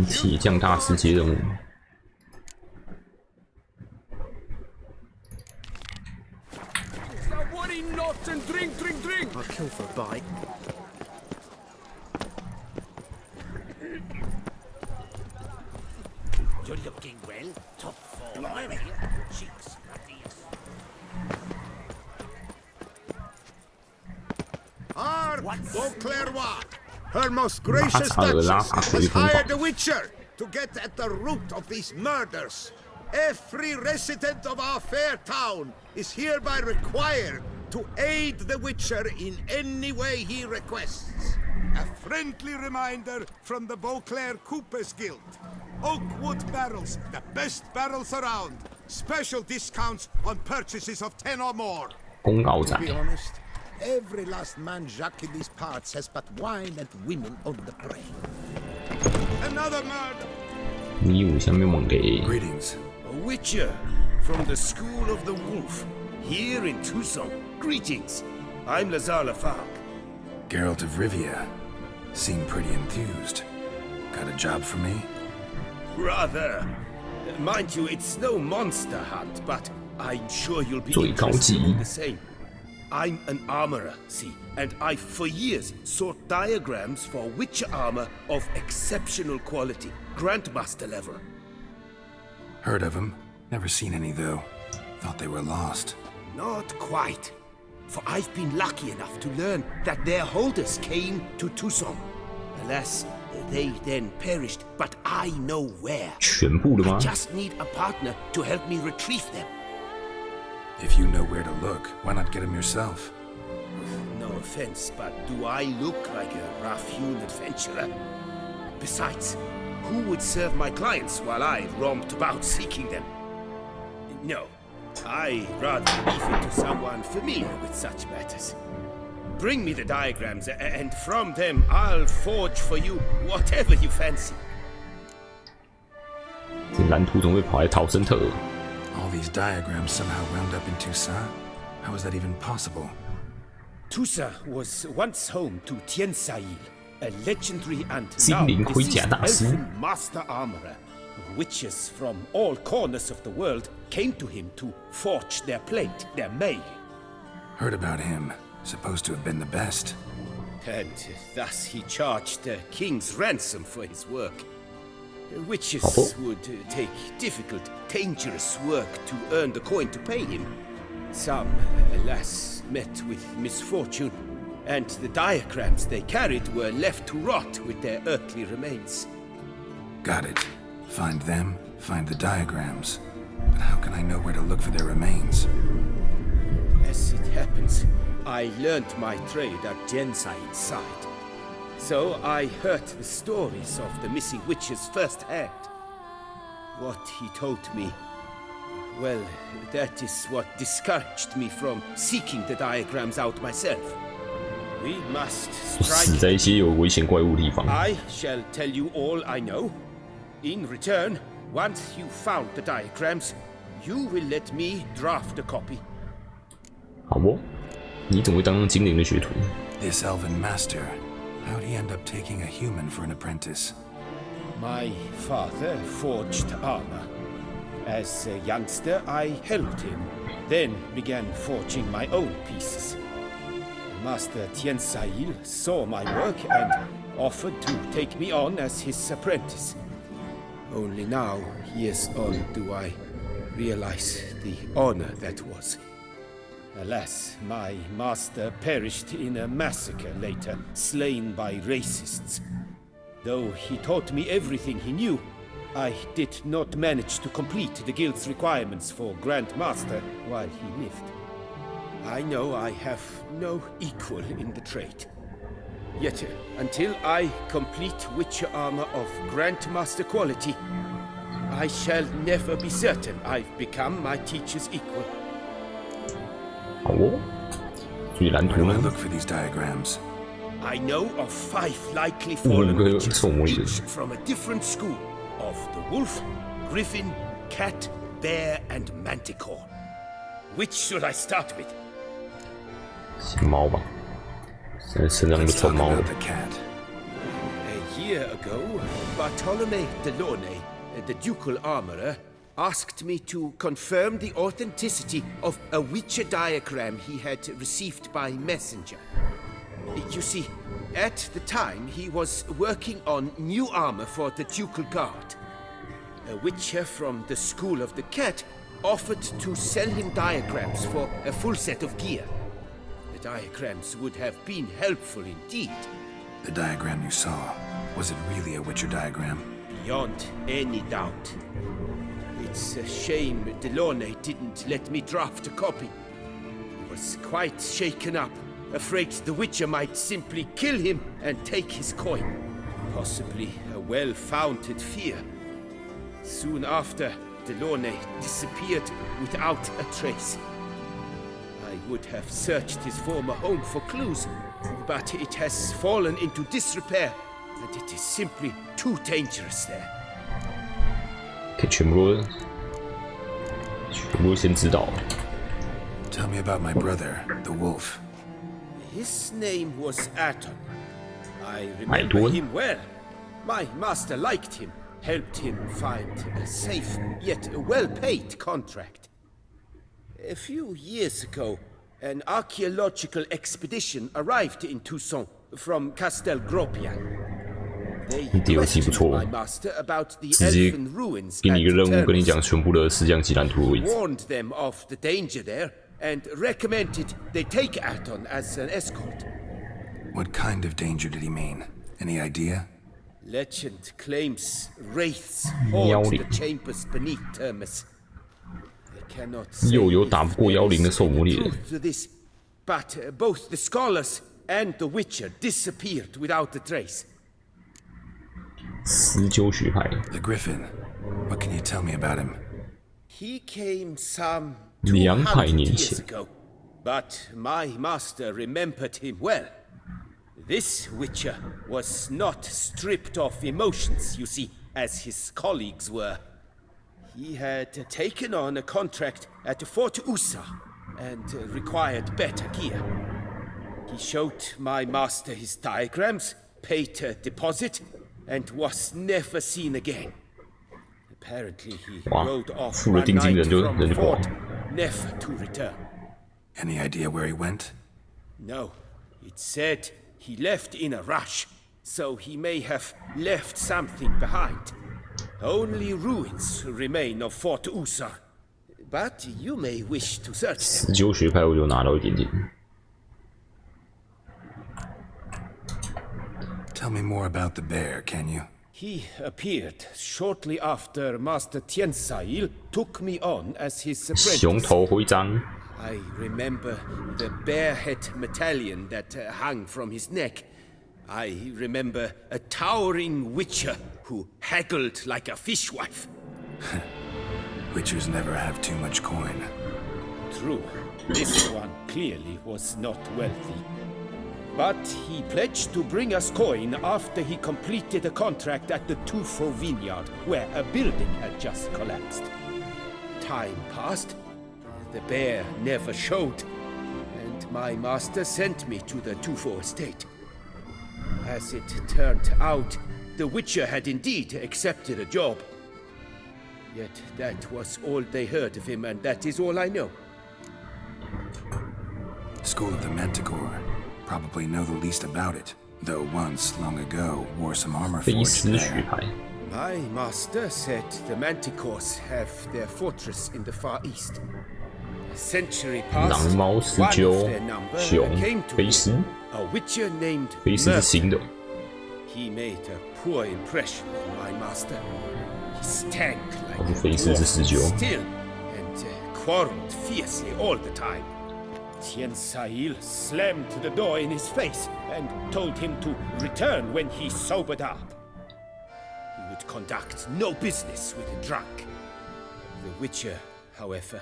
铁匠大师级任务。I'll kill for a bite. You're looking well. Top form. Blimey. Cheeks. Beauclerc, her most gracious duchess, has hired the Witcher to get at the root of these murders. Every resident of our fair town is hereby required to aid the Witcher in any way he requests. A friendly reminder from the Beauclerc Coopers Guild. Oakwood barrels, the best barrels around. Special discounts on purchases of 10 or more. 公告仔 To be honest, every last man Jacques in these parts has but wine and women on the brain. Another murder. 你有啥物问题？ Greetings. A Witcher from the School of the Wolf, here in Tucson. Greetings. I'm Lazar Lafargue. Geralt of Rivia. Seem pretty enthused. Got a job for me? Rather. Mind you, it's no monster hunt, but I'm sure you'll be 最高 interested 级 in the same. I'm an armorer, see, and I for years sought diagrams for Witcher armor of exceptional quality, Grandmaster level. Heard of them. Never seen any though. Thought they were lost. Not quite. For I've been lucky enough to learn that their holders came to Tucson. Alas, they then perished, but I know where. 全部的 I 吗？ just need a partner to help me retrieve them. If you know where to look, why not get them yourself? No offense, but do I look like a rough-hewn adventurer? Besides, who would serve my clients while I romped about seeking them? No, I'd rather leave it to someone familiar with such matters. Bring me the diagrams, and from them I'll forge for you whatever you fancy. 这蓝图总会跑来逃生特。 All these diagrams somehow wound up in Toussaint? How is that even possible? Toussaint was once home to Tiensail, a legendary and 心 now 灵盔甲 deceased 大师。 elfin master armorer. Witches from all corners of the world came to him to forge their plate, their mail. Heard about him. Supposed to have been the best. And thus he charged a king's ransom for his work. Witches would take difficult, dangerous work to earn the coin to pay him. Some, alas, met with misfortune, and the diagrams they carried were left to rot with their earthly remains. Got it. Find them, find the diagrams. But how can I know where to look for their remains? As it happens, I learned my trade at Jensaid's side. So I heard the stories of the missing witches firsthand. What he told me, well, that is what discouraged me from seeking the diagrams out myself. We must 死 strike. 在一些有危险怪物的地方。 I shall tell you all I know. In return, once you've found the diagrams, you will let me draft a copy. 好不？你怎么会当上精灵的学徒？ This elven master. How'd he end up taking a human for an apprentice? My father forged armor. As a youngster, I helped him, then began forging my own pieces. Master Tiensail saw my work and offered to take me on as his apprentice. Only now, years on, do I realize the honor that was. Alas, my master perished in a massacre later, slain by racists. Though he taught me everything he knew, I did not manage to complete the guild's requirements for Grand Master while he lived. I know I have no equal in the trade. Yet, until I complete Witcher armor of Grandmaster quality, I shall never be certain I've become my teacher's equal. 好哦，注意蓝 Where 图 do I 呢？ look for these diagrams? I know of 5 likely 五 fallen 个 witches, 臭魔人， each from a different school of the wolf, griffin, cat, bear, and manticore. Which should I start with? 先猫吧。现在身上那个 Let's 臭 talk 猫 about the cat. A year ago, Bartolome Delaunay, the ducal armorer, asked me to confirm the authenticity of a Witcher diagram he had received by messenger. You see, at the time he was working on new armor for the ducal guard. A Witcher from the School of the Cat offered to sell him diagrams for a full set of gear. The diagrams would have been helpful indeed. The diagram you saw, was it really a Witcher diagram? Beyond any doubt. It's a shame Delaunay didn't let me draft a copy. He was quite shaken up, afraid the Witcher might simply kill him and take his coin. Possibly a well-founded fear. Soon after, Delaunay disappeared without a trace. I would have searched his former home for clues, but it has fallen into disrepair, and it is simply too dangerous there. 可以全部先知道。 Tell me about my brother, the wolf. His name was Aton. I remember him well. My master liked him, helped him find a safe yet well-paid contract. A few years ago, an archaeological expedition arrived in Toussaint from Castel Gropian. They questioned my master about the elfin ruins and warned them of the danger there and recommended they take Aton as an escort. What kind of danger did he mean? Any idea? Legend claims wraiths haunt the chambers beneath Termus. I cannot say if there is truth to this, but both the scholars and the Witcher disappeared without a trace. 施灸学派 The Griffin. What can you tell me about him? He came some 200 years ago, but my master remembered him well. This Witcher was not stripped of emotions, you see, as his colleagues were. He had taken on a contract at Fort Usa and required better gear. He showed my master his diagrams, paid a deposit, and was never seen again. Apparently he rode off one night from the fort, never to return. Any idea where he went? No, it said he left in a rush, so he may have left something behind. Only ruins remain of Fort Usa, but you may wish to search them. 施灸学派我就拿到一点点。 Tell me more about the bear, can you? He appeared shortly after Master Tiansail took me on as his 熊 apprentice. 头徽章， I remember the bear head medallion that hung from his neck. I remember a towering witcher who haggled like a fishwife. Witchers never have too much coin. True, this one clearly was not wealthy. But he pledged to bring us coin after he completed a contract at the Tufo vineyard, where a building had just collapsed. Time passed. The bear never showed, and my master sent me to the Tufo estate. As it turned out, the Witcher had indeed accepted a job. Yet that was all they heard of him, and that is all I know. School of the Manticore. Probably know the least about it, though once, long ago, wore some armor 非 forged 斯学 there. 派， My master said the Manticores have their fortress in the Far East. A century 狼 passed, 猫 one 施 of 灸 their number 熊 came to 菲 me, 斯， a witcher named 菲斯是 Merlin. 新的， He made a poor impression on my master. He stank like 我 a 是菲斯是施 dwarf 灸， still, and quarreled fiercely all the time. Tiansail slammed the door in his face and told him to return when he sobered up. He would conduct no business with a drunk. The Witcher, however,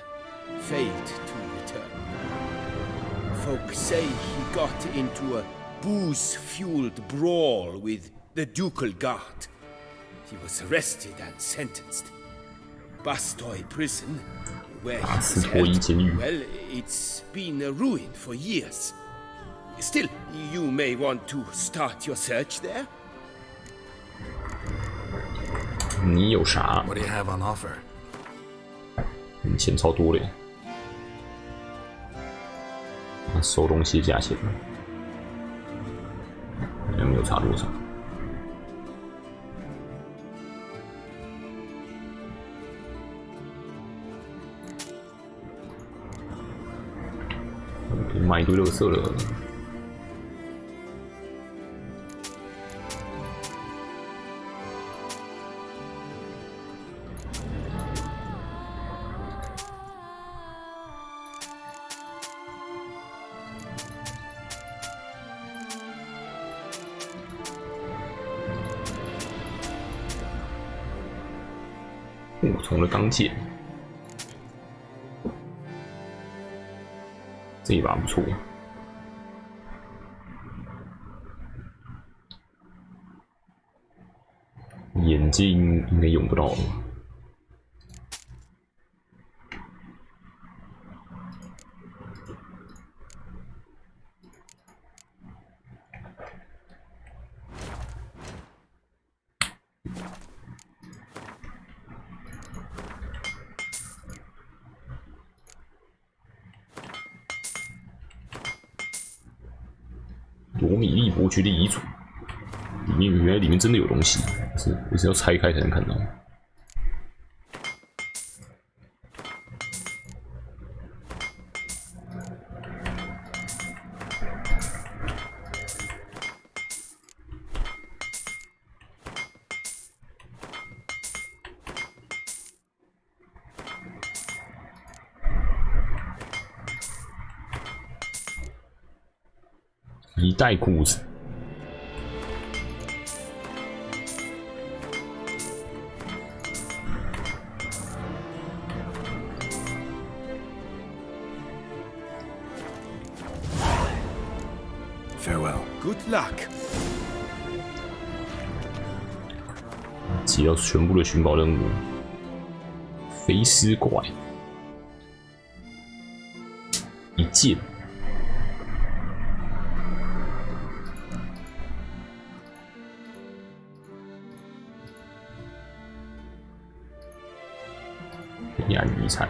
failed to return. Folk say he got into a booze-fueled brawl with the ducal guard. He was arrested and sentenced. Bastoy prison, where he was held, well, it's been a ruin for years. Still, you may want to start your search there. 你有啥？ What do you have on offer? 你钱超多嘞！收东西的价钱，好像没有差多少。买一堆垃圾了。武虫的钢剑，这一把不错。眼镜应该用不到了。罗米利伯爵的遗嘱，原来里面真的有东西，我是要拆开才能看到。一袋裤子，Farewell. Good luck. 解到全部的寻宝任务。肥尸怪，一剑。黑暗遗产，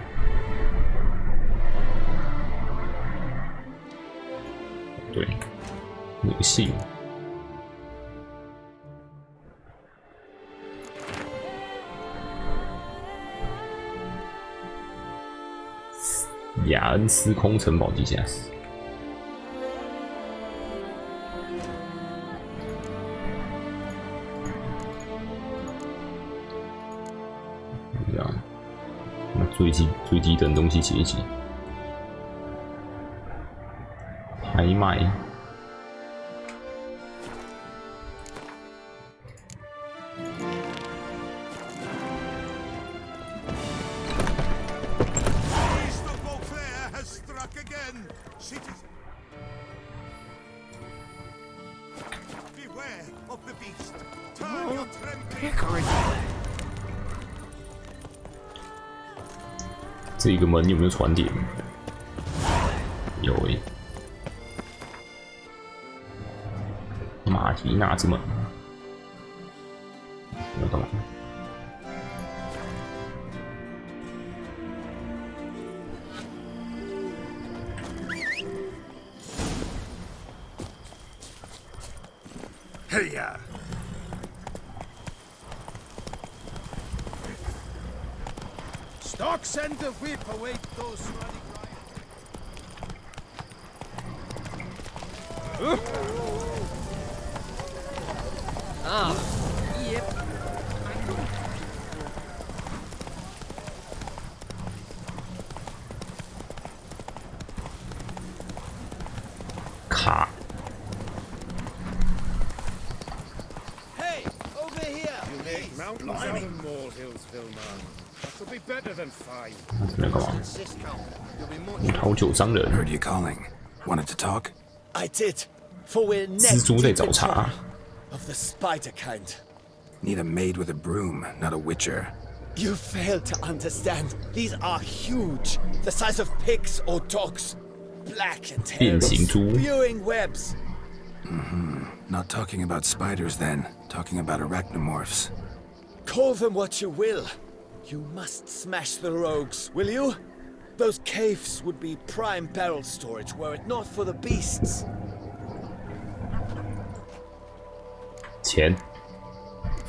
对，那个信，雅恩斯空城堡地下室。最低等东西解一解，拍卖。这个门有没有传点？有诶、马提娜之门，要干嘛？嘿呀！ Doc, send the whip away those running riots. Yep. 卡。Hey, over here. You make mountains out of molehills, Vilman. That'll be better than 5. 这边干嘛？讨酒商人。 Heard you calling. Wanted to talk? I did. For we're 蜘蛛在找茬。 of the spider kind. Need a maid with a broom, not a witcher. You fail to understand. These are huge, the size of pigs or dogs. Black and 变 terrible, 形猪。 spewing webs. Not talking about spiders then. Talking about arachnomorphs. Call them what you will. You must smash the rogues, will you? Those caves would be prime barrel storage were it not for the beasts. 钱，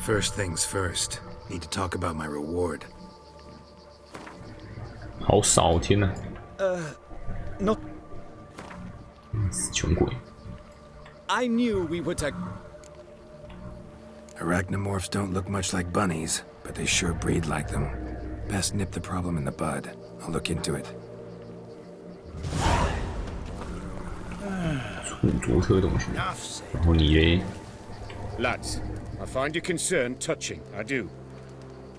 First things first. Need to talk about my reward. 好少，天哪！ Not. 死穷鬼！ I knew we would. Arachnomorphs don't look much like bunnies, but they sure breed like them. Best nip the problem in the bud. I'll look into it. 楚卓特洞穴，然后你嘞？ Lads, I find your concern touching, I do.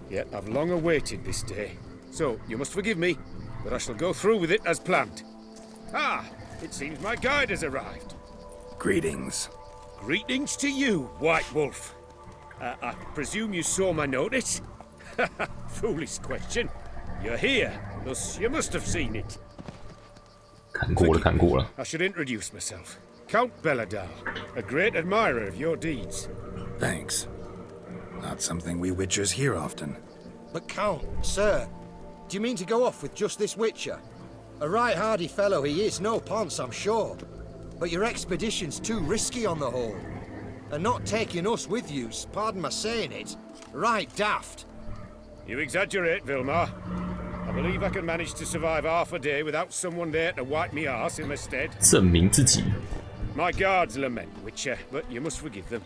Yet I've long awaited this day. So, you must forgive me, but I shall go through with it as planned. Ah, it seems my guide has arrived. Greetings. Greetings to you, White Wolf. I presume you saw my notice? Foolish question. You're here, thus you must have seen it. 看过了，看过了。 I should introduce myself. Count Belladal, a great admirer of your deeds. Thanks. Not something we Witchers hear often. But Count, sir, do you mean to go off with just this Witcher? A right hardy fellow he is, no ponce, I'm sure. But your expedition's too risky on the whole. And not taking us with you's, pardon my saying it, right daft. You exaggerate, Vilmar. I believe I can manage to survive half a day without someone there to wipe me arse in my stead. 证明自己。 My guards lament, Witcher, but you must forgive them.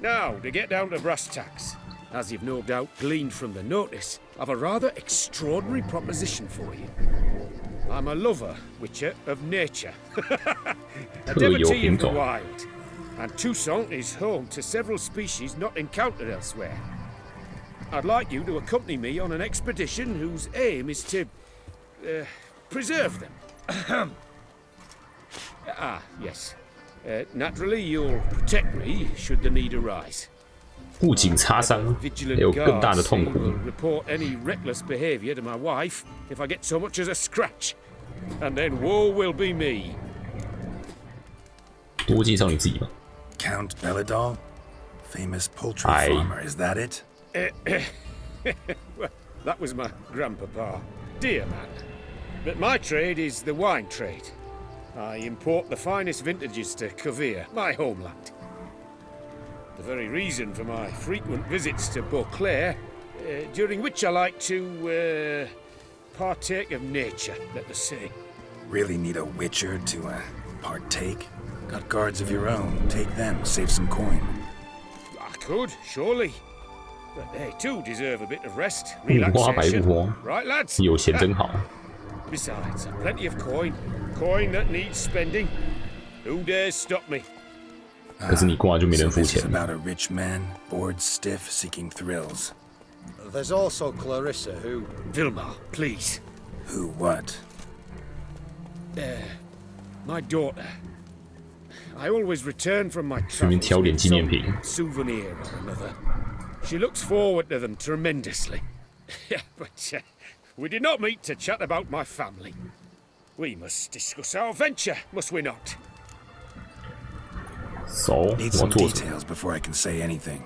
Now, to get down to brass tacks. As you've no doubt gleaned from the notice, I've a rather extraordinary proposition for you. I'm a lover, Witcher, of nature. A devotee of the wild. And Toussaint is home to several species not encountered elsewhere. I'd like you to accompany me on an expedition whose aim is to preserve them. Yes. Naturally, you'll protect me should the need arise. 不仅擦伤，还 Vigilant 有更大的 guards 痛苦。 will report any reckless behavior to my wife if I get so much as a scratch. And then woe will be me. 多介绍你自己吧。 Count Belladal? Famous poultry Aye. farmer, is that it? Well, that was my grandpapa. Dear man. But my trade is the wine trade. I import the finest vintages to Cavir, my homeland. The very reason for my frequent visits to Beauclair, during which I like to partake of nature, let us say. Really need a Witcher to partake? Got guards of your own. Take them, save some coin. I could, surely. But they too deserve a bit of rest, 不花白不 relaxation. 花， Right, lads? 有钱真好。 Besides, I've plenty of coin. Coin that needs spending. Who dares stop me? 可是你挂就没 So 人付 this is 钱。 about a rich man, bored stiff, seeking thrills. There's also Clarissa, who... Vilmar, please. Who what? My daughter. I always return from my 顺便 travels 挑点 with 纪念品。 some souvenir or another. She looks forward to them tremendously. But we did not meet to chat about my family. We must discuss our venture, must we not? So Need 我要 some 做什么？ details before I can say anything.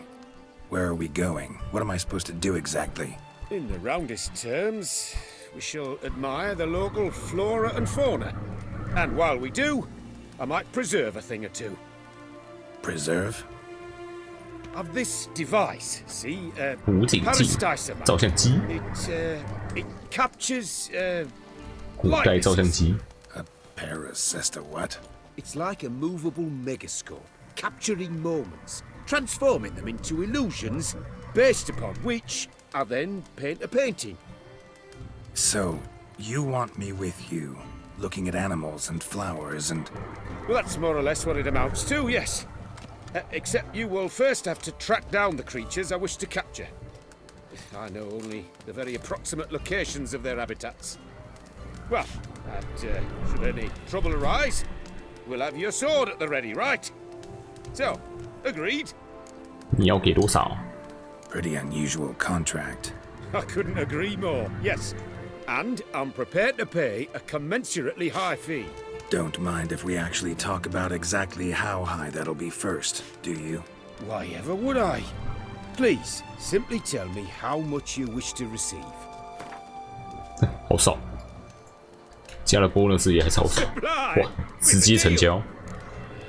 Where are we going? What am I supposed to do exactly? In the roundest terms, we shall admire the local flora and fauna. And while we do, I might preserve a thing or two. Preserve? Of this device, see? 湖景镜 Parasticer 照相机， It captures 古代照相机， A paracesta what? It's like a movable megascope, capturing moments, transforming them into illusions, based upon which I then paint a painting. So, you want me with you, looking at animals and flowers and... Well, that's more or less what it amounts to, yes. Except you will first have to track down the creatures I wish to capture. I know only the very approximate locations of their habitats. Well, should any trouble arise, we'll have your sword at the ready, right? So, agreed? 你要给多少？ Pretty unusual contract. I couldn't agree more, yes. And I'm prepared to pay a commensurately high fee. Don't mind if we actually talk about exactly how high that'll be first, do you? Why ever would I? Please, simply tell me how much you wish to receive. 好少，加了 bonus 也还超少，哇，直接成交，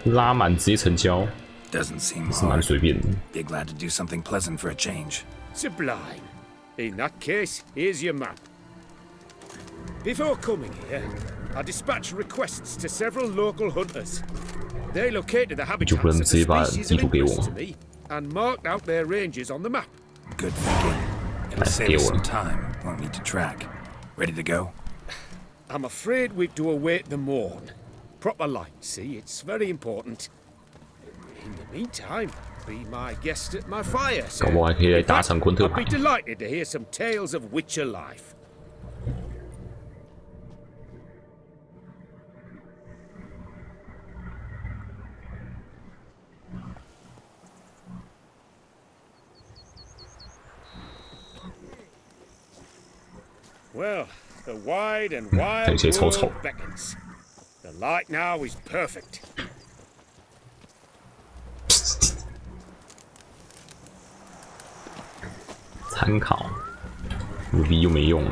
拉满直接成交， Doesn't seem 是蛮 hard. 随便的。 Be glad to do something pleasant for a change. Sublime. In that case, here's your map. Before coming here, I dispatched requests to several local hunters. They located the habitats of the species of interest to me and marked out their ranges on the map. Good thinking. It'll save us some time. Won't need to track. Ready to go? I'm afraid we've to await the morn. Proper light, see? It's very important. In the meantime, be my guest at my fire, sir. 搞不好还可以来打场昆特 I'd 牌 be。delighted to hear some tales of Witcher life. Well, the wide and wild 看起来超丑。 world beckons. The light now is perfect. 参考，V 又没用。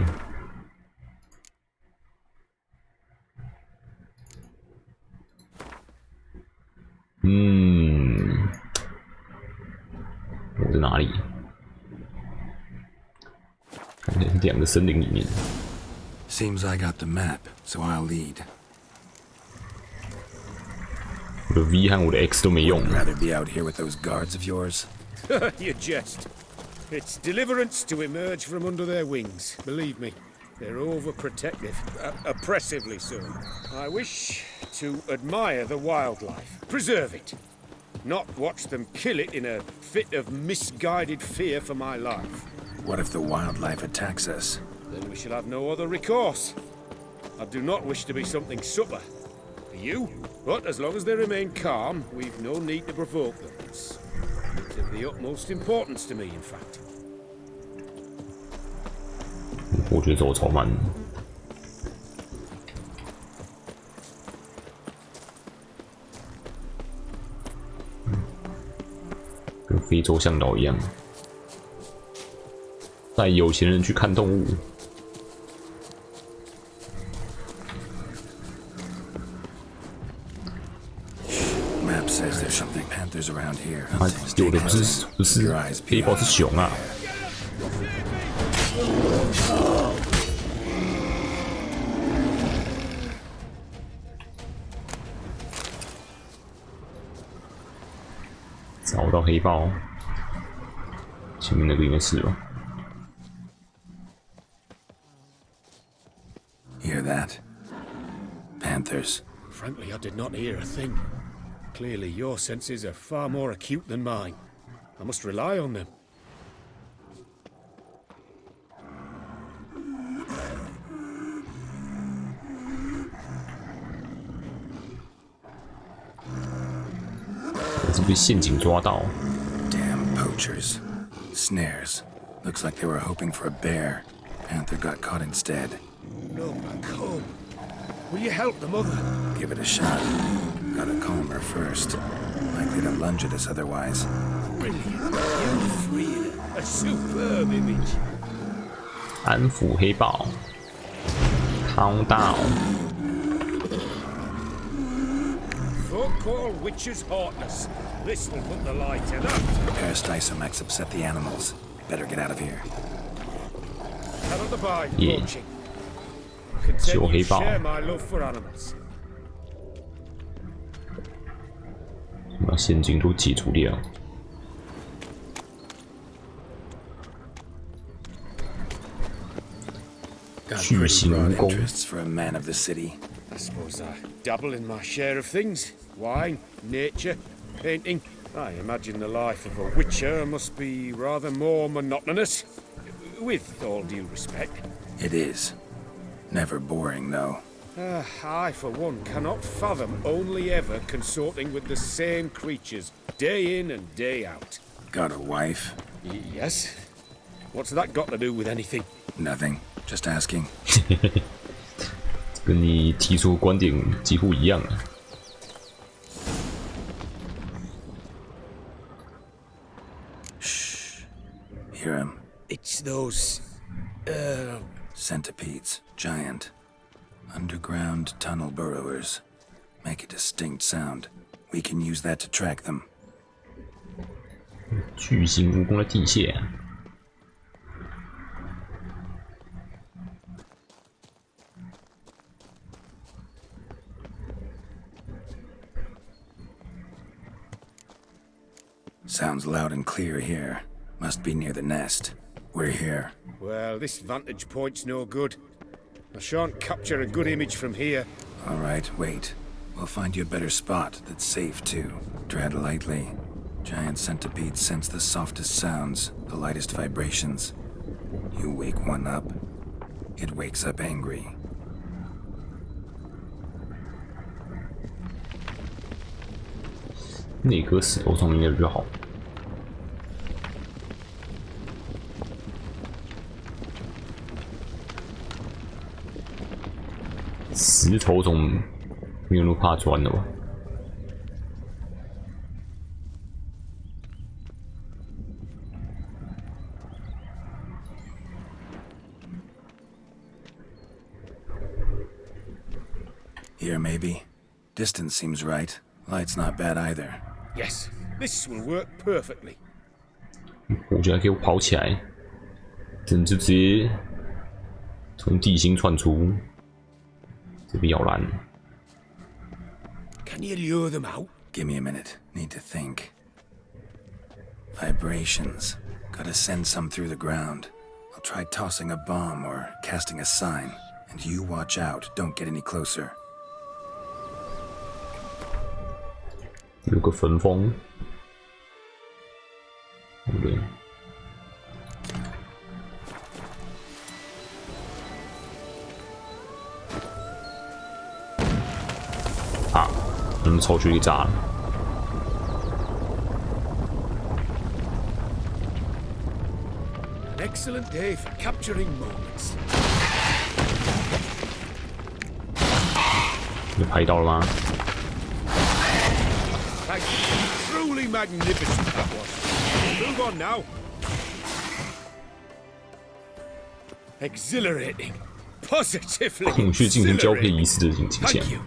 我在哪里？看起来是2个森林里面。 Seems I got the map, so I'll lead. 我的 V 和我的 X 都没用。 Rather be out here with those guards of yours? You jest. It's deliverance to emerge from under their wings. Believe me, they're overprotective, oppressively so. I wish to admire the wildlife, preserve it, not watch them kill it in a fit of misguided fear for my life. What if the wildlife attacks us? Then we shall have no other recourse. I do not wish to be something supper for you, but as long as they remain calm, we've no need to provoke them. It's of the utmost importance to me, in fact. 我觉得走超慢。跟非洲向导一样，带有钱人去看动物。 Map says there's something panthers around here. 啊，有的不是黑豹，是熊啊！找到黑豹，前面那个应该是吧？ Hear that? Panthers. Frankly, I did not hear a thing. Clearly, your senses are far more acute than mine. I must rely on them. Damn poachers. Snares. Looks like they were hoping for a bear. Panther got caught instead. No, come. Will you help the mother? Give it a shot. Gotta calm her first. Likely to lunge at us otherwise. Brilliant. You're free. A superb image. 安抚黑豹 ，Countdown。 Folk call witches heartless. This will put the light in that. Past Isomax upset the animals. Better get out of here. Cannot abide Yeah. watching. 救 Continue 黑 to 豹， share my love for animals. 把陷阱都解除掉。 Got 巨 pretty 型 broad 蜈蚣， interests for a man of the city. I suppose I dabble in my share of things. Wine, nature, painting. I imagine the life of a witcher must be rather more monotonous. With all due respect. It is. Never boring, though. I, for one, cannot fathom only ever consorting with the same creatures, day in and day out. Got a wife? Yes? What's that got to do with anything? Nothing. Just asking. 跟你提出的观点几乎一样啊。Hear him? It's those... Centipedes. Giant. Underground tunnel burrowers. Make a distinct sound. We can use that to track them. 巨型蜈蚣的地蟹、啊。Sounds loud and clear here. Must be near the nest. We're here. Well, this vantage point's no good. I shan't capture a good image from here. All right, wait. We'll find you a better spot that's safe, too. Tread lightly. Giant centipedes sense the softest sounds, the lightest vibrations. You wake one up, it wakes up angry. 那颗石头上面应该比较好。石头总没有那么怕钻的吧？ Here, maybe. Distance seems right. Light's not bad either. Yes, this will work perfectly. 我觉得给我跑起来，甚至直接从地心窜出，这边要烂。 Can you lure them out? Give me a minute. Need to think. Vibrations. Gotta send some through the ground. I'll try tossing a bomb or casting a sign. And you watch out. Don't get any closer. 有个焚风，不对，啊，抽出一个炸了。 An excellent day for capturing moments. 你拍到了吗？ Thank you. Truly magnificent that was. Move on now. Exhilarating. Positively 孔雀进行交配 exhilarating. 仪式的景象。 Thank you.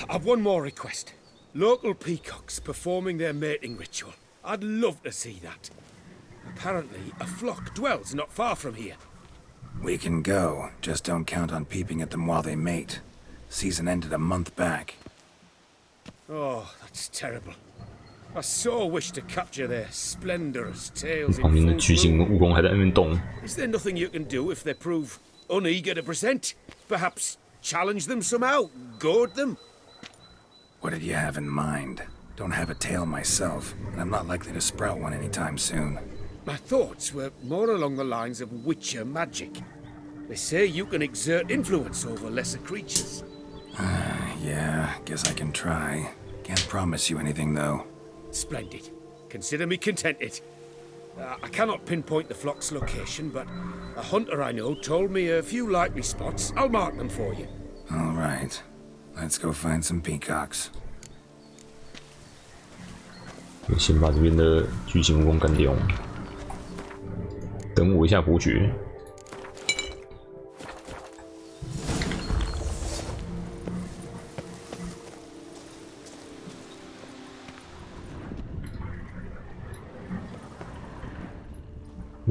I've one more request. Local peacocks performing their mating ritual. I'd love to see that. Apparently, a flock dwells not far from here. We can go. Just don't count on peeping at them while they mate. Season ended a month back. Oh, that's terrible. I so wish to capture their splendorous tails 旁边的 in 巨 full 型 bloom. 蜈蚣还在那边动。 Is there nothing you can do if they prove uneager to present? Perhaps challenge them somehow? Goad them? What did you have in mind? Don't have a tail myself, and I'm not likely to sprout one anytime soon. My thoughts were more along the lines of witcher magic. They say you can exert influence over lesser creatures. Yeah, guess I can try. Can't promise you anything, though. Splendid. Consider me contented. I cannot pinpoint the flock's location, but a hunter I know told me a few likely spots. I'll mark them for you. All right. Let's go find some peacocks. 先把这边的巨型蜈蚣干掉。等我一下伯爵。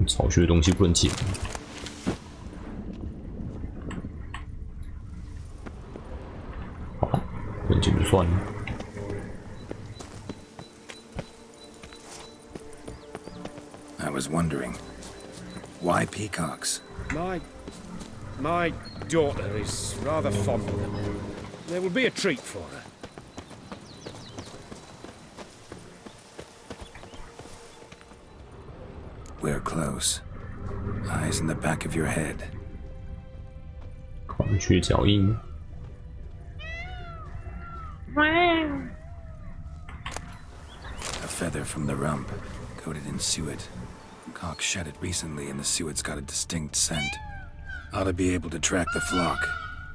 巢穴的东西不能捡。好，不能捡就算了。 I was wondering, why peacocks? My daughter is rather fond of them. There will be a treat for her. We're close. Eyes in the back of your head. 孔雀脚印。 A feather from the rump, coated in suet. Cock shed it recently and the suet's got a distinct scent. Ought to be able to track the flock.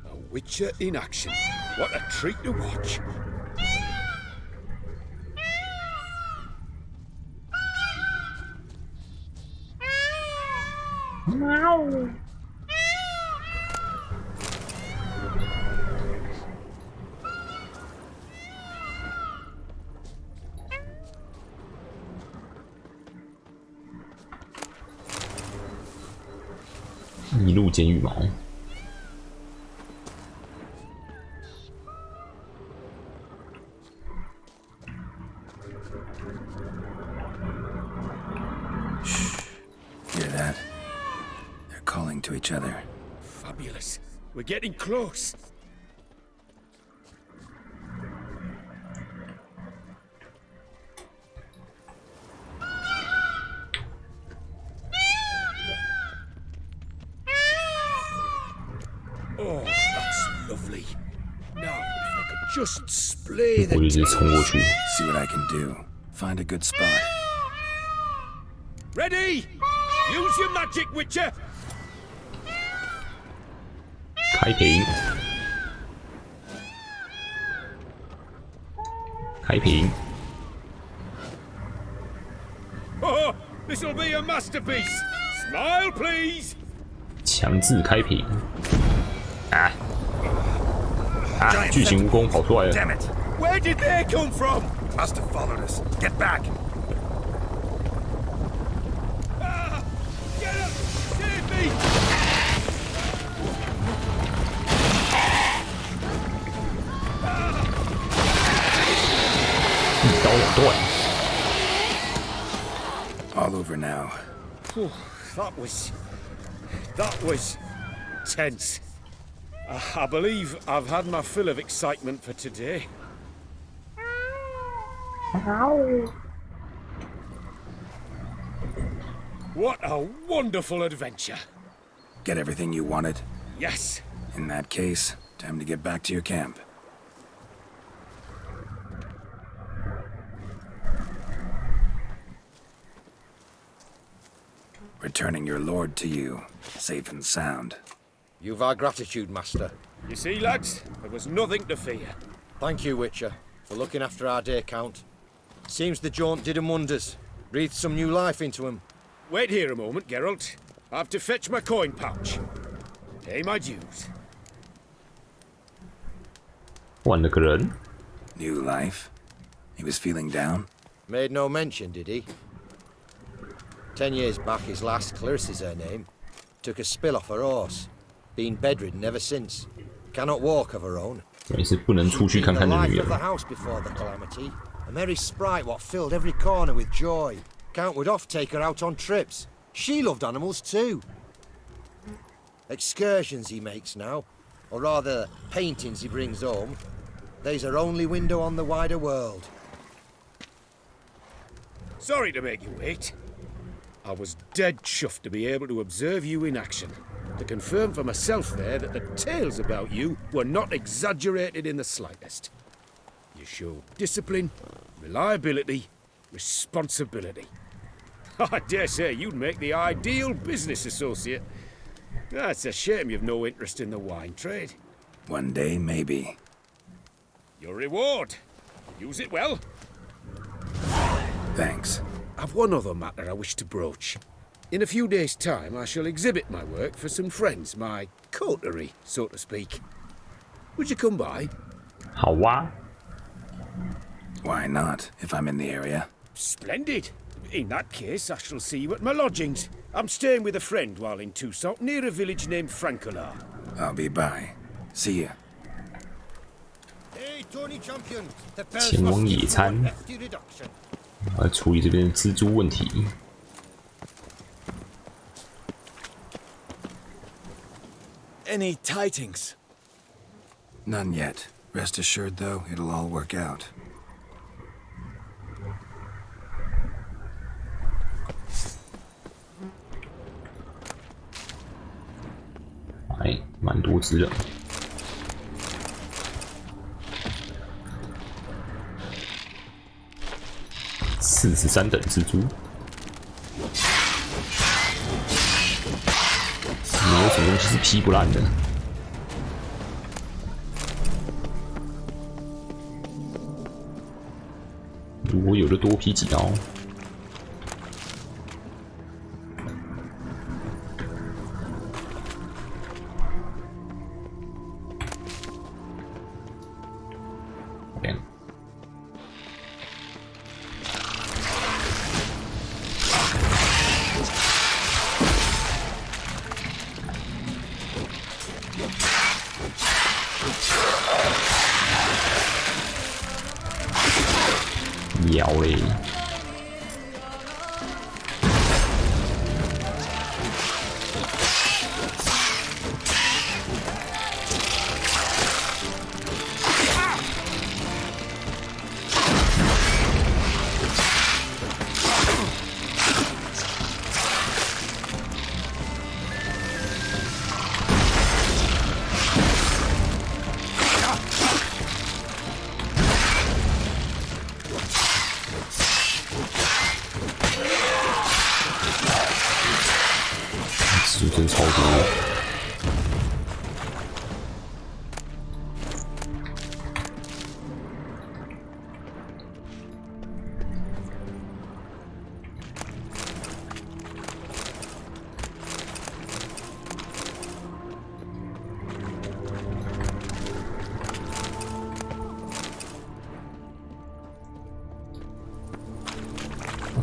A witcher in action. What a treat to watch. 一路捡羽毛。Hear that? They're calling to each other. Fabulous. We're getting close. Oh, that's lovely. Now, if they could just splay 我 the 就直接冲过去。 See what I can do. Find a good spot. Ready? Use your magic, Witcher. 开屏，开屏， Oh, this'll be a masterpiece. Smile, please. 强制开屏。啊啊！巨型蜈蚣跑出来了。 Damn it! Where did they come from? Must have followed us. Get back! Ah, get up! Save me! 一刀断。 All over now. Whew, that was tense. I believe I've had my fill of excitement for today. What a wonderful adventure. Get everything you wanted? Yes. In that case, time to get back to your camp. Returning your lord to you, safe and sound. You've our gratitude, Master. You see, lads, there was nothing to fear. Thank you, Witcher, for looking after our day count. Seems the jaunt did 'em wonders. Breathed some new life into 'em. Wait here a moment, Geralt. I have to fetch my coin pouch. Pay my dues. 换了个人， New life? He was feeling down? Made no mention, did he? 10 years back, his last, Clarissa's her name, took a spill off her horse. Been bedridden ever since. Cannot walk of her own. 也是不能出去看看 The 的 life 女 of the 儿。 house before the calamity. A merry sprite what filled every corner with joy. Count would oft take her out on trips. She loved animals too. Excursions he makes now, or rather paintings he brings home. They's her only window on the wider world. Sorry to make you wait. I was dead chuffed to be able to observe you in action. To confirm for myself there that the tales about you were not exaggerated in the slightest. You showed discipline, reliability, responsibility. I dare say you'd make the ideal business associate. It's a shame you've no interest in the wine trade. One day, maybe. Your reward. Use it well. Thanks. I've one other matter I wish to broach. In a few days' time, I shall exhibit my work for some friends, my coterie, so to speak. Would you come by? 好哇， Why not, if I'm in the area? Splendid. In that case, I shall see you at my lodgings. I'm staying with a friend while in Toussaint, near a village named Francolar. I'll be by. See ya. Hey, Tony Champion, the 前往野餐， hefty reduction. 来处理这边的蜘蛛问题。 Any tidings? None yet. Rest assured, though, it'll all work out. 哎，蛮多只的。43等蜘蛛，没有什么东西是劈不烂的。如果有的多劈几刀。是真超多。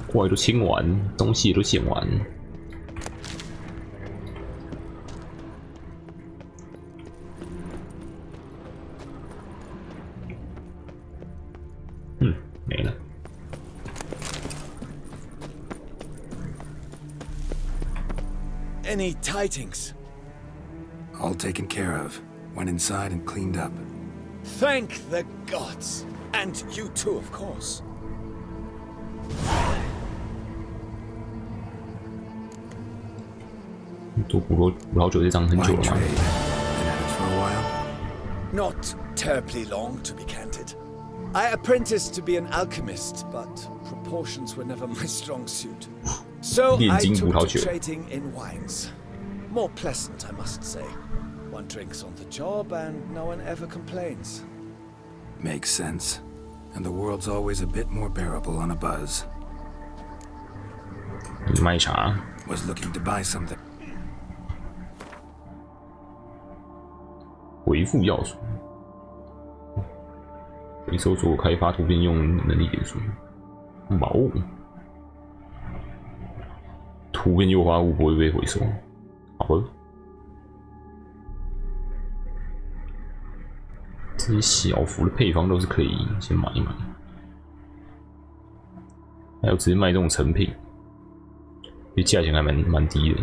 怪都清完，东西也都捡完。没了。Any tidings? All taken care of. Went inside and cleaned up. Thank the gods! And you too, of course. 做葡萄酒这张很久 Wine 了 trade. 吗？ Been at it for a while? Not terribly long, to be candid. I apprenticed to be an alchemist, but proportions were never my strong suit. So I 炼金葡 took 萄 to 酒。 trading in wines. More pleasant, I must say. One drinks on the job and no one ever complains. Makes sense. And the world's always a bit more bearable on a buzz. 卖茶。 Was looking to buy something. 回复要素。回收所有开发图片用能力点数。毛。图片优化物不会被回收。好吧。这些小幅的配方都是可以先买一买。还有直接卖这种成品，因为价钱还蛮低的。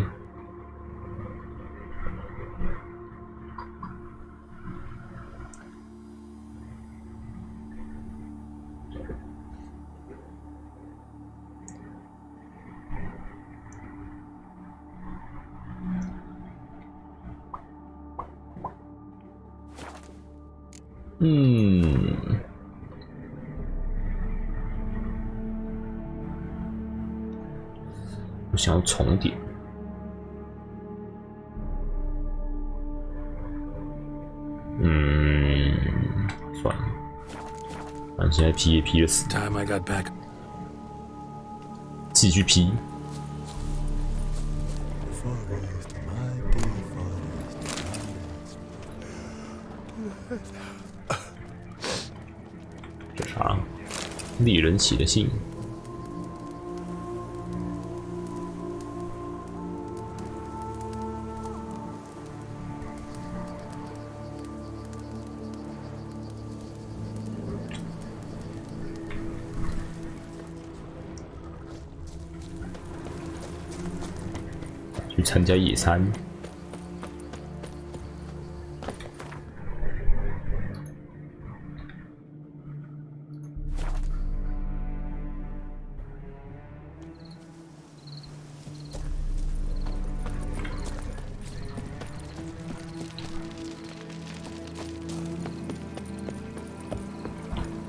我想要重点。算了，反正现在批也批了死， Time I got back. 继续批。这啥？猎人写的信。去参加野餐。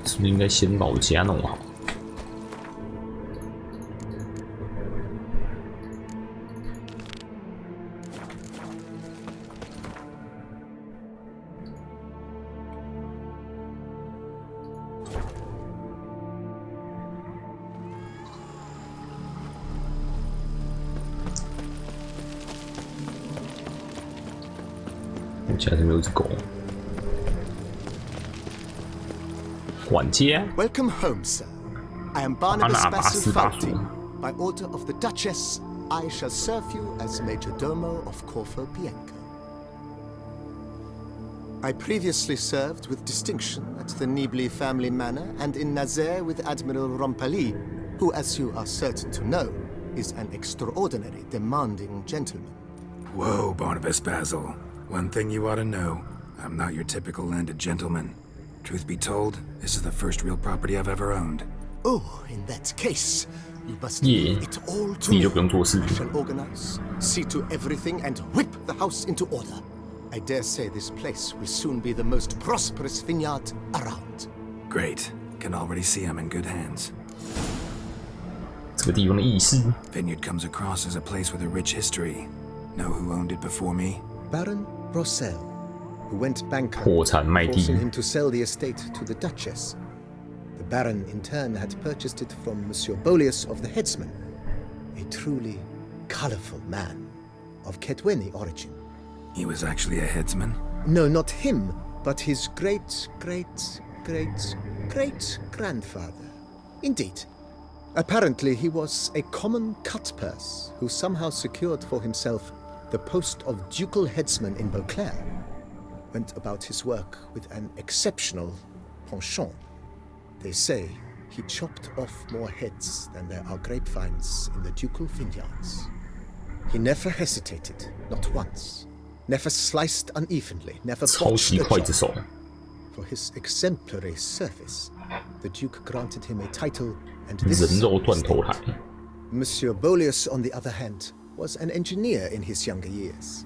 是不是应该先老家弄好？我家这边有只狗。管家。 Welcome home, sir. I am Barnabas Basil Fountain. By order of the Duchess, I shall serve you as Major Domo of Corfu Bianco. I previously served with distinction at the Nibli family manor and in Nazaire with Admiral Rompali, who, as you are certain to know, is an extraordinary demanding gentleman. Whoa, Barnabas Basil. One thing you ought to know. I'm not your typical landed gentleman. Truth be told, this is the first real property I've ever owned. Oh, in that case, you must Yeah. leave it all to 你 me. 就不用做事。 I shall organize, see to everything, and whip the house into order. I dare say this place will soon be the most prosperous vineyard around. Great. Can already see I'm in good hands. 这个地方的意思。 Vineyard comes across as a place with a rich history. Know who owned it before me? Baron Rossel, who went bankrupt, 破产卖地 forcing him to sell the estate to the Duchess. The Baron, in turn, had purchased it from Monsieur Bolius of the Headsman, a truly colorful man of Ketweni origin. He was actually a headsman? No, not him, but his great-great-great-great-grandfather. Indeed. Apparently, he was a common cut-purse who somehow secured for himself the post of ducal headsman in Beauclair. Went about his work with an exceptional penchant. They say he chopped off more heads than there are grapevines in the ducal vineyards. He never hesitated, not once. Never sliced unevenly, never 超 botched 级 a 刽子 job. 手， For his exemplary service, the Duke granted him a title and this 人肉断头台。 Monsieur Bolius, on the other hand, was an engineer in his younger years.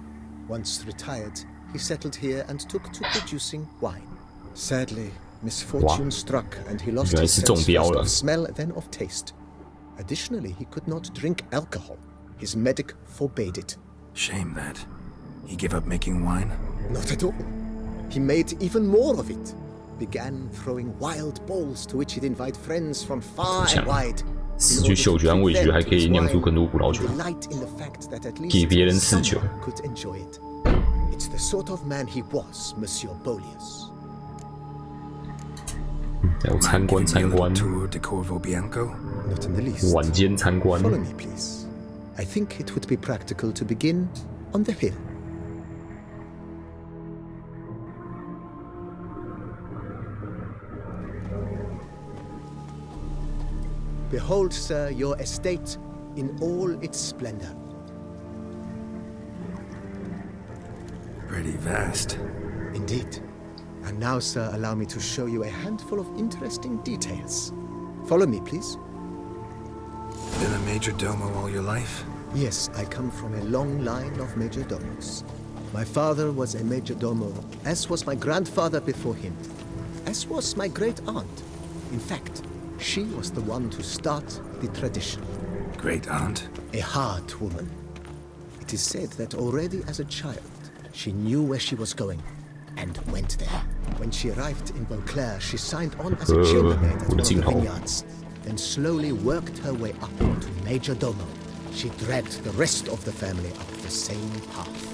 Once retired, he settled here and took to producing wine. Sadly, misfortune struck and he lost 原来 his 是中 sense 标 first 了。 of smell, then of taste. Additionally, he could not drink alcohol. His medic forbade it. Shame that. He gave up making wine? Not at all. He made even more of it. Began throwing wild balls to which he'd invite friends from far and wide. 失去嗅觉和味觉，还可以酿出更多葡萄酒， Delight in the fact that at 给 least 别人赐酒。 someone could enjoy it. It's the sort of man he was, Monsieur Bolius. 带我参观 Mind 参 giving me a 观 little tour de Corvo Bianco? Not in the least. 晚间参观。 Follow me, please. I think it would be practical to begin on the hill. Behold, sir, your estate in all its splendor. Pretty vast. Indeed. And now, sir, allow me to show you a handful of interesting details. Follow me, please. Been a major domo all your life? Yes, I come from a long line of majordomos. My father was a majordomo, as was my grandfather before him, as was my great-aunt. In fact, she was the one to start the tradition. Great aunt? A hard woman. It is said that already as a child, she knew where she was going and went there. When she arrived in Beauclair, she signed on as a chambermaid at one of the vineyards, then slowly worked her way up to majordomo. She dragged the rest of the family up the same path.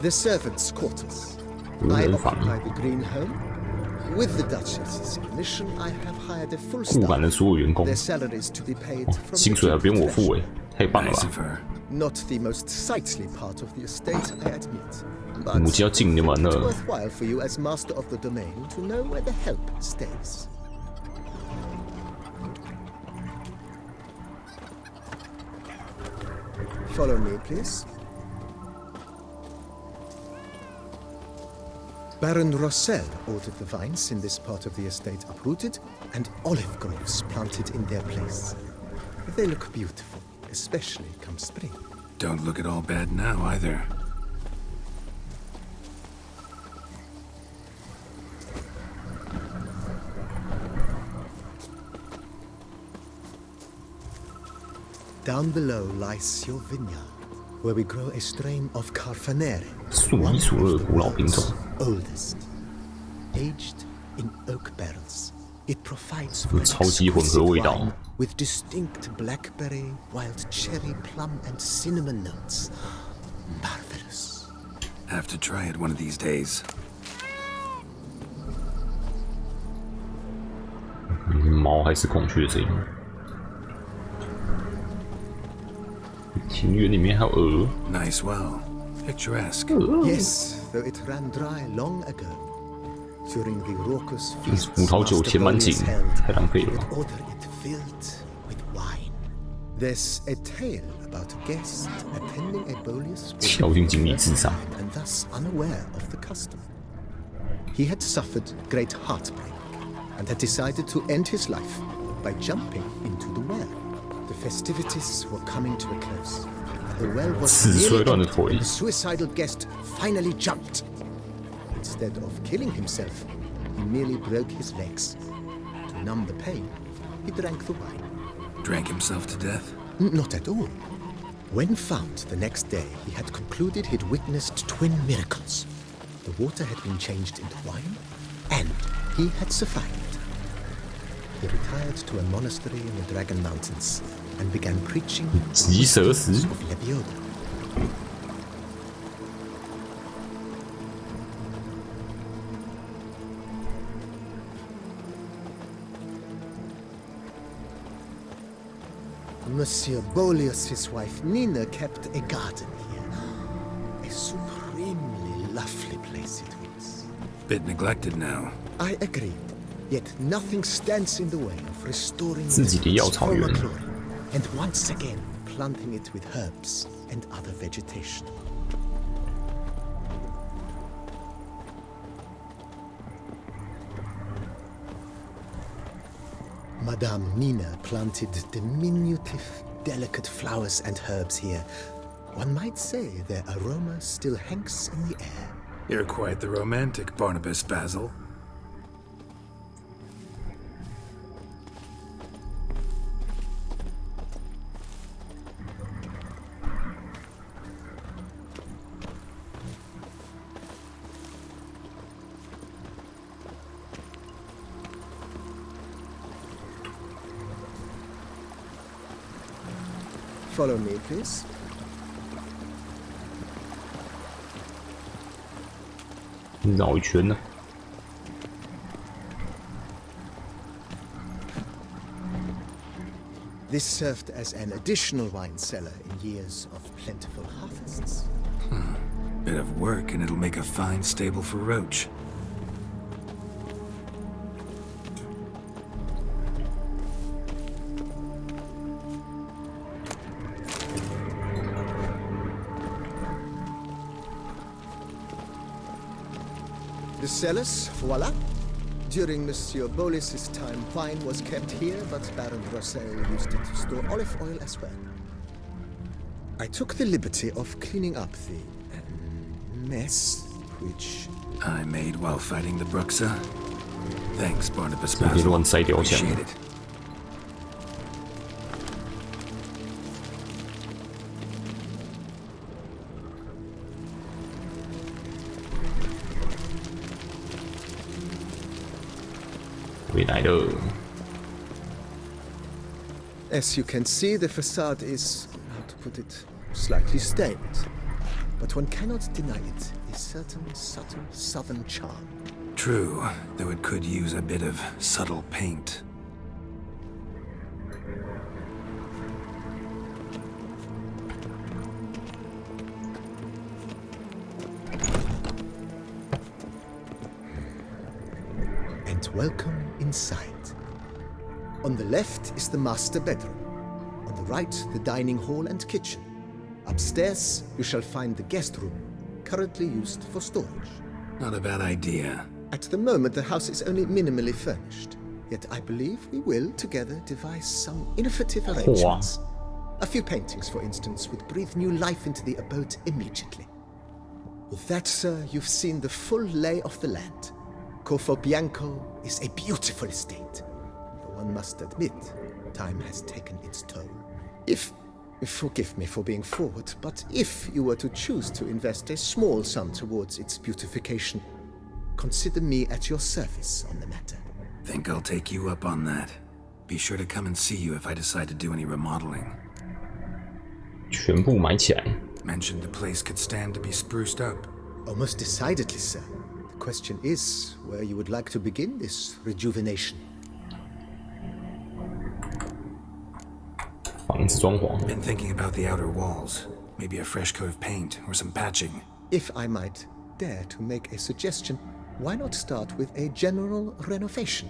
The servants' quarters. I occupy the green home. With the Duchess's permission, I have hired a full 雇满了 staff. 所有员工， Their salaries to be paid from 薪 the 水还 Duke 不用我付 treasury. 太棒了 Nice 吧 of！her. Not the most sightly part of the estate, I admit. But 母鸡要进你们 it's 了， worthwhile for you as master of the domain to know where the help stays. Follow me, please. Baron Rossel ordered the vines in this part of the estate uprooted and olive groves planted in their place. They look beautiful, especially come spring. Don't look at all bad now either. Down below lies your vineyard, where we grow a strain of Carfanere, 数 one 一数二 of 的 the 古老品种， world's oldest. Aged in oak barrels, it provides 有 for an 超级混合 exquisite 味道。 wine with distinct blackberry, wild cherry, plum, and cinnamon notes. Marvelous. Have to try it one of these days. 猫还是孔雀的声音。庭院里面还有鹅， Nice well. Picturesque. Yes, though it ran dry long ago. During the raucous feasts 葡萄酒 Master 填满井 Bolius held, 太浪费 he 了 would 吧。 order it filled with wine. There's a tale about a guest attending a Bolius 跳进井里自杀。 and thus unaware of the custom. He had suffered great heartbreak and had decided to end his life by jumping into the well. The festivities were coming to a close, and the well was 刺碎 nearly 乱的 empty 腿 when the suicidal guest finally jumped. Instead of killing himself, he merely broke his legs. To numb the pain, he drank the wine. Drank himself to death? Not at all. When found the next day, he had concluded he'd witnessed twin miracles. The water had been changed into wine, and he had survived. He retired to a monastery in the Dragon Mountains and began preaching鸡蛇石 of Lebioda. Monsieur Bolius, his wife Nina, kept a garden here. A supremely lovely place it was. Bit neglected now. I agreed. Yet nothing stands in the way of restoring 自己的药草园 former glory and once again planting it with herbs and other vegetation. Madame Nina planted diminutive, delicate flowers and herbs here. One might say their aroma still hangs in the air. You're quite the romantic, Barnabas Basil. Follow me, please.绕一圈呢。 This served as an additional wine cellar in years of plentiful harvests. Bit of work and it'll make a fine stable for Roach. The cellars, voila. During Monsieur Bolis's time, wine was kept here, but Baron Rossel used it to store olive oil as well. I took the liberty of cleaning up the mess, which I made while fighting the Bruxa. Thanks, Barnabas 别 Basil. 乱塞雕像。 Appreciate it. 回来了。 As you can see, the facade is, how to put it, slightly stained. But one cannot deny it a certain subtle southern charm. True, though it could use a bit of subtle paint. And welcome inside. On the left is the master bedroom. On the right, the dining hall and kitchen. Upstairs, you shall find the guest room, currently used for storage. Not a bad idea. At the moment, the house is only minimally furnished. Yet I believe we will, together, devise some innovative arrangements. A few paintings, for instance, would breathe new life into the abode immediately. With that, sir, you've seen the full lay of the land. Corfo Bianco is a beautiful estate. Though one must admit, time has taken its toll. Forgive me for being forward, but if you were to choose to invest a small sum towards its beautification, consider me at your service on the matter. Think I'll take you up on that. Be sure to come and see you if I decide to do any remodeling. 全部买起来。 Mentioned the place could stand to be spruced up. Almost decidedly, sir. The question is where you would like to begin this rejuvenation. 房子装潢。 Been thinking about the outer walls. Maybe a fresh coat of paint or some patching. If I might dare to make a suggestion, why not start with a general renovation?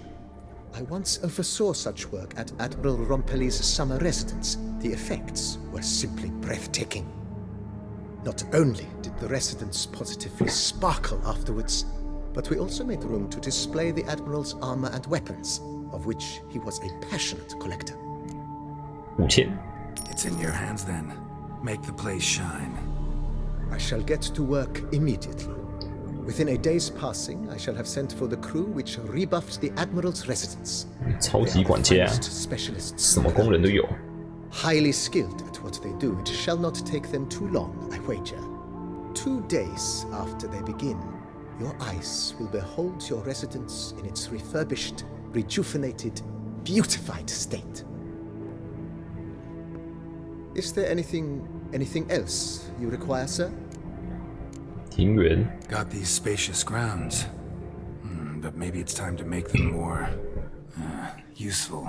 I once oversaw such work at Admiral Rompelli's summer residence. The effects were simply breathtaking. Not only did the residence positively sparkle afterwards, but we also made room to display the Admiral's armor and weapons, of which he was a passionate collector. 5000。 It's in your hands then. Make the place shine. I shall get to work immediately. Within a day's passing, I shall have sent for the crew which rebuffed the Admiral's residence. 超级管家， Specialists, 什么功能都有。 highly skilled at what they do. It shall not take them too long, I wager. 2 days after they begin, your eyes will behold your residence in its refurbished, rejuvenated, beautified state. Is there anything else you require, sir? 庭园 Got these spacious grounds. But maybe it's time to make them more useful.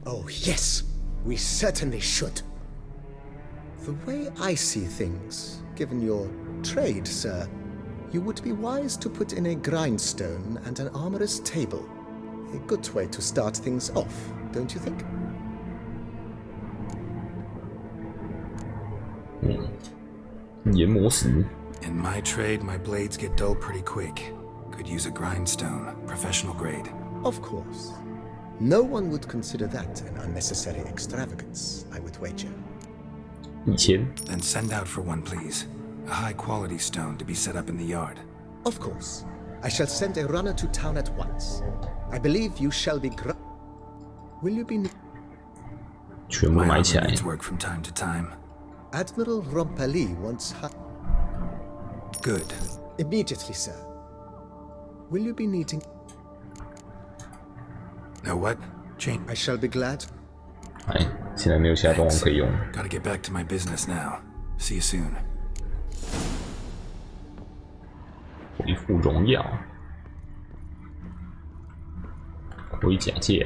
Oh, yes, we certainly should. The way I see things, given your trade, sir, you would be wise to put in a grindstone and an armorer's table. A good way to start things off, don't you think? 研磨石 In my trade, my blades get dull pretty quick. Could use a grindstone, professional grade. Of course. No one would consider that an unnecessary extravagance, I would wager. 1000 Then send out for one, please. A high-quality stone to be set up in the yard. Of course. I shall send a runner to town at once. I believe you shall be Will you be 全部 My 买起 armor 来。 needs work from time to time. Admiral Rompali wants Good. Immediately, sir. Will you be needing... Know what? Change. I shall be glad. 哎，现在没有其他动王可以用。 Gotta get back to my business now. See you soon. 恢复荣耀，盔甲界，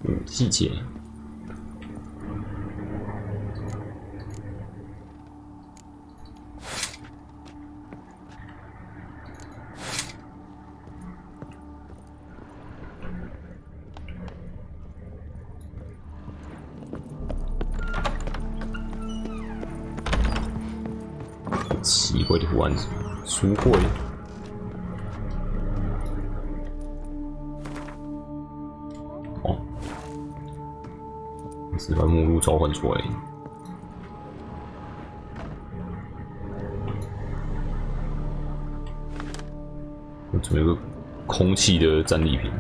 武器界，奇怪的图案，书柜。哦，只把目录召唤出来。我准备有个空气的战利品。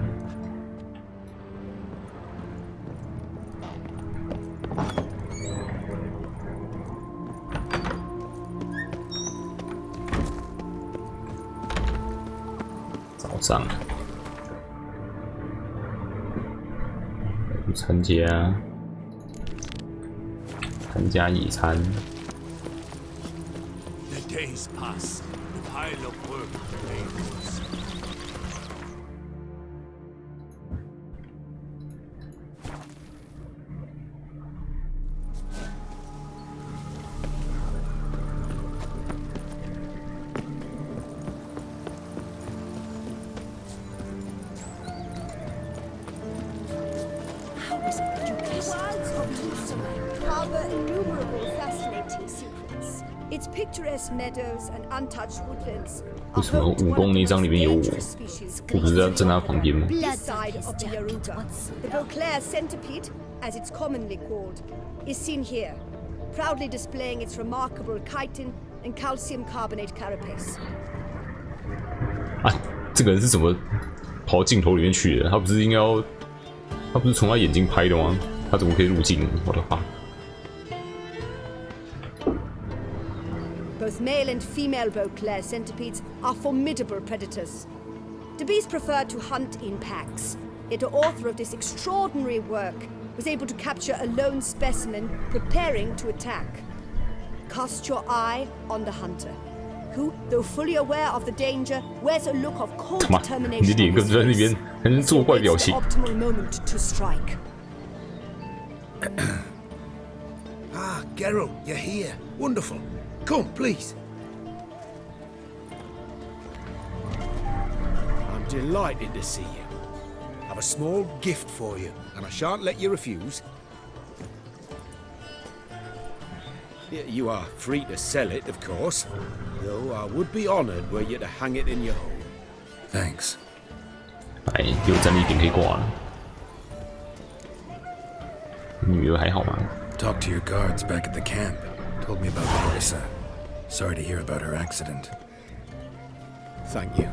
早上去参加野餐。 The days pass. The pile of work remains. Harbor innumerable fascinating secrets. Its picturesque meadows and untouched woodlands 为什么武功那张里面有我？我不是在站他旁边吗？ This side of the Yaruga, the Beauclair centipede, as it's commonly called, is seen here, proudly displaying its remarkable chitin and calcium carbonate carapace. 啊，这个人是怎么跑到镜头里面去的？他不是应该要，他不是从他眼睛拍的吗？他怎么可以入镜？我的妈！ Both male and female Beauclair centipedes are formidable predators. The bees prefer to hunt in packs, yet the author of this extraordinary work was able to capture a lone specimen preparing to attack. Cast your eye on the hunter, who, though fully aware of the danger, wears a look of cold 他妈，你的 determination 脸 on 跟 his 在那边 face 还能 as he 做怪表 awaits 情 the。optimal moment to strike. Ah, Geralt, you're here. Wonderful. Come, please. I'm delighted to see you. I've a small gift for you, and I shan't let you refuse. You are free to sell it, of course, though I would be honoured were you to hang it in your home. Thanks. 哎，有战利品可以挂了。女儿还好吗？ Talked to your guards back at the camp. Told me about Clarissa. Sorry to hear about her accident. Thank you.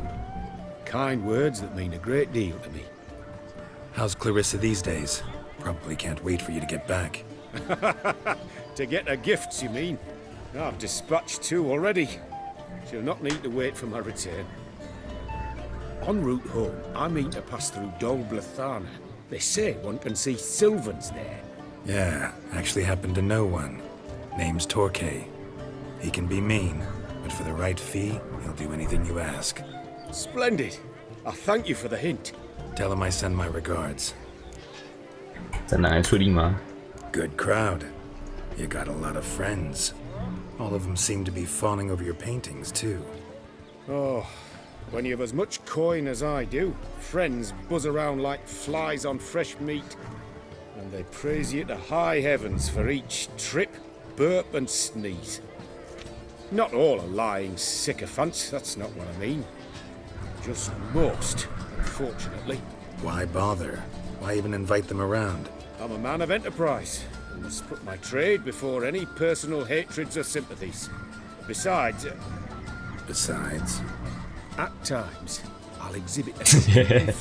Kind words that mean a great deal to me. How's Clarissa these days? Probably can't wait for you to get back. To get her gifts, you mean? I've dispatched 2 already. She'll not need to wait for my return. En route home, I mean to pass through Dol Blathana. They say one can see Sylvans there. Yeah, actually happen to know one. Name's Torquay. He can be mean, but for the right fee, he'll do anything you ask. Splendid. I thank you for the hint. Tell him I send my regards. 在哪来确定吗？ Good crowd. You got a lot of friends. All of them seem to be fawning over your paintings, too. Oh, when you have as much coin as I do, friends buzz around like flies on fresh meat. And they praise you to high heavens for each trip, burp and sneeze. Not all are lying sycophants, that's not what I mean. Just most, unfortunately. Why bother? Why even invite them around? I'm a man of enterprise. I must put my trade before any personal hatreds or sympathies. Besides, at times, I'll exhibit a fair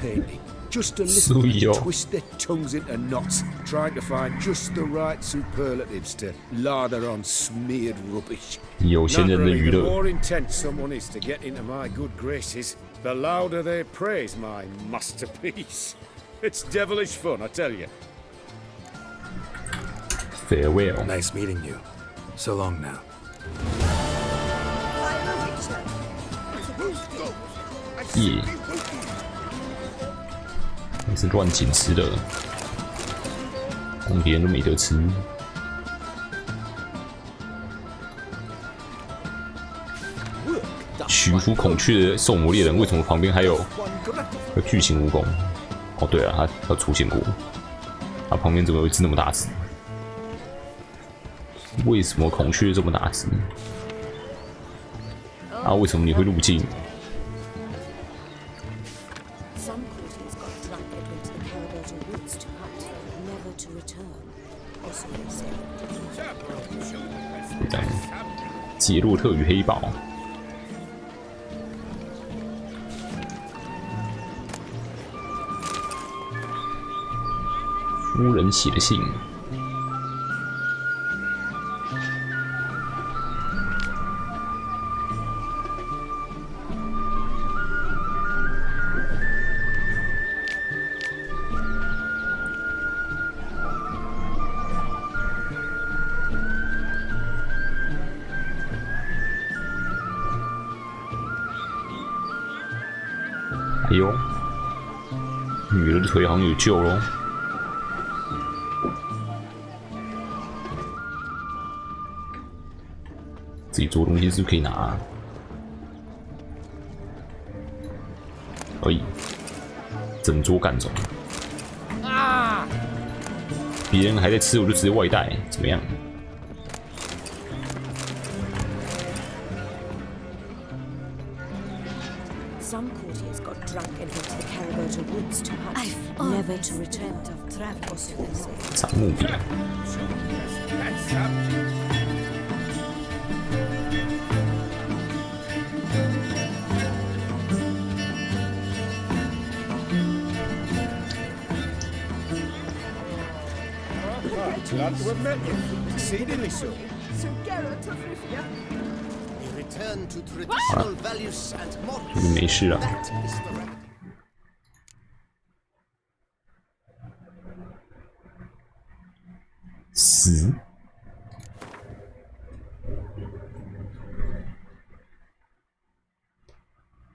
painting. Just to listen to twist their tongues into knots, trying to find just the right superlatives to lather on smeared rubbish. 有钱人的娱 The 乐。 more intent someone is to get into my good graces, the louder they praise my masterpiece. It's devilish fun, I tell you. Farewell. Nice meeting you. So long now. 耶，那是乱捡吃的，别人都没得吃。驯服孔雀的兽魔猎人，为什么旁边还有个巨型蜈蚣？哦，对啊，他出现过。它旁边怎么有一只那么大只？为什么孔雀这么大只？啊，为什么你会入境？ Some courtiers got drunk and went to the Caradoja woods to hunt, never to return. Also they say. 这样，杰洛特与黑豹。夫人写的信。哎呦，女儿的腿好像有救咯。 自己做东西是不是可以拿、啊？可以，整桌干走。啊！别人还在吃，我就直接外带，怎么样？ Some courtiers got drunk and went to the Caradoja woods to hunt, never to return. Also they say. 赏目标。 Glad to have met you. Exceedingly so. We return to traditional values and morals. 没事啊。 That is the right. 死。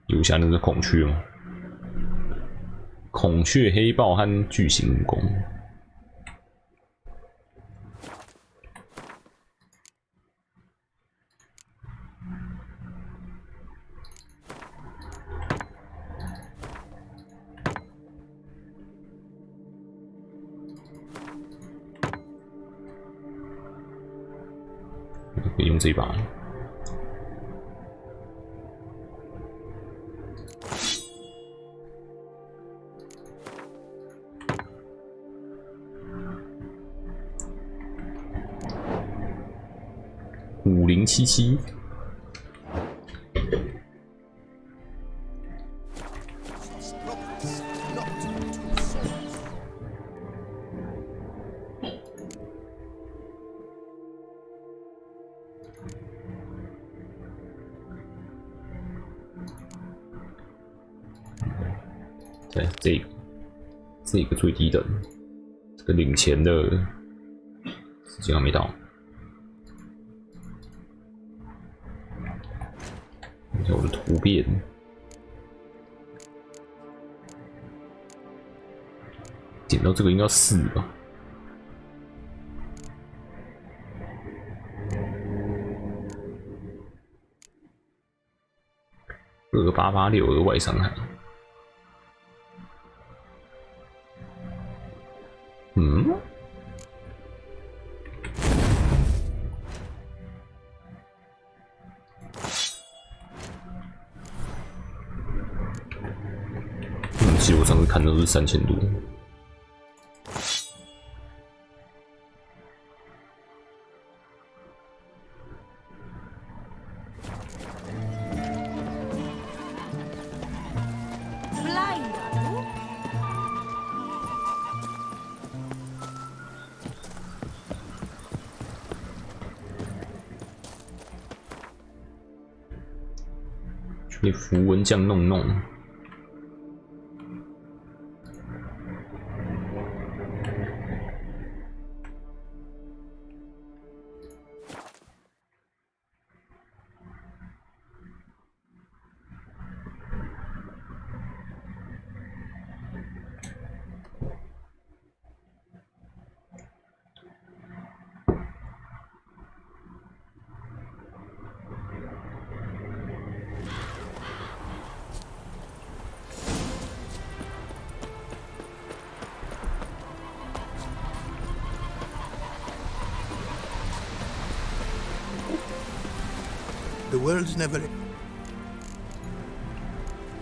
留下那只孔雀吗？孔雀、黑豹和巨型蜈蚣。 可以用这一把。5077。对，这个最低等，这个领钱的时间还没到。看一下我的图片，点到这个应该要4吧。2886的外伤害。其实我上次看都是3000多。去符文匠弄弄。The world's never...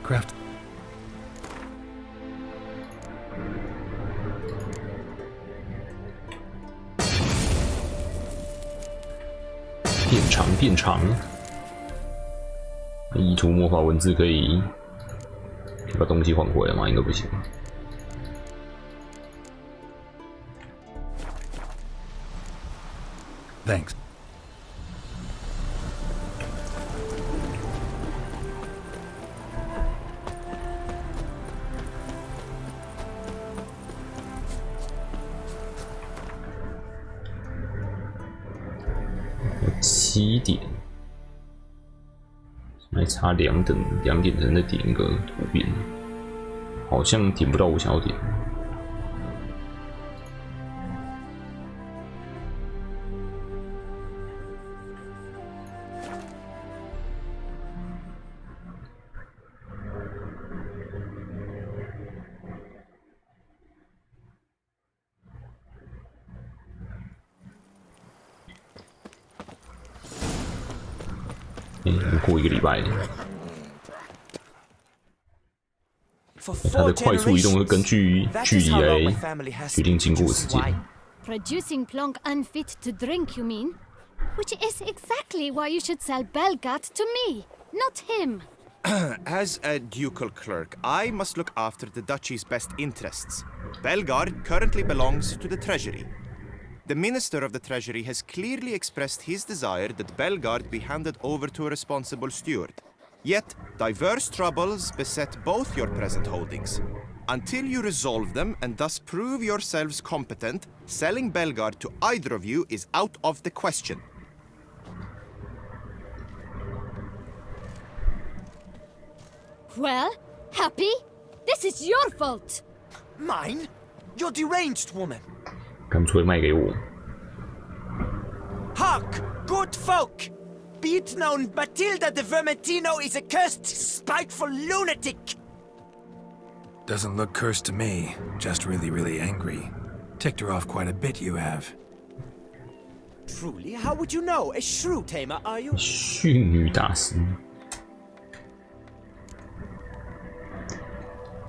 Craft. 变长。意图魔法文字可以把东西还回来吗？应该不行。Thanks. 7点，还差2点才能点一个图片，好像点不到我想要点。过1个礼拜，它的快速移动会根据距离来决定经过的时间。Producing plonk unfit to drink, you mean? Which is exactly why you should sell Belgat to me, not him. As a ducal clerk, I must look after the duchy's best interests. Belgard currently belongs to the treasury. The Minister of the Treasury has clearly expressed his desire that Belgard be handed over to a responsible steward. Yet, diverse troubles beset both your present holdings. Until you resolve them and thus prove yourselves competent, selling Belgard to either of you is out of the question. Well, Happy, this is your fault. Mine? You're deranged, woman. 看不出来卖给我。Hark, good folk! Be it known, Matilda de Vermentino is a cursed, spiteful lunatic! Doesn't look cursed to me, just really, really angry. Ticked her off quite a bit, you have. Truly? How would you know? A shrew tamer, are you? 驯女大师，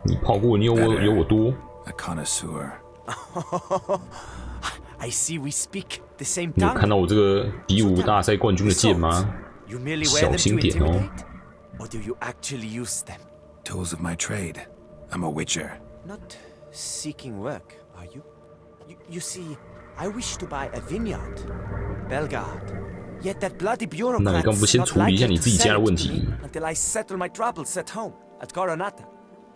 你跑过，你有我多。A connoisseur. I see we speak the same 你有 tongue. 看到我这个比武大赛冠军的剑吗？ You merely wear 小 them to 心点哦。 intimidate? Or do you actually use them? Tools of my trade. I'm a witcher. Not seeking work, are you? You see, I wish to buy a vineyard. Belgard. Yet that bloody 那你 bureaucrat 刚不先 not 处理一下 likely 你 to 自己家 sell 的 it 问 to 题？ me until I settle my troubles at home, at Coronata.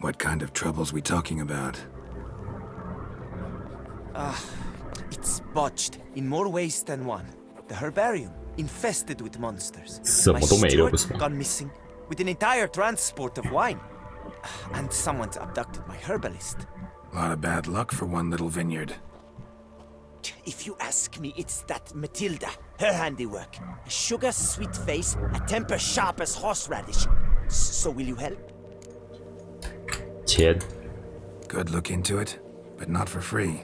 What kind of troubles we talking about? It's botched in more ways than one. The herbarium, infested with monsters. 什 My 么都没了，不 steward 是吗？ gone missing, with an entire transport of wine. And someone's abducted my herbalist. A lot of bad luck for one little vineyard. If you ask me, it's that Matilda, her handiwork. A sugar-sweet face, a temper sharp as horseradish. So will you help? 钱， Could look into it, but not for free.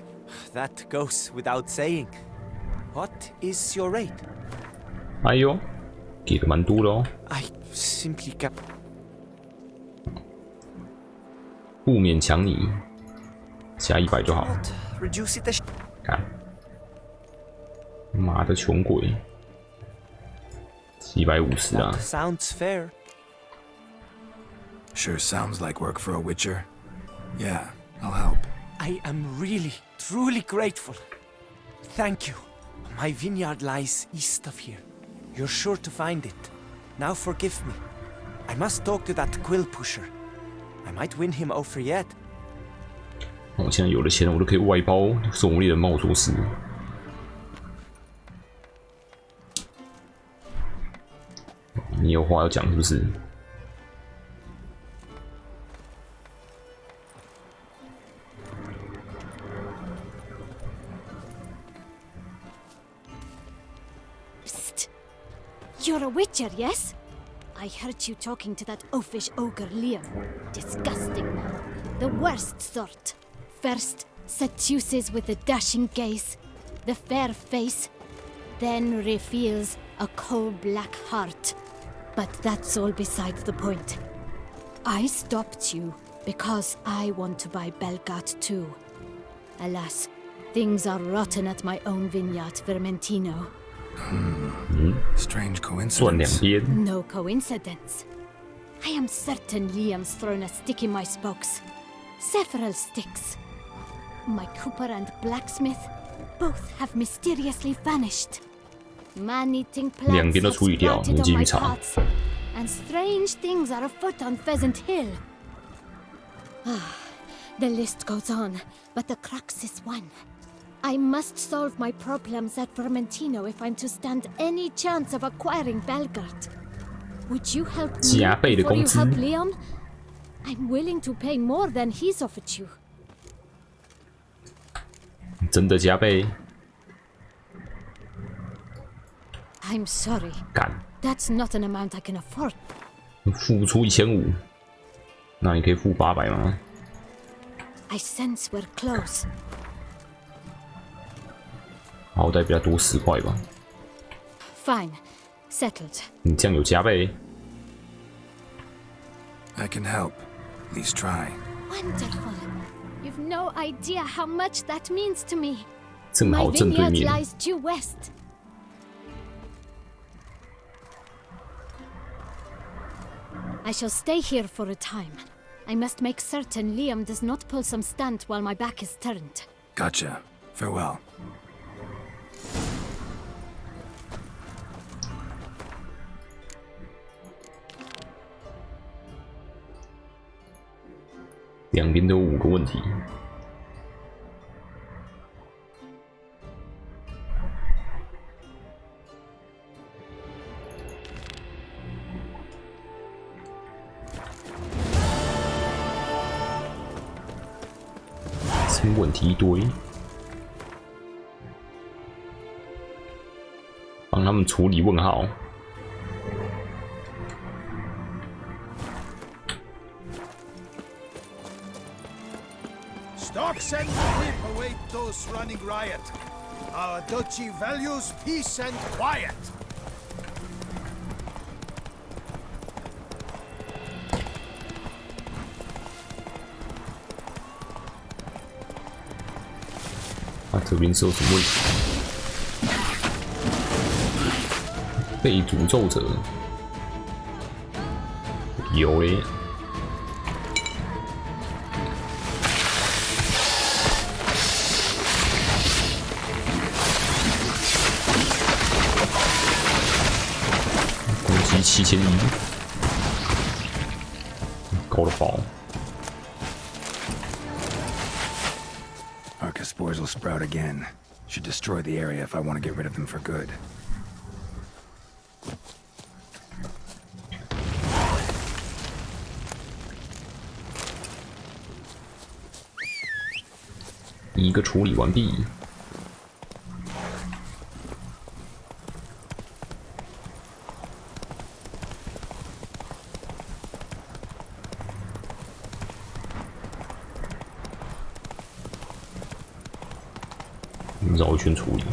That goes without saying. What is your rate? 哎呦，给的蛮多的哦， I simply can't. 不勉强你，加100就好。 Reduce it a 看，妈的穷鬼，750啊！ Sounds fair. Sure sounds like work for a witcher. Yeah, I'll help. I am really, truly grateful. Thank you. My vineyard lies east of here. You're sure to find it. Now forgive me. I must talk to that quill pusher. I might win him over yet. 我现在有了钱，我都可以外包狩猎人帮我做事。你有话要讲是不是？ Psst. You're a witcher, yes? I heard you talking to that oafish ogre Liam. Disgusting man. The worst sort. First, seduces with the dashing gaze, the fair face, then reveals a coal-black heart. But that's all beside the point. I stopped you because I want to buy Belgard too. Alas, things are rotten at my own vineyard, Vermentino. Strange 赚两 coincidence. 边， No coincidence. I am certain Liam's thrown a stick in my spokes. Several sticks. My cooper and blacksmith both have mysteriously vanished. Man-eating 两 plants 边都 have 处理掉， sprouted 你继 on 续 my 查。 pots, and strange things are afoot on Pheasant Hill. The list goes on, but the crux is one. I must solve my problems at Vermentino if I'm to stand any chance of acquiring Belgard. Would you help me 加倍的 before 工 you 资。 help Liam? I'm willing to pay more than he's offered you. 真的加倍？ I'm sorry. 干， That's not an amount I can afford. 付不出1500，那你可以付800吗？ I sense we're close. 好歹比他多10块吧。 Fine. Settled. 你这样有加倍？ I can help. At least try. Wonderful. You've no idea how much that means to me. 正 My 好正对 vineyard 面。 lies due west. I shall stay here for a time. I must make certain Liam does not pull some stunt while my back is turned. Gotcha. Farewell. 两边都有5个问题。什么问题一堆？帮他们处理问号。 Stocks and whip await those running riot. Our duchy values peace and quiet. 这边是有什么问题？被诅咒者有嘞。攻击7100，高了爆。 Spores will sprout again. Should destroy the area if I want to get rid of them for good. 一个处理完毕。绕一圈处理。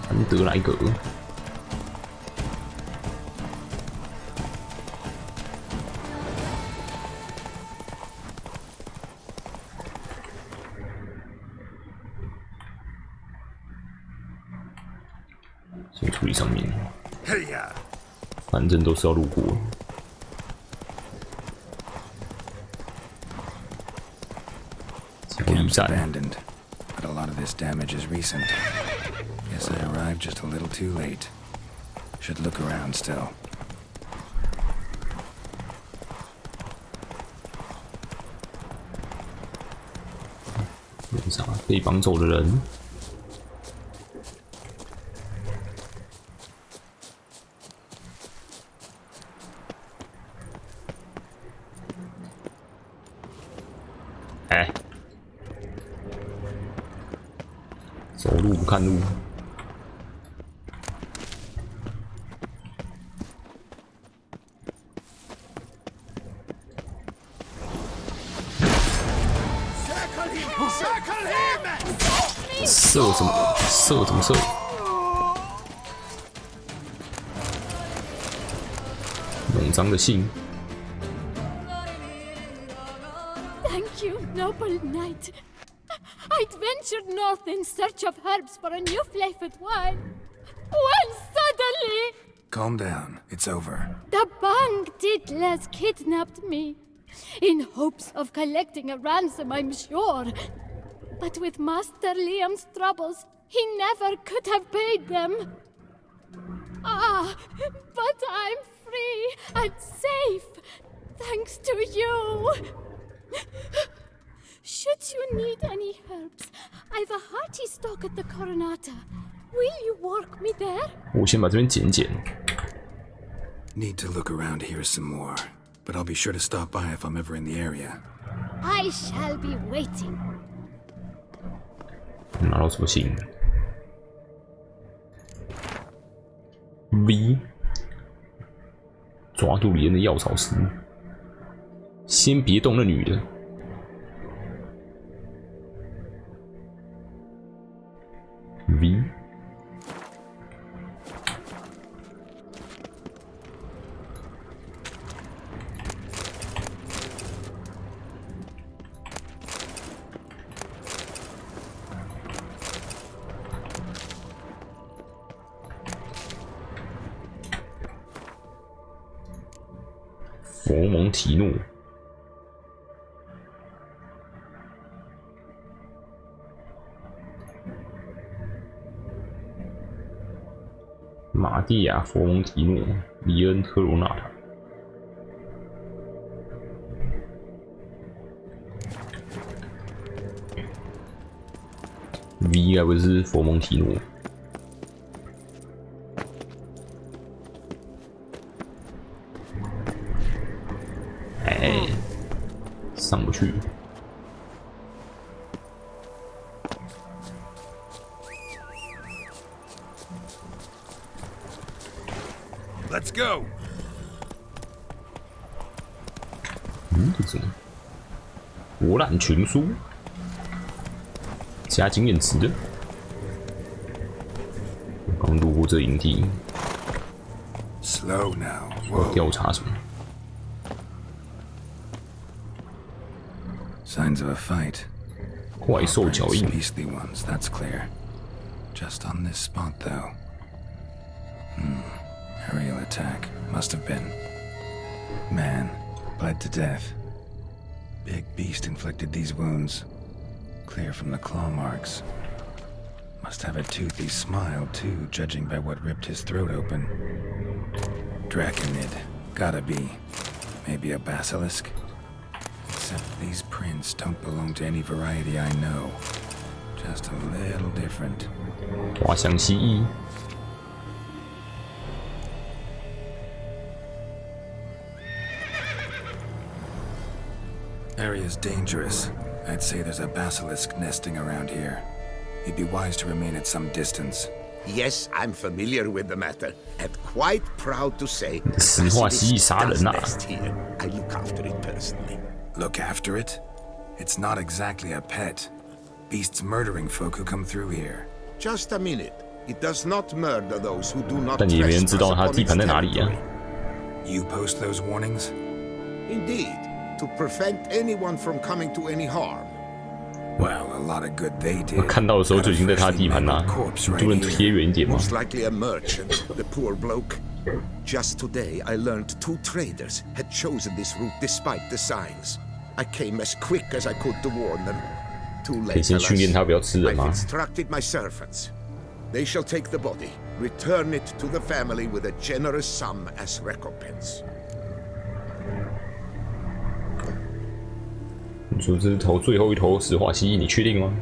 安德莱格。 先处理上面，反正都是要路过。交易站。 But a lot of this damage is recent. Guess I arrived just a little too late. Should look around still. 有啥被绑走的人？ 哎，走路不看路。射什么？射怎么射？冗长的信。 Thank you, noble knight. I'd ventured north in search of herbs for a new flavored wine. When suddenly... Calm down. It's over. The bang diddlers kidnapped me. In hopes of collecting a ransom, I'm sure. But with Master Liam's troubles, he never could have paid them. Ah, but I'm free and safe, thanks to you. Should you need any herbs, I've a hearty stock at the Coronata. Will you walk me there? 我先把这边剪剪。 Need to look around here some more, but I'll be sure to stop by if I'm ever in the area. I shall be waiting. 拿到什么信 ？V 抓住里面的药草师。 先别动那女的。V。佛蒙提诺。 马蒂亚·佛蒙提诺、里恩·特罗纳塔。V 应该不是佛蒙提诺。哎，上不去。 Let's go. 这是什么？博览群书，加经验值的。刚路过这营地。Slow now. 调查什么？ Signs of a fight. 怪兽脚印。 Beastly ones, that's clear. Just on this spot, though. Aerial attack. Must have been. Man, bled to death. Big beast inflicted these wounds. Clear from the claw marks. Must have a toothy smile, too, judging by what ripped his throat open. Draconid. Gotta be. Maybe a basilisk? Except these prints don't belong to any variety I know. Just a little different. 滑翔蜥蜴。 Area's dangerous. I'd say there's a basilisk nesting around here. It'd be wise to remain at some distance. Yes, I'm familiar with the matter, and quite proud to say 石化蜥蜴杀人啊！ nest here. I look after it personally. Look after it? It's not exactly a pet. Beasts murdering folk who come through here. Just a minute. It does not murder those who do not 但也没人知道 trespass 它 upon 地 its 盘在哪里呀、 territory. You post those warnings? Indeed, to prevent anyone from coming to any harm. Well, a lot of good they did. 看到的时候就已经在他的地盘啦，你就能贴远一点吗？ Most likely a merchant, the poor bloke. Just today, I learned 2 traders had chosen this route despite the signs. I came as quick as I could to warn them. Too 可以 late, 先训练 alas. 他不要吃人 I've 吗？ instructed my servants. They shall take the body, return it to the family with a generous sum as recompense. 你说这是头最后一头石化蜥蜴，你确定吗？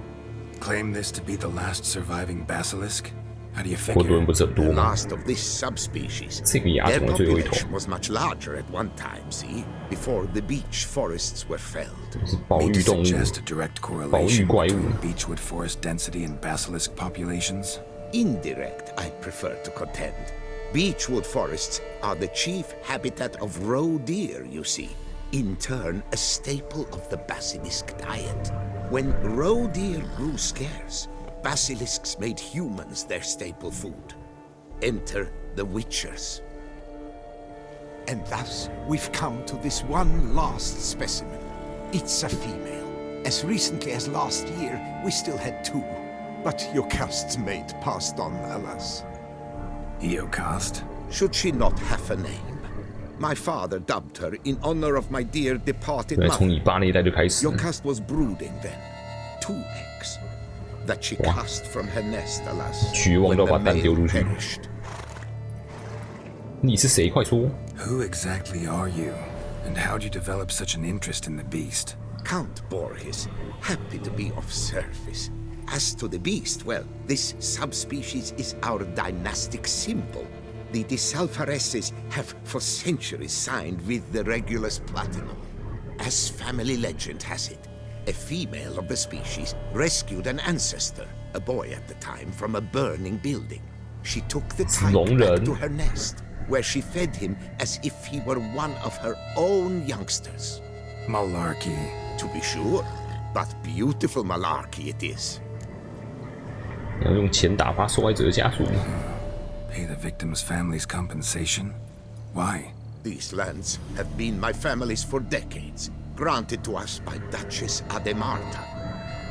Claim this to be the last surviving basilisk? How do you 活多 figure? 人不是很 The 多吗？ last of this subspecies. 这个亚 Their 种的最后一头， population was much larger at one time, see? Before the beech forests were felled. 是保 May 育动物， suggest a direct 保育 correlation 怪物。 between beechwood forest density and basilisk populations? Indirect, I prefer to contend. Beechwood forests are the chief habitat of roe deer, you see. In turn, a staple of the basilisk diet. When roe deer grew scarce, basilisks made humans their staple food. Enter the witchers. And thus, we've come to this one last specimen. It's a female. As recently as last year, we still had 2. But Yocast's mate passed on, alas. Eocost? Should she not have a name? My father dubbed her in honor of my dear departed 原来从 mother. 你爸那一代就开始了。 Yocast was brooding then. 2 eggs. That she cast from her nest, alas, 绝望 when 到 the 把蛋 male 丢出去。 perished. 你是谁？快说！ Who exactly are you? And how'd you develop such an interest in the beast? Count Borges, happy to be of service. As to the beast, well, this subspecies is our dynastic symbol. The Disalfareses have for centuries signed with the Regulus Platinum. As family legend has it, a female of the species rescued an ancestor, a boy at the time, from a burning building. She took the type back to her nest, where she fed him as if he were one of her own youngsters. Malarkey. To be sure, but beautiful malarkey it is. 要用钱打发受害者的家属。 Pay the victim's family's compensation? Why? These lands have been my family's for decades, granted to us by Duchess Ademarta.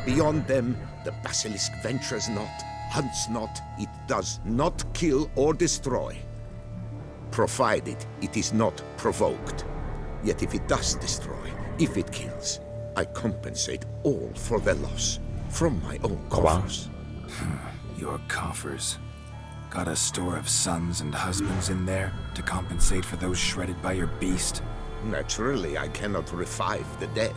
Beyond them, the basilisk ventures not, hunts not, it does not kill or destroy. Provided it is not provoked. Yet if it does destroy, if it kills, I compensate all for their loss, from my own coffers. Your coffers. Got a store of sons and husbands in there to compensate for those shredded by your beast? Naturally, I cannot revive the dead,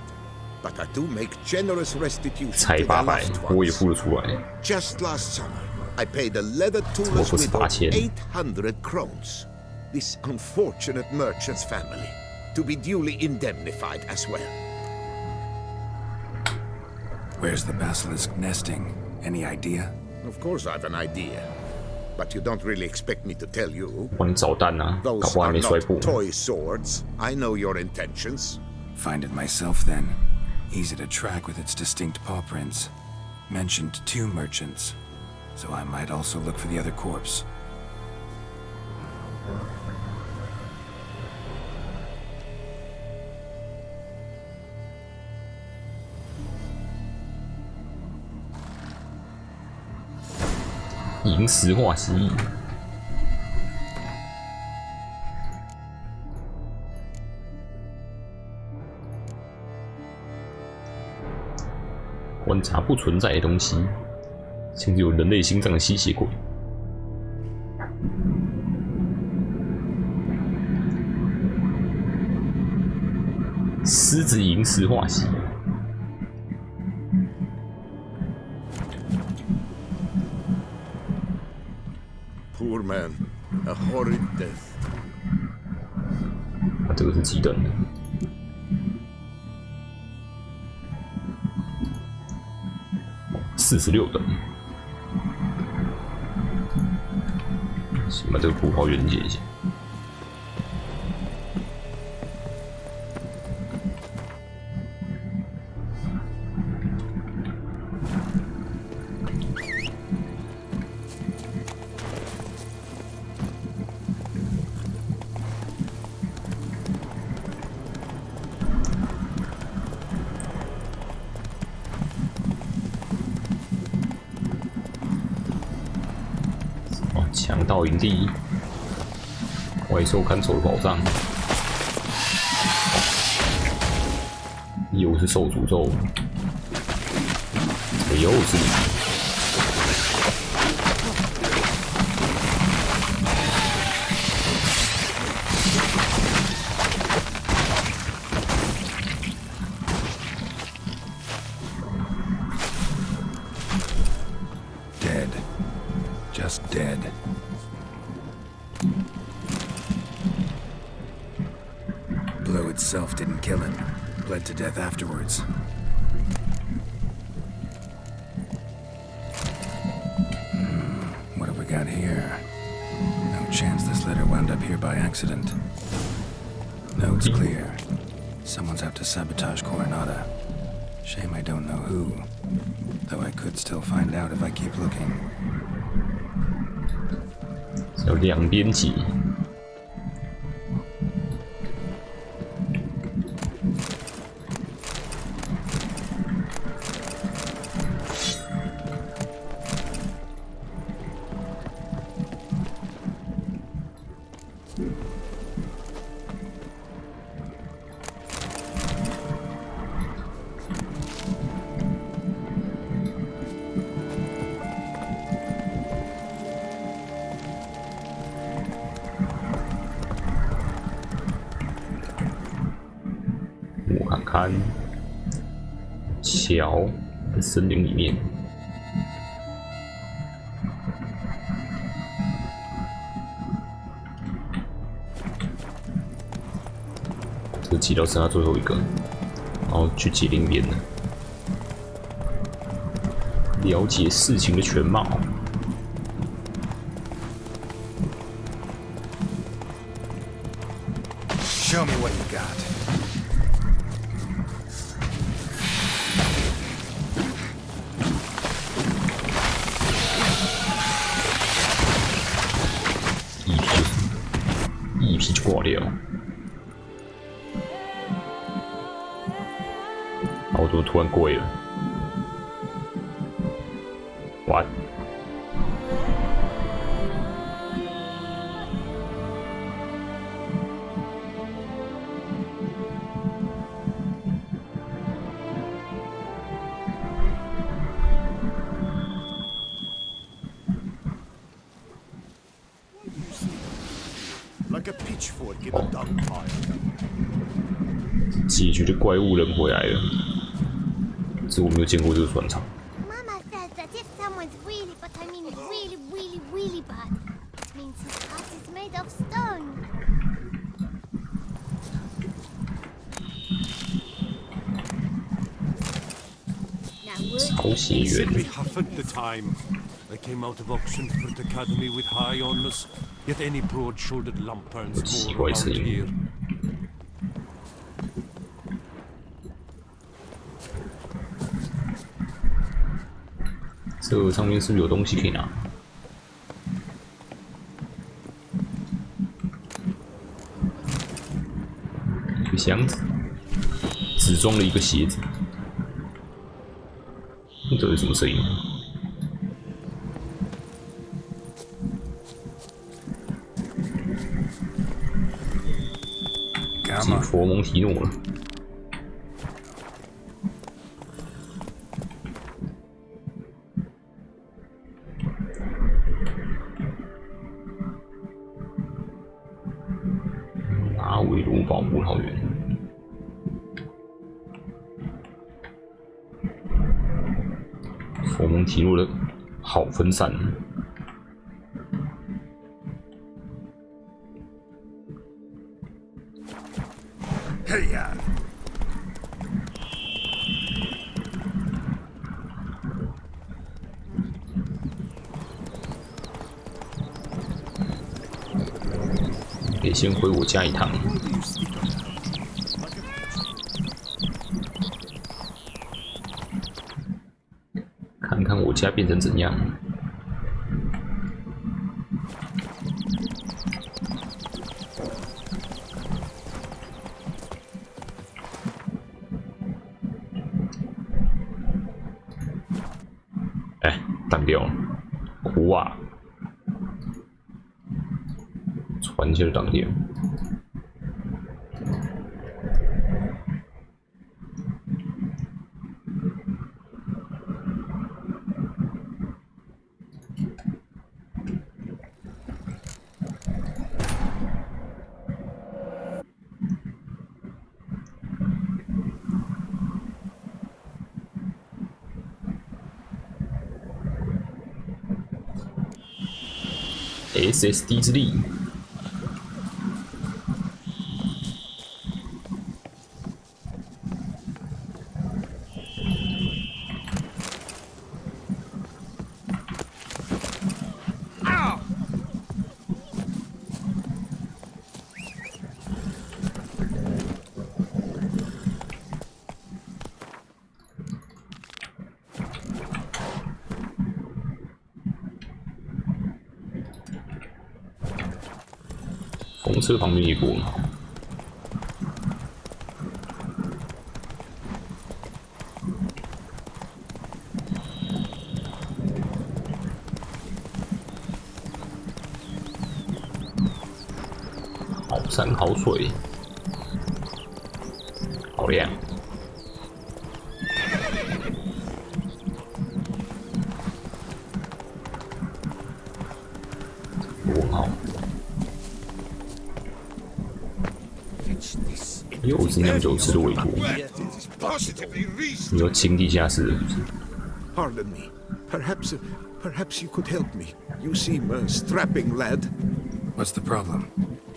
but I do make generous restitution 才 to their 800， loved 我也 ones. 付得出来。 Just last summer, I paid a leather tooler's 我不是 widow 8000 800 crowns. This unfortunate merchant's family, to be duly indemnified as well. Where's the basilisk nesting? Any idea? Of course I've an idea, but you don't really expect me to tell you. 帮你找蛋啊，搞 Those 不好还 are 没摔破 not。toy swords. I know your intentions. Find it myself then. Easy to track with its distinct paw prints. Mentioned 2 merchants, so I might also look for the other corpse. 萤石化蜥蜴。观察不存在的东西，像是有人类心脏的吸血鬼。狮子萤石化蜥。 Poor man, a horrid death. 啊，这个是几等的？46等。先把这个葡萄园解一下。强盗营地，怪兽看守的宝藏，又是受诅咒，又是你。 Dead. Just dead. Blow itself didn't kill him. Bled to death afterwards. What have we got here? No chance this letter wound up here by accident. Note's clear. Someone's out to sabotage Coronata. Shame I don't know who. Though I could still find out if I keep looking. 有两边起。我看看，桥在森林里面，这个骑到剩下最后一个，然后去解另一边的，了解事情的全貌。 Show me what you got. EP 就挂掉，然后我怎么突然跪了？哇！ Like a pitchfork in a dung pile. 解决的怪物人回来了，这我没有见过这个船厂。 Mama says that if someone's really, but I mean really, really, really bad, it means his heart is made of stone. 曹血缘。 We haven't the time. I came out of Oxenford Academy with high honours, yet any broad-shouldered lump earns more around here. 这上面是不是有东西可以拿？一个箱子，只装了一个鞋子。这是什么声音？进佛蒙提诺了。马尾卢堡葡萄园。佛蒙提诺的好分散。嘿呀！得先回我家一趟。看看我家变成怎样。哎，淡掉了，苦啊！传切挡掉。SSD 之力。公车旁边一波，好山好水，好亮。问号。又是酿酒师的委托。你说清地下室的？ Pardon me. Perhaps you could help me. You seem a strapping lad. What's the problem?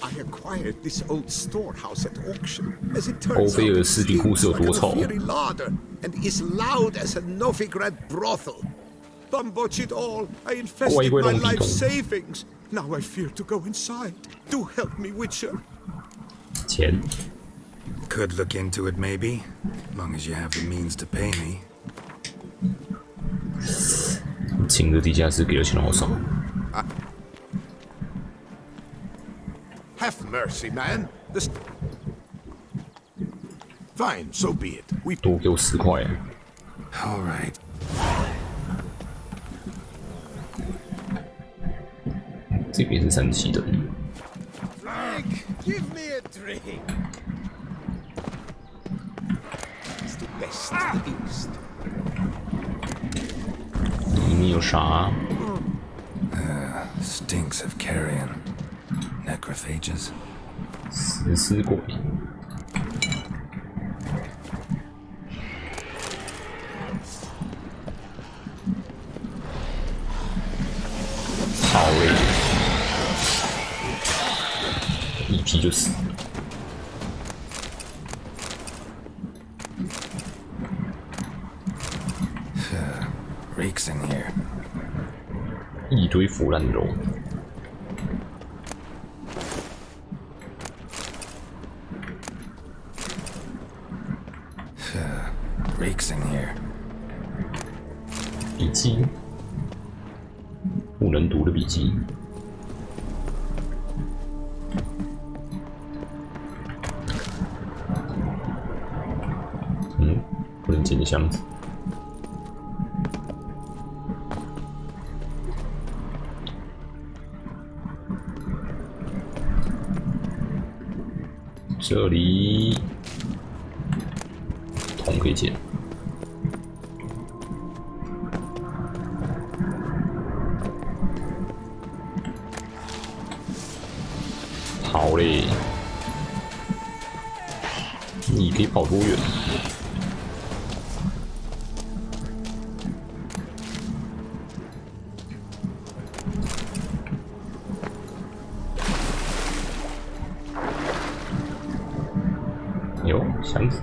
I acquired this old storehouse at auction. As it 欧 turns 菲 out, 尔 it 斯丁库是有 steams 多 like 臭 a fiery larder and is loud as a Novigrad brothel. Botch it all. I invested my life savings. Now I fear to go inside. Do help me, Witcher. 钱。 Could look into it, maybe, as long as you have the means to pay me. 清的地下室给的钱好少。Have mercy, man. Fine, so be it. We 多给我10块。All right. 这边是37的。 Frank, give me a drink. It's the best in the East. 里面有啥？ Stinks of carrion. Necrophages. 食尸鬼。好嘞，一劈就死。 Reeks in here. 一堆腐烂肉。 Reeks in here. 笔记，不能读的笔记。不能捡的箱子。这里铜可以捡。好嘞，你可以跑多远？有箱子。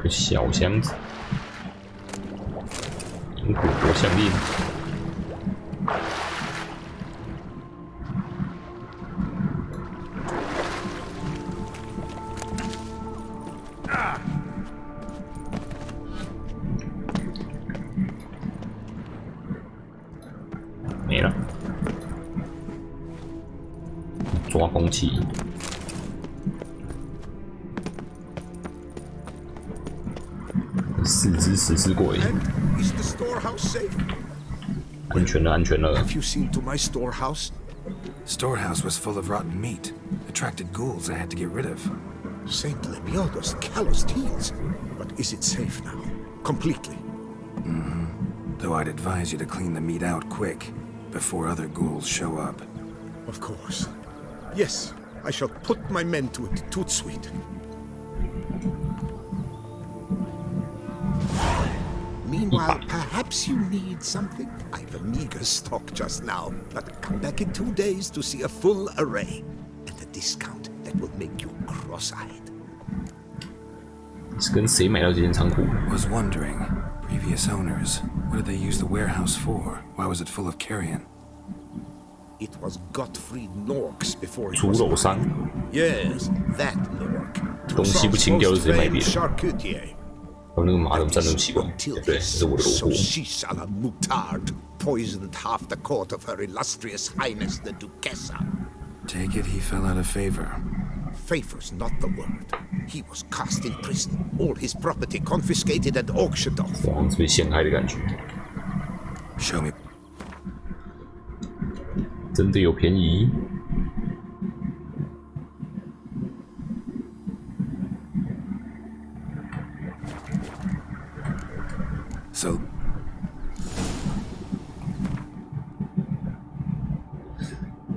个小箱子，银虎国项链。没了，抓空气。 4只石狮鬼，安全了，安全了。 Have you seen to my storehouse? Storehouse was full of rotten meat. Attracted ghouls I had to get rid of. Saint Lemiodo's calloused heels. But is it safe now? Completely? Though I'd advise you to clean the meat out quick, before other ghouls show up. Of course. Yes, I shall put my men to it, tout suite. Meanwhile, perhaps you need something? I've a meager stock just now, but come back in 2 days to see a full array. At a discount that will make you cross-eyed. 是跟谁买到这间仓库 Was wondering, previous owners, what did they use the warehouse for? Why was it full of carrion? It was Gottfried Nork's before it 猪 was 肉商， Yes, that Nork. 东西不清掉就直接卖别人。 Charcutier. 还有那个马怎么站那么奇怪？对，这是我的So 罗布。 she's a la mutard, poisoned half the court of her illustrious highness the Duchessa. Take it he fell out of favor. Favor's not the word. He was cast in prison, all his property confiscated and auctioned off. 哇，是被陷害的感觉。 Show me. 真的有便宜？ So,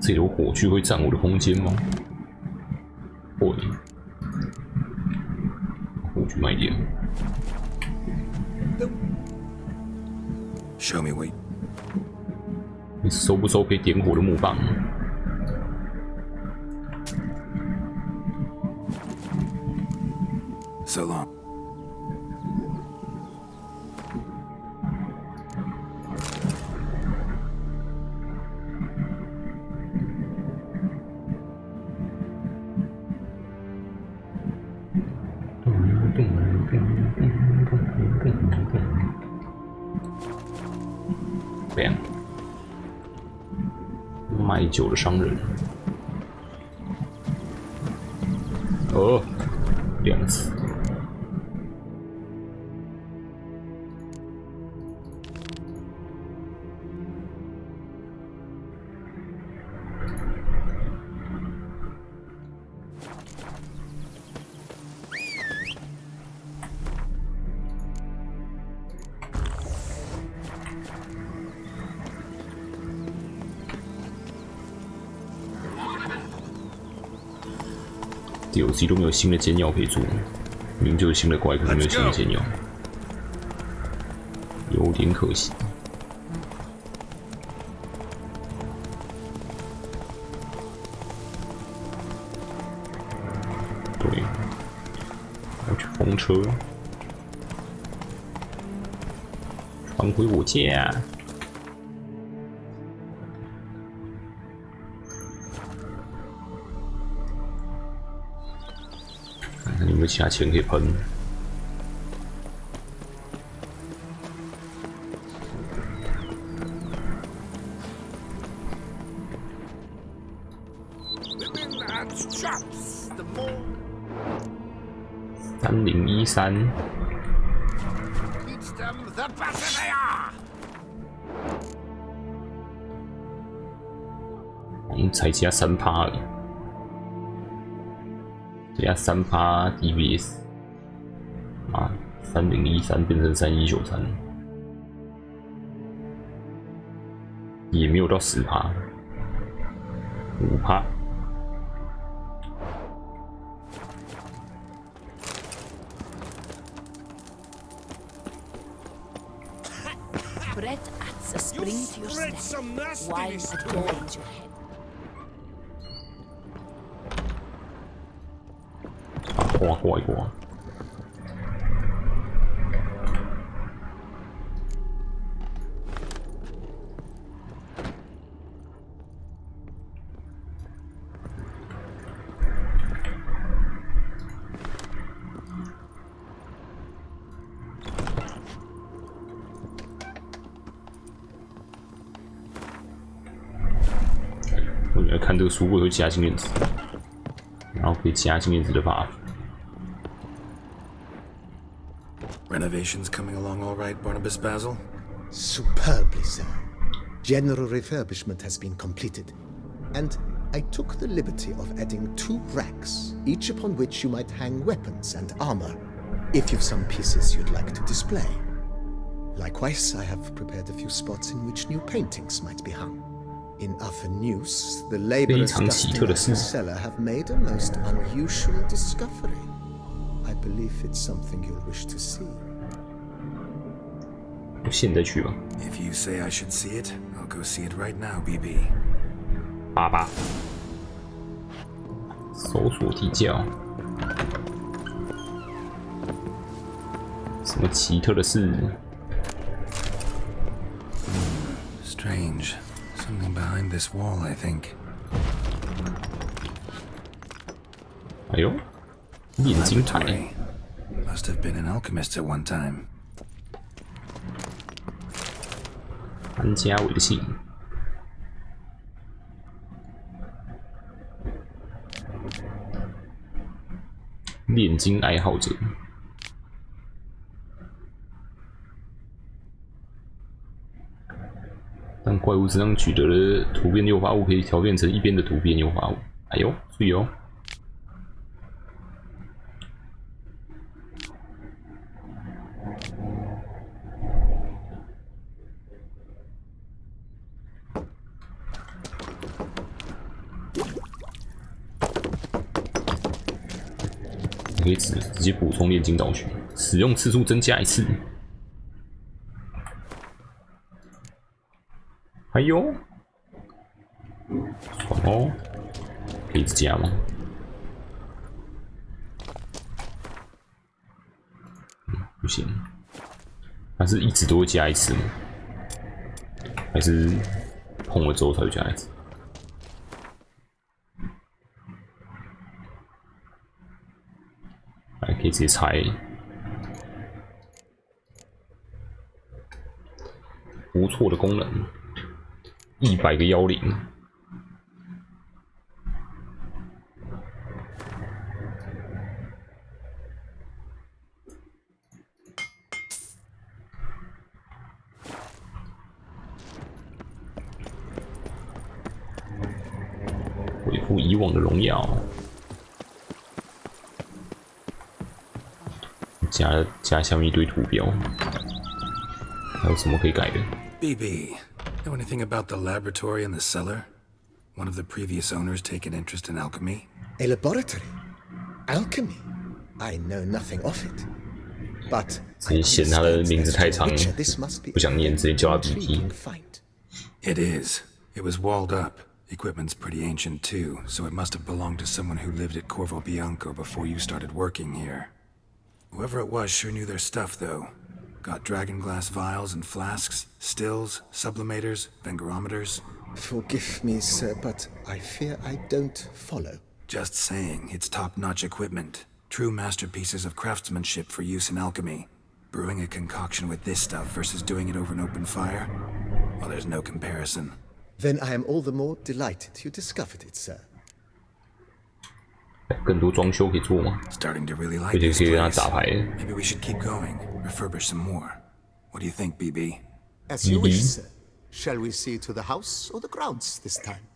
这里有火炬会占我的空间吗？会。火炬卖掉。 show me what. 你收不收可以点火的木棒？ So long. Bam， 卖酒的商人。哦，2次。 DLC 都没有新的尖药可以做，明明就是新的怪，可是没有新的尖药，有点可惜。对，要去风车，传回我家。 看看有没有其他钱可以喷。3013， Madam, the better they are. 我们才加3%而已，加3% DBS 啊，3013变成3193，也没有到10%，5%。Bread adds a spring to your step, wine adorns your head. 刮一刮。我来看这个书柜会加经验值，然后可以加经验值的buff。Renovations coming along all right, Barnabas Basil? Superbly, sir. General refurbishment has been completed, and I took the liberty of adding 2 racks, each upon which you might hang weapons and armor, if you've some pieces you'd like to display. Likewise, I have prepared a few spots in which new paintings might be hung. In Athenus, the laborers dusting out the cellar have made a most unusual discovery. I believe it's something you'll wish to see. 现在去吧。If you say I should see it, I'll go see it right now, BB. 88。搜索地窖。什么奇特的事 Strange. Something behind this wall, I think. 哎呦，炼金台。 Must have been an alchemist at one time. 安家伟的信。炼金爱好者。当怪物身上取得的突变诱发物可以调变成一边的突变诱发物。哎呦，注意哦！可以直接补充炼金道具，使用次数增加1次。哎呦，爽哦！可以一直加吗？不行，它是一直都会加1次吗？还是碰了之后才会加1次？还可以直接拆，不错的功能。100个妖灵，恢复以往的荣耀。加下面一堆图标，还有什么可以改的 BB, know anything about the laboratory in the cellar? One of the previous owners take an interest in alchemy? A laboratory? Alchemy? I know nothing of it. But 直接嫌他的名字太长，不想念，直接叫他 BT。It is. It was walled up. Equipment's pretty ancient too, so it must have belonged to someone who lived at Corvo Bianco before you started working here. Whoever it was sure knew their stuff, though. Got dragon glass vials and flasks, stills, sublimators, vengerometers. Forgive me, sir, but I fear I don't follow. Just saying, it's top-notch equipment. True masterpieces of craftsmanship for use in alchemy. Brewing a concoction with this stuff versus doing it over an open fire? Well, there's no comparison. Then I am all the more delighted you discovered it, sir. 更多装修可以做吗？ Starting to really 而 like 且 this 可以让它 place. 打牌。 Maybe we should keep going, refurbish some more. What do you think, BB? As you wish, sir. Shall we see to the house or the grounds this time?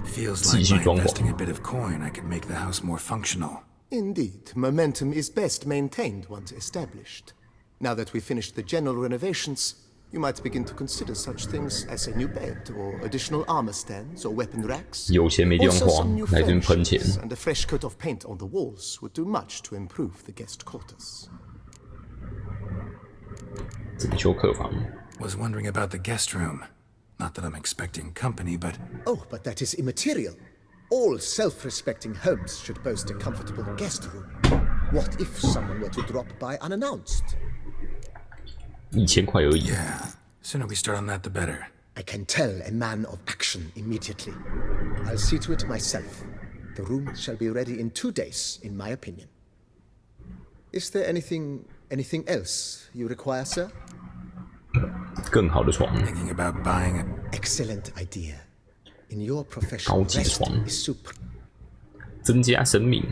Feels like by investing a bit of coin, I could make the house more functional. Indeed, momentum is best maintained once established. Now that we've finished the general renovations, you might begin to consider such things as a new bed, or additional armor stands, or weapon racks. 有钱没地方 Also, 花， some new 来这边喷钱。 furnishings and a fresh coat of paint on the walls would do much to improve the guest quarters. 整修客房。 Was wondering about the guest room. Not that I'm expecting company, but... Oh, but that is immaterial. All self-respecting homes should boast a comfortable guest room. What if someone were to drop by unannounced? 1000块而已。 Yeah, sooner we start on that, the better. I can tell a man of action immediately. I'll see to it myself. The room shall be ready in 2 days, in my opinion. Is there anything else you require, sir? 更好的床。 Thinking about buying a... Excellent idea. In your profession, 高级的 rest 床。 is super. 增加生命。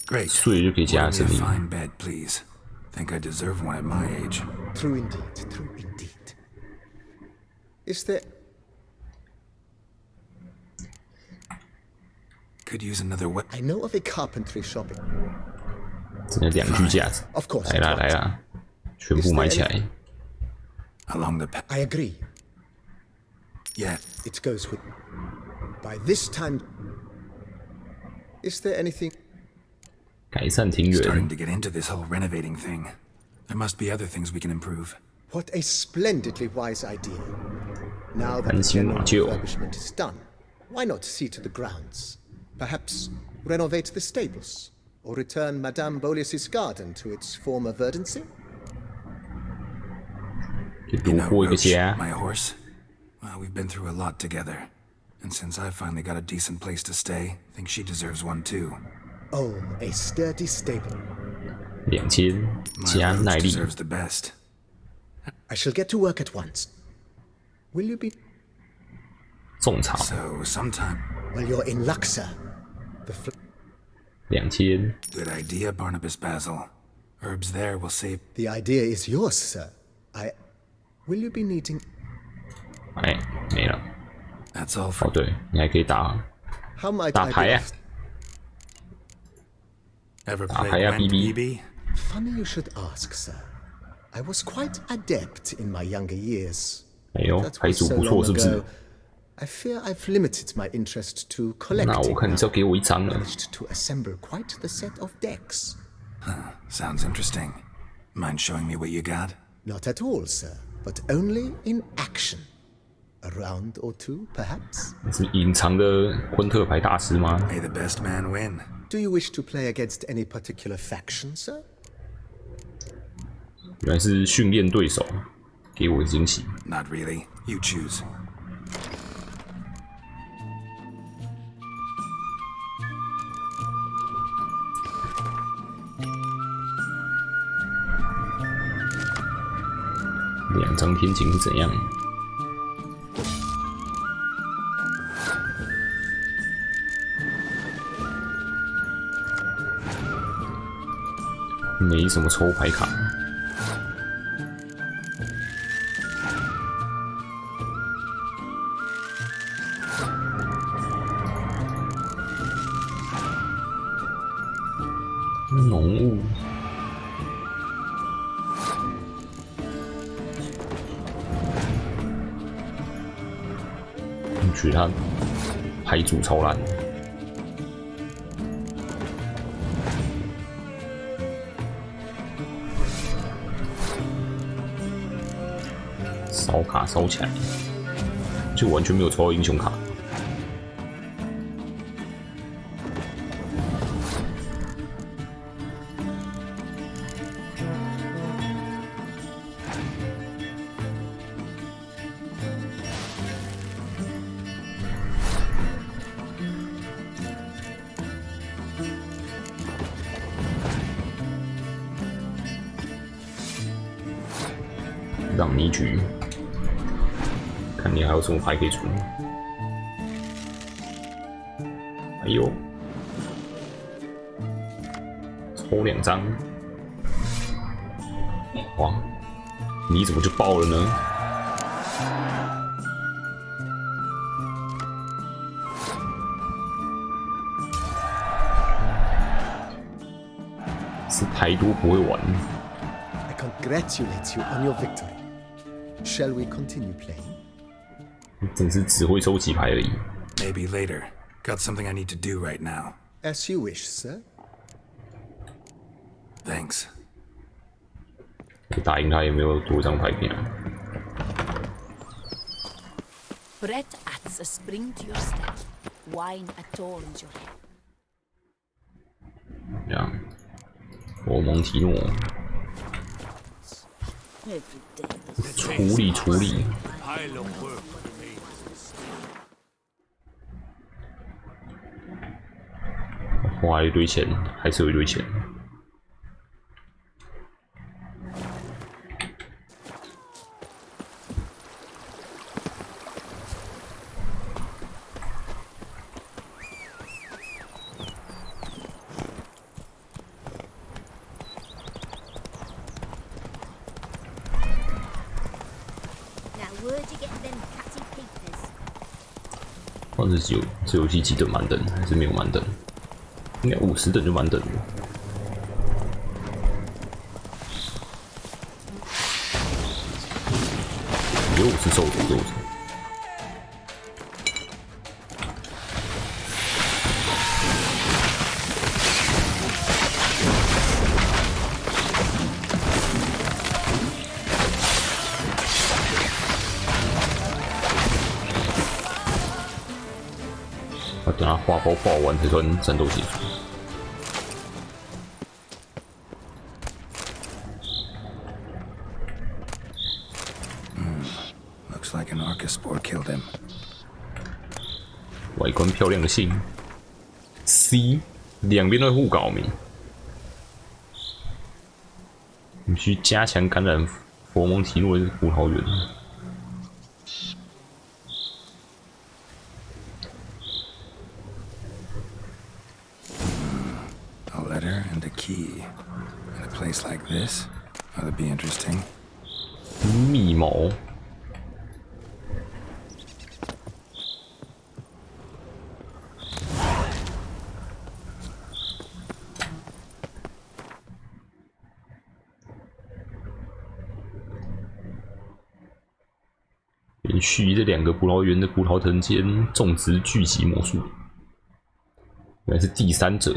Great. 睡就可以加 Order 生 me a 命。 fine bed, please. Think I deserve one at my age. True indeed, true indeed. Is there... Could use another way. I know of a carpentry shop. 真的2具架子。 Of course. 来啦来啦，全部买起来。 Along the path. I agree. Yeah. It goes with... By this time... Is there anything... 改善庭 Starting 园。 to get into this whole renovating thing. There must be other things we can improve. What a splendidly wise idea. Now that the 繁星 general 马厩。 refurbishment is done, why not see to the grounds? Perhaps renovate the stables, or return Madame Bolius's garden to its former verdancy? 就多过一个 Roach, 家。 my horse. Well, we've been through a lot together. And since I finally got a decent place to stay, I think she deserves one too. Oh, a sturdy stable. 2000 My 加 Roach 耐力。 deserves the best. I shall get to work at once. Will you be... 种草。 So, sometime... Well, you're in luck, sir. The 2000。 Good idea, Barnabas Basil. Herbs there will save... The idea is yours, sir. Will you be needing... 哎，没了。 That's all 哦 for... 对，你还可以打 How might 打 I 牌 be 啊。 Ever 打 played 牌啊 Gwent, BB。 BB? Funny you should ask, sir. I was quite adept in my younger years. 哎呦， That 牌 was 组 so 不错， long 是不是 ago.？I fear I've limited my interest to 那 collecting. 我看你是要给我一张了。 Managed to assemble quite the set of decks. Sounds interesting. Mind showing me what you got? Not at all, sir, but only in action. A round or two, perhaps? 你是隐藏的昆特牌大师吗？ May the best man win. Do you wish to play against any particular faction, sir? 原来是训练对手，给我惊喜。 Not really. You choose. 2张天晴是怎样？没什么抽牌卡。浓雾。觉得他牌组超烂。烧卡烧起来，就完全没有抽到英雄卡。让你局，看你还有什么牌可以出。哎呦，抽2张，哇，你怎么就爆了呢？是太多不会玩。I congratulate you on your victory. Shall we continue playing? 真是只会收棋牌而已。Maybe later. Got something I need to do right now. As you wish, sir. Thanks. 打赢他也没有多张牌片啊。Bread adds a spring to your step. Wine adorns your head. 这样，佛蒙提诺，处理处理。花一堆钱，还是有一堆钱。或者是这游戏几等满等，还是没有满等？应该50等就满等了。有50受诅咒。要等他花包爆完才算战斗结束。Looks like an Arcaspore killed him. 外观漂亮的信 C， 两边都会互搞名。你需加强感染佛蒙提诺的葡萄园。A letter and a key. In a place like this, ought to be interesting. 密谋。连续这2个葡萄园的葡萄藤间种植聚集魔术，原来是第三者。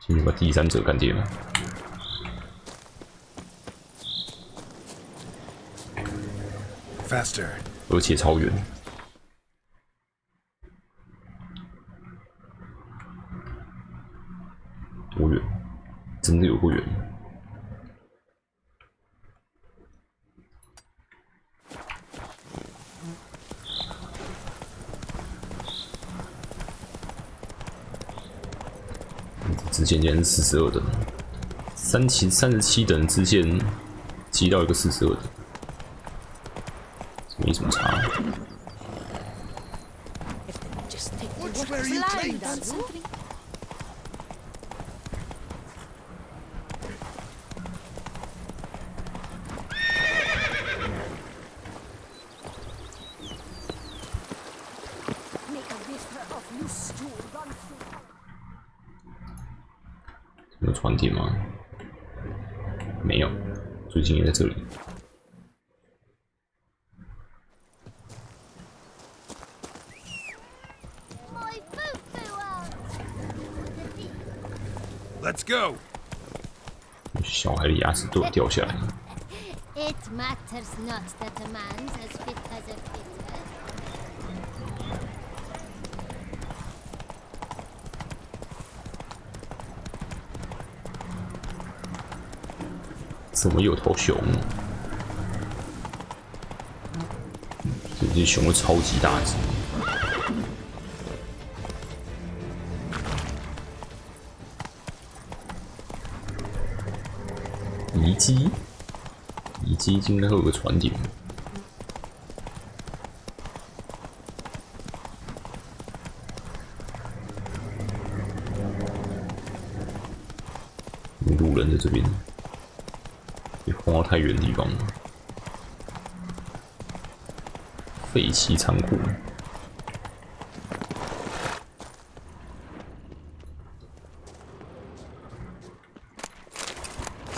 先去把第三者干掉了。Faster. 而且超远。多远？真的有够远。支线竟然是42等，37等支线击到一个42等，没什么差。有船艇吗？没有，最近也在这里。Let's go. 小孩的牙齿都有掉下来。It matters not that a man's as fit as a fitter. 怎么有头熊？这只熊会超级大只。遗迹，遗迹应该会有个船点。路人在这边，别晃到太远的地方。废弃仓库。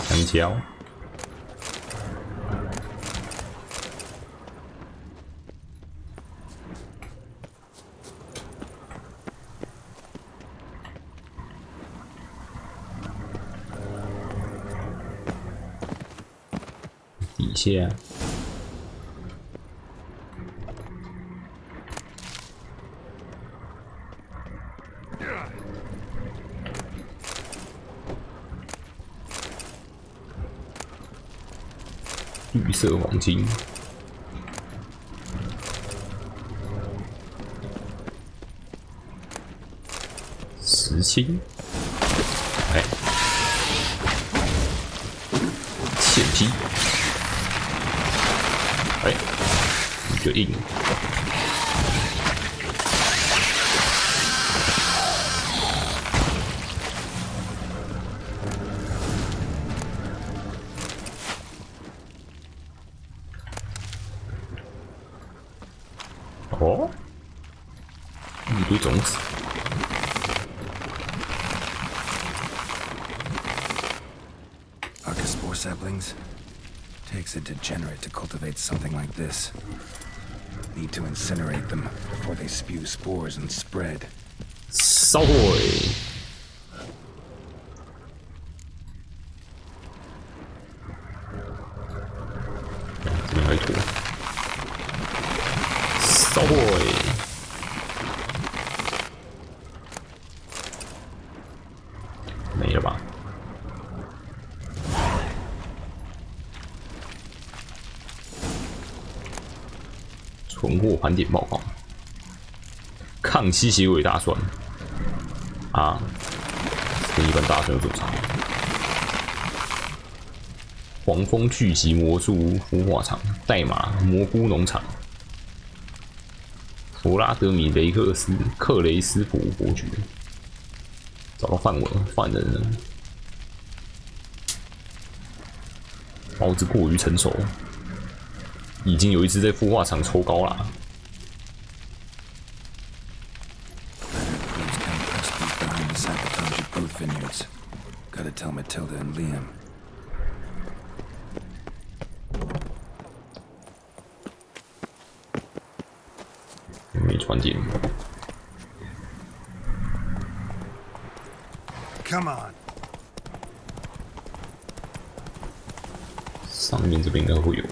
香蕉。底下。绿色黄金，石青，哎，线皮，哎，你就硬。哦，一堆种子。Archospore saplings. Takes a degenerate to cultivate something like this. Need to incinerate them before they spew spores and spread. 烧毁。这边还土。烧毁。没了吧？存货盘点报告。抗吸血鬼大蒜啊，跟一般大蒜有什么差？黄蜂聚集魔术孵化场、代码蘑菇农场。弗拉德米雷克斯克雷斯普伯爵找到犯人了。包子过于成熟，已经有一只在孵化场抽高啦。Gotta tell Matilda and Liam. Come on. 上面这边应该会有。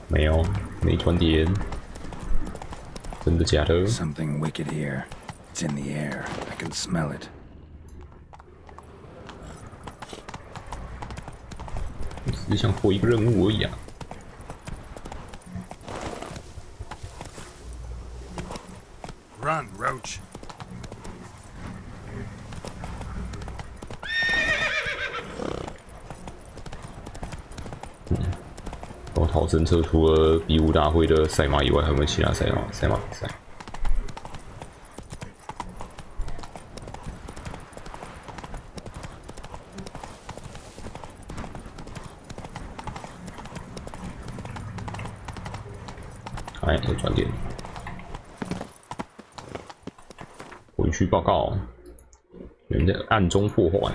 没有，没传点。真的假的 ？Something wicked here. It's in the air. I can smell it. 只是想破一个任务而已啊。Run, Roach. 逃生车除了比武大会的赛马以外，还有没有其他赛马比赛？哎，有转点。回去报告，有人在暗中破坏。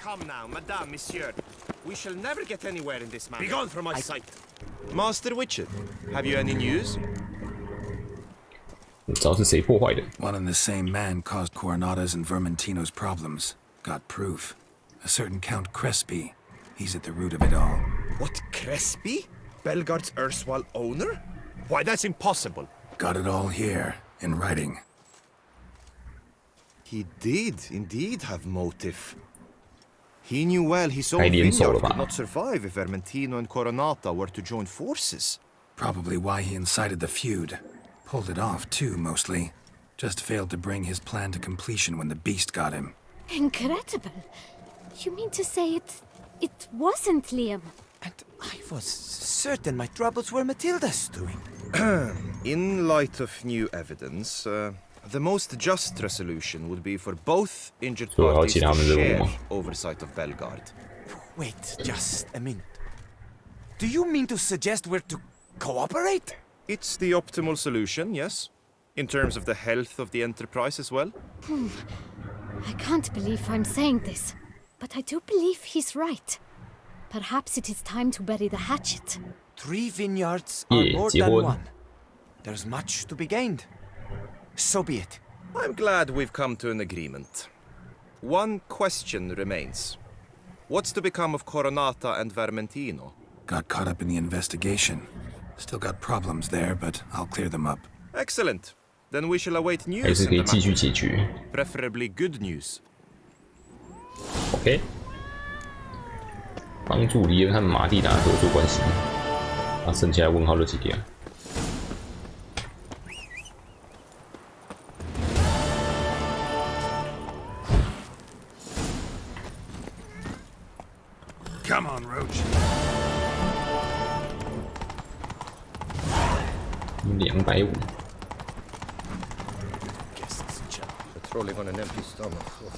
Come now, Madame, Monsieur. We shall never get anywhere in this manner. Be gone from my sight. Master Witcher, have you any news? 你知道是谁破坏的 One and the same man caused Coronata's and Vermentino's problems. Got proof. A certain Count Crespi. He's at the root of it all. What, Crespi? Belgard's erstwhile owner? Why, that's impossible. Got it all here, in writing. He did indeed have motive. He knew well his own 该联手 vineyard 了吧 could not survive if Vermentino and Coronata were to join forces. Probably why he incited the feud. Pulled it off, too, mostly. Just failed to bring his plan to completion when the beast got him. Incredible. You mean to say it wasn't Liam? And I was certain my troubles were Matilda's doing. In light of new evidence, the most just resolution would be for both injured parties to share oversight of Belgard. Wait just a minute. Do you mean to suggest we're to cooperate? It's the optimal solution, yes. In terms of the health of the Enterprise as well. I can't believe I'm saying this, but I do believe he's right. Perhaps it is time to bury the hatchet. 3 vineyards are more than one. There's much to be gained. So be it. I'm glad we've come to an agreement. One question remains. What's to become of Coronata and Vermentino? Got caught up in the investigation. Still got problems there, but I'll clear them up. Excellent. Then we shall await news in the matter. Preferably good news. OK， 帮助黎恩和马蒂达合作关系。那剩下的问号就几点？ Come on, Roach. 250。 Patrolling on an empty stomach. Oh,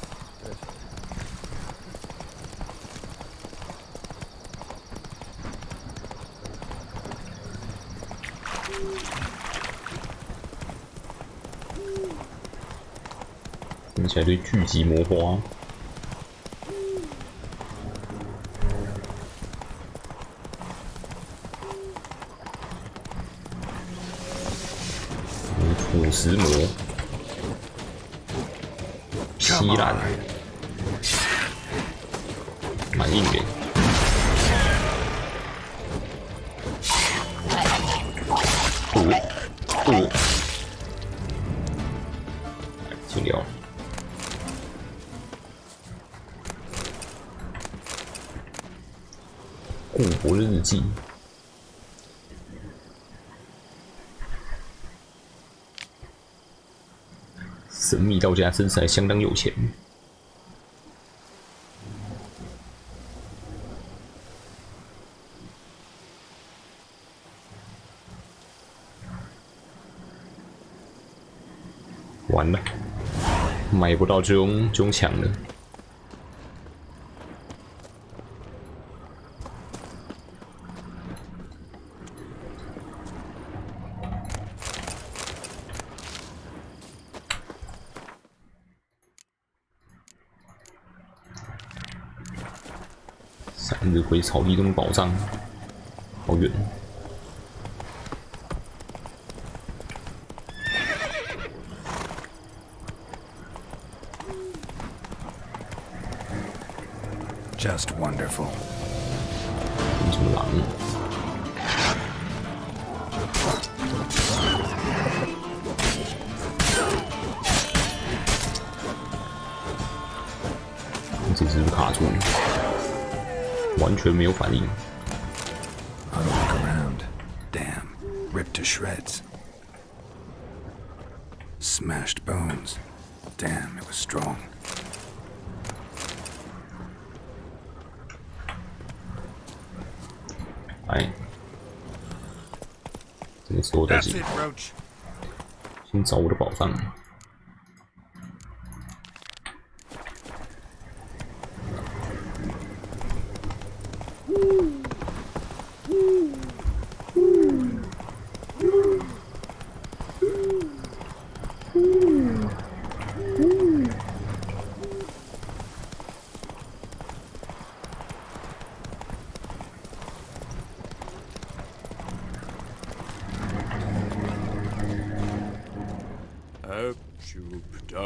听起来对巨级魔花。土石魔。 稀烂，蛮硬的。清掉。故国的日记。 神秘道家真是还相当有钱。完了，买不到就用抢了。3日回草地中的宝藏，好远。 Just wonderful. 什么狼？这只是卡住了，完全没有反应。 I'll look around. Damn, ripped to shreds. Smashed bones. Damn, it was strong. 哎，这个时候再进，先找我的宝藏。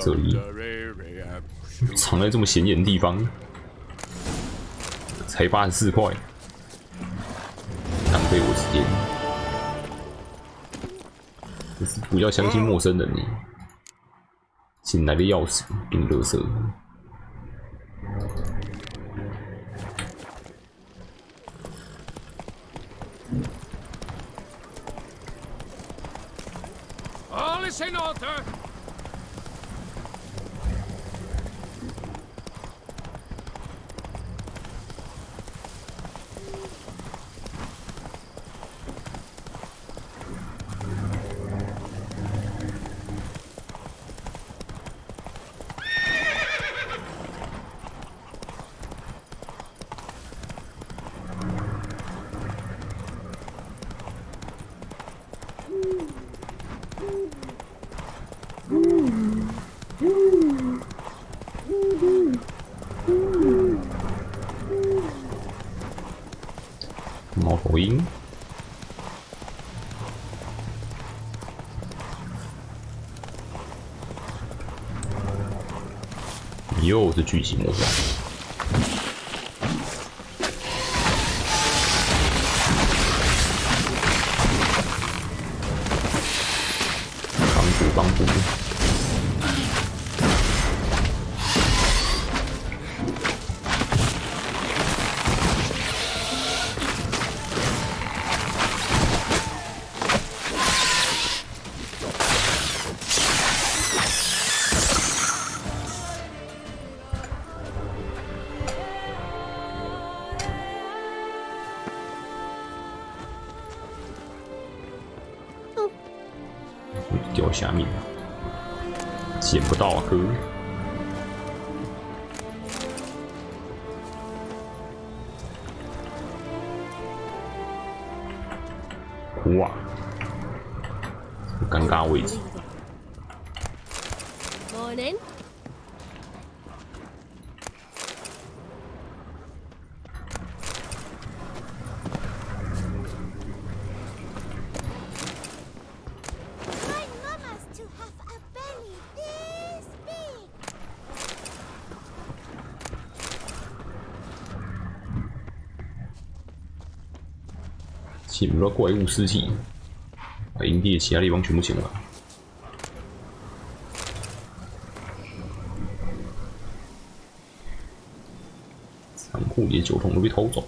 这里藏在这么显眼的地方，才84块，浪费我时间。可是不要相信陌生人呢，新来的钥匙并垃圾。 All is in order. 猫头鹰。又是巨型魔王。帮补。掉下面，捡不到啊，哥！哇，尴尬位置。Morning.捡不到怪物尸体，把营地的其他地方全部捡完。仓库里的酒桶都被偷走。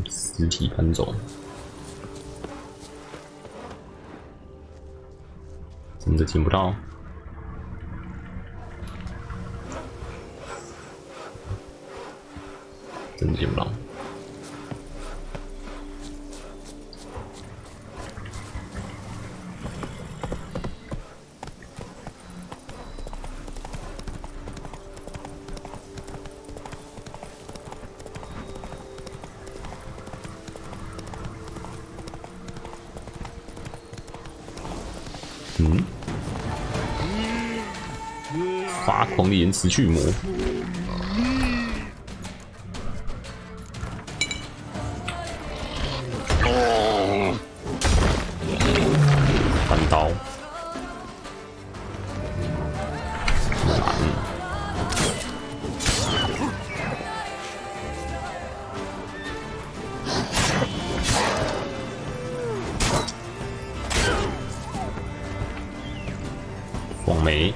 尸体搬走，真的捡不到。真的捡不到。嗯，发狂的岩石巨魔。翻刀，黄梅，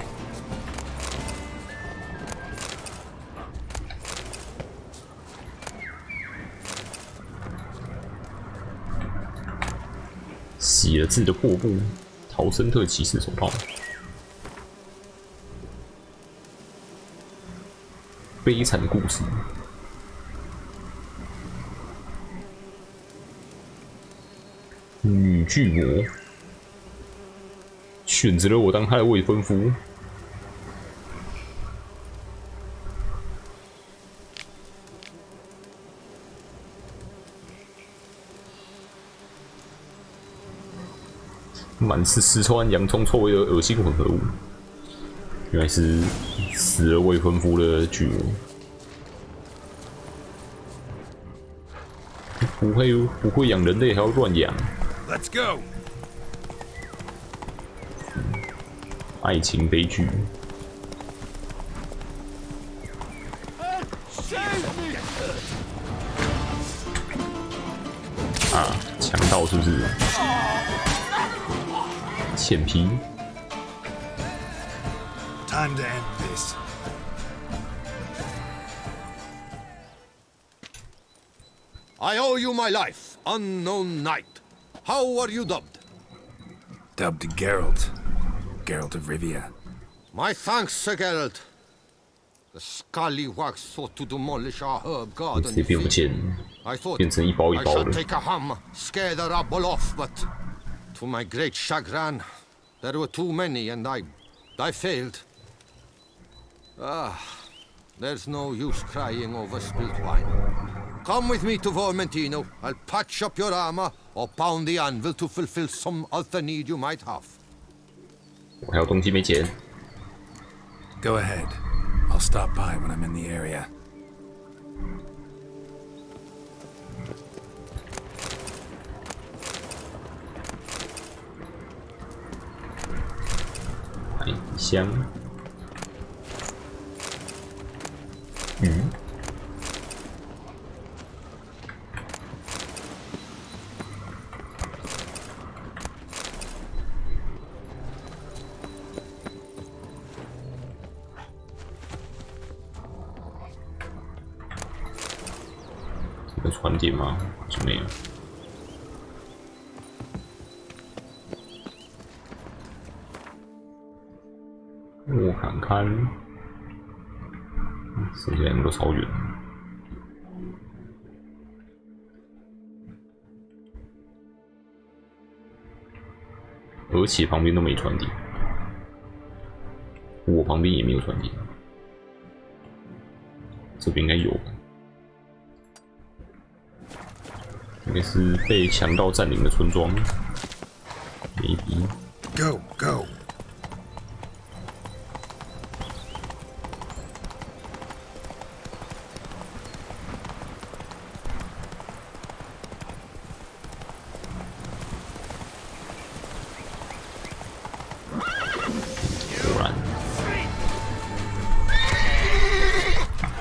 洗了字的破布。陶森特骑士手套，悲惨故事。女巨魔选择了我当她的未婚夫。满是尸臭和洋葱臭味的恶心混合物，原来是死了未婚夫的巨魔。不会养人类还要乱养。Let's go. 爱情悲剧。啊，强盗是不是？欠皮。Time to end this. I owe you my life, unknown knight. How are you dubbed? Dubbed Geralt. Geralt of Rivia. My thanks, Sir Geralt. The scallywags sought to demolish our herb garden. I thought I should take a ham, scare the rabble off, but to my great chagrin, there were too many and I failed. There's no use crying over spilt wine. Come with me to Vermentino. I'll patch up your armor or pound the anvil to fulfill some other need you might have. 我还有东西没捡。Go ahead. I'll stop by when I'm in the area. 海香，嗯，有船点吗？好像没有。 我看看，剩下两个都超远，而且旁边都没船点，我旁边也没有船点，这边应该有，应该是被强盗占领的村庄 ，maybe。 Go, go.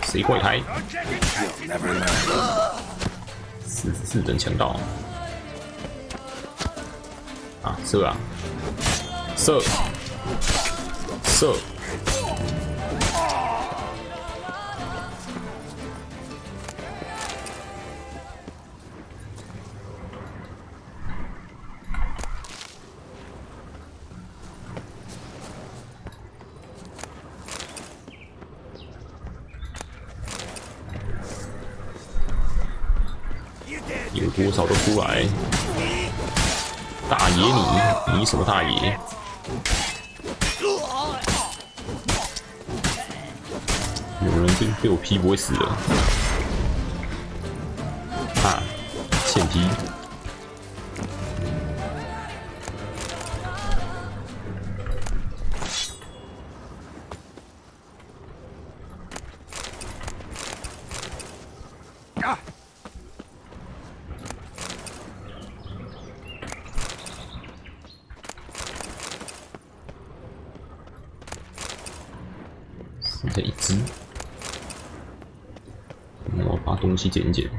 谁怪胎？44人强盗啊！射啊！射！射！有多少都出来！大爷你什么大爷？有人被我劈不会死的啊！欠劈！剩下一只，我把东西捡一捡。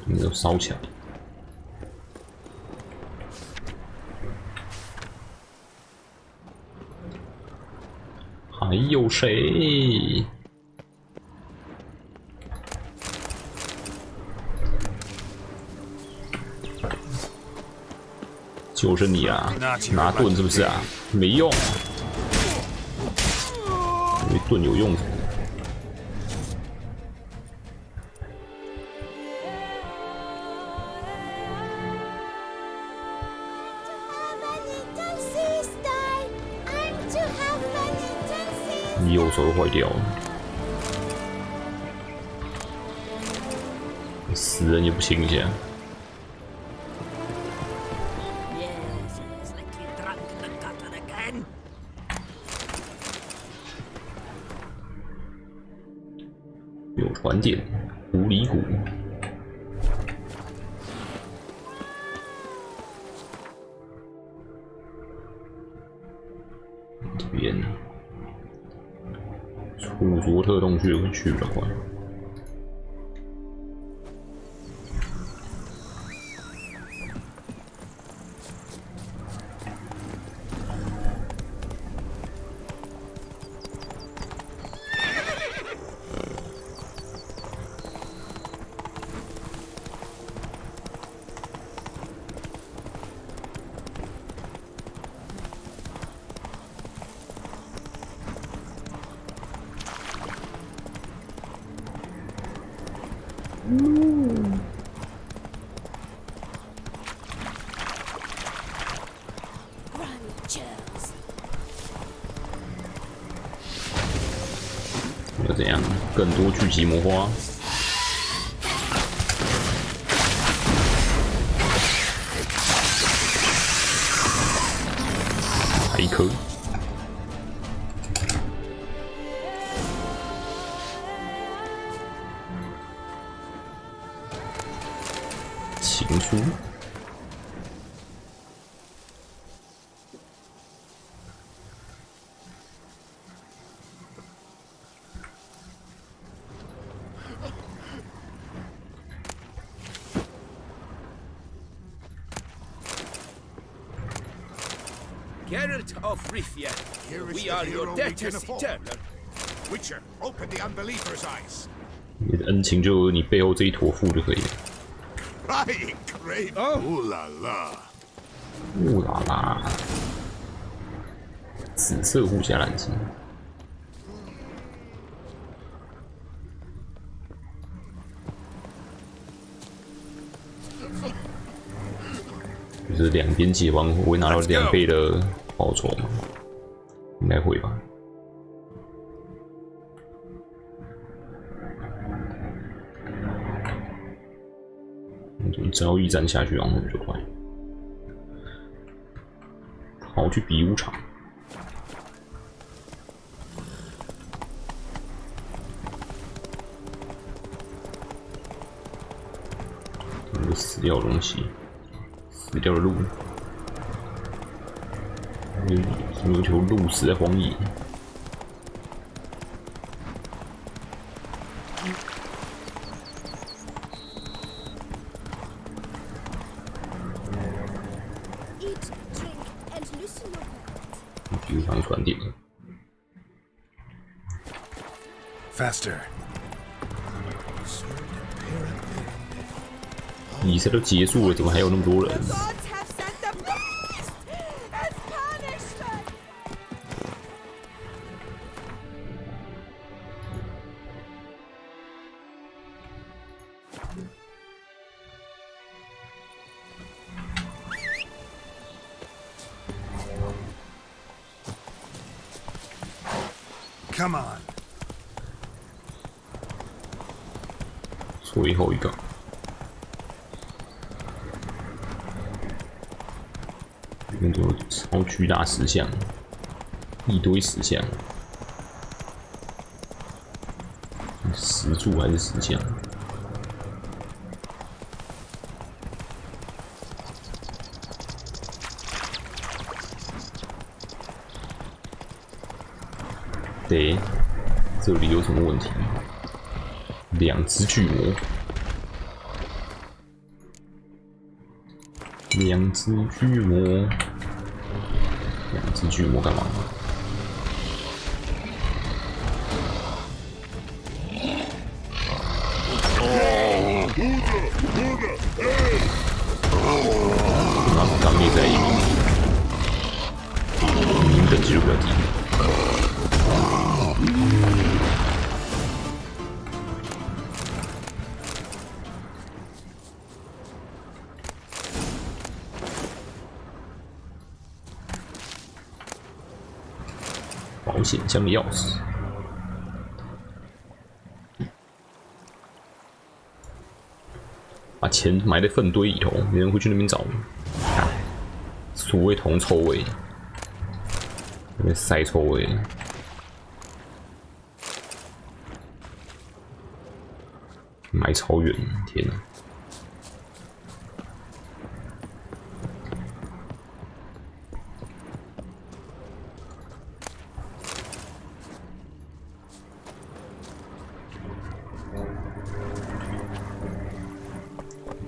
没有烧起来。还有谁？ 就是你啊！拿盾是不是啊？没用，因为盾有用。你右手都坏掉了，死人也不亲一下。 有船点，狐狸谷。这边楚卓特洞穴会去比较快。要怎样？更多聚集魔花。一颗。情书。Geralt of Rivia, we are your debtors eternal. Witcher, open the unbeliever's eyes. 你的恩情就由你背后这一坨富就可以了。Crying grave. Ooh la la. 乌拉拉，紫色护甲蓝鲸。就是两边解完会不会拿到2倍的报酬吗？应该会吧。交易战下去好像比较快。好，去比武场。有个死掉的东西，死掉的鹿，有一条鹿死在荒野。比武场传递。Faster. 比赛都结束了，怎么还有那么多人？ Come on. 最后一个。那种超巨大石像，一堆石像，石柱还是石像？对，这里有什么问题？2只巨魔，2只巨魔。2只巨魔干嘛？那刚灭在1等级就比较低。保险箱的钥匙，把钱埋在粪堆里头，没人会去那边找。所谓铜臭味，那边塞臭味。埋超远，天哪！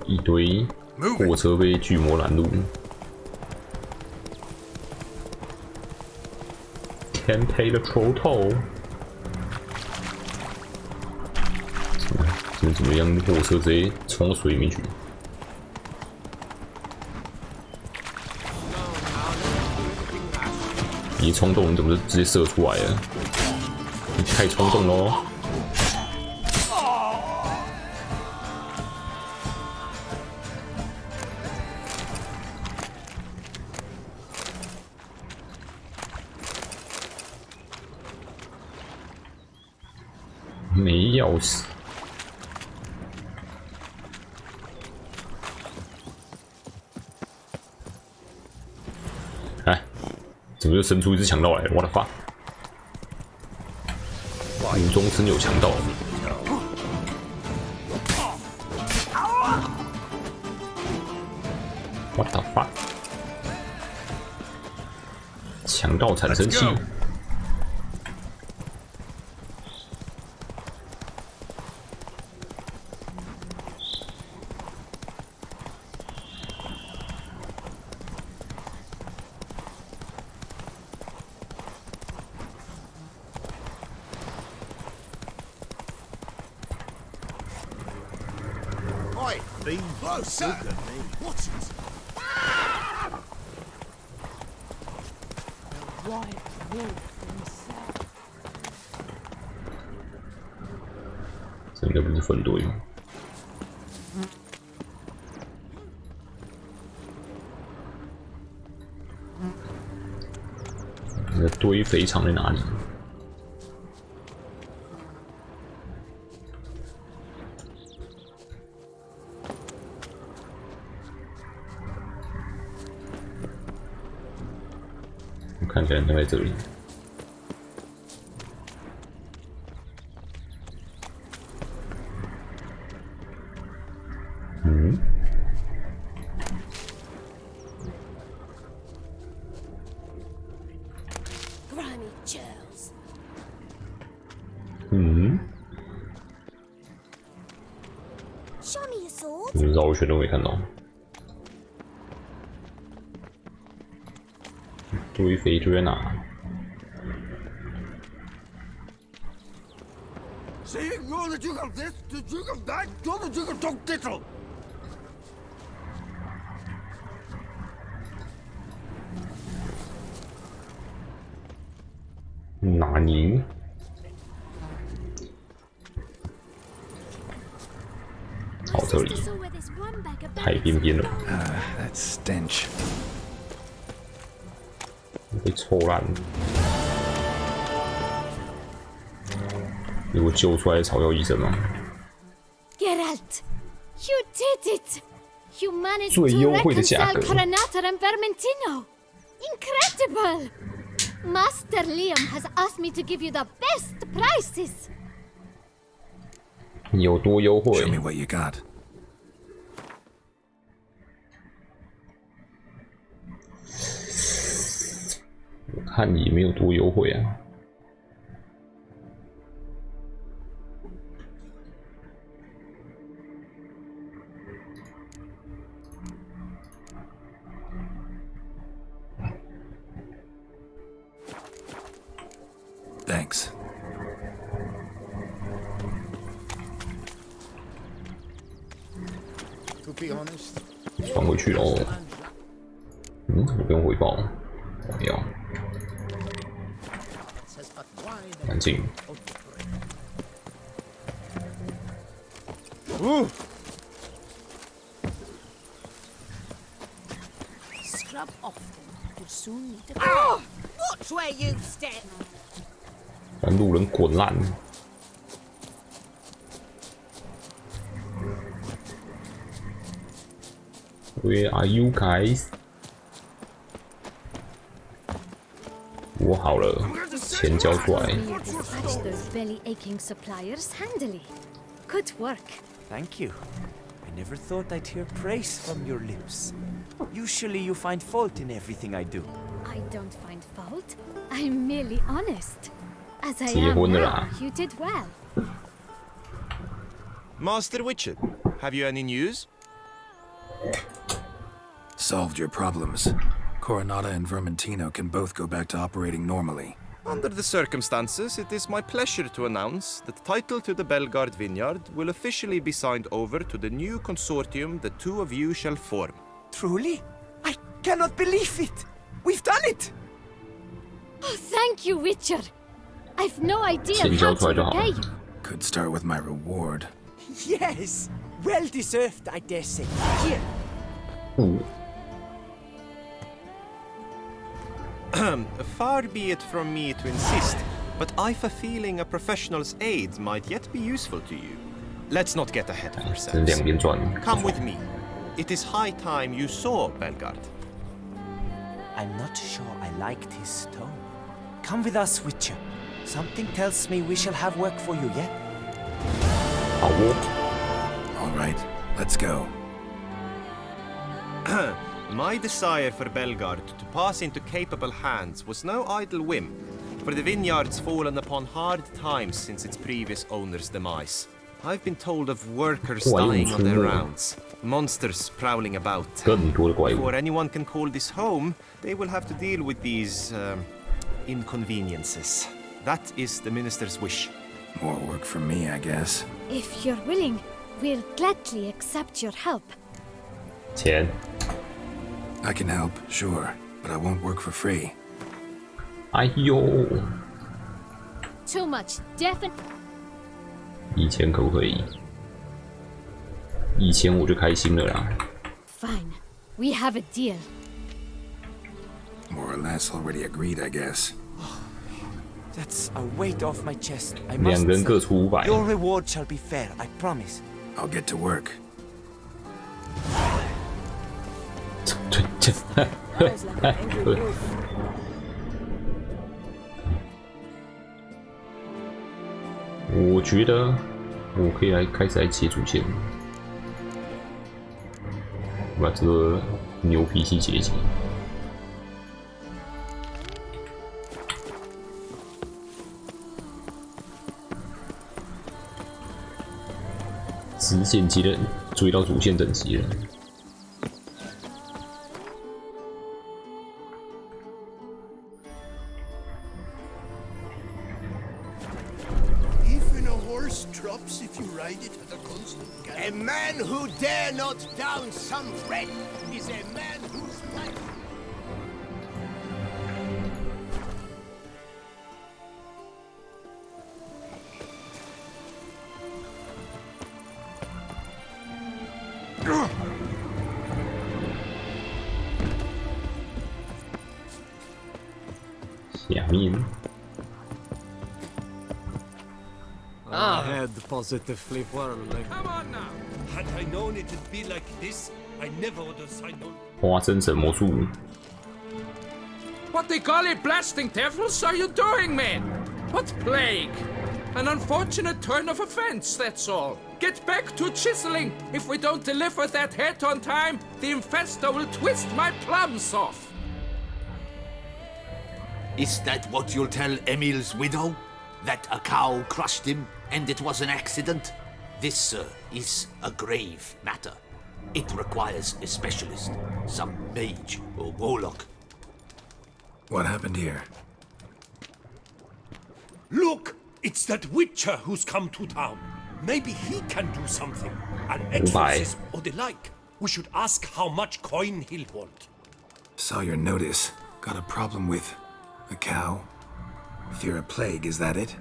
一堆货车被巨魔拦路 ，Can't pay the troll toll。怎么样？货车直接冲到水里面去。你冲动，你怎么就直接射出来了？你太冲动喽！没钥匙。哎，怎么就生出一只强盗来了？我的发！武中真有强盗。What the fuck？ 强盗产生器。Oi, be close, look at me. Watch it. White wolf himself. 这应该不是分队吗？那个堆肥场在哪里？看起来应该在这里。嗯。Grimy churls. 嗯。 Show me your sword. 你绕一圈都没看到。堆肥就在哪？ See, you're the Duke of this, the Duke of that, you're the Duke of Dog Diddle. 哪里？好，这里太边边了。That stench. 被臭烂。如果救出来草药医生吗？ Geralt, you did it! You managed 最 to 优惠的价 reconcile 格。 Coronata and Vermentino! Incredible! Master Liam has asked me to give you the best prices! 有多优惠 Show me what you got. 我看也没有多优惠啊。 Thanks. 放回去喽。嗯，我不用回报，我要。安静。 Scrub often. You'll soon need a oh! Watch where you step. 让路人滚烂。 Where are you guys？ 我好了，钱交出来。 You dispatched those belly-aching suppliers handily. Good work. Thank you. I never thought I'd hear praise from your lips. Usually you find fault in everything I do. I don't find fault. I'm merely honest. As I 结 am 婚了 now, 啦。 you did well. Master Witcher, have you any news? Solved your problems. Coronata and Vermentino can both go back to operating normally. Under the circumstances, it is my pleasure to announce that title to the Belgard vineyard will officially be signed over to the new consortium the two of you shall form. Truly? I cannot believe it! We've done it! Oh, thank you, Witcher. I've no idea how to repay you. Could start with my reward. Yes! Well deserved, I dare say. Here. Far be it from me to insist, but I've a feeling a professional's aid might yet be useful to you. Let's not get ahead of ourselves. 两边转。 Come with me. It is high time you saw Belgard. I'm not sure I liked his tone. Come with us, Witcher. Something tells me we shall have work for you, yeah? All right, let's go. My desire for Belgard to pass into capable hands was no idle whim, for the vineyard's fallen upon hard times since its previous owner's demise. I've been told of workers dying on their rounds, monsters prowling about. Before anyone can call this home, they will have to deal with these inconveniences. That is the minister's wish. More work for me, I guess. If you're willing, we'll gladly accept your help. 钱 I can help, sure, but I won't work for free. 哎呦， Too much, definitely. 以前可不可以？以前我就开心了啦。Fine. We have a deal. More or less already agreed, I guess. That's a weight off my chest. I 两 must 人 say. 各出500。 Your reward shall be fair, I promise. I'll get to work. 我觉得我可以开始来切主线，把这个牛脾气解一解。直线接的追到主线等级了。A man who dare not down some friend is a man whose life... Head positively whirling. Come on now! Had I known it'd be like this, I never would have signed on. 花生神魔术。 What the golly blasting devils are you doing, man? What plague? An unfortunate turn of offense, that's all. Get back to chiseling. If we don't deliver that head on time, the infestor will twist my plums off. Is that what you'll tell Emil's widow? That a cow crushed him and it was an accident? This, sir, is a grave matter. It requires a specialist, some mage or warlock. What happened here? Look! It's that Witcher who's come to town. Maybe he can do something. An exorcism or the like. We should ask how much coin he'll want. Saw your notice. Got a problem with a cow? Fear a plague, is that it?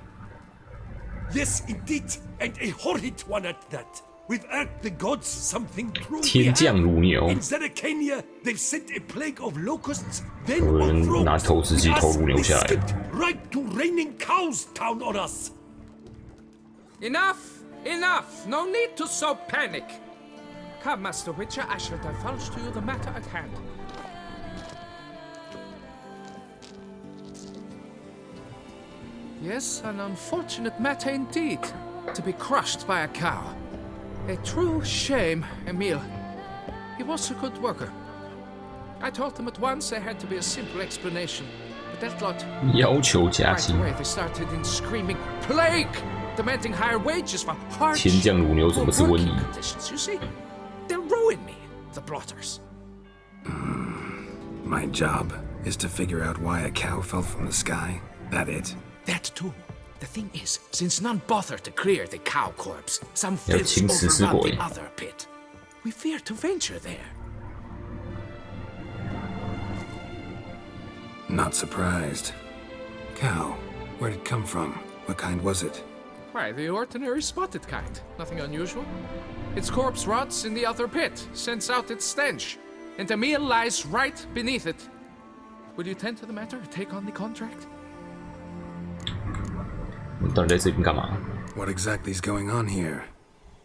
Yes, indeed, and a horrid one at that. We've earned the gods something true. 天降乳牛。 In Zeracania, they've sent a plague of locusts, then 有人 of 拿 rogues. 投石机投乳牛 They 下来。 skipped right to raining cows down on us. Enough! Enough! No need to so panic. Come, Master Witcher, I shall divulge to you the matter at hand. Yes, an unfortunate matter indeed, to be crushed by a cow. A true shame, Emil. He was a good worker. I told them at once there had to be a simple explanation, but that lot... 要求加 Right 薪。 away they started in screaming, plague! Demanding higher wages for 天 hardship 降乳牛怎么是瘟 working 疫？ conditions, you see? They'll ruin me, the blotters. My job is to figure out why a cow fell from the sky. That it? That too. The thing is, since none bothered to clear the cow corpse, some 要 filth 请食尸 overrun 鬼 the other pit. We fear to venture there. Not surprised. Cow. Where'd it come from? What kind was it? Why, the ordinary spotted kind. Nothing unusual. Its corpse rots in the other pit, sends out its stench, and the meal lies right beneath it. Will you tend to the matter, take on the contract? 你到底在这边干嘛？ What exactly is going on here?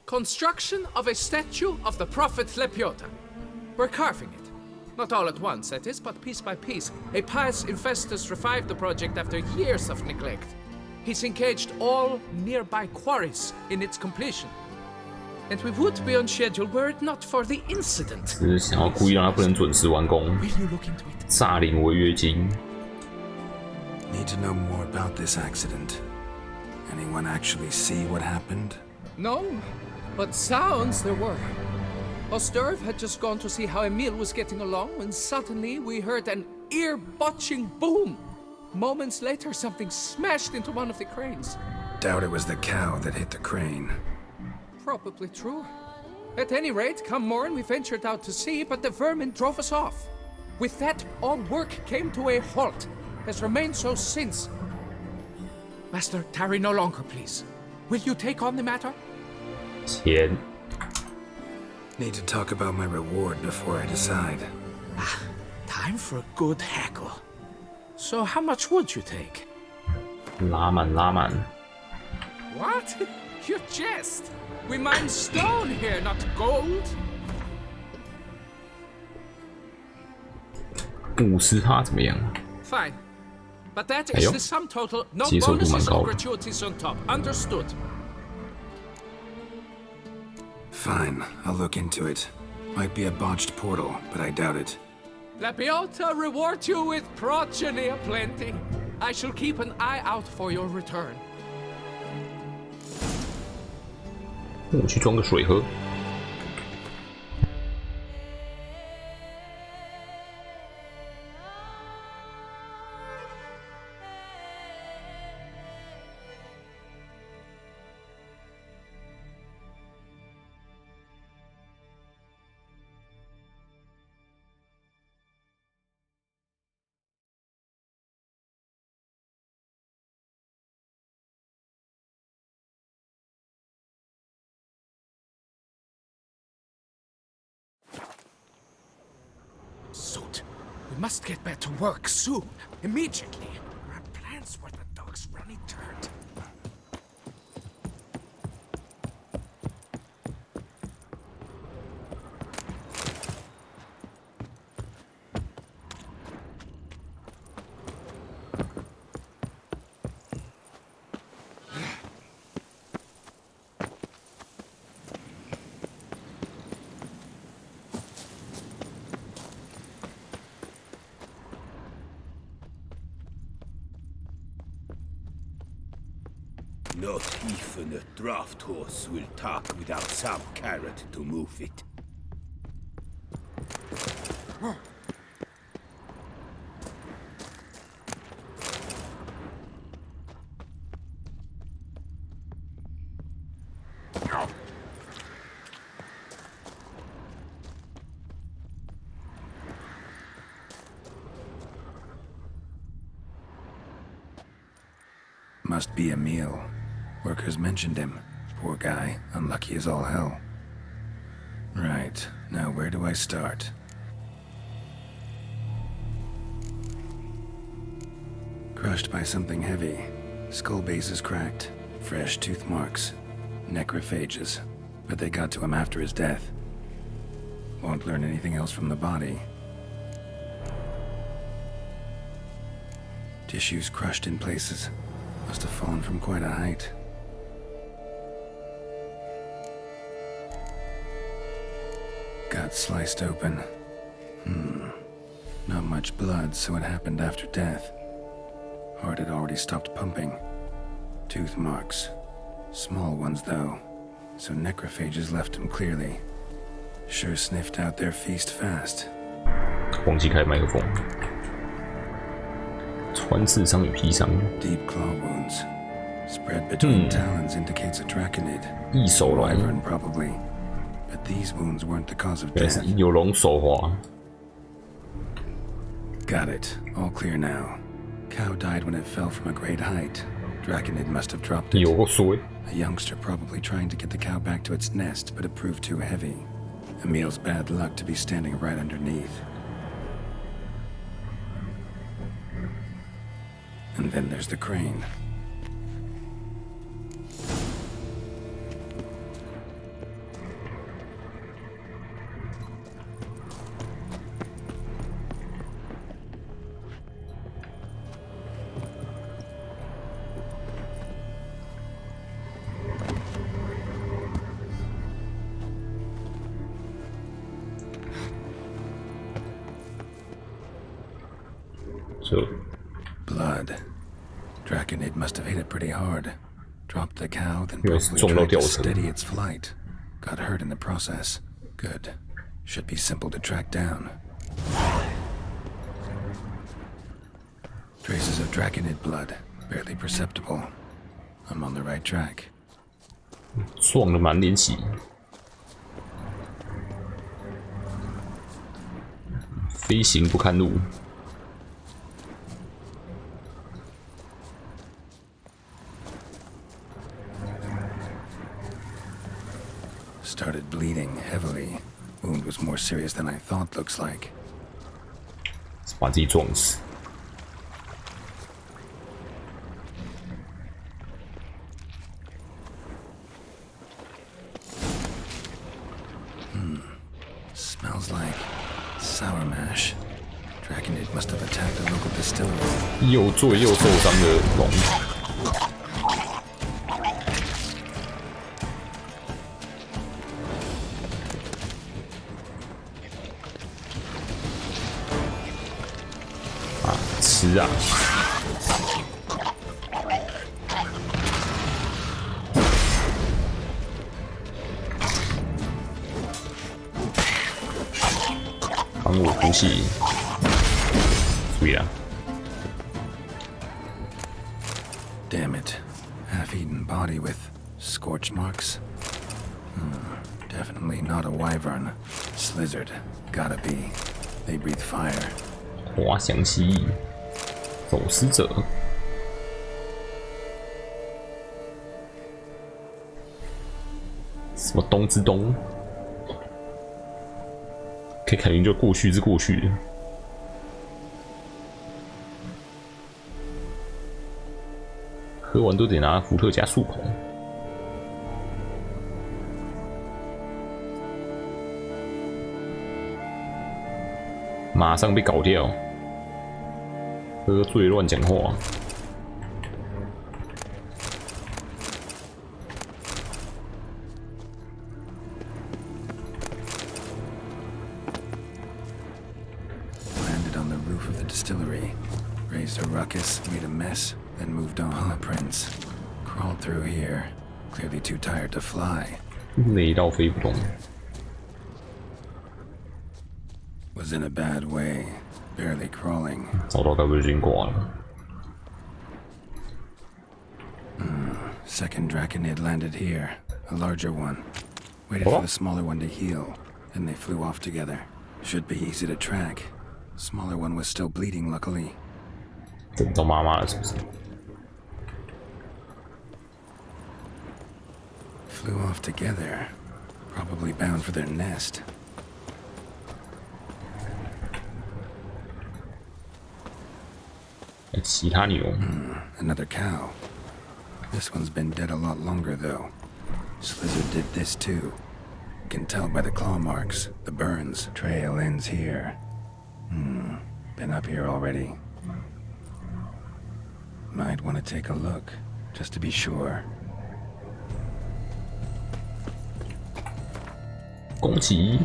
Construction of a statue of the prophet Lepiota. We're carving it. Not all at once, that is, but piece by piece. A pious infestus revived the project after years of neglect. He's engaged all nearby quarries in its completion. And we would be on schedule were it not for the incident. 只是想要故意让他不能准时完工，诈领违约金。Need to know more about this accident. Anyone actually see what happened? No, but sounds there were. Osterv had just gone to see how Emil was getting along when suddenly we heard an ear-botching boom. Moments later, something smashed into one of the cranes. Doubt it was the cow that hit the crane. Probably true. At any rate, come morn, we ventured out to sea, but the vermin drove us off. With that, all work came to a halt, has remained so since. Master, tarry no longer, please. Will you take on the matter? 钱。 Need to talk about my reward before I decide. Time for a good hackle. So how much would you take? 拉满拉满。 What? You jest. We mine stone here, not gold. 五十他怎么样？ Fine. But that is the sum total. No 接受度蛮 bonuses 高 or 的。 gratuities on top. Understood. Fine, I'll look into it. Might be a botched portal, but I doubt it. La Piota reward you with progeny aplenty. I shall keep an eye out for your return. 我去装个水喝。Soot. We must get back to work soon. Immediately. Our plans were the dog's running dirt. Not even a draft horse will talk without some carrot to move it. Must be Emil. Workers mentioned him. Poor guy, unlucky as all hell. Right, now where do I start? Crushed by something heavy. Skull base is cracked. Fresh tooth marks. Necrophages. But they got to him after his death. Won't learn anything else from the body. Tissues crushed in places. Must have fallen from quite a height. Gut sliced open. Not much blood, so it happened after death. Heart had already stopped pumping. Tooth marks. Small ones, though. So necrophages left him clearly. Sure sniffed out their feast fast. 忘记开麦克风。穿刺伤与劈伤。 Deep claw wounds. Spread between talons indicates a draconid. 翼手龙。 Wyvern, probably. But these wounds weren't the cause of 原来是 death. 有龙手滑。 Got it. All clear now. Cow died when it fell from a great height. Draconid must have dropped it. 有够衰。 A youngster probably trying to get the cow back to its nest, but it proved too heavy. Emil's bad luck to be standing right underneath. And then there's the crane. So blood. Draconid must have hit it pretty hard. Dropped the cow, then 因为是 probably 撞到 tried 吊 to 层。 steady its flight. Got hurt in the process. Good. Should be simple to track down. Traces of Draconid blood. Barely perceptible. I'm on the right track. 撞得满脸血。飞行不看路。 Started bleeding heavily. Wound was more serious than I thought, looks like. 把自己撞死。 Smells like sour mash. Draconid must have attacked a local distillery. 又醉又受伤的龙。 吃啊！帮我呼吸，注意啊 Damn it. Half-eaten body with scorch marks. Definitely not a wyvern. Slizzard. Gotta be. They breathe fire. 滑翔蜥蜴，走失者，什么冬之冬，可以感觉就过去之过去。喝完都得拿伏特加漱口。马上被搞掉，喝醉乱讲话。Landed on the roof of the distillery, raised a ruckus, made a mess, then moved on. Prince crawled through here, clearly too tired to fly. 累到飞不动。 Was in a bad way, barely crawling. 找到该不会已经挂了。 Second Draconid landed here, a larger one. Waited for the smaller one to heal, then they flew off together. Should be easy to track. Smaller one was still bleeding, luckily. 等到妈妈了是不是？ Flew off together, probably bound for their nest. Another cow. This one's been dead a lot longer, though. Slizzard did this too. Can tell by the claw marks, the burns. Trail ends here. Been up here already. Might want to take a look, just to be sure. 攻击，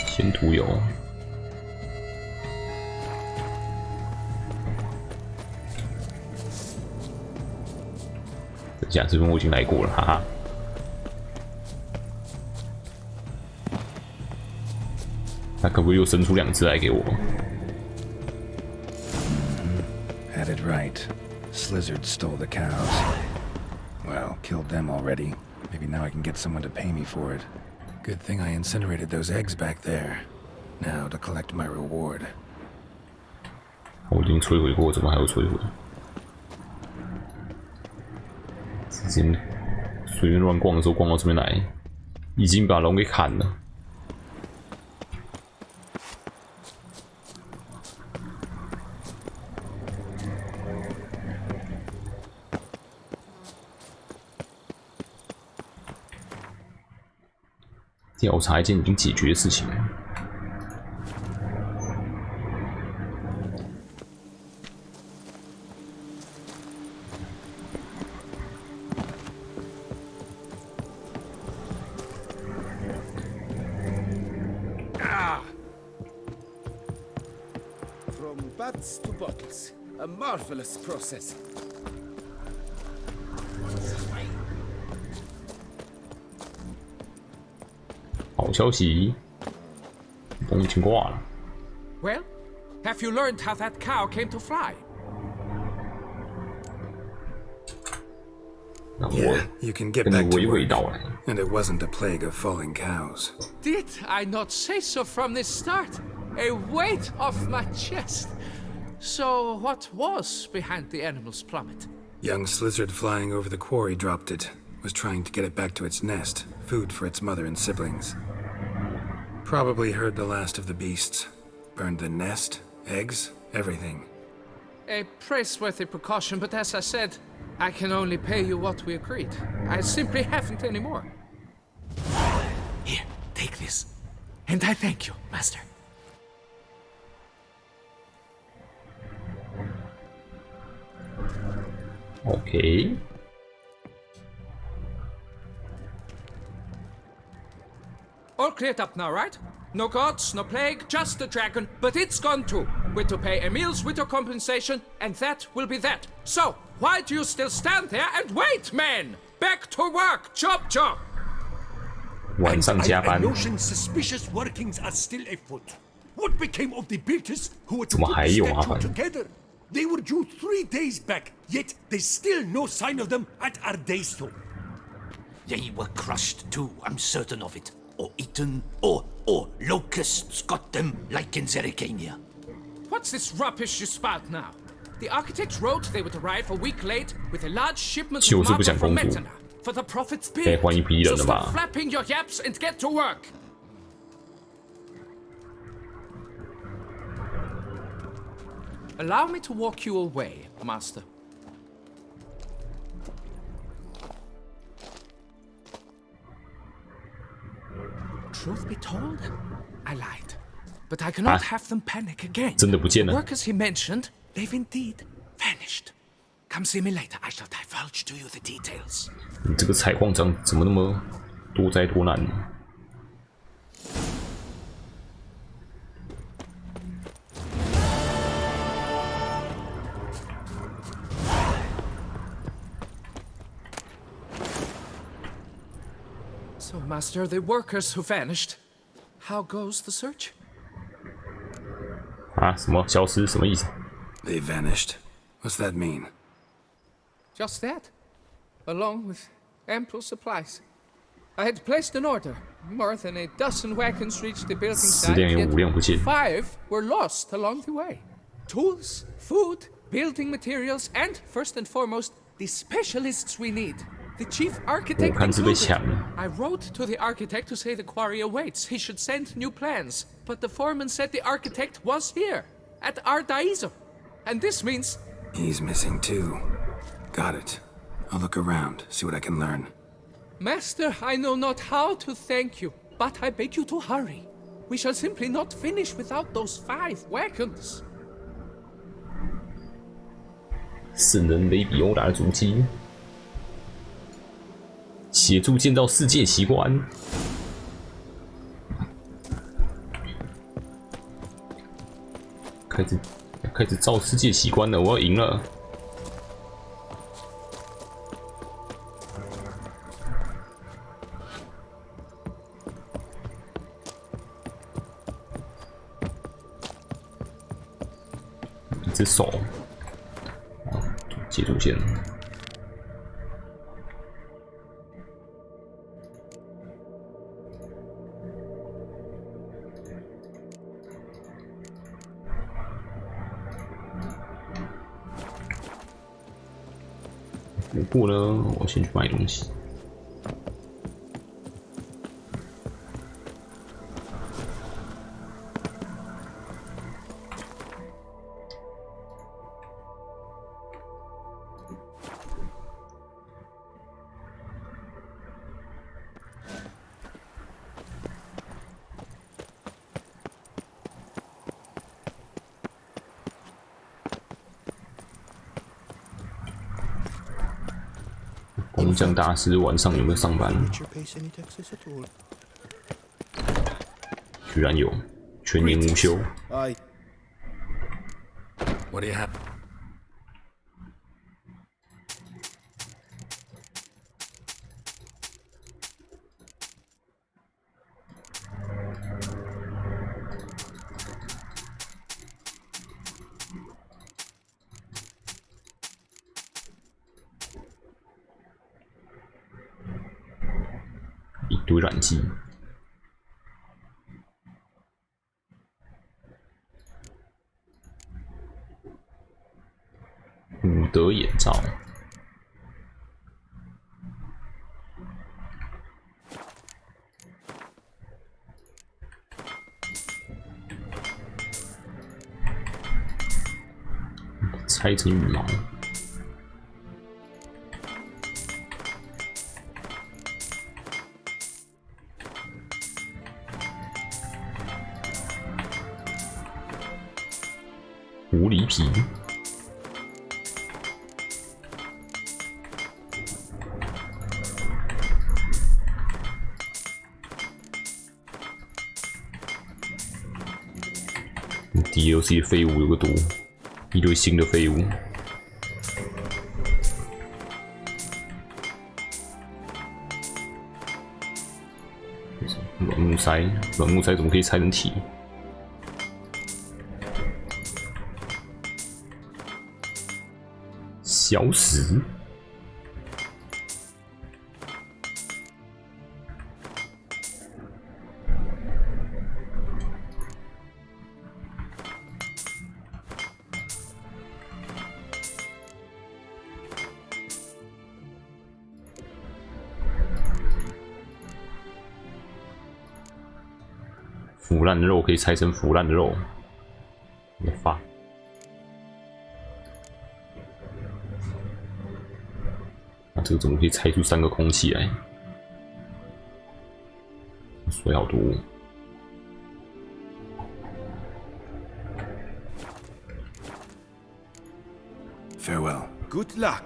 先涂油。 这边我已经来过了，哈哈。他可不可以又生出2只来给我？ Had it right. Slizzard stole the cows. Well, killed them already. Maybe now I can get someone to pay me for it. Good thing I incinerated those eggs back there. Now to collect my reward. 我已经摧毁过，怎么还要摧毁？ 之前随便乱逛的时候，逛到这边来，已经把龙给砍了。调查一件已经解决的事情。 From From bats to bottles. A marvelous process. 好消息，风已经挂了。 Well, have you learned how that cow came to fly? Yeah, you can get back to work. And it wasn't a plague of falling cows. Did I not say so from the start? A weight off my chest. So, what was behind the animal's plummet? Young lizard flying over the quarry dropped it. Was trying to get it back to its nest. Food for its mother and siblings. Probably heard the last of the beasts. Burned the nest, eggs, everything. A praiseworthy precaution, but as I said, I can only pay you what we agreed. I simply haven't any more. Here, take this. And I thank you, Master. Okay. All cleared up now, right? No gods, no plague, just the dragon, but it's gone too. We're to pay Emil's widow compensation, and that will be that. So, why do you still stand there and wait, men? Back to work, chop chop!晚上加班。 notion suspicious workings are still afoot. What became of the builders who were to 怎么 put 还 the 有麻烦？ statue together? They were due 3 days back, yet there's still no sign of them at our day store. They were crushed too, I'm certain of it. Or eaten, or locusts got them like in Zerikania. What's this rubbish you spout now? The architects wrote they would arrive a week late with a large shipment of marble from Metana for the prophet's beard. So stop flapping your yaps and get to work. Allow me to walk you away, Master. Truth be told, I lied. But I cannot have them panic again. 真的不见了。 The workers he mentioned, they've indeed vanished. Come see me later. I shall divulge to you the details. 你这个采矿长怎么那么多灾多难呢？ So, Master, the workers who vanished. How goes the search? 啊，什么消失？什么意思？ They vanished. What's that mean? Just that, along with ample supplies. I had placed an order. More than a dozen wagons reached the building site, yet 5 were lost along the way. Tools, food, building materials, and, first and foremost, the specialists we need. The chief architect included. I wrote to the architect to say the quarry awaits. He should send new plans. But the foreman said the architect was here, at Ardaizo. And this means... He's missing too. Got it. I'll look around, see what I can learn. Master, I know not how to thank you, but I beg you to hurry. We shall simply not finish without those 5 wagons. 圣人雷比欧达的足迹，协助建造世界奇观。开始造世界奇观了，我要赢了！一只手。 接主线，不过呢，我先去买东西。 工匠大师晚上有没有上班？居然有，全年无休。What do you have?一堆软剂。伍德眼罩。拆成羽毛。狐狸皮。DLC 的废物有个多，一堆新的废物。软木塞，软木塞怎么可以拆成体？消失。腐烂的肉可以拆成腐烂的肉，我发。那这个怎么可以拆出3个空气来？水好多。Farewell. Good luck.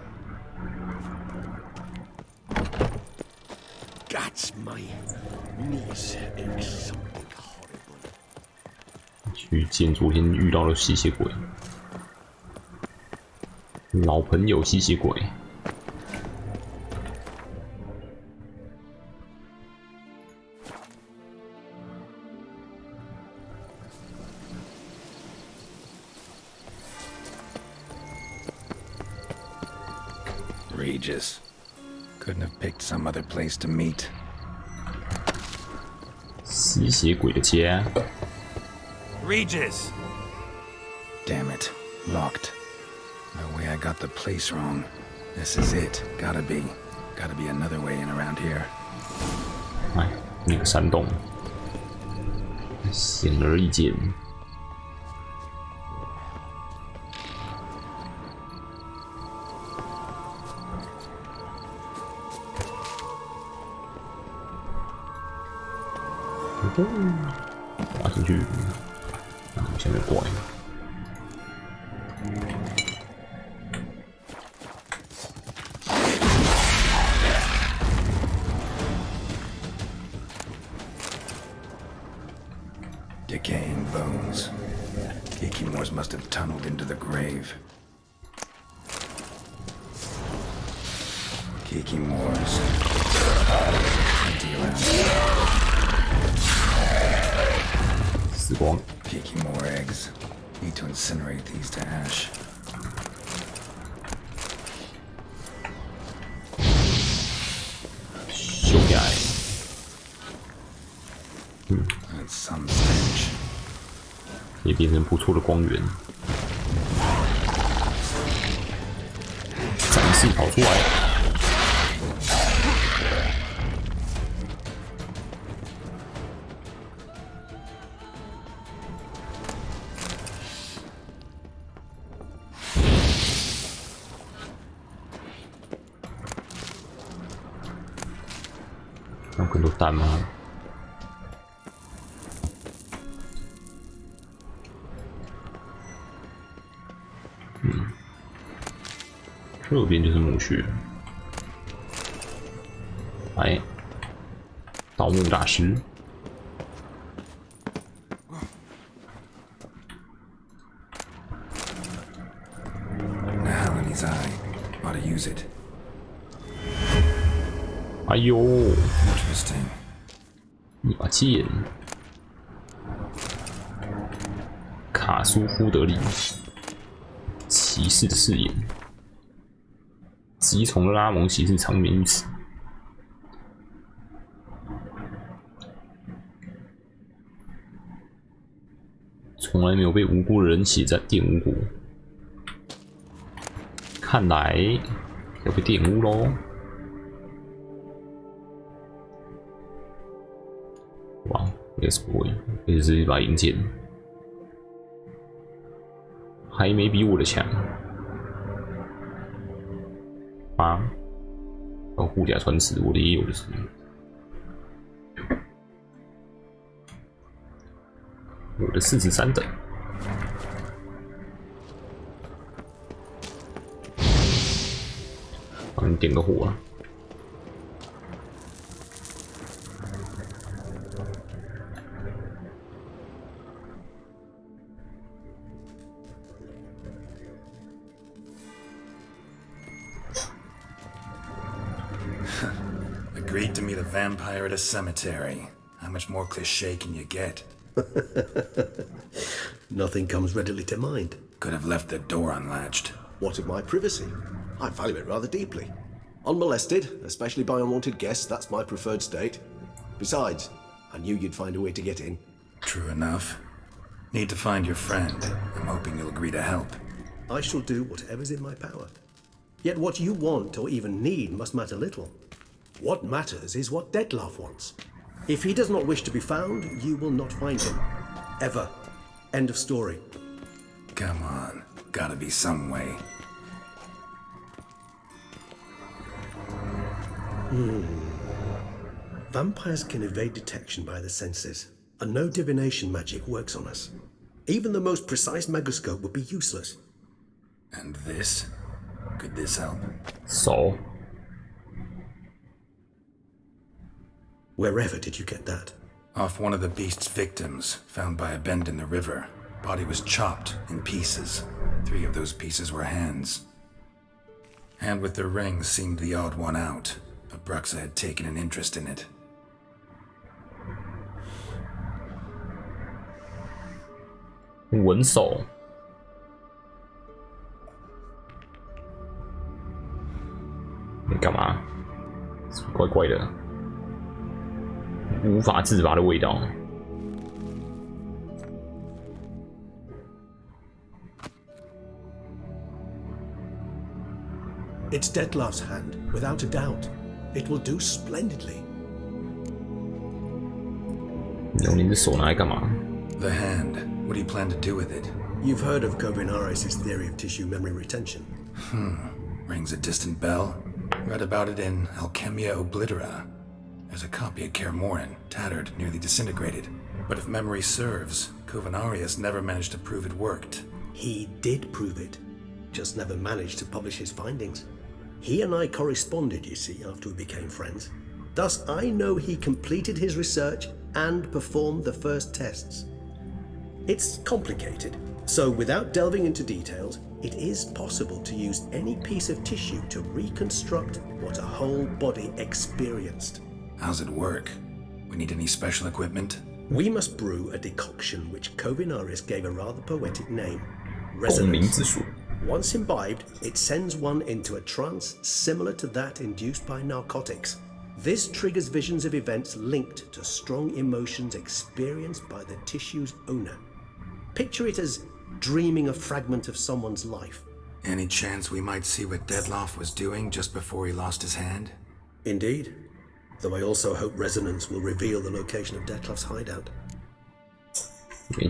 That's my knees ache something horrible. 去见昨天遇到的吸血鬼，老朋友吸血鬼。Regis. Couldn't have picked some other place to meet. 吸血鬼的家。Regis! Damn it. Locked. No way I got the place wrong. This is it. Gotta be. Gotta be another way in around here. 哎，那个山洞，显而易见。打进去，下面怪。Decaying bones. Ikimors must have tunneled into the grave. Ikimors. Plenty around here. 死光。Kiki more eggs. Need to incinerate these to ash. That's some stench. 也变成不错的光源。战士跑出来。有更多蛋吗？这边就是墓穴。来，盗墓大师。mind's eye. Ought to use it. 哎呦 Interesting. 一把剑，卡苏夫德利，骑士的誓言，吉从拉蒙骑士长眠于此。从来没有被无辜的人血在玷污过，看来要被玷污喽！哇，也是不会，也是一把银剑，还没比我的强啊！护甲传词，我的也有的是。我的43等，帮你点个火啊！Agreed to meet a vampire at a cemetery. How much more cliché can you get? Nothing comes readily to mind. Could have left the door unlatched. What of my privacy? I value it rather deeply. Unmolested, especially by unwanted guests, that's my preferred state. Besides, I knew you'd find a way to get in. True enough. Need to find your friend. I'm hoping you'll agree to help. I shall do whatever's in my power. Yet what you want or even need must matter little. What matters is what Dettlaff wants. If he does not wish to be found, you will not find him. Ever. End of story. Come on. Gotta be some way. Vampires can evade detection by the senses, and no divination magic works on us. Even the most precise megascope would be useless. And this? Could this help? So? Wherever did you get that? Off one of the beast's victims, found by a bend in the river. Body was chopped in pieces. 3 of those pieces were hands. Hand with the ring seemed the odd one out. Abruxa had taken an interest in it. Wunso. 你干嘛？怪怪的。无法自拔的味道。It's Dettlaff's hand, without a doubt. It will do splendidly. 用你的手拿来干嘛 The hand. What do you plan to do with it? You've heard of Kovinaris' theory of tissue memory retention. Rings a distant bell. Read about it in Alchemia Oblitera. There's a copy at Kaer Morhen, tattered, nearly disintegrated. But if memory serves, Kovinaris never managed to prove it worked. He did prove it, just never managed to publish his findings. He and I corresponded, you see, after we became friends. Thus, I know he completed his research and performed the first tests. It's complicated, so without delving into details, it is possible to use any piece of tissue to reconstruct what a whole body experienced. How's it work? We need any special equipment? We must brew a decoction which Kovinaris gave a rather poetic name. Resonance. Once imbibed, it sends one into a trance similar to that induced by narcotics. This triggers visions of events linked to strong emotions experienced by the tissue's owner. Picture it as dreaming a fragment of someone's life. Any chance we might see what Dettlaff was doing just before he lost his hand? Indeed. Though I also hope resonance will reveal the location of Dettlaff's hideout.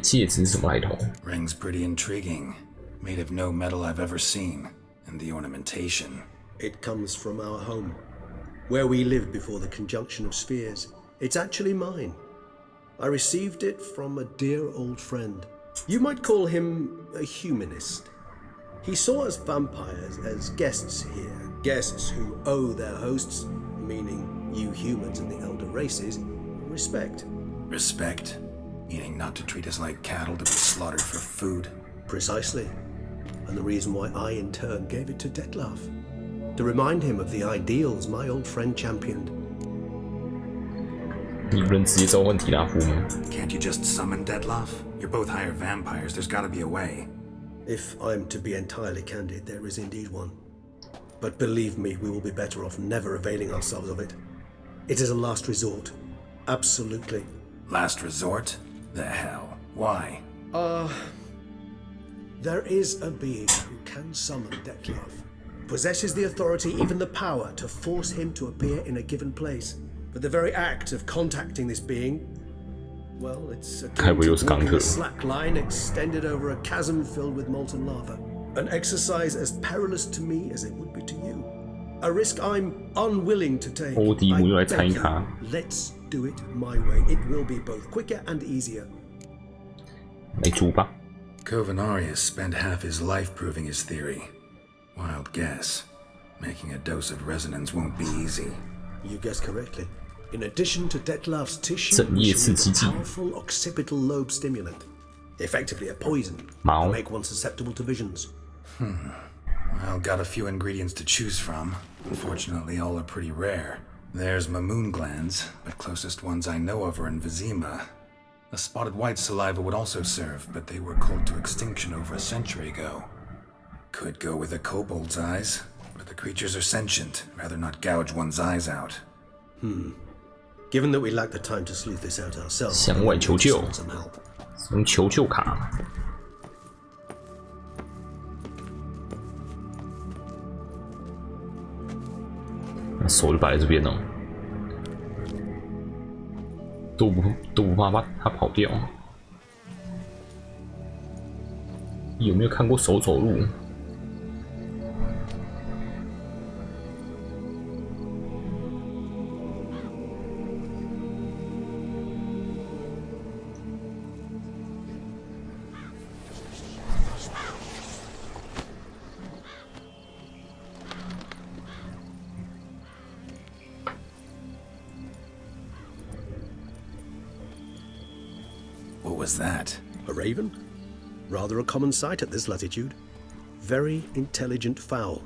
戒指是什么来头 Ring's pretty intriguing. Made of no metal I've ever seen. And the ornamentation. It comes from our home, where we lived before the conjunction of spheres. It's actually mine. I received it from a dear old friend. You might call him a humanist. He saw us vampires as guests here, guests who owe their hosts, meaning you humans and the elder races, respect. Respect? Meaning not to treat us like cattle to be slaughtered for food? Precisely. and the reason why I in turn gave it to Detlef. To remind him of the ideals my old friend championed. 你不能直接召唤提拉夫吗？ Can't you just summon Detlef? You're both higher vampires. There's got to be a way. If I'm to be entirely candid, there is indeed one. But believe me, we will be better off never availing ourselves of it. It is a last resort. Absolutely. Last resort? The hell? Why? There is a being who can summon Detlef. Possesses the authority, even the power, to force him to appear in a given place. But the very act of contacting this being, well, it's akin to walking a slack line extended over a chasm filled with molten lava. An exercise as perilous to me as it would be to you. A risk I'm unwilling to take. I beg you, let's do it my way. It will be both quicker and easier. 来煮吧。 Covenarius spent half his life proving his theory. Wild guess. Making a dose of resonance won't be easy. You guessed correctly. In addition to Detlef's tissue, we shall need a powerful occipital lobe stimulant. Effectively a poison to make one susceptible to visions. Well, got a few ingredients to choose from. Unfortunately, all are pretty rare. There's Mamoon glands, but closest ones I know of are in Vizima. A spotted white saliva would also serve, but they were cold to extinction over a century ago. Could go with a kobold's eyes, but the creatures are sentient. Rather not gouge one's eyes out. Given that we lack the time to sleuth this out ourselves, 向外求救， some help. 使用求救卡。手就摆在这边了，都不怕他跑掉。有没有看过手走路？ What was that? A raven? Rather a common sight at this latitude. Very intelligent fowl.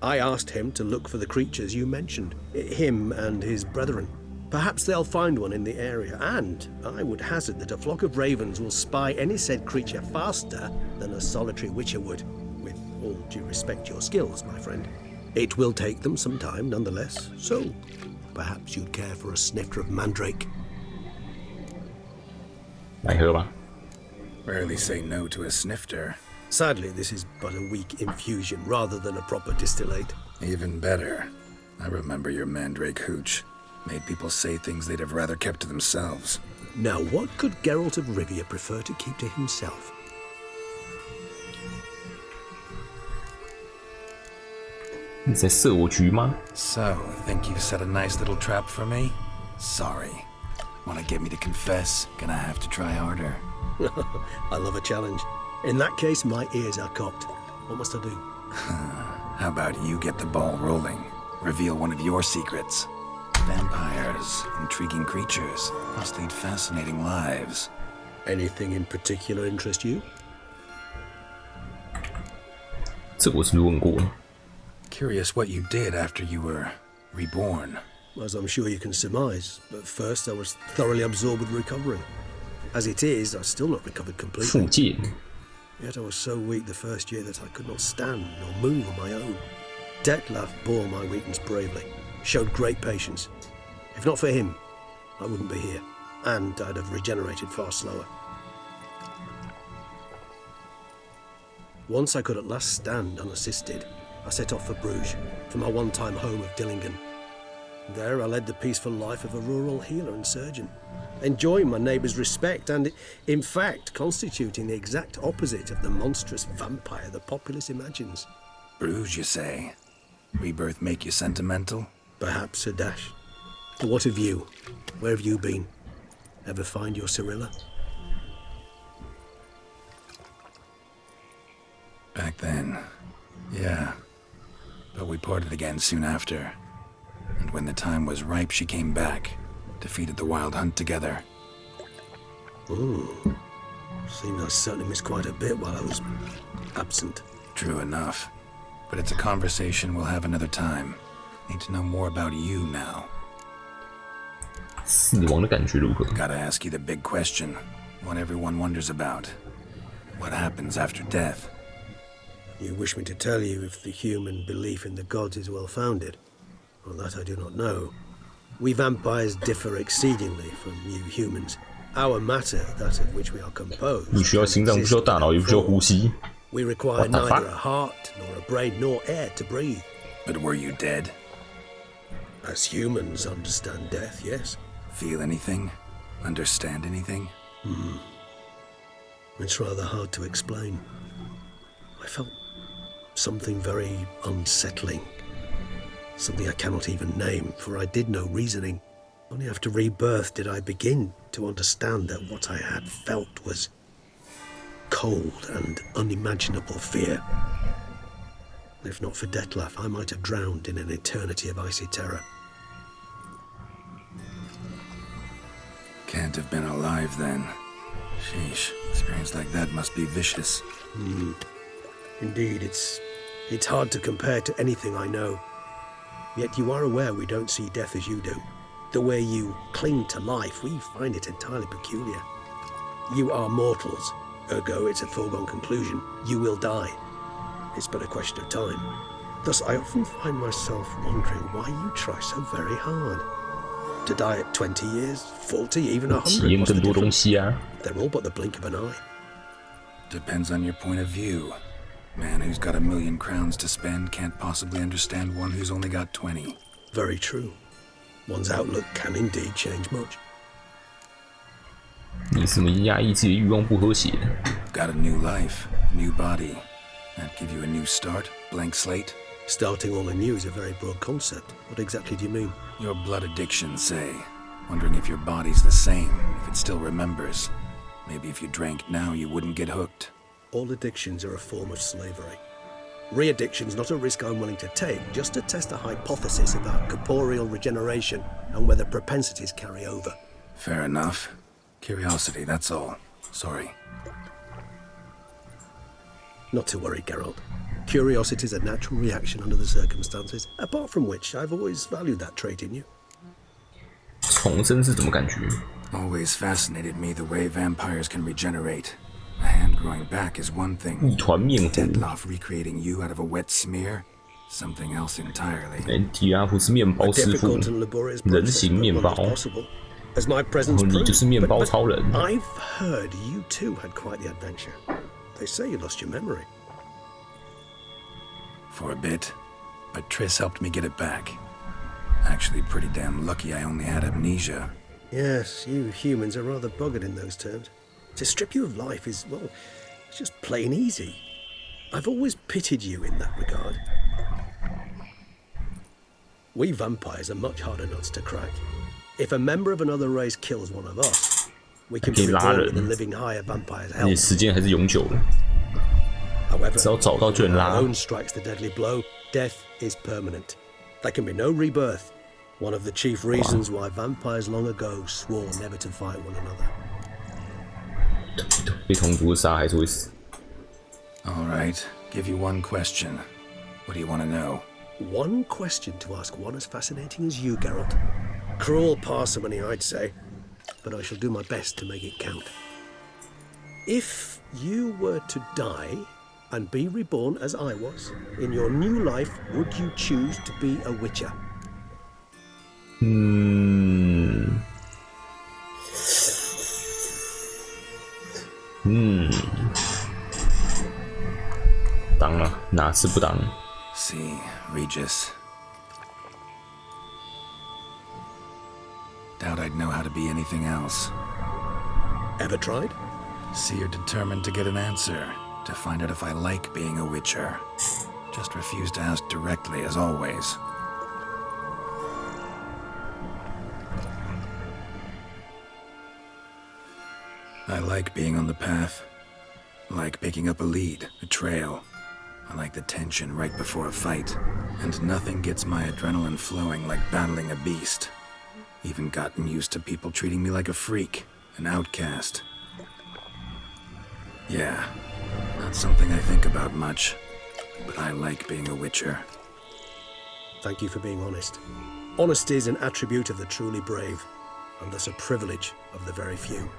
I asked him to look for the creatures you mentioned, him and his brethren. Perhaps they'll find one in the area, and I would hazard that a flock of ravens will spy any said creature faster than a solitary witcher would. With all due respect to your skills, my friend. It will take them some time, nonetheless, so perhaps you'd care for a snifter of mandrake. 来喝吧。 Rarely say no to a snifter. Sadly, this is but a weak infusion rather than a proper distillate. Even better. I remember your mandrake hooch. Made people say things they'd have rather kept to themselves. Now, what could Geralt of Rivia prefer to keep to himself? 你在设我局吗？ So, think you've set a nice little trap for me? Sorry. Wanna get me to confess? Gonna have to try harder. I love a challenge. In that case, my ears are cocked. What must I do? How about you get the ball rolling? Reveal one of your secrets. Vampires, intriguing creatures, must lead fascinating lives. Anything in particular interest you? 这我是不是问过？ Curious what you did after you were reborn. As I'm sure you can surmise, but first I was thoroughly absorbed with recovering. As it is, I've still not recovered completely. 复健。 Yet I was so weak the first year that I could not stand or move on my own. Detlef bore my weakness bravely, showed great patience. If not for him, I wouldn't be here, and I'd have regenerated far slower. Once I could at last stand unassisted, I set off for Bruges, from my one-time home of Dillingen. There I led the peaceful life of a rural healer and surgeon, enjoying my neighbours' respect and, in fact, constituting the exact opposite of the monstrous vampire the populace imagines. Bruges, you say? Rebirth make you sentimental? Perhaps a dash. But what of you? Where have you been? Ever find your Cyrilla? Back then, yeah. But we parted again soon after. And when the time was ripe, she came back. Defeated the Wild Hunt together. Ooh. Seems I certainly missed quite a bit while I was absent. True enough. But it's a conversation we'll have another time. Need to know more about you now. 死亡的感觉如何 Gotta ask you the big question. What everyone wonders about. What happens after death? You wish me to tell you if the human belief in the gods is well founded? Well, that I do not know. We vampires differ exceedingly from you humans. Our matter, that of which we are composed, 你需要心脏，不需要大脑，也不需要呼吸。 We require neither a heart, nor a brain, nor air to breathe. But were you dead? As humans understand death, yes. Feel anything? Understand anything? It's rather hard to explain. I felt something very unsettling. Something I cannot even name, for I did no reasoning. Only after rebirth did I begin to understand that what I had felt was cold and unimaginable fear. If not for Detlef, I might have drowned in an eternity of icy terror. Can't have been alive then. Sheesh, experience like that must be vicious. Indeed, it's hard to compare to anything I know. Yet you are aware we don't see death as you do. The way you cling to life, we find it entirely peculiar. You are mortals, ergo it's a foregone conclusion. You will die. It's but a question of time. Thus, I often find myself wondering why you try so very hard. To die at 20 years, 40, even 100, what's the difference? They're all but the blink of an eye. Depends on your point of view. Man who's got 1,000,000 crowns to spend can't possibly understand one who's only got 20. Very true. One's outlook can indeed change much. 你怎么压抑自己的欲望不和谐 Got a new life, new body. That give you a new start, blank slate? Starting all anew is a very broad concept. What exactly do you mean? Your blood addiction, say. Wondering if your body's the same, if it still remembers. Maybe if you drank now, you wouldn't get hooked. All addictions are a form of slavery. Re-addiction's not a risk I'm willing to take, just to test a hypothesis about corporeal regeneration and whether propensities carry over. Fair enough. Curiosity, that's all. Sorry. Not to worry, Geralt. Curiosity is a natural reaction under the circumstances, apart from which I've always valued that trait in you. 重生是怎么感觉 Always fascinated me the way vampires can regenerate. A hand growing back is one thing. 一团面糊 Detlef recreating you out of a wet smear? Something else entirely. 提拉夫是面包师傅 Difficult and laborious 人 process, 形 but 面 one 包 that's possible. As my presence 然后你 proves. 就是面包 But 超人 I've heard you too had quite the adventure. They say you lost your memory. For a bit. But Triss helped me get it back. Actually pretty damn lucky I only had amnesia. Yes, you humans are rather buggered in those terms. To strip you of life is, well, it's just plain easy. I've always pitied you in that regard. We vampires are much harder nuts to crack. If a member of another race kills one of us, we can be reborn with a living high of vampire's 你 help. 时间还是永久的 However, 只要找到就能 if 拉 our own strikes the deadly blow, death is permanent. There can be no rebirth. One of the chief reasons why vampires long ago swore never to fight one another. 被同族杀还是会死 Alright, give you one question. What do you want to know? One question to ask one as fascinating as you, Geralt. Cruel parsimony, I'd say, but I shall do my best to make it count. If you were to die and be reborn as I was, in your new life, would you choose to be a witcher? 当了，哪次不当 See, Regis. Doubt I'd know how to be anything else. Ever tried? See, you're determined to get an answer, to find out if I like being a witcher. Just refuse to ask directly, as always. I like being on the path. I like picking up a lead, a trail. I like the tension right before a fight. And nothing gets my adrenaline flowing like battling a beast. Even gotten used to people treating me like a freak, an outcast. Yeah, not something I think about much, but I like being a witcher. Thank you for being honest. Honesty is an attribute of the truly brave, and thus a privilege of the very few.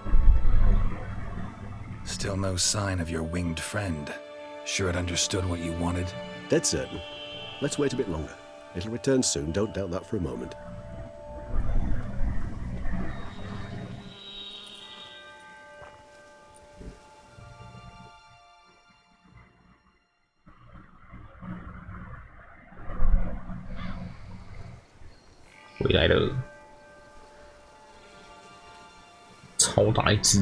Still no sign of your winged friend. Sure it understood what you wanted? Dead certain. Let's wait a bit longer. It'll return soon, don't doubt that for a moment.回来了，超大一只。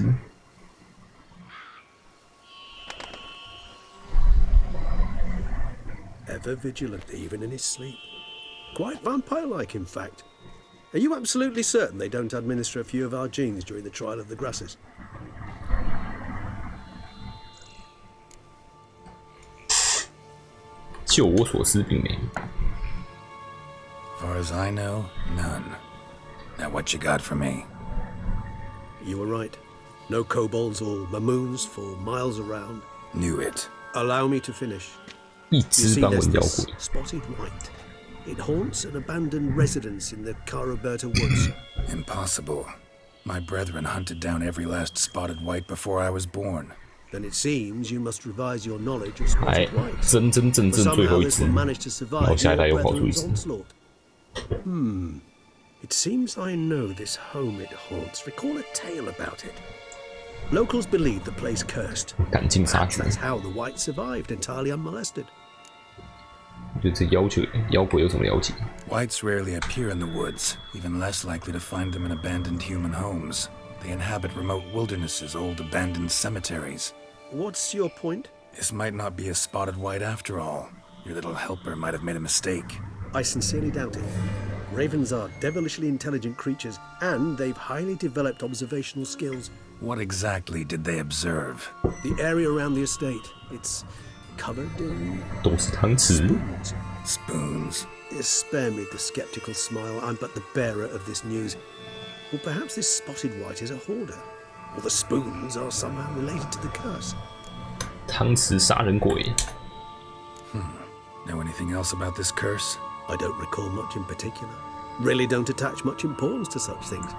Ever vigilant, even in his sleep. Quite vampire-like, in fact. Are you absolutely certain they don't administer a few of our genes during the trial of the grasses? 就我所知，并没。Far as I know, none. Now what you got for me? You were right. No kobolds or mamoons for miles around. Knew it. Allow me to finish. 一 You 只 see, 斑 there's 纹妖 this 鬼， spotted white. It haunts an abandoned residence in the Caraberta woods. Impossible. My brethren hunted down every last spotted white before I was born. Then it seems you must revise your knowledge of 哎 spotted，whites. 真真正 For 正最后 somehow 一 this 只 will，manage to 然后 survive 下一代 your 又跑出一 brethren's 只。 onslaught. It seems I know this home it haunts. Recall a tale about it. Locals believe the place cursed. 赶尽杀 Perhaps 绝， that's how the whites survived entirely unmolested. 就这妖鬼有什么了解？ Whites rarely appear in the woods, even less likely to find them in abandoned human homes. They inhabit remote wildernesses, old abandoned cemeteries. What's your point? This might not be a spotted white after all. Your little helper might have made a mistake. I sincerely doubt it. Ravens are devilishly intelligent creatures, and they've highly developed observational skills. What exactly did they observe? The area around the estate, it's covered in 都是汤匙。 spoons. Spoons. Spare me the skeptical smile. I'm but the bearer of this news. Or perhaps this spotted white is a hoarder, or the spoons are somehow related to the curse. 汤匙杀人鬼， Know anything else about this curse? I don't recall much in particular. Really don't attach much importance to such things.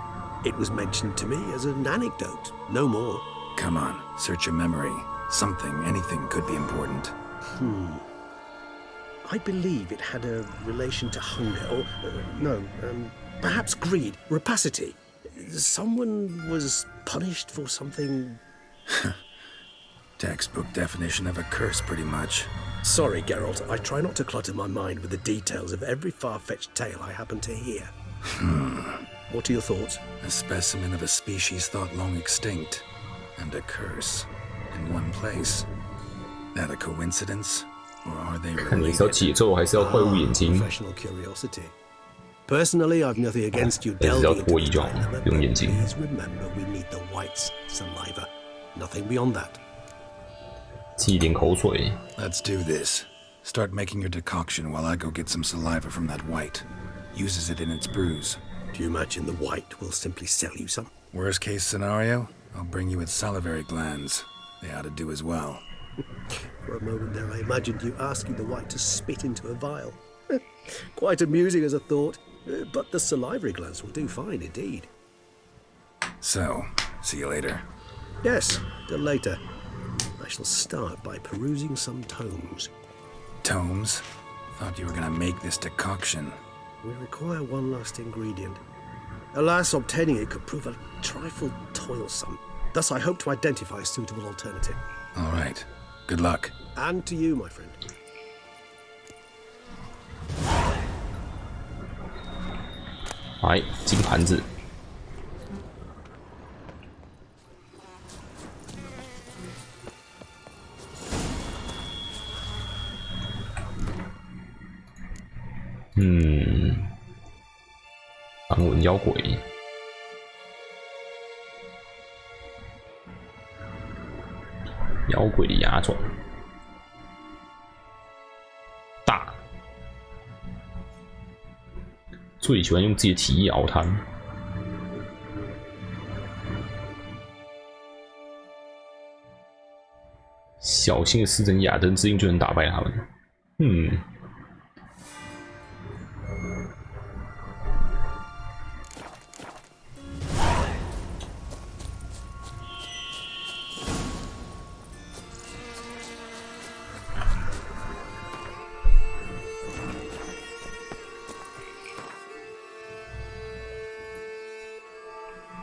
It was mentioned to me as an anecdote, no more. Come on, search your memory. Something, anything could be important. I believe it had a relation to hunger, or perhaps greed, rapacity. Someone was punished for something. Textbook definition of a curse, pretty much. Sorry, Geralt, I try not to clutter my mind with the details of every far-fetched tale I happen to hear. What are your thoughts? A specimen of a species thought long extinct, and a curse in one place. That a coincidence, or are they 看你是要 related? 节奏还是要怪物眼睛？ Professional curiosity. Personally, I've nothing against you 但是只要 delving 脱衣 into 就 the 好 dilemma, 不用 but 眼睛。 please remember we need the white's saliva. Nothing beyond that. 吸一点口水。 Let's do this. Start making your decoction while I go get some saliva from that white. Uses it in its brews. Do you imagine the white will simply sell you some? Worst case scenario, I'll bring you its salivary glands. They ought to do as well. For a moment there, I imagined you asking the white to spit into a vial. Quite amusing as a thought, but the salivary glands will do fine indeed. So, see you later. Yes, till later. I shall start by perusing some tomes. Tomes? Thought you were gonna make this decoction. We require one last ingredient. Alas, obtaining it could prove a trifle toilsome. Thus, I hope to identify a suitable alternative. All right. Good luck. And to you, my friend. 来，金盘子。斑纹妖鬼，妖鬼的牙爪，大，最喜欢用自己的体液熬汤。小心的施展亚登之印就能打败他们。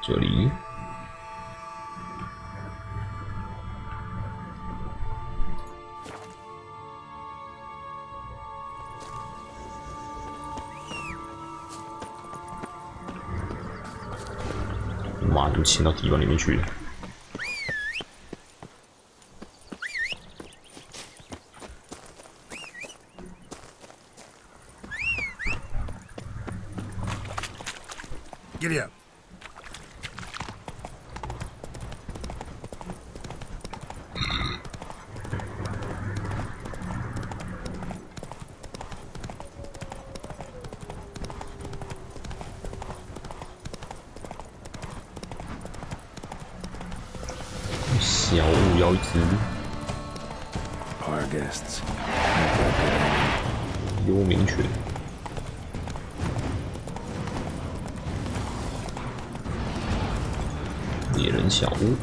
这里。妈，怎么潜到地板里面去了？ Giddy up. Our guests. 幽冥犬。 猎人小屋，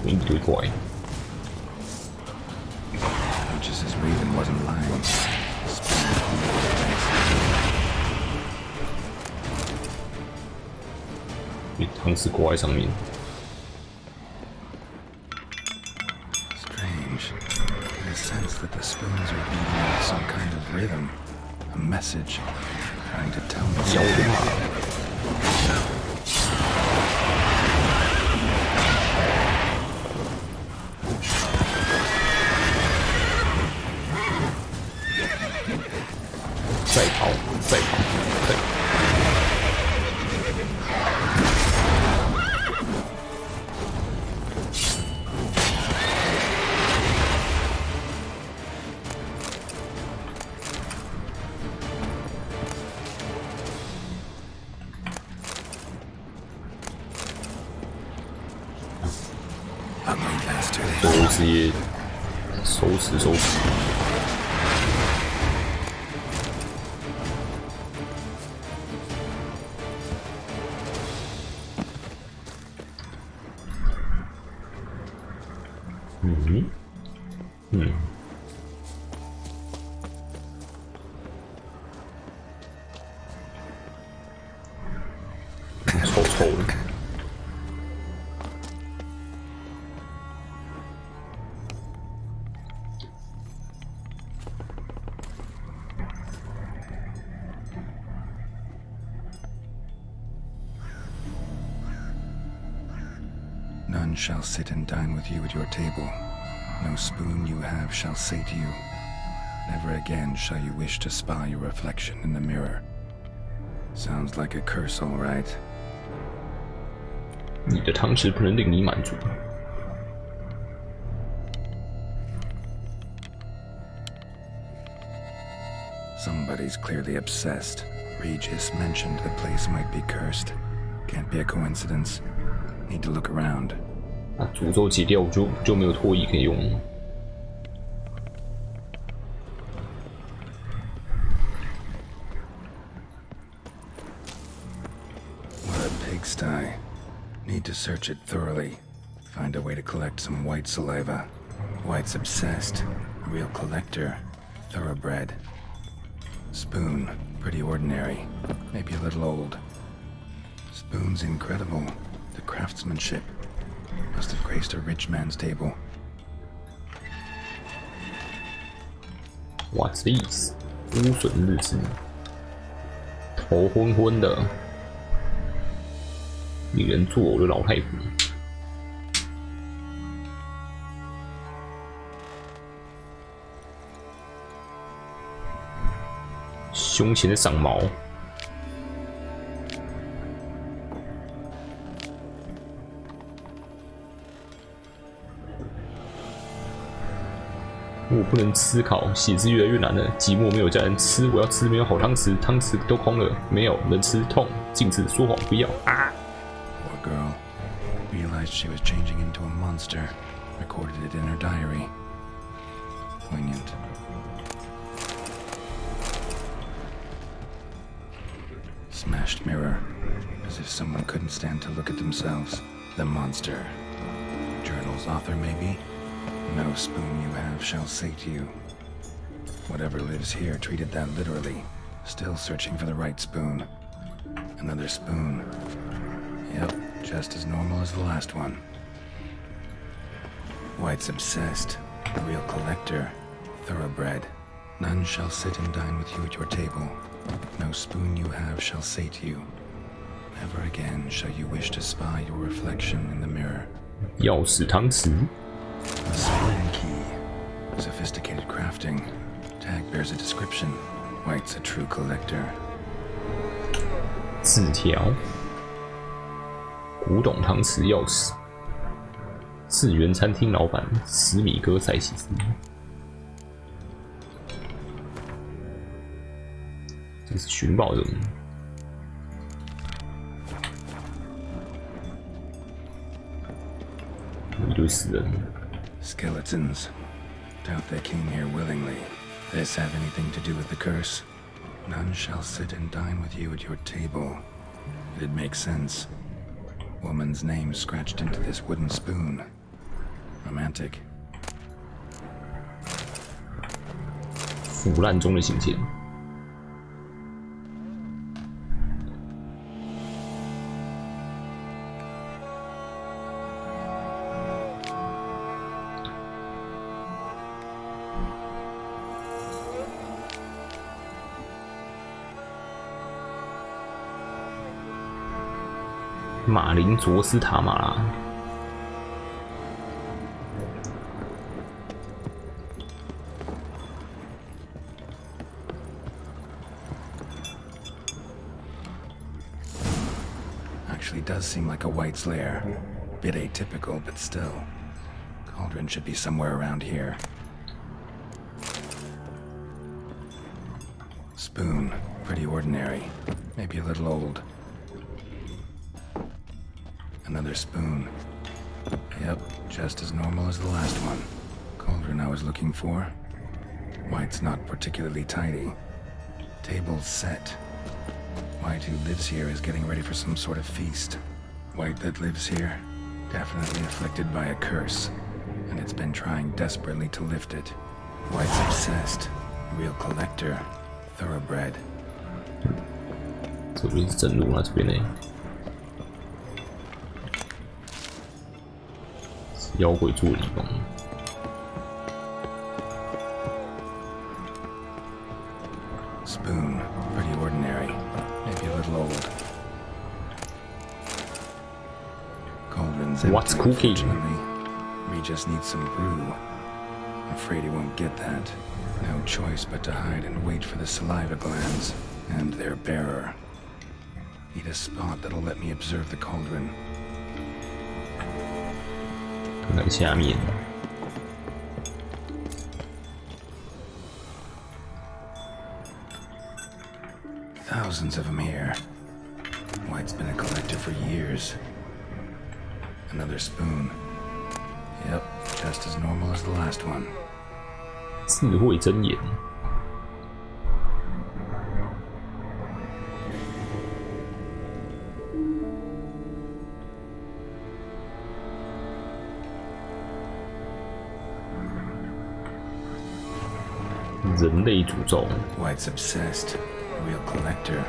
一堆怪。Just as Raven wasn't lying. 一汤匙挂在上面。 Strange. I sense that the spoons are beating out some kind of rhythm, a message, trying to tell me something. 再跑，再跑，再跑！都直接收拾收拾。 臭臭的。None shall sit and dine with you at your table. No spoon you have shall say to you, never again shall you wish to spy your reflection in the mirror. Sounds like a curse, all right. 你的汤匙不能令你满足。 Somebody's clearly obsessed. Regis mentioned the place might be cursed. Can't be a coincidence. Need to look around. 啊，诅咒解掉就没有唾液可以用。 What a pigsty. Need to search it thoroughly. Find a way to collect some white saliva. White's obsessed. A real collector. Thoroughbred. Spoon. Pretty ordinary. Maybe a little old. Spoon's incredible. The craftsmanship. Must have graced a rich man's table. What's this? 污损日志。头昏昏的，令人作呕的老太婆。胸前的长毛。 我不能思考，写字越来越难了。寂寞没有家人吃，我要吃没有好汤匙，汤匙都空了，没有人吃，痛。禁止说谎，不要啊！ Poor girl. Realized she was changing into a monster. recorded it in her diary. Poignant. Smashed mirror, as if someone couldn't stand to look at themselves. The monster. Journal's author, maybe? No spoon you have shall sate you. Whatever lives here treated that literally. Still searching for the right spoon. Another spoon. Yep, just as normal as the last one. White's obsessed. A real collector. Thoroughbred. None shall sit and dine with you at your table. No spoon you have shall sate you. Never again shall you wish to spy your reflection in the mirror. 钥匙汤匙 A spoon key. Sophisticated crafting. Tag bears a description. White's a true collector. 字条，古董汤匙钥匙，次元餐厅老板史米戈塞西斯。这是寻宝人。一堆死人。Skeletons. Doubt they came here willingly. This have anything to do with the curse? None shall sit and dine with you at your table. It'd make sense. Woman's name scratched into this wooden spoon. Romantic. 腐烂中的信件。马林卓斯塔马拉。Actually does seem like a White's lair. Bit atypical, but still. Cauldron should be somewhere around here. Spoon. Pretty ordinary. Maybe a little old. Another spoon. Yep, just as normal as the last one. Cauldron I was looking for. White's not particularly tidy. Table's set. White who lives here is getting ready for some sort of feast. White that lives here, definitely afflicted by a curse, and it's been trying desperately to lift it. White's obsessed. Real collector. Thoroughbred. 这边是正路啊，这边呢。妖鬼住的地方。Spoon, pretty ordinary, maybe a little old. Cauldron's empty. What's cooking? We just need some brew. Afraid he won't get that. No choice but to hide and wait for the saliva glands and their bearer. Need a spot that'll let me observe the cauldron. 看看下面。Thousands of them here. White's been a collector for years. Another spoon. Yep, just as normal as the last one. 智慧真言。人类诅咒。White's obsessed. Real collector.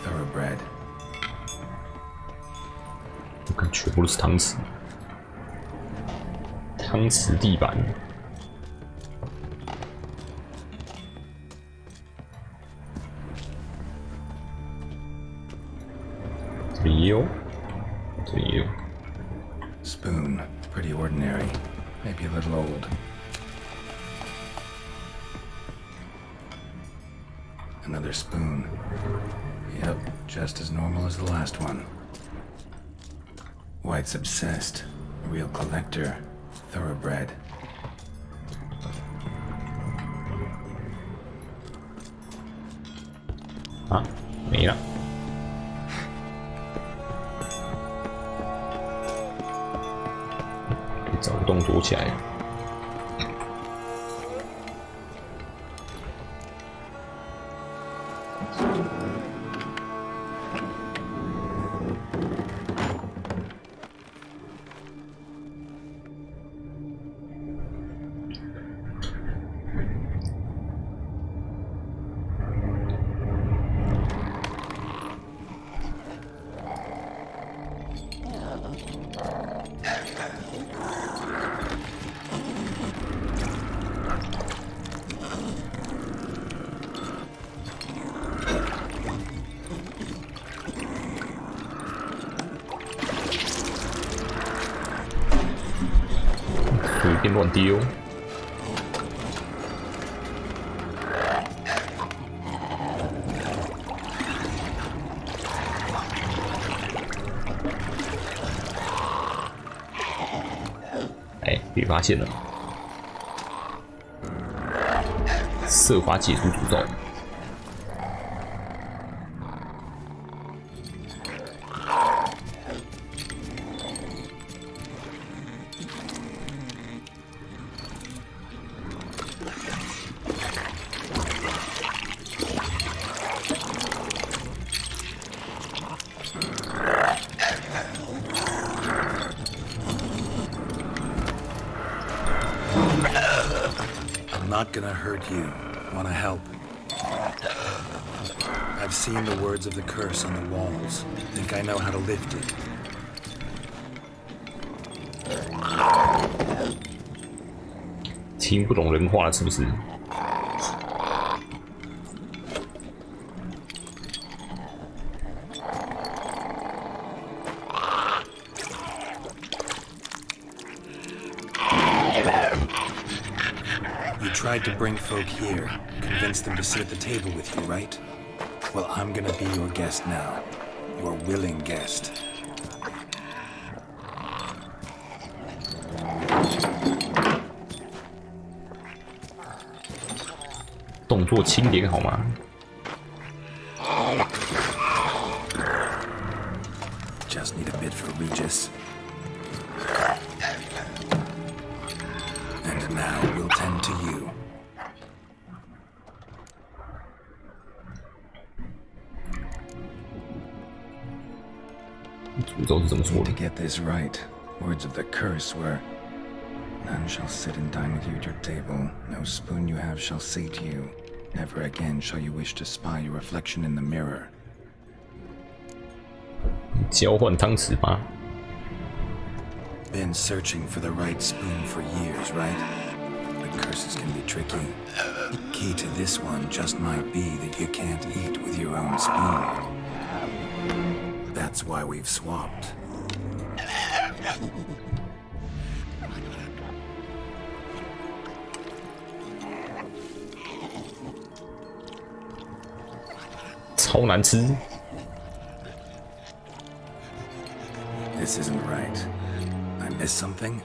Thoroughbred. 我看全部都是汤匙，汤匙地板。这里也有，这里也有。Spoon. Pretty ordinary. Maybe a little old. Another spoon. Yep, just as normal as the last one. White's obsessed. Real collector. Thoroughbred. Ah, 没了。可以找个东洞躲起来。随便乱丢。哎，被发现了！设法解除诅咒。 I'm not gonna hurt you. Wanna help? I've seen the words of the curse on the walls. Think I know how to lift it. 听不懂人话了是不是？ Tried to bring folk here, convince them to sit at the table with you, right? Well, I'm gonna be your guest now. Your willing guest. 动作轻点好吗？ Just need a bit for Regis. And now we'll tend to you. To get this right, words of the curse were, "None shall sit and dine with you at your table. No spoon you have shall sate you. Never again shall you wish to spy your reflection in the mirror." 交换汤匙吧。 Been searching for the right spoon for years, right? But curses can be tricky. Key to this one just might be that you can't eat with your own spoon. That's why we've swapped. This isn't right. I missed something?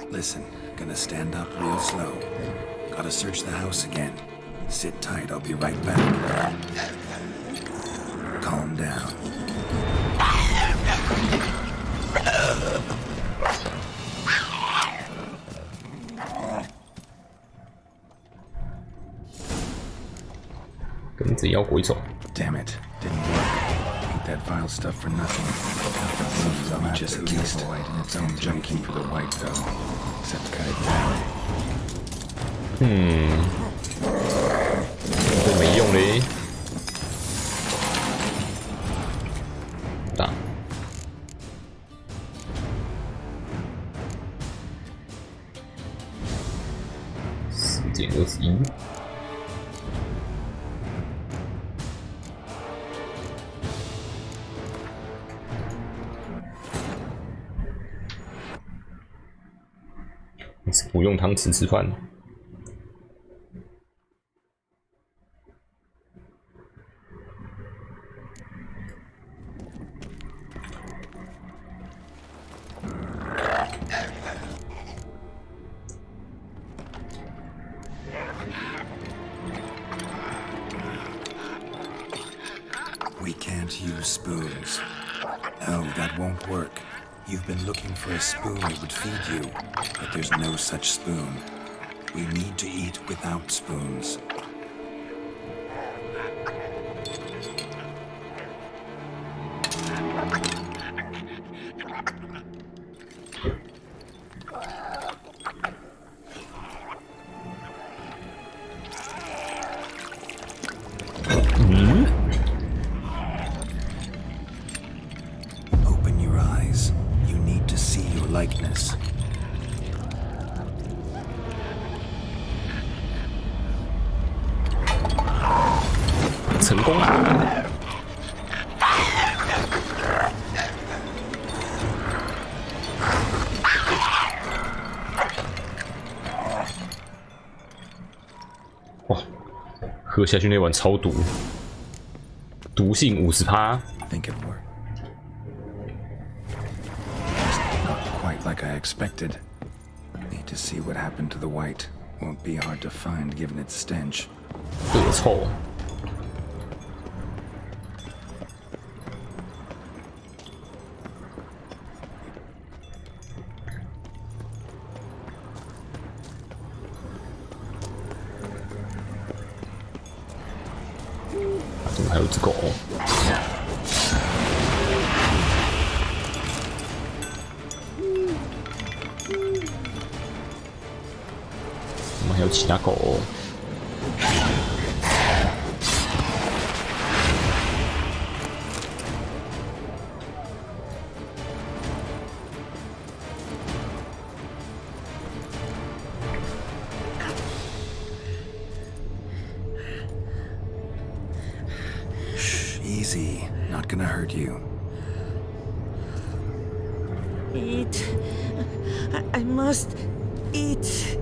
Listen, gonna stand up real slow. Gotta search the house again. Sit tight, I'll be right back. Calm down. 跟着妖鬼走。 Damn it, didn't work. Eat that vile stuff for nothing. I'm just at least and its own junkie for the white though. Except cut it down. 这没用嘞。打。4.21。 不用汤匙吃饭。We can't use spoons. No, that won't work. You've been looking for a spoon that would feed you, but there's no such spoon. We need to eat without spoons. Open your eyes. You need to see your likeness. 成功啦！哇，喝下去那碗超毒，毒性50%。Think it worked. Not quite like I expected. Need to see what happened to the white. Won't be hard to find given its stench. 恶臭。 还有只狗，我们还有其他狗。Easy, not gonna hurt you. Eat. I must eat.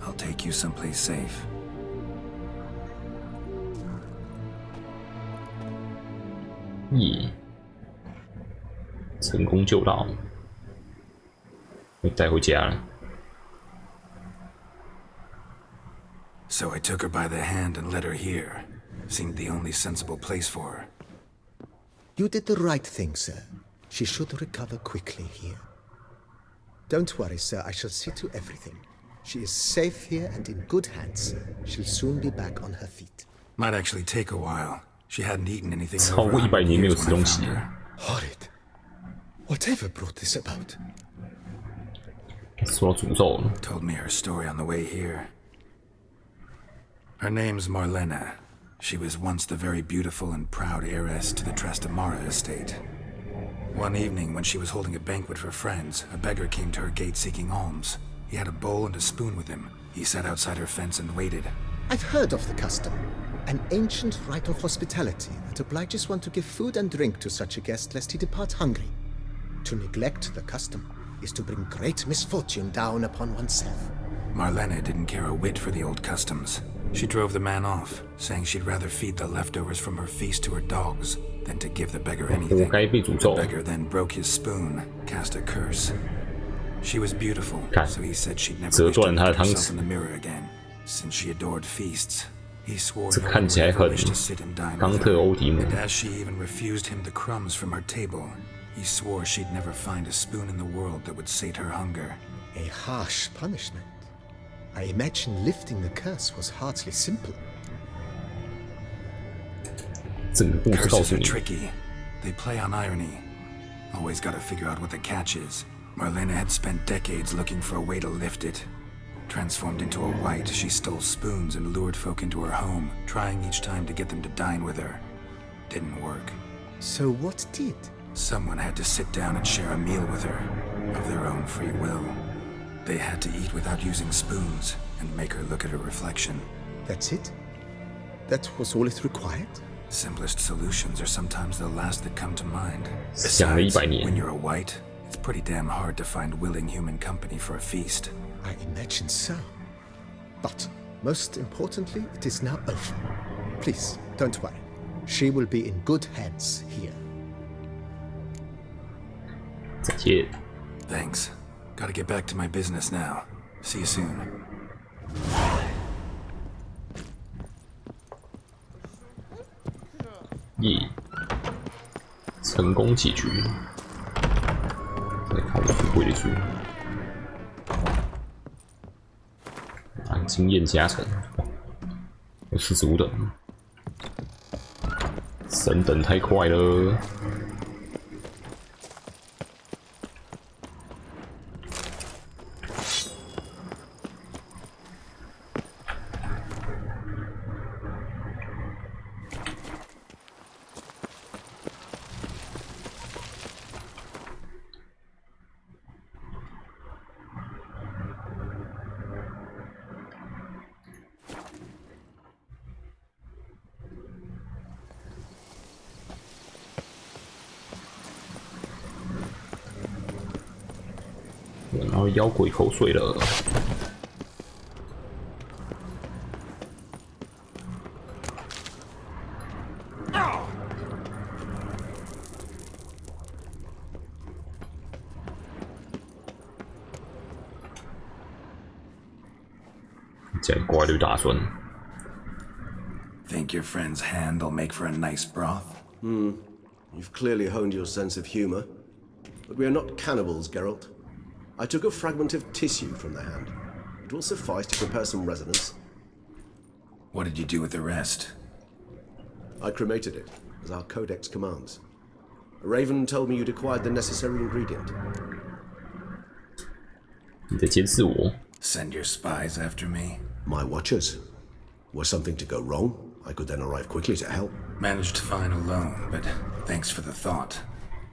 I'll take you someplace safe. 耶！成功救到，被带回家了。 So I took her by the hand and led her here. Seemed the only sensible place for her. You did the right thing, sir. She should recover quickly here. Don't worry, sir. I shall see to everything. She is safe here and in good hands. She'll soon be back on her feet. Might actually take a while. She hadn't eaten anything 超过100年没有吃东西。 Horrid. Whatever brought this about? 说到诅咒了。 Told me her story on the way here. Her name's Marlena. She was once the very beautiful and proud heiress to the Trastamara estate. One evening, when she was holding a banquet for friends, a beggar came to her gate seeking alms. He had a bowl and a spoon with him. He sat outside her fence and waited. I've heard of the custom. An ancient rite of hospitality that obliges one to give food and drink to such a guest lest he depart hungry. To neglect the custom is to bring great misfortune down upon oneself. Marlena didn't care a whit for the old customs. She drove the man off, saying she'd rather feed the leftovers from her feast to her dogs than to give the beggar anything. The beggar then broke his spoon, cast a curse. She was beautiful, so he said she'd never wish to look at herself in the mirror again. Since she adored feasts, he swore no one would ever wish to sit and dine with her. And as she even refused him the crumbs from her table, he swore she'd never find a spoon in the world that would sate her hunger. A harsh punishment. I imagine lifting the curse was hardly simple. Curses are tricky. They play on irony. Always gotta figure out what the catch is. Marlena had spent decades looking for a way to lift it. Transformed into a white, she stole spoons and lured folk into her home, trying each time to get them to dine with her. Didn't work. So what did? Someone had to sit down and share a meal with her, of their own free will. They had to eat without using spoons, and make her look at her reflection. That's it? That was all it required? Simplest solutions are sometimes the last that come to mind. Besides, when you're a white, it's pretty damn hard to find willing human company for a feast. I imagine so. But, most importantly, it is now over. Please, don't worry. She will be in good hands here. 再见。Thanks. Gotta get back to my business now. See you soon. 耶，成功解决。再看我最贵的书，经验加成，有45等，升等太快了。然后妖鬼口水了。真怪女打算。Think your friend's hand'll make for a nice broth? You've clearly honed your sense of humor. But we are not cannibals, Geralt. I took a fragment of tissue from the hand. It will suffice to prepare some resonance. What did you do with the rest? I cremated it, as our codex commands. A raven told me you'd acquired the necessary ingredient. 你在监视我？ Send your spies after me? My watchers. Were something to go wrong, I could then arrive quickly to help. Managed fine alone, but thanks for the thought.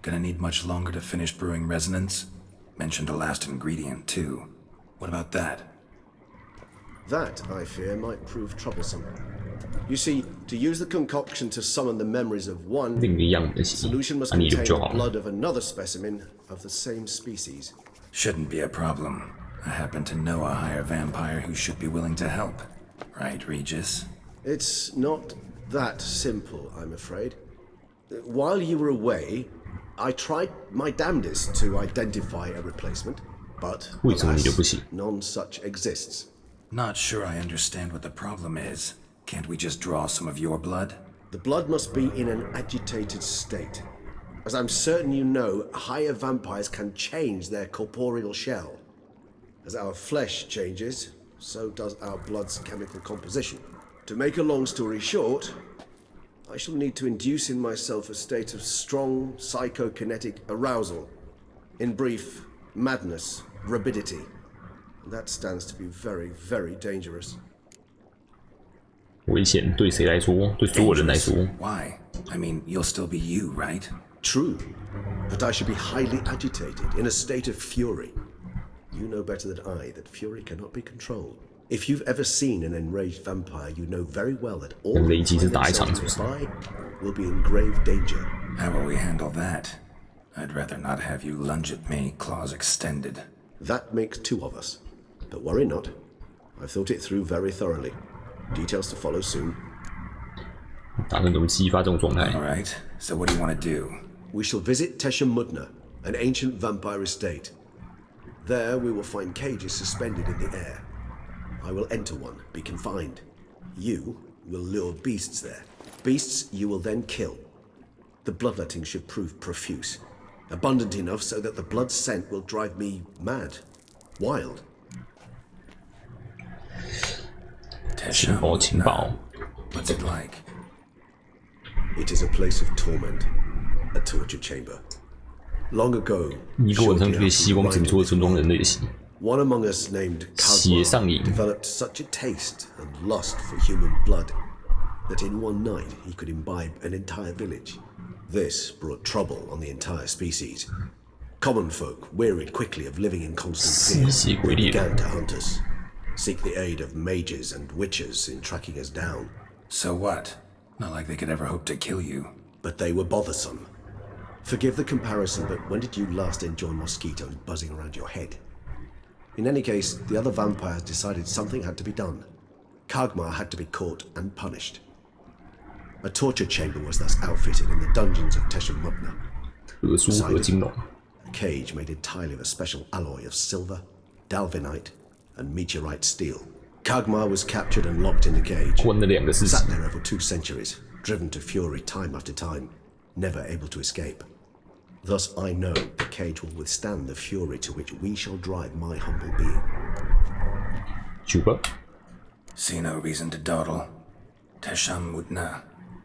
Gonna need much longer to finish brewing resonance? Mentioned the last ingredient, too. What about that? That, I fear, might prove troublesome. You see, to use the concoction to summon the memories of one, the solution must contain the blood of another specimen of the same species. Shouldn't be a problem. I happen to know a higher vampire who should be willing to help. Right, Regis? It's not that simple, I'm afraid. While you were away, I tried my damnedest to identify a replacement, but alas, none such exists. Not sure I understand what the problem is. Can't we just draw some of your blood? The blood must be in an agitated state. As I'm certain you know, higher vampires can change their corporeal shell. As our flesh changes, so does our blood's chemical composition. To make a long story short, I shall need to induce in myself a state of strong psychokinetic arousal. In brief, madness, rabidity. That stands to be very, very dangerous. 危险对谁来说？对所有人来说。 Why? I mean, you'll still be you, right? True, but I should be highly agitated, in a state of fury. You know better than I that fury cannot be controlled. If you've ever seen an enraged vampire, you know very well that all who find themselves nearby will be in grave danger. How will we handle that? I'd rather not have you lunge at me, claws extended. That makes two of us. But worry not. I've thought it through very thoroughly. Details to follow soon. 打算怎么激发这种状态 All right. So what do you want to do? We shall visit Teshem Mudna, an ancient vampire estate. There we will find cages suspended in the air. I will enter one, be confined. You will lure beasts there. Beasts you will then kill. The bloodletting should prove profuse. Abundant enough so that the blood scent will drive me mad. Wild. 情报情报 What's it like? It is a place of torment. A torture chamber. Long ago, 一个晚上就可以吸光整座村庄人的血。 One among us named 血上瘾 developed such a taste and lust for human blood that in one night he could imbibe an entire village. This brought trouble on the entire species. Common folk, wearied quickly of living in constant fear, began to hunt us, seek the aid of mages and witches in tracking us down. So what? Not like they could ever hope to kill you. But they were bothersome. Forgive the comparison, but when did you last enjoy mosquitoes buzzing around your head? In any case, the other vampires decided something had to be done. Kagmar had to be caught and punished. A torture chamber was thus outfitted in the dungeons of Teshem Mudna. Beside it, a cage made entirely of a special alloy of silver, dalvinite, and meteorite steel. Kagmar was captured and locked in the cage. Sat there over 2 centuries, driven to fury time after time, never able to escape. Thus I know the cage will withstand the fury to which we shall drive my humble being. Juba? See no reason to dawdle. Tesham Mutna.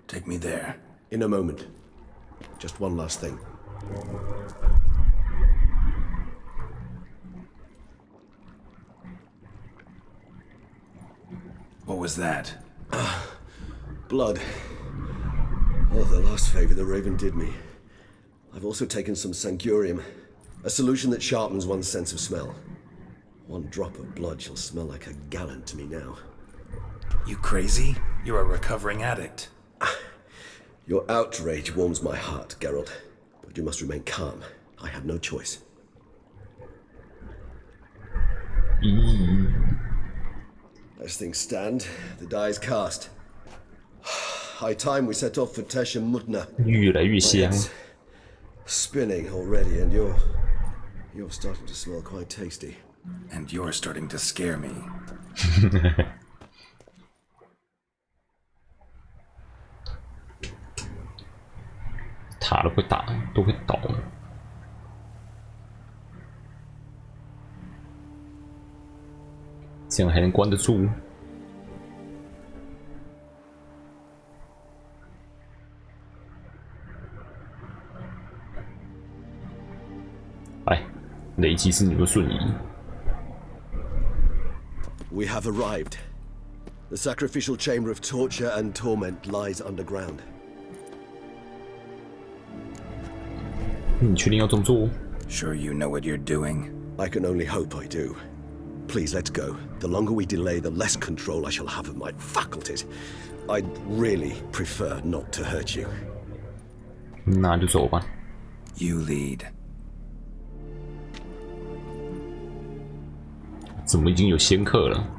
Take me there. In a moment. Just one last thing. What was that? Blood. Oh, the last favor the Raven did me. I've also taken some Sancurium, a solution that sharpens one's sense of smell. 1 drop of blood shall smell like a gallon to me now. You crazy? You're a recovering addict. Your outrage warms my heart, Geralt. But you must remain calm. I have no choice. As things stand, the die is cast. High time we set off for Tesham Mutna. 越来越香。 Spinning already, and you're starting to smell quite tasty. And you're starting to scare me. 塔都会都会倒了。这样还能关得住？哎，雷击是你们瞬移。 We have arrived. The sacrificial chamber of torture and torment lies underground. 你确定要这么做 Sure you know what you're doing? I can only hope I do. Please, let's go. The longer we delay, the less control I shall have of my faculties. I'd really prefer not to hurt you. 那就走吧。 You lead. 怎么已经有先客了？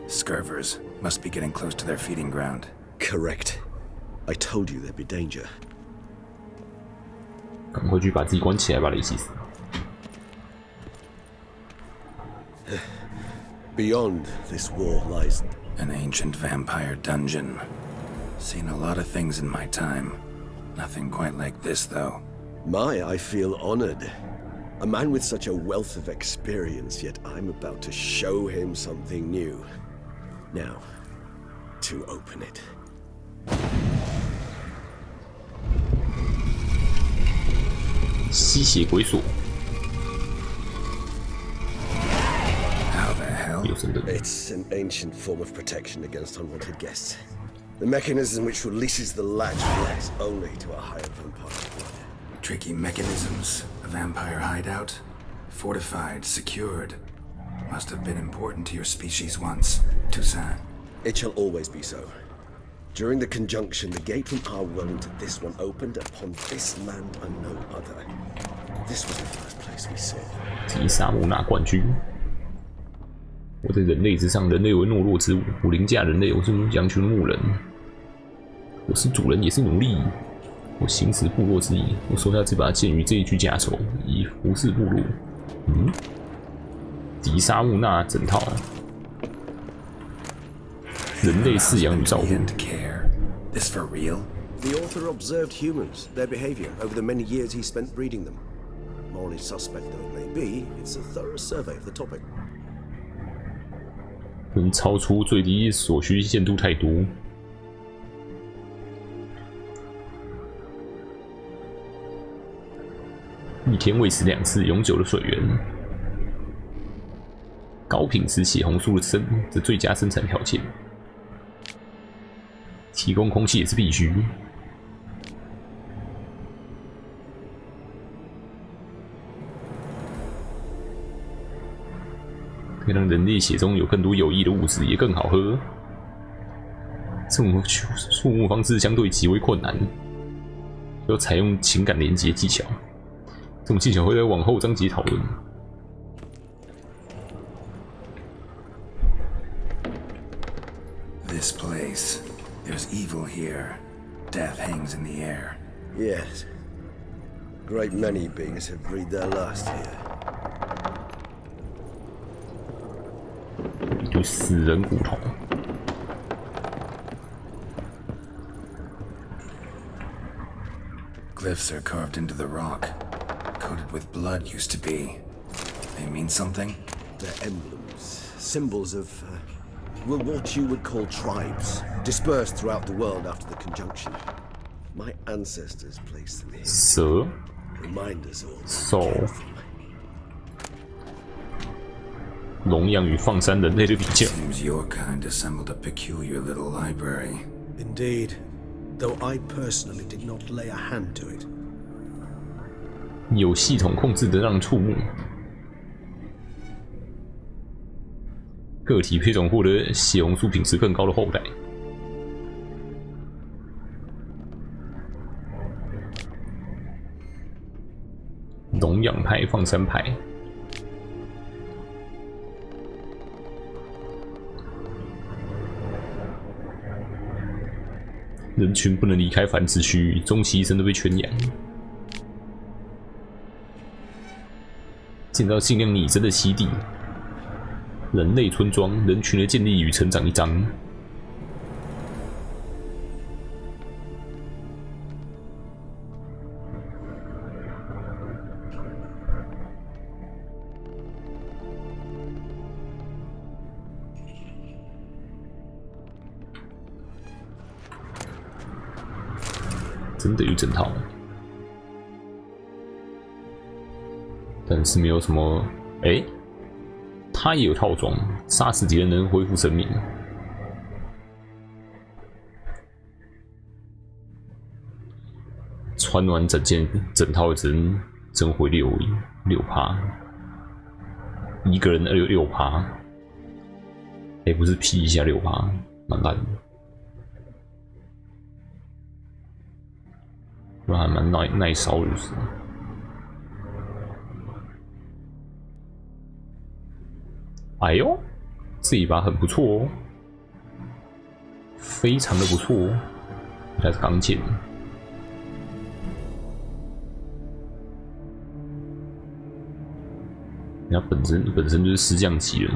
Scurvers must be getting close to their feeding ground. Correct. I told you there'd be danger. 赶快去把自己关起来吧，雷西斯。 Beyond this wall lies an ancient vampire dungeon. Seen a lot of things in my time. Nothing quite like this, though. I feel honored. A man with such a wealth of experience, yet I'm about to show him something new. Now, to open it. 吸血鬼锁。 How the hell? It's an ancient form of protection against unwanted guests. The mechanism which releases the latch relates only to a higher vampire blood. Tricky mechanisms. A vampire hideout. Fortified, secured. Must have been important to your species once, Toussaint. It shall always be so. During the conjunction, the gate from our world to this one opened upon this land and no other. This was the first place we saw. 击杀木纳冠军。我在人类之上，人类为懦弱之物。我凌驾人类，我是羊群牧人。我是主人，也是奴隶。我行使部落之意。我收下这把剑与这一具甲胄，以服侍部落。击杀木纳整套。人类饲养与照顾。 This for real? The author observed humans, their behavior, over the many years he spent breeding them. Morally suspect though it may be, it's a thorough survey of the topic. 能超出最低所需限度太多。一天喂食2次永久的水源，高品质血红素的最佳生产条件。提供空气也是必须。可以让人类血中有更多有益的物质，也更好喝。这种树木方式相对极为困难，要采用情感连接技巧。这种技巧会在往后章节讨论。This place. There's evil here. Death hangs in the air. Yes. A great many beings have breathed their last here. 一堆死人骨头。Glyphs are carved into the rock. Coated with blood used to be. They mean something? They're emblems, symbols of, well, what you would call tribes, dispersed throughout the world after the conjunction. My ancestors placed them here. So? Remind us all. So. 龙阳与放山人类的比较。Seems your kind assembled a peculiar little library. Indeed, though I personally did not lay a hand to it. 有系统控制的让人触目。个体配种获得血红素品质更高的后代。龙阳派、放山派。人群不能离开繁殖区域，终其一生都被圈养。建造尽量拟真的基地，人类村庄，人群的建立与成长一章。真的有整套，但是没有什么。哎，他也有套装，杀死敌人能恢复生命。穿完整套只能增回6%，一个人6%，哎，不是 P 一下6%，蛮烂的。不然还蛮耐烧的，就是。哎呦，这一把很不错哦，非常的不错哦，它是钢剑。它本身就是师匠级了。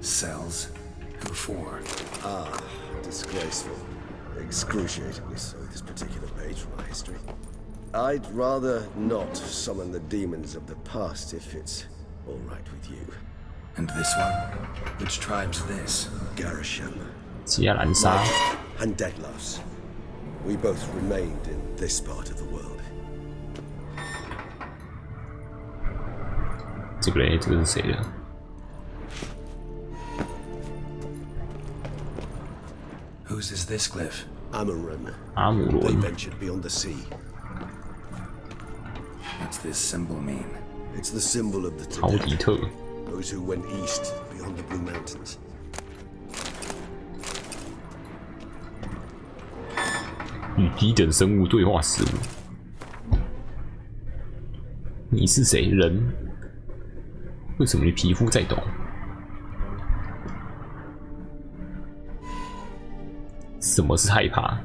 Cells? Who for? Ah, disgraceful. Excruciatingly so, this particular page from our history. I'd rather not summon the demons of the past if it's all right with you. And this one? Which tribe's this? Garisham. 基亚兰莎 And Deadlouse. We both remained in this part of the world. 这个嘞，这个是谁的？ Whose is this glyph? Amuran. Amuran. They ventured beyond the sea. What's this symbol mean? It's the symbol of the 超迪特。 Those who went east beyond the Blue Mountains. 与低等生物对话时，你是谁？人？为什么你皮肤在抖？什么是害怕？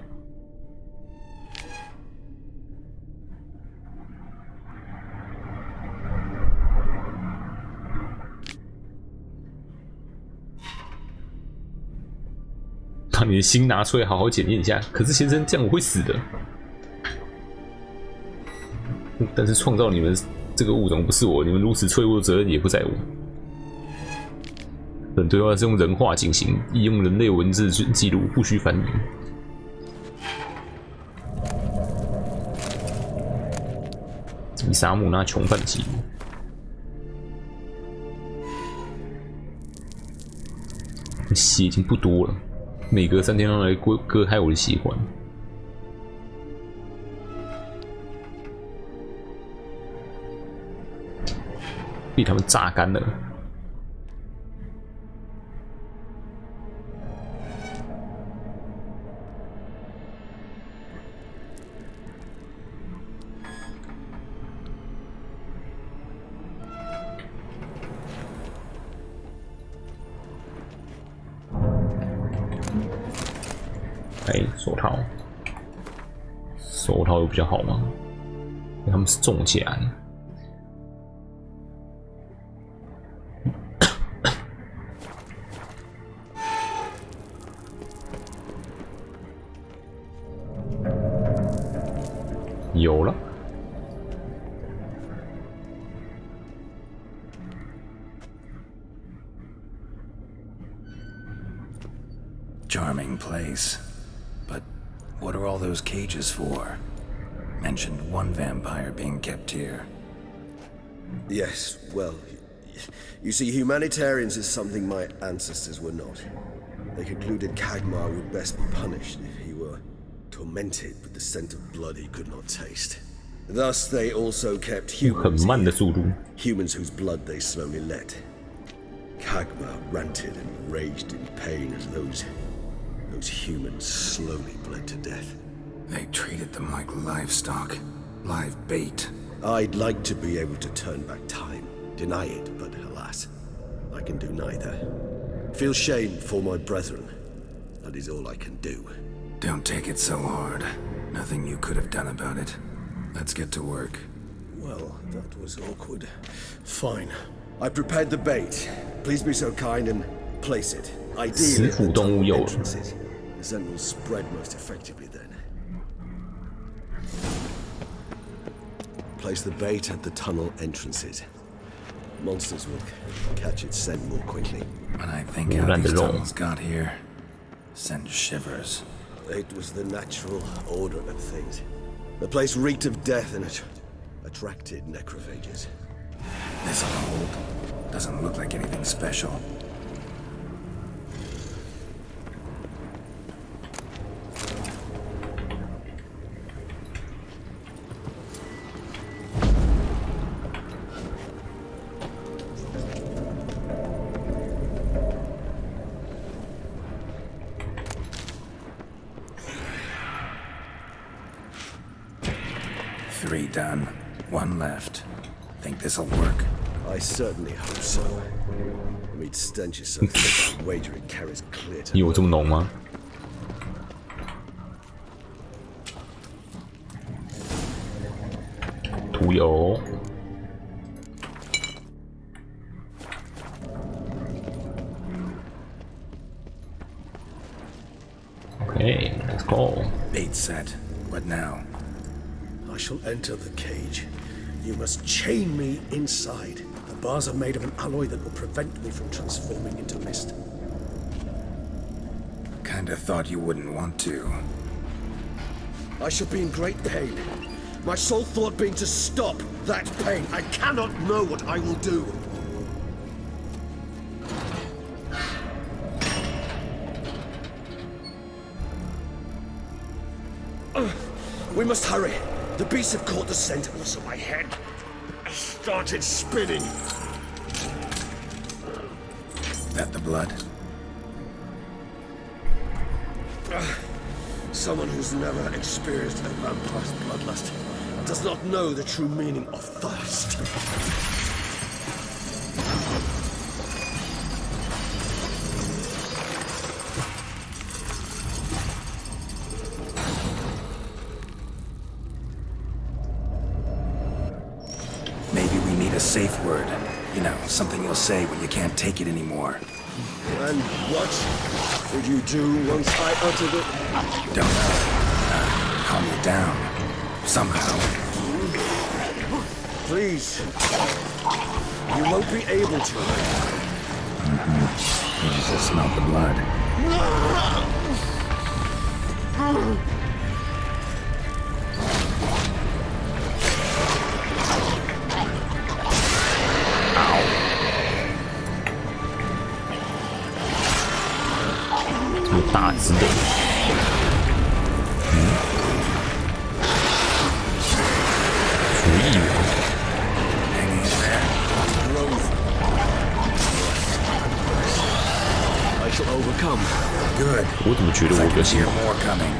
把你的心拿出来，好好检验一下。可是先生，这样我会死的。但是创造你们这个物种不是我，你们如此脆弱的责任也不在我。本对话是用人话进行，亦用人类文字记录，不需翻译。以沙姆那囚犯记录。血已经不多了，每隔3天要来割开我的血管。被他们榨干了。OK， 手套，手套有比较好吗？他们是种起来。有了。Charming place. But what are all those cages for? Mentioned one vampire being kept here. Yes, well, you see, humanitarians is something my ancestors were not. They concluded Kagmar would best be punished if he were tormented with the scent of blood he could not taste. Thus, they also kept humans here, humans whose blood they slowly let. Kagmar ranted and raged in pain as those humans slowly bled to death. They treated them like livestock, live bait. I'd like to be able to turn back time, deny it, but alas, I can do neither. Feel shame for my brethren. That is all I can do. Don't take it so hard. Nothing you could have done about it. Let's get to work. Well, that was awkward. Fine. I prepared the bait. Please be so kind and place it. Ideally at the tunnel entrances. The scent will spread most effectively then. Place the bait at the tunnel entrances. Monsters will catch its scent more quickly. When I think how these tunnels got here, send shivers. It was the natural order of things. The place reeked of death and it attracted necrophages. This'll hold. Doesn't look like anything special. Three done. One left. Think this'll work? I certainly hope so. The meat stench is so thick, I wager it carries clear to 有这么浓吗？涂油。Okay, let's go. Bait set. What now? I shall enter the cage. You must chain me inside. The bars are made of an alloy that will prevent me from transforming into mist. Kinda thought you wouldn't want to. I shall be in great pain. My sole thought being to stop that pain. I cannot know what I will do. We must hurry. The beasts have caught the scent, also my head started spinning. That the blood? Someone who's never experienced a vampire's bloodlust does not know the true meaning of thirst. Safe word. You know, something you'll say when you can't take it anymore. And what did you do once I uttered it? Don't know. Calm you down. Somehow. Please. You won't be able to. You just smell the blood. Hang in there. I shall overcome. Good. 我怎么觉得我个性 more coming.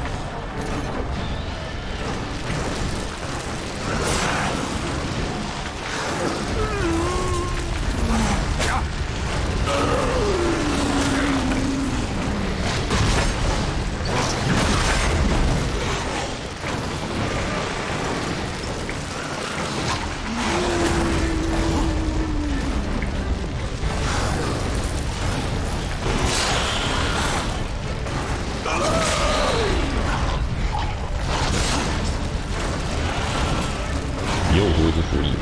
是服役。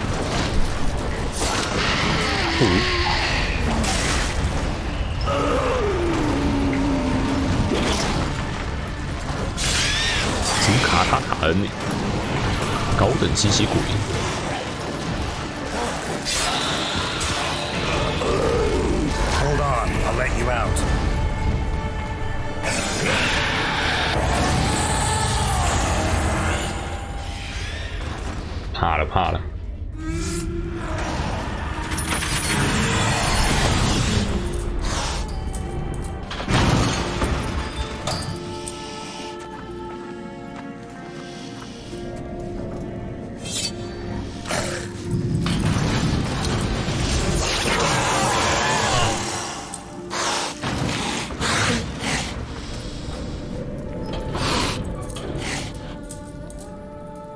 金卡塔塔恩，高等吸血鬼。Hold on, I'll let you out. 怕了怕了。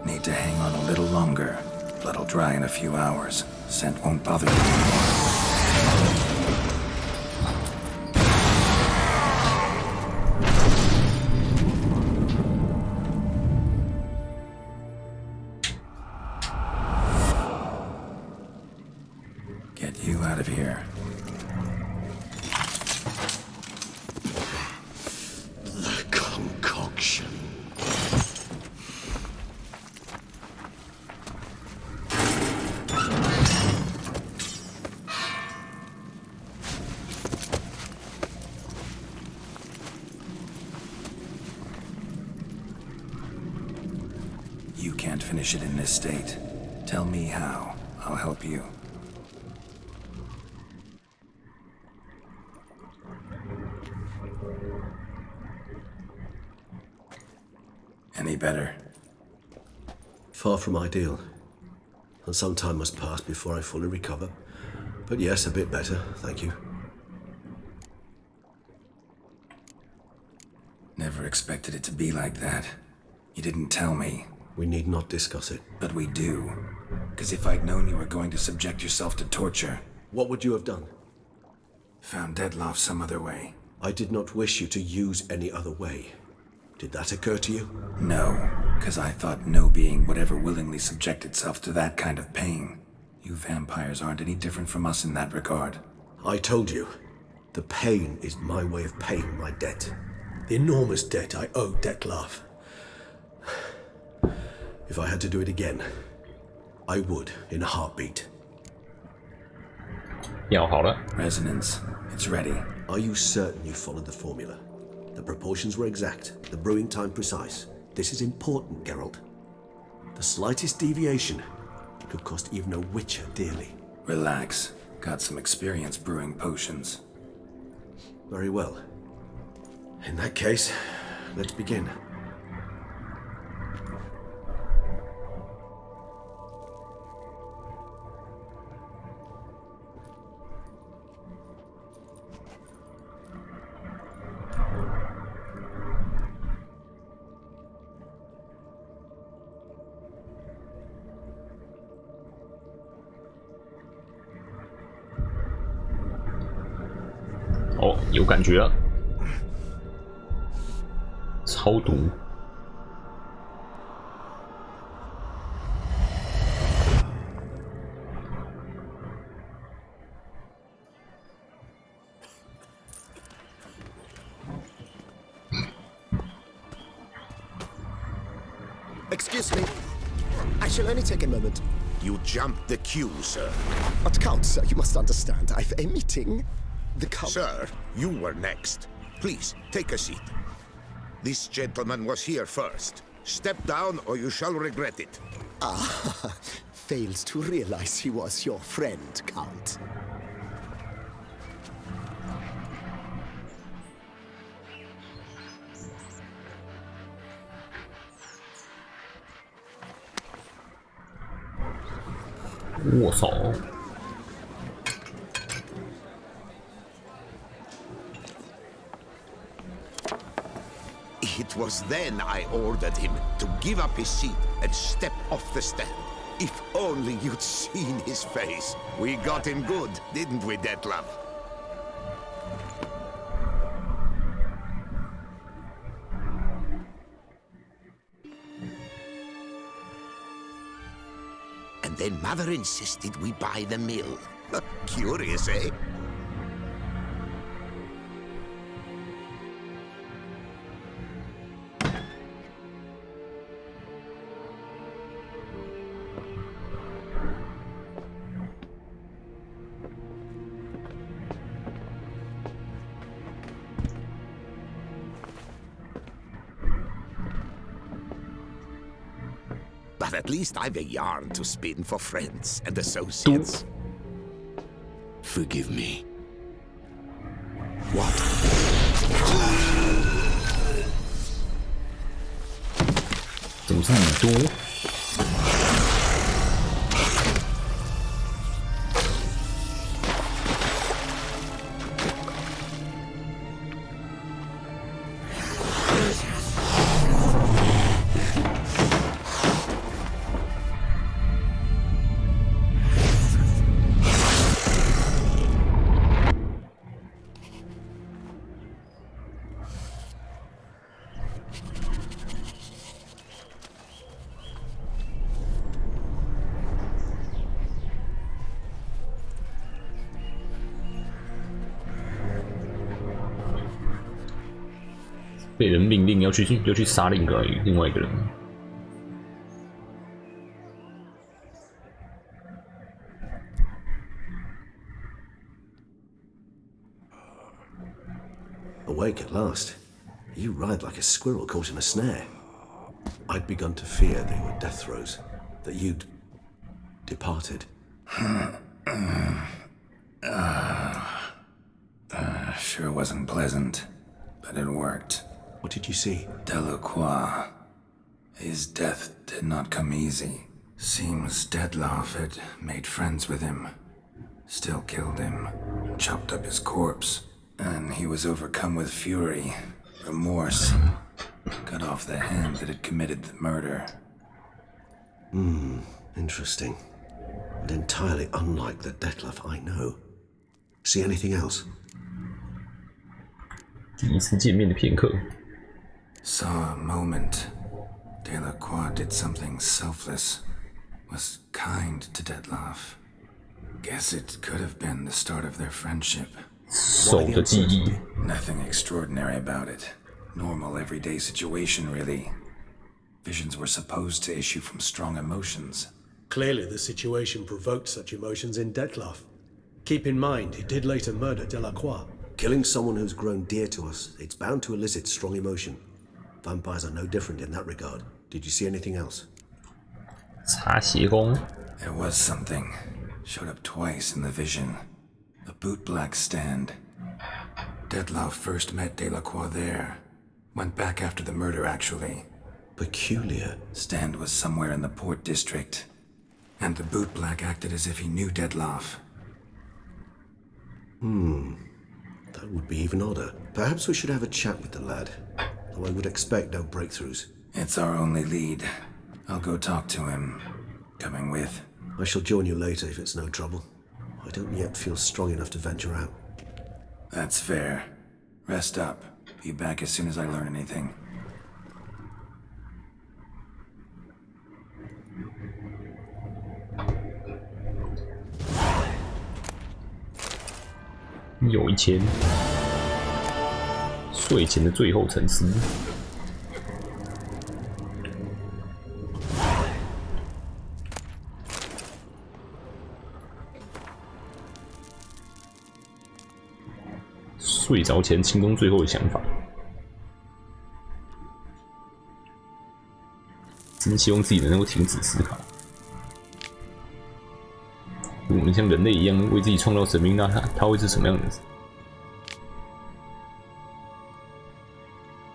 Need to hang on a little longer. Blood'll dry in a few hours. Scent won't bother you anymore. Get you out of here. The concoction. You can't finish it in this state. Tell me how. I'll help you. Any better? Far from ideal. And some time must pass before I fully recover. But yes, a bit better, thank you. Never expected it to be like that. You didn't tell me. We need not discuss it. But we do. Because if I'd known you were going to subject yourself to torture... What would you have done? Found Dettlaff some other way. I did not wish you to use any other way. Did that occur to you? No, because I thought no being would ever willingly subject itself to that kind of pain. You vampires aren't any different from us in that regard. I told you, the pain is my way of paying my debt. The enormous debt I owe Dettlaff. If I had to do it again, I would in a heartbeat. 药好了。 Resonance. It's ready. Are you certain you followed the formula? The proportions were exact, the brewing time precise. This is important, Geralt. The slightest deviation could cost even a witcher dearly. Relax. Got some experience brewing potions. Very well. In that case, let's begin. Oh, 有感觉了。超毒。Excuse me. I shall only take a moment. You jumped the queue, sir. But Count, sir, you must understand. I've a meeting. The Count... Sir, you were next. Please, take a seat. This gentleman was here first. Step down or you shall regret it. Ah, fails to realize he was your friend, Count.我操！ It was then I ordered him to give up his seat and step off the stand. If only you'd seen his face. We got him good, didn't we, Dettlaff? And and then Mother insisted we buy the mill. Curious, eh? But at least I've a yarn to spin for friends and associates. Forgive me. What? 怎么是你多？被人命令要去杀另外一个人。Awake at last. You ride like a squirrel caught in a snare. I'd begun to fear they were death throes, that you'd departed. Sure wasn't pleasant, but it worked. What did you see? Delacroix. His death did not come easy. Seems Dettlaff had made friends with him. Still killed him, chopped up his corpse. And he was overcome with fury, remorse. Cut off the hand that had committed the murder. Interesting. And entirely unlike the Dettlaff I know. See anything else? 第一次见面的片刻。 Saw a moment. Delacroix did something selfless. Was kind to Dettlaff. Guess it could have been the start of their friendship. 手的记忆。 Nothing extraordinary about it. Normal everyday situation, really. Visions were supposed to issue from strong emotions. Clearly the situation provoked such emotions in Dettlaff. Keep in mind, he did later murder Delacroix. Killing someone who's grown dear to us, it's bound to elicit strong emotion. Vampires are no different in that regard. Did you see anything else? 擦鞋工。 There was something. Showed up twice in the vision. A bootblack stand. Dettlaff first met Delacroix there. Went back after the murder, actually. Peculiar. Stand was somewhere in the port district. And the bootblack acted as if he knew Dettlaff. That would be even odder. Perhaps we should have a chat with the lad. Though I would expect no breakthroughs. It's our only lead. I'll go talk to him. Coming with? I shall join you later if it's no trouble. I don't yet feel strong enough to venture out. That's fair. Rest up. Be back as soon as I learn anything. 有一千。睡前的最后沉思。睡着前心中最后的想法。真希望自己能够停止思考。如果我们像人类一样为自己创造生命，那它会是什么样子？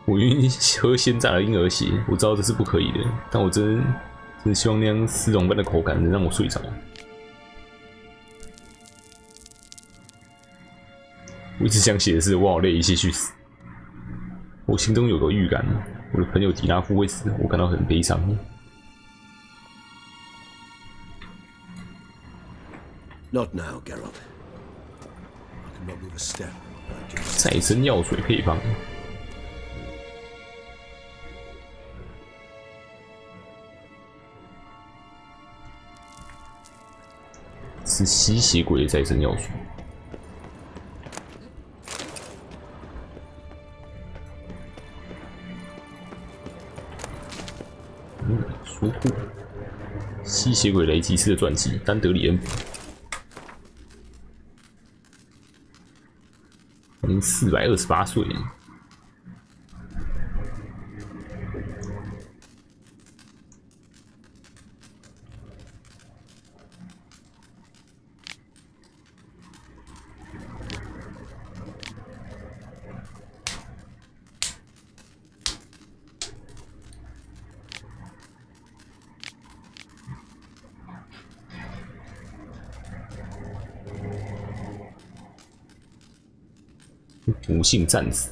我愿意喝鲜榨的婴儿血，我知道这是不可以的，但我真希望那样丝绒般的口感能让我睡着。我一直想写的是，我好累，一切去死。我心中有个预感，我的朋友迪拉夫会死，我感到很悲伤。Not now, Geralt. I cannot move a step. 再生药水配方。是吸血鬼的再生要素。书库，吸血鬼雷吉斯的传记，丹德里恩。已经428岁了。不幸战死。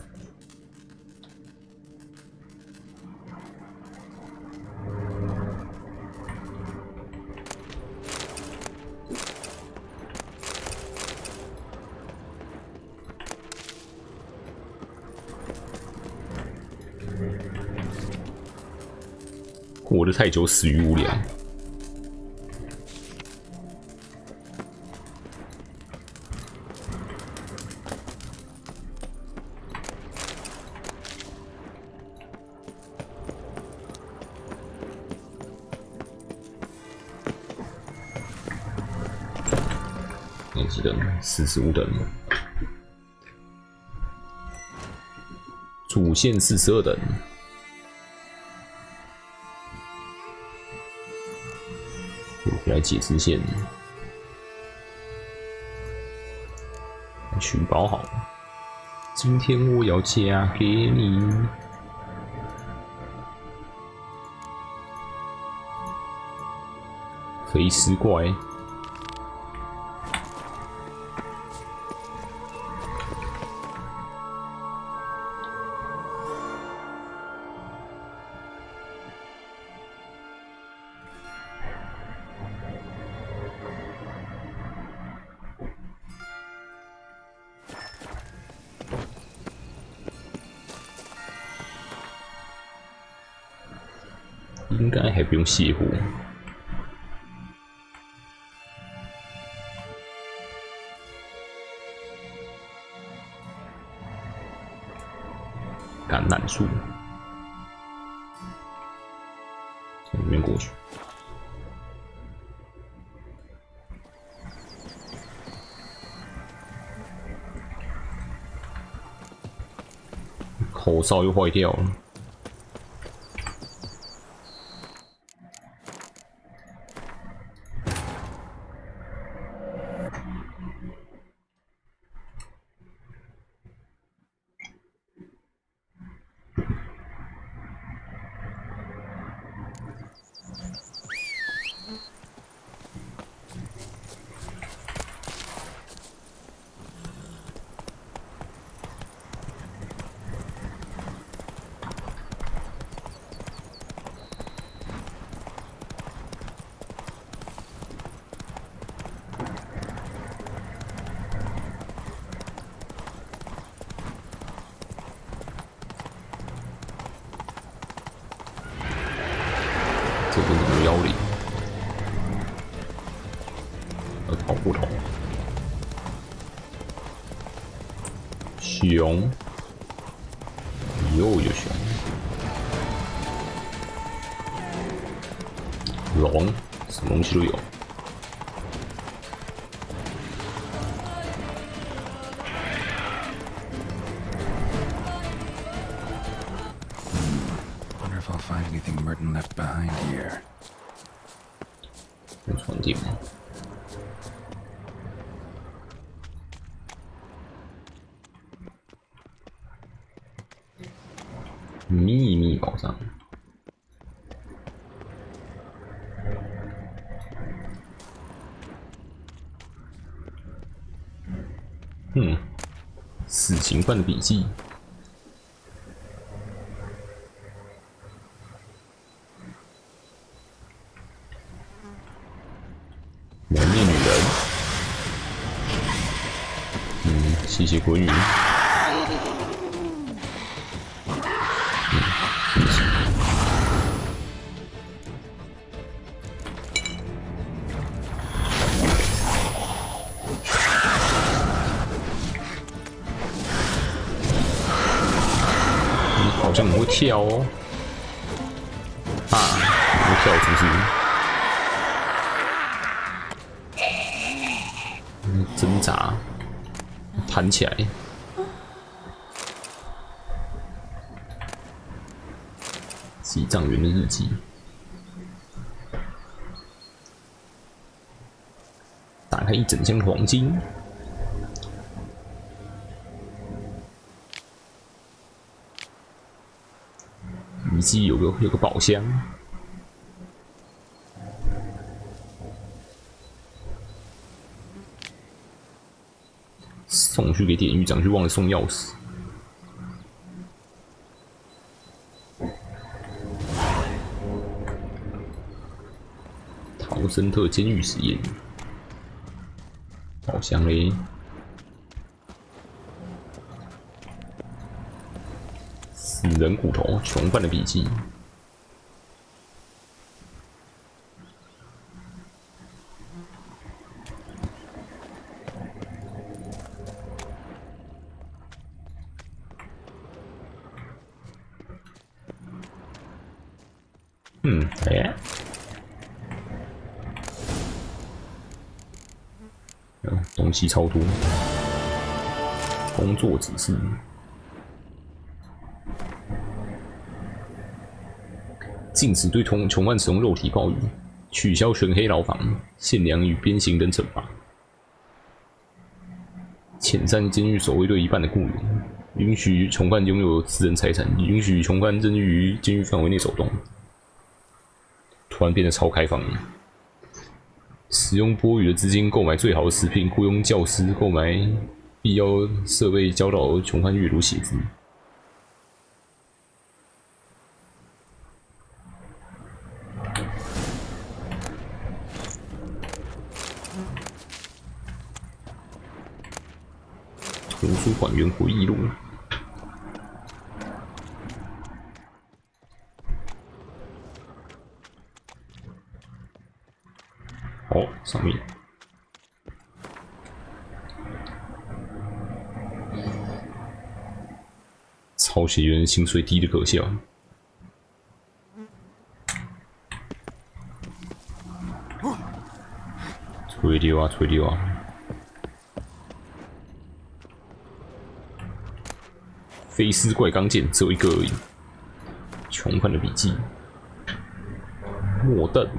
活得太久，死于无聊。几等？45等。主线42等。回来解支线。取宝好。今天我要嫁给你。肥尸怪。应该还不用卸货。橄榄树，从里面过去。口哨又坏掉了。这边怎么有妖灵？跑不同。熊，又有熊。龙，什么东西都有。Wonder if I'll find anything Merton left behind here. 有传递吗？秘密宝藏。死刑犯的笔记。蒙面女人。吸血鬼女。跳哦！啊，我跳出去，挣扎，弹起来。记账员的日记。打开一整箱黄金。遗迹有个宝箱。送去给典狱长，却忘了送钥匙。陶森特监狱实验，宝箱嘞，死人骨头，囚犯的笔记。东西超多，工作指示：禁止对囚犯使用肉体暴力，取消全黑牢房，限量与鞭刑等惩罚，遣散监狱守卫队一半的雇员，允许囚犯拥有私人财产，允许囚犯任意于监狱范围内走动。突然变得超开放。使用多余的资金购买最好的食品，雇佣教师，购买必要设备，教导囚犯阅读写字。图书馆员回忆录。哦，上面抄写员薪水低的可笑。吹溜啊，吹溜啊！飞丝怪钢剑只有一个而已。囚犯的笔记。莫邓。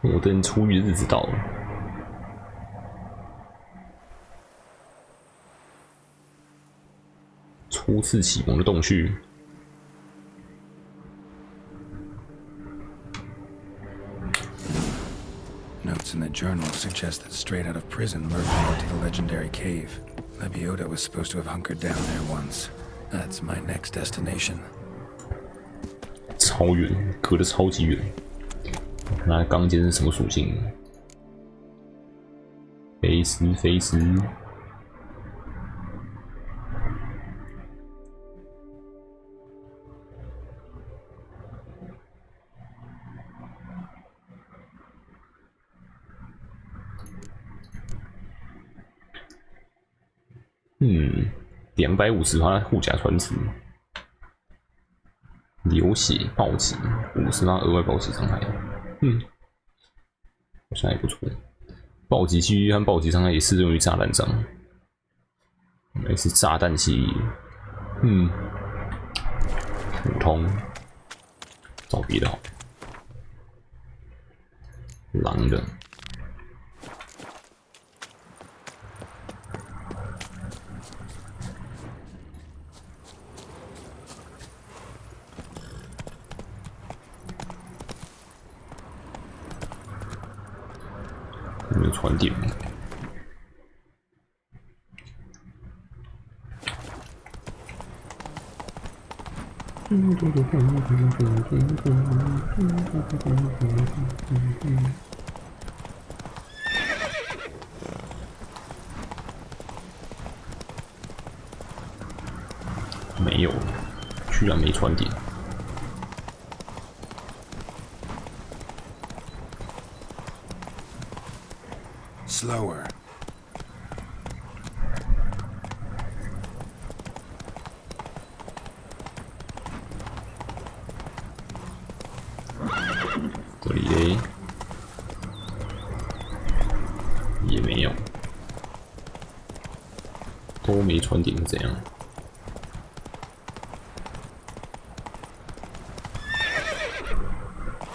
莫登出狱的日子到了。初次启蒙的洞穴。Notes in the journal suggest that straight out of prison, Murphy went to the legendary cave. Lebioda was supposed to have hunkered down there once. That's my next destination. 超远，隔得超级远。那钢剑是什么属性？飞丝，飞丝。250%护甲传词，流血暴击，50%额外暴击伤害。好像还不错。暴击几率和暴击伤害也适用于炸弹上。应该是炸弹系，普通，找别的好。狼的。没有传点。没有，居然没传点。Slower. 这里嘞也没有，都没传点是怎样？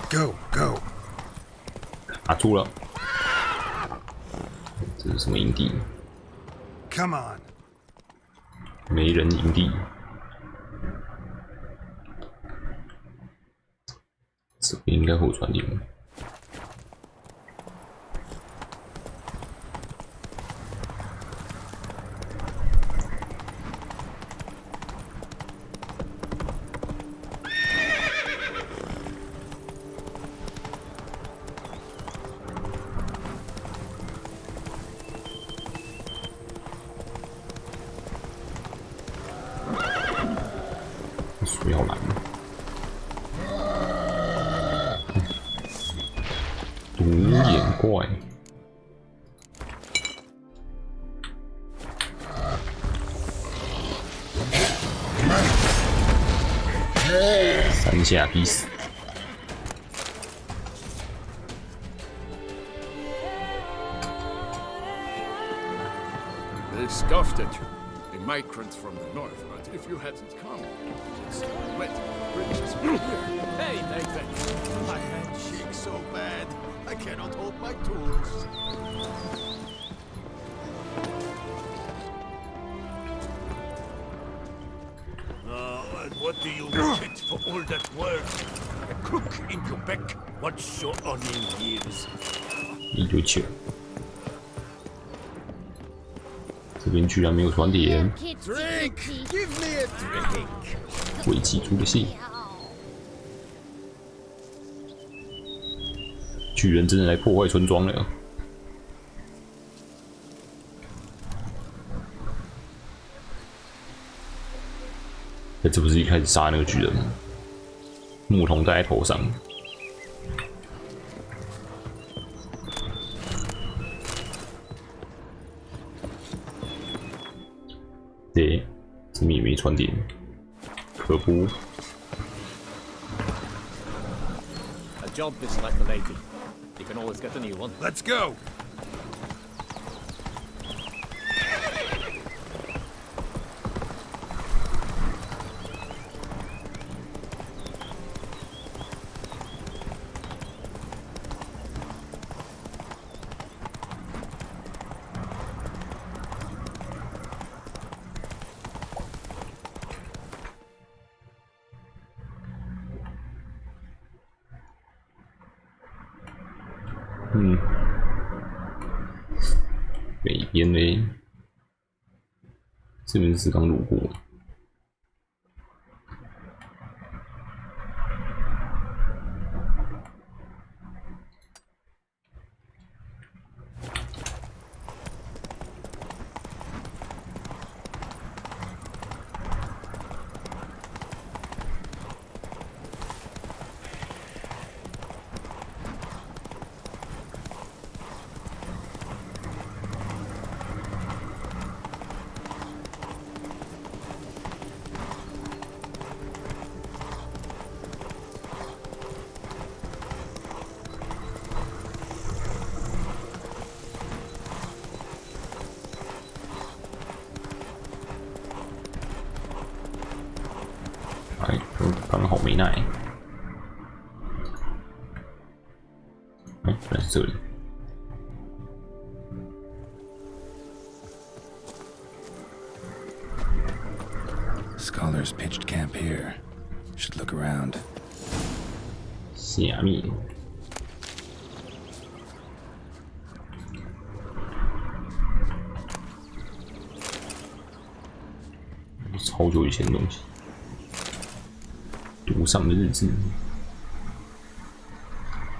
Go, go. 卡住了，这是什么营地 Come on. 没人营地，这边应该会有传点。水好难，独眼怪，3下必死。 They scoffed at you, a migrant from the north, but if you hadn't come, it's wet bridges from here. Hey, Nathan! My hand shakes so bad, I cannot hold my tools. And what do you get for all that work? A cook in Quebec, what's your onion years? 1.9，这边居然没有传点， Drink! Give me a drink! 未寄出的信，巨人真的来破坏村庄了。哎，这不是一开始杀那个巨人吗？木桶戴在头上。 对，这边也没传点，可不。 A job is like a lady. You can always get a new one. Let's go!北边嘞，这边是刚路过。哎，刚好没耐。哎，原来是这里。 Scholars pitched camp here. Should look around. 虾米？超久以前的东西。读上的日志。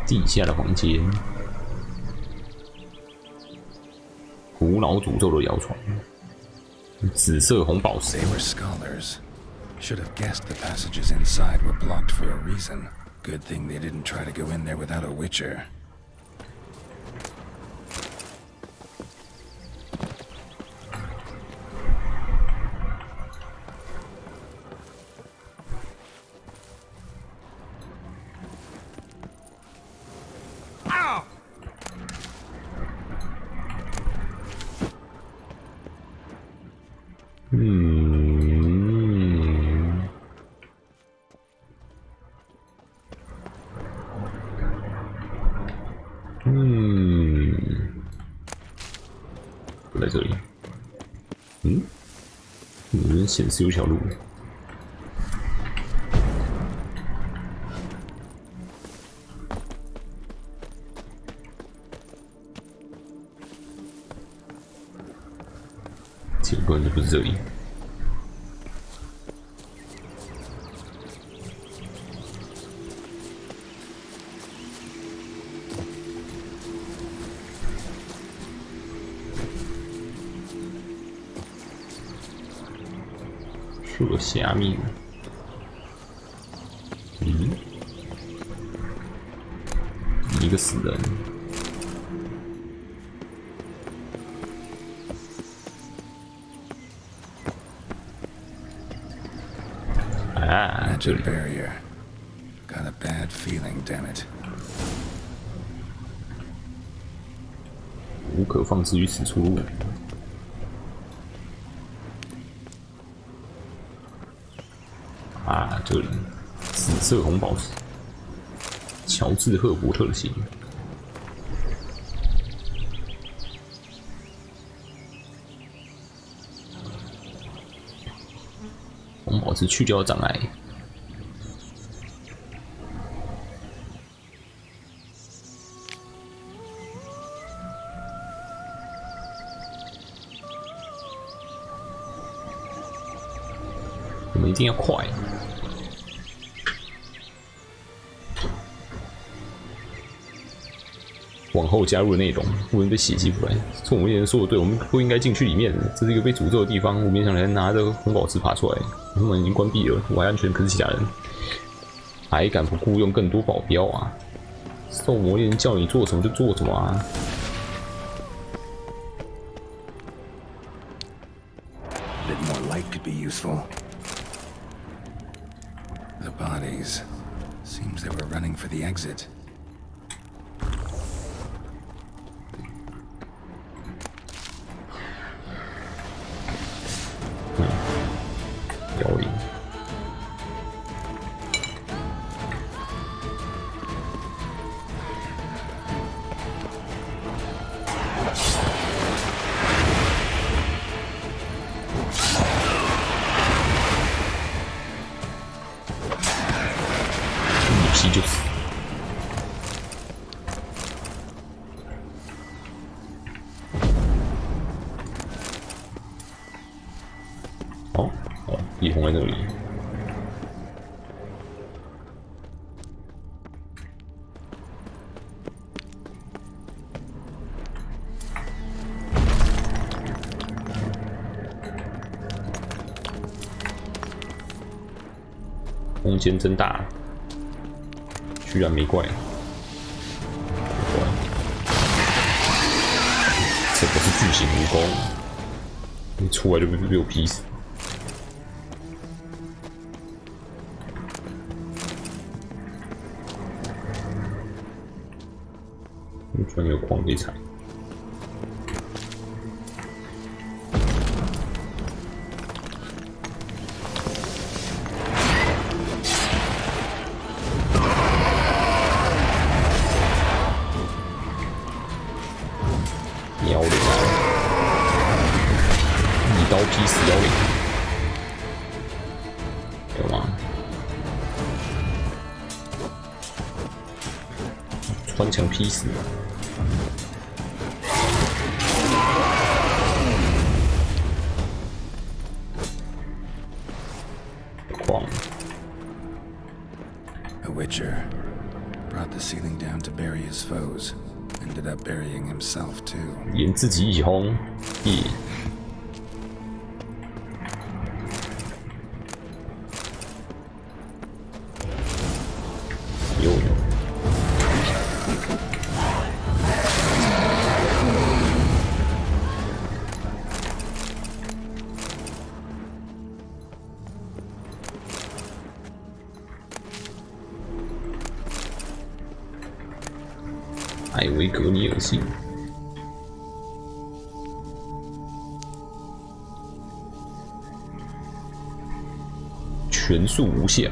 地下的房间。古老诅咒的谣传。紫色红宝石。 They were scholars. Should have guessed the passages inside were blocked for a reason. Good thing they didn't try to go in there without a witcher.不在这里。显示有条路。结果就不是这里。射虾米？一个死人。啊，这里。Barrier. Got a bad feeling, damn it. 无可放置于此出路。啊，这里紫色红宝石，乔治赫伯特型。红宝石去掉障碍。我们一定要快。往后加入的内容不能被血寄过来。从我们人说的对，我们不应该进去里面。这是一个被诅咒的地方。我勉强才拿着红宝石爬出来，他们已经关闭了，我还安全，可是其他人还敢不雇佣更多保镖啊？受磨练叫你做什么就做什么啊！ Bit more light could be useful. The bodies. Seems they were running for the exit.一红在那里。空间真大，居然没怪。这不是巨型蜈蚣，一出来就被我劈死。 居然有矿可以采。妖灵啊！一刀劈死妖灵，有吗？穿墙劈死。 A witcher brought the ceiling down to bury his foes. Ended up burying himself too. 连自己一轰，耶！艾维格尼尔信。全速无瑕。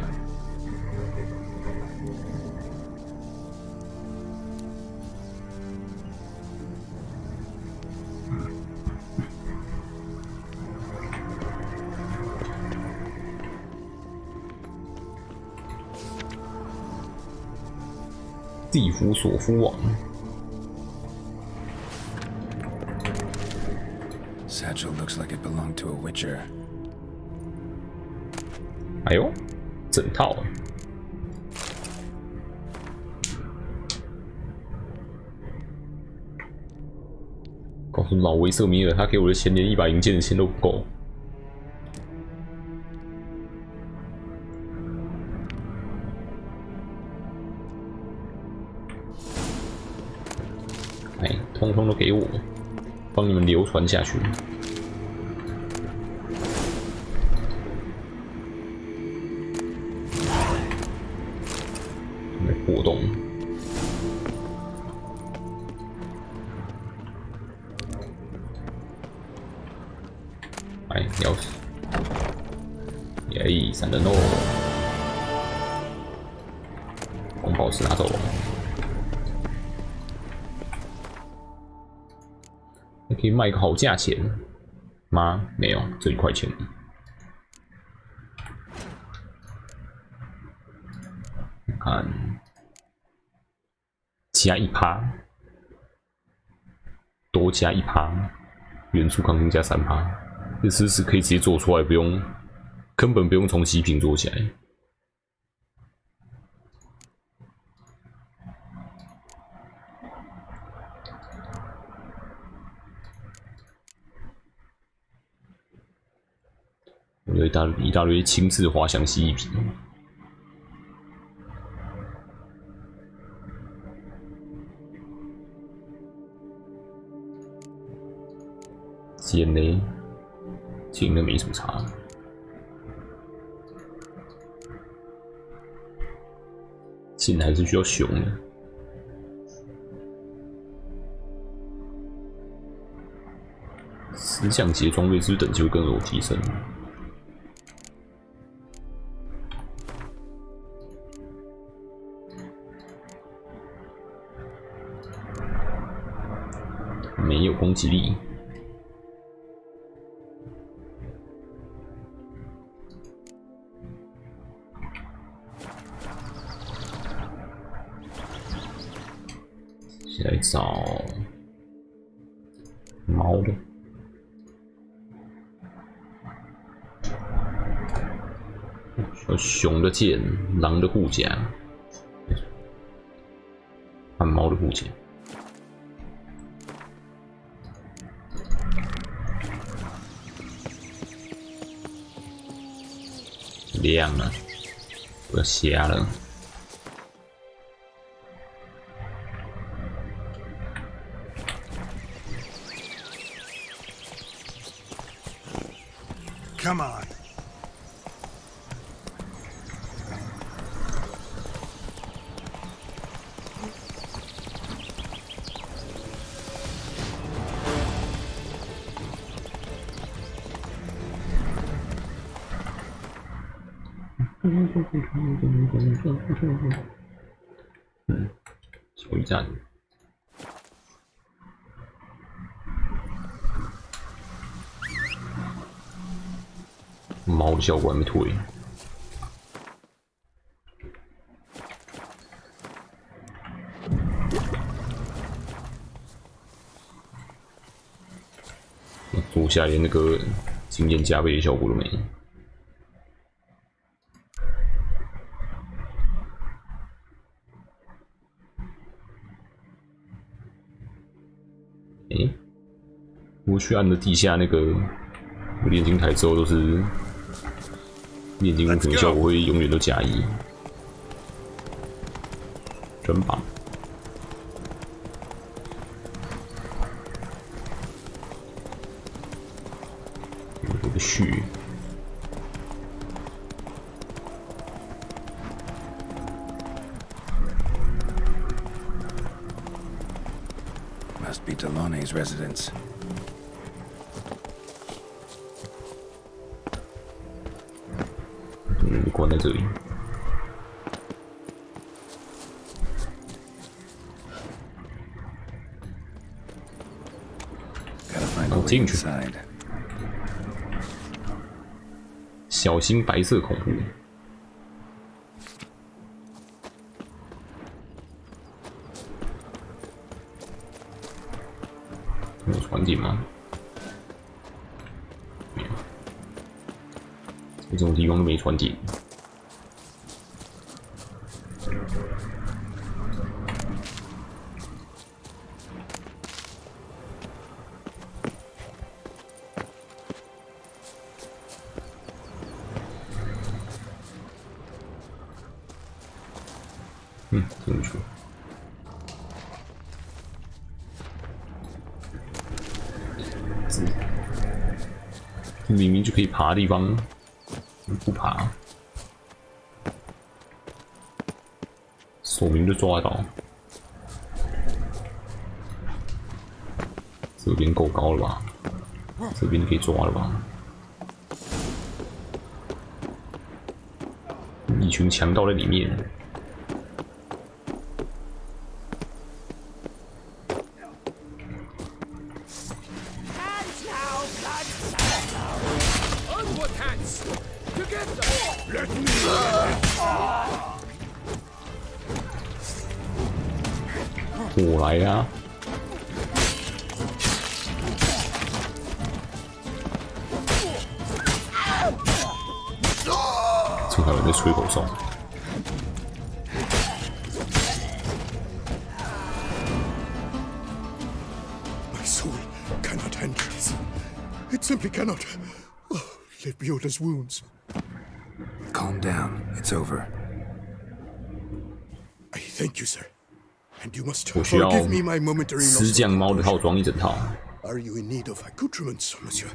地府索夫王。Satchel looks like it belonged to a witcher. 哎呦，整套！告诉老维瑟米尔，他给我的钱连1把银剑的钱都不够。哎，通通都给我，帮你们流传下去。活动，哎，钥匙，耶，闪人哦！红宝石拿走了，还可以卖个好价钱吗？没有，这1块钱。看。加1%，多加1%，元素抗性加3%，这知识可以直接做出来，不用，根本不用从极品做起来。有一大堆轻质滑翔蜥蜴皮。剑呢？剑应该没什么差。剑还是需要熊的。石像级的装备是不是等级会更有提升？没有攻击力。来找猫的，有熊的剑，狼的护甲，和猫的护甲。亮了，我要瞎了。Come on. 음, 小一站。猫的效果还没退。左下连那个经验加倍的效果都没。我去按了地下那个炼金台之后，都是炼金物品的效果会永远都加1，真棒！有个续。Must be Delaunay's residence.你关在这里。进去。小心白色恐怖。有船井吗？没有。这种地方都没船井。进去。明明就可以爬的地方，不爬，手明就抓到。这边够高了吧？这边可以抓了吧？一群强盗在里面。我来呀！这还有人在吹口哨。My soul cannot handle this. It simply cannot. Oh, Lebioda's wounds. Calm down. It's over. I thank you, sir. And you must 我需要 forgive me my momentary 石 loss. 匠猫的套装一整套。 Are you in need of accoutrements, monsieur?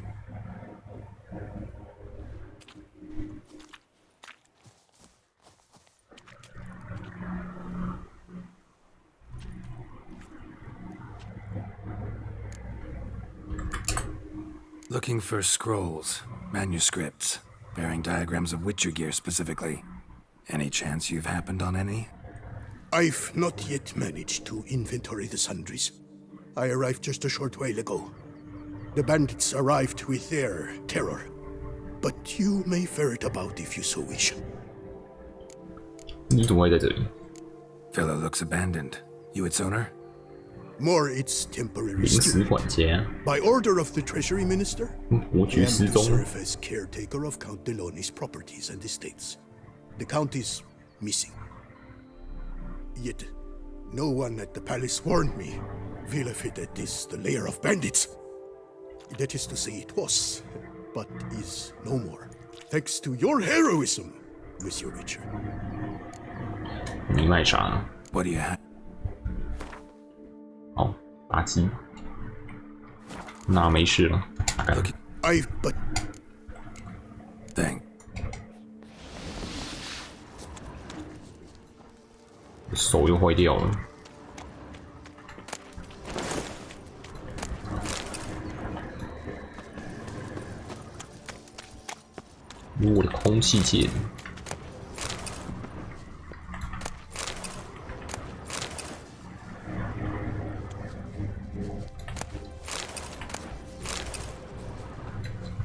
Looking for scrolls, manuscripts, bearing diagrams of Witcher gear specifically. Any chance you've happened on any? I've not yet managed to inventory the sundries. I arrived just a short while ago. The bandits arrived with their terror. But you may ferret about if you so wish. 你怎么会在这里？ Villa looks abandoned. You its owner? More its temporary 临时 steward. 管家。 By order of the Treasury Minister, 伯 I 爵 am 失 to 踪。 serve as caretaker of Count Deloni's properties and estates. The Count is missing. Yet, no one at the palace warned me. Villa Fidette is the lair of bandits. That is to say, it was, but is no more. Thanks to your heroism, Monsieur Witcher. 你卖啥？ What do you have? 好，打击。那没事了。 I but. Thank. 手又坏掉了。我的空气剑。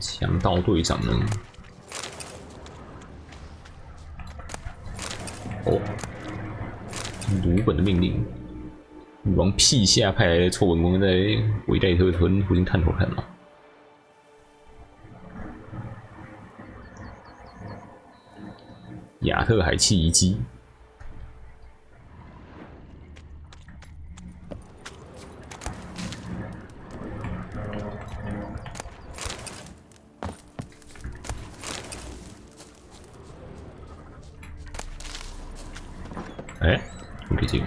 强盗队长呢？哦。 鲁本的命令，女王陛下派来的臭文公在维代特村附近探头看嘛。亚特海契遗迹。哎。 可以进，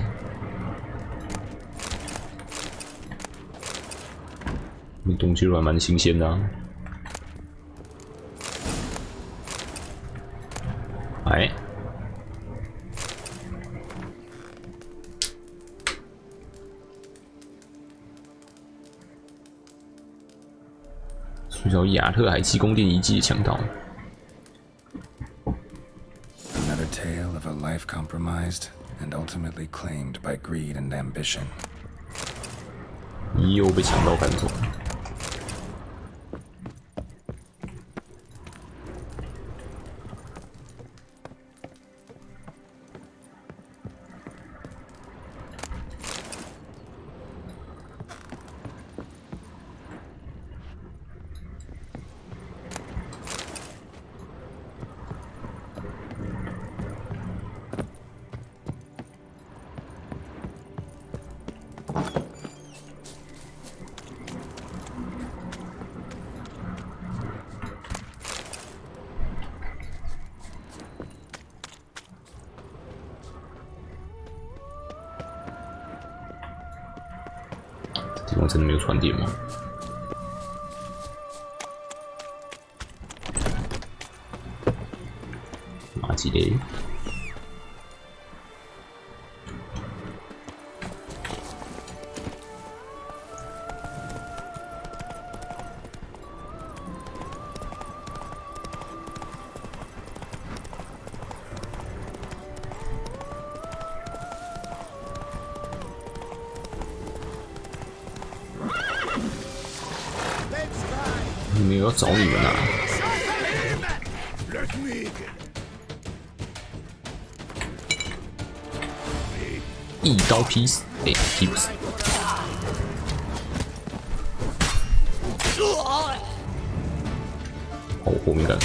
那东西还蛮新鲜的、啊。哎，去找亚特海奇宫殿遗迹的强盗。 Another tale of a life compromised and ultimately claimed by greed and ambition. 你又被强盗赶走。 地方真的没有传电吗？马吉雷。 没有要找你们啊！一刀劈死，哎，劈不死。哦，后面干。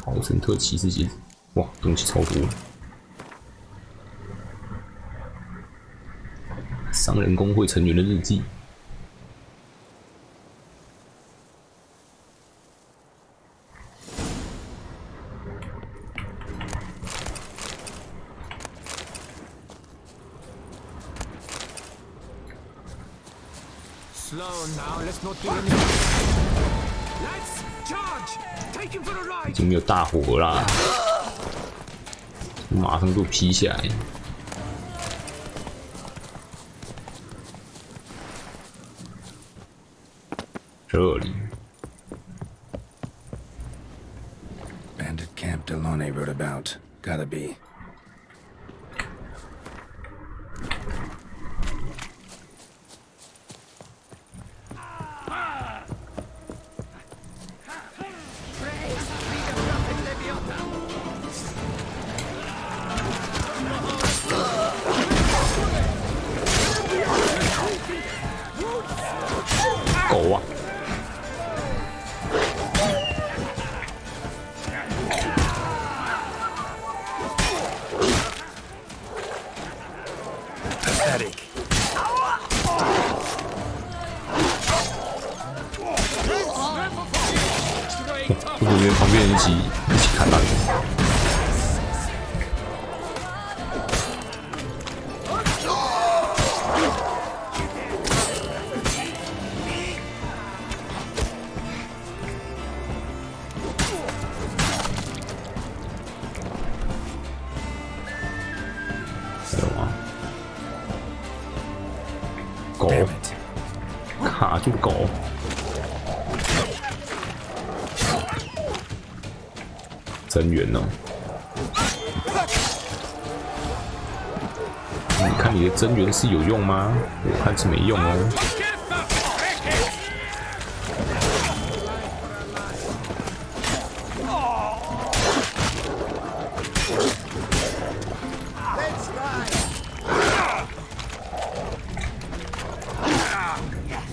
豪森特骑士戒指，哇，东西超多。商人公会成员的日记。 Slow now, let's not do anything. Let's charge! Take him for a ride! 已经没有大火了啦，马上给我劈下来！这里。 Bandit camp Delaunay wrote about. Gotta be.旁边人一起看到你。还有吗？狗，卡住狗。 增援哦！你看你的增援是有用吗？我看是没用哦。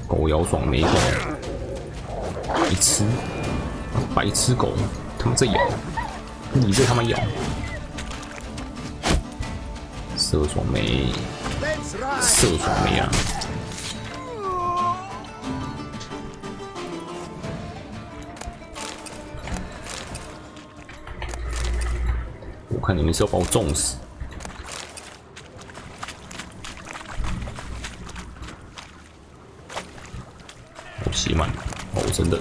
狗咬爽没狗，白痴，白痴狗，他们在咬。 你这他妈咬！射爽没？射爽没啊！我看你们是要把我撞死！好血满哦，真的。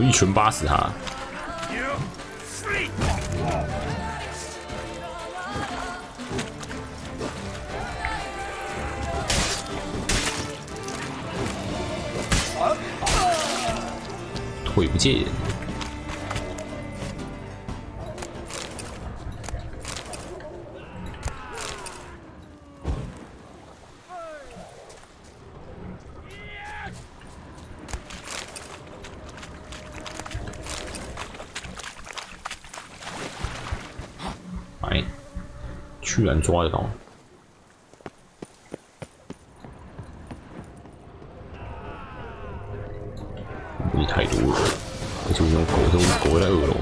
有一拳扒死他。腿不见。哎，居然抓得到！你太多了，而且我那种狗在2楼。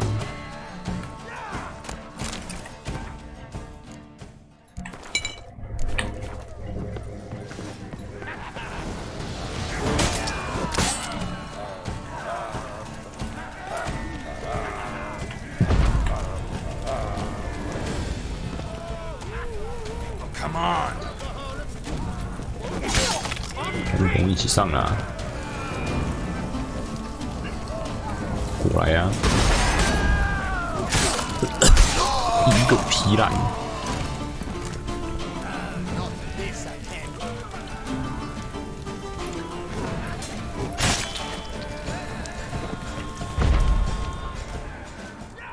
跟我一起上啊！过来呀！一个劈烂！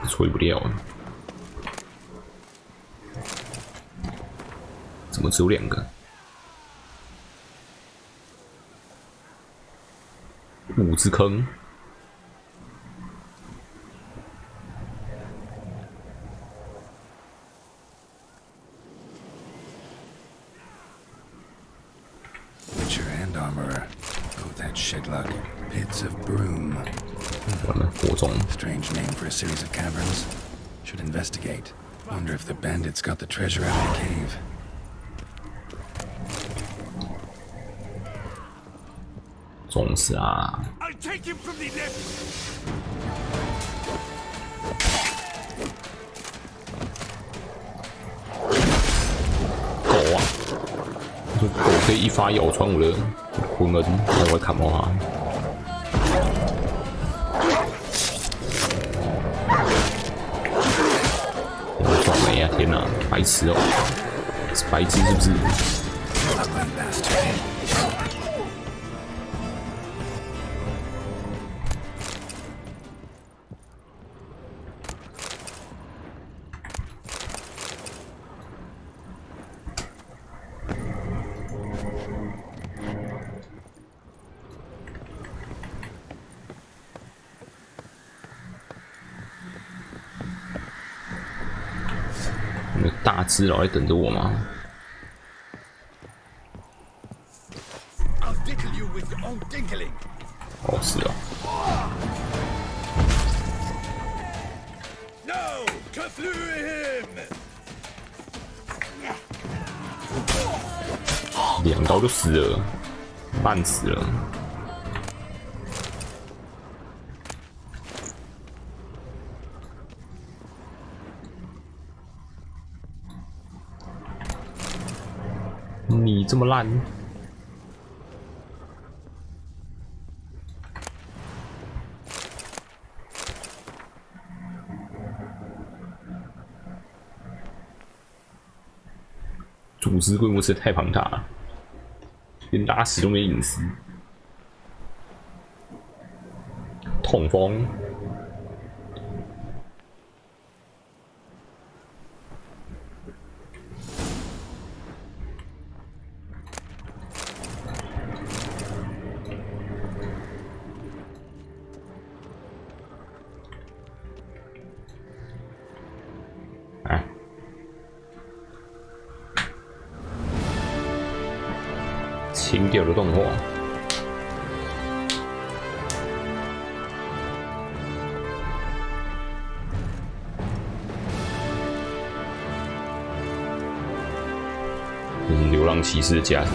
吹不掉，怎么只有2个？5只坑。Witcher and armorer both had shitluck. Pits of broom. Strange name for a series of caverns. Should investigate. Wonder if the bandits got the treasure out of the cave. 总是啊。狗啊！这狗可以一发咬穿我的魂恩，我会砍爆它。我撞没啊！天哪，白痴哦！是白痴是不是？有大只佬在等着我吗？哦，是啊。2刀就死了，烂死了。你这么烂，组织规模实在太庞大了，连拉屎都没隐私。痛风。清掉的动画。流浪骑士的价值。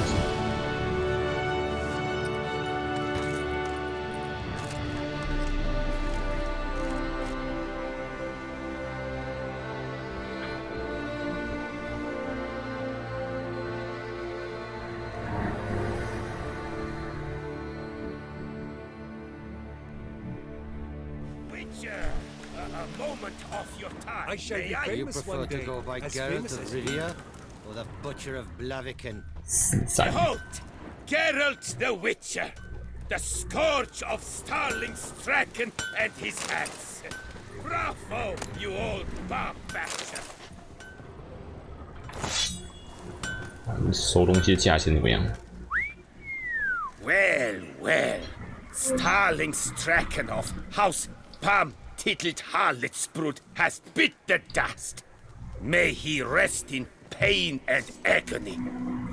a moment of your time. I shall be may I? You famous prefer one to day, go by as Geralt famous of as you. Rivia or the Butcher of Blaviken? Behold, Geralt the Witcher, the scourge of Starling Straken and his hands. Bravo, you old barbatcher! 收东西的价钱怎么样？ Well, well, Starling Straken of House Palm-Tittled Harlotsbrud has bit the dust. May he rest in pain and agony.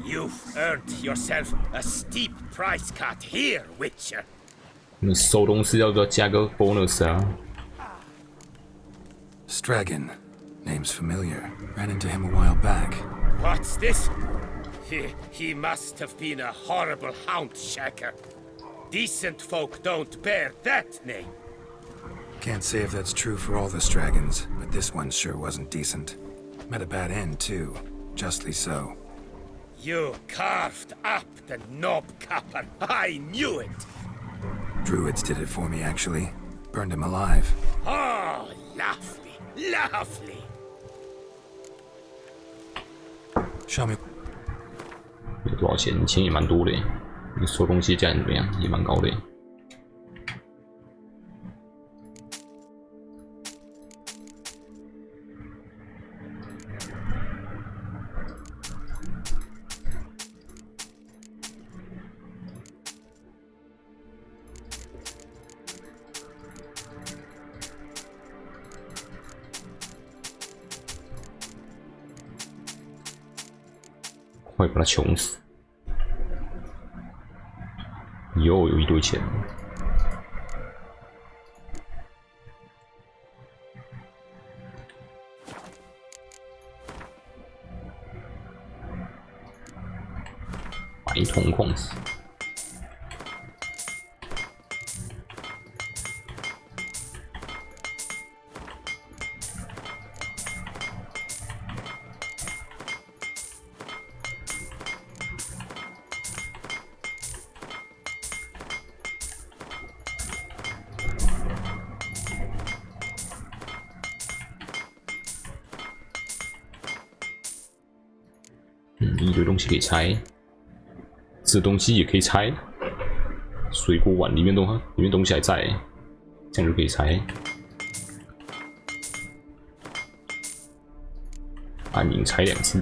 You've earned yourself a steep price cut here, Witcher. 你收东西要不要加个 bonus 啊？ Stragan. Name's familiar. Ran into him a while back. What's this? He must have been a horrible hound shaker. Decent folk don't bear that name. Can't say if that's true for all the Stragons, but this one sure wasn't decent. Met a bad end, too. Justly so. You carved up the knobcapper. I knew it. Druids did it for me, actually. Burned him alive. Oh, lovely, lovely. Show me. 有多少钱？钱也蛮多的耶。你收东西的价钱怎么样？也蛮高的耶。快把他穷死！又有一堆钱。白铜矿石。一堆东西可以拆，这东西也可以拆。水果碗里面东西还在，这样就可以拆。暗影拆2次。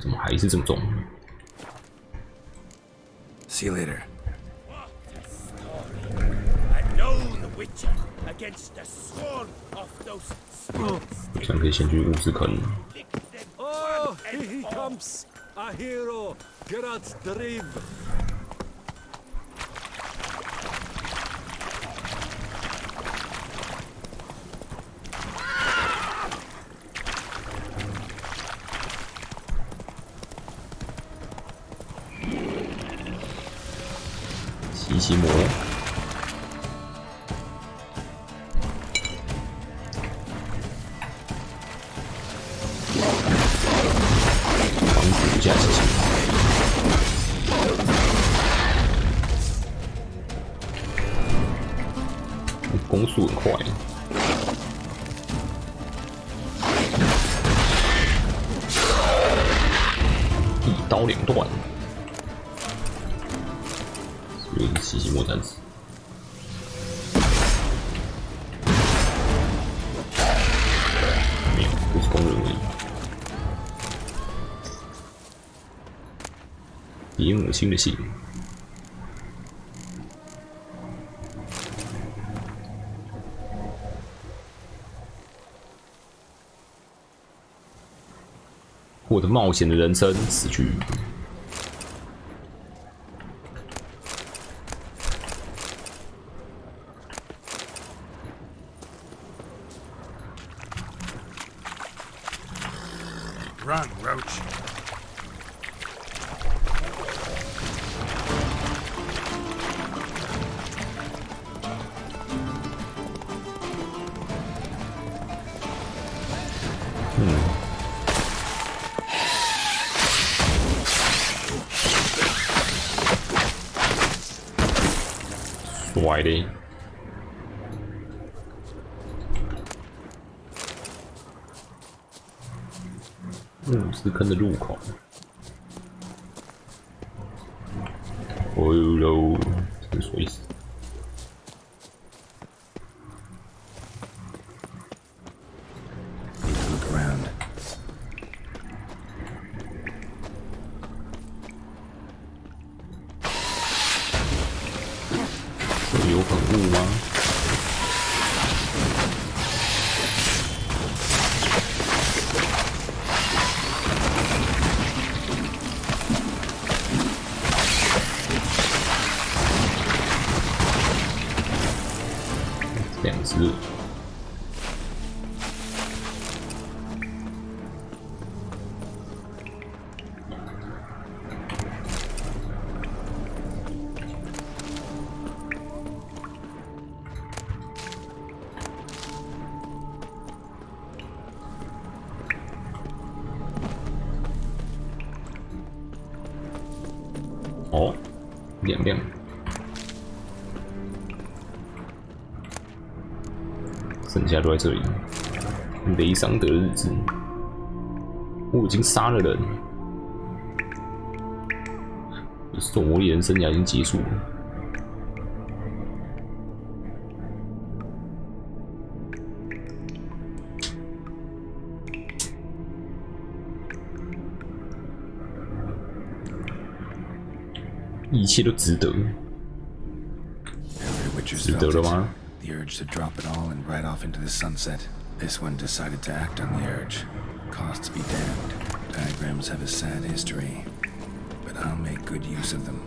怎么还是这么重 See you later. A lone witcher against the swarm of those spirits. 这样可以先去巫师坑。 Oh, here he comes! A hero, Geralt the Brave. 奇魔，防止加奇魔，攻速很快，一刀2断。 又是奇迹魔战士，没有，不是工人而已。别恶心的信。我的冒险的人生死去。 Run, Roach. 歪的。是坑的入口。哦哟，这是什么意思？ 有粉雾吗？2只。哦，亮亮。剩下都在这里。雷桑德日志，我已经杀了人，狩魔猎人生涯已经结束了。一切都值得，值得了吗？ The urge to drop it all and ride off into the sunset. This one decided to act on the urge. Costs be damned. Diagrams have a sad history, but I'll make good use of them.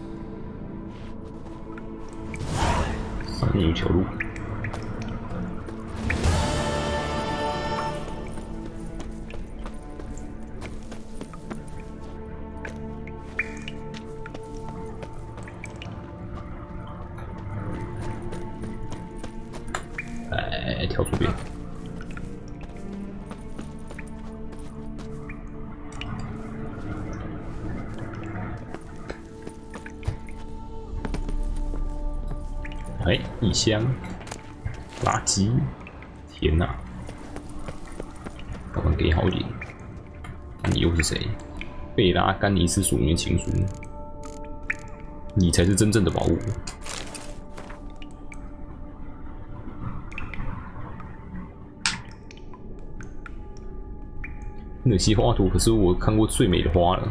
上面有一条路。跳左边。哎，一箱垃圾！天哪！赶快给好一点。你又是谁？贝拉甘尼斯署里面情书，你才是真正的宝物。 那些花图可是我看过最美的花了，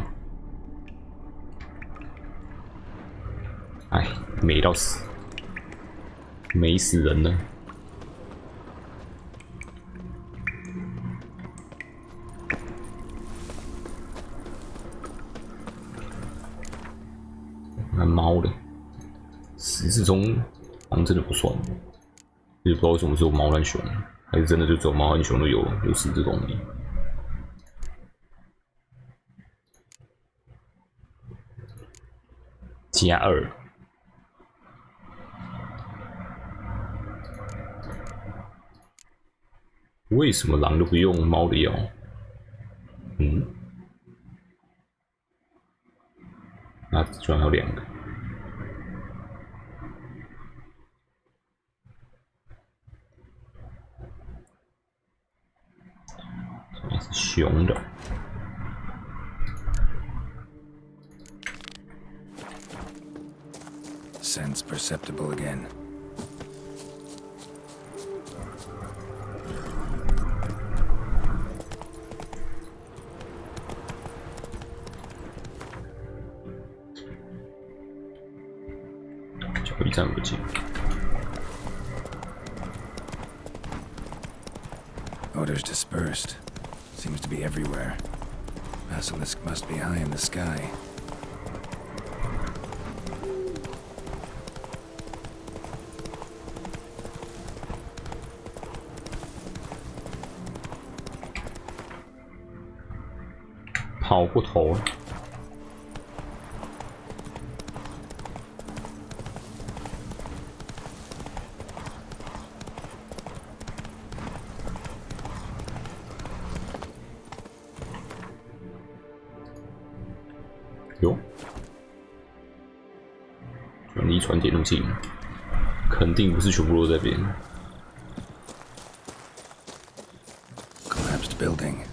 哎，美到死，美死人了。那猫的，十字中好像真的不算，也不知道为什么只有猫和熊，还是真的就只有猫和熊都有十字弓而已。 加2，为什么狼都不用猫的药？嗯，那居然有2个。这是熊的。 Sense perceptible again. Odors dispersed. Seems to be everywhere. Basilisk must be high in the sky. 跑过头了。传铁路器，肯定不是全部都在这边。Collapsed building.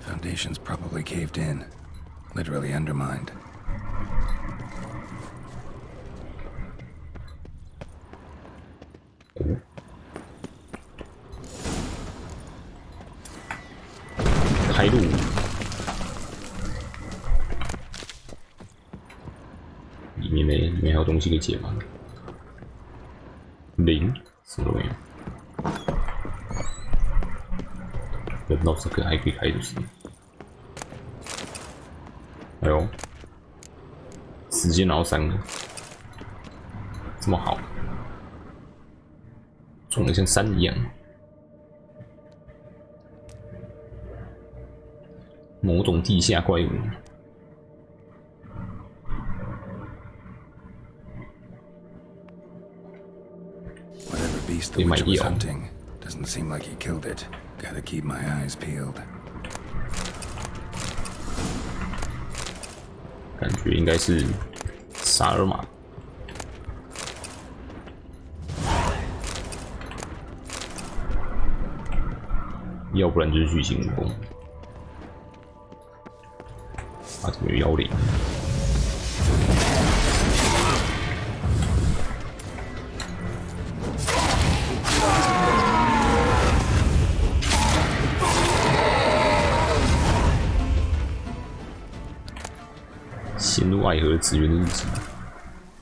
Foundations probably caved in. Literally undermined. Oh. 开路。里面呢？里面还有东西可以解吗？零，什么都没有。人到这个还可以开就是。哎呦，直接拿到3个，这么好，撞得像山一样。某种地下怪物。 Beast the witch was hunting. Doesn't seem like he killed it. Gotta keep my eyes peeled. 感觉应该是沙尔玛，要不然就是巨型蜈蚣。啊，这边有妖灵。 陷入爱河的职员的日记，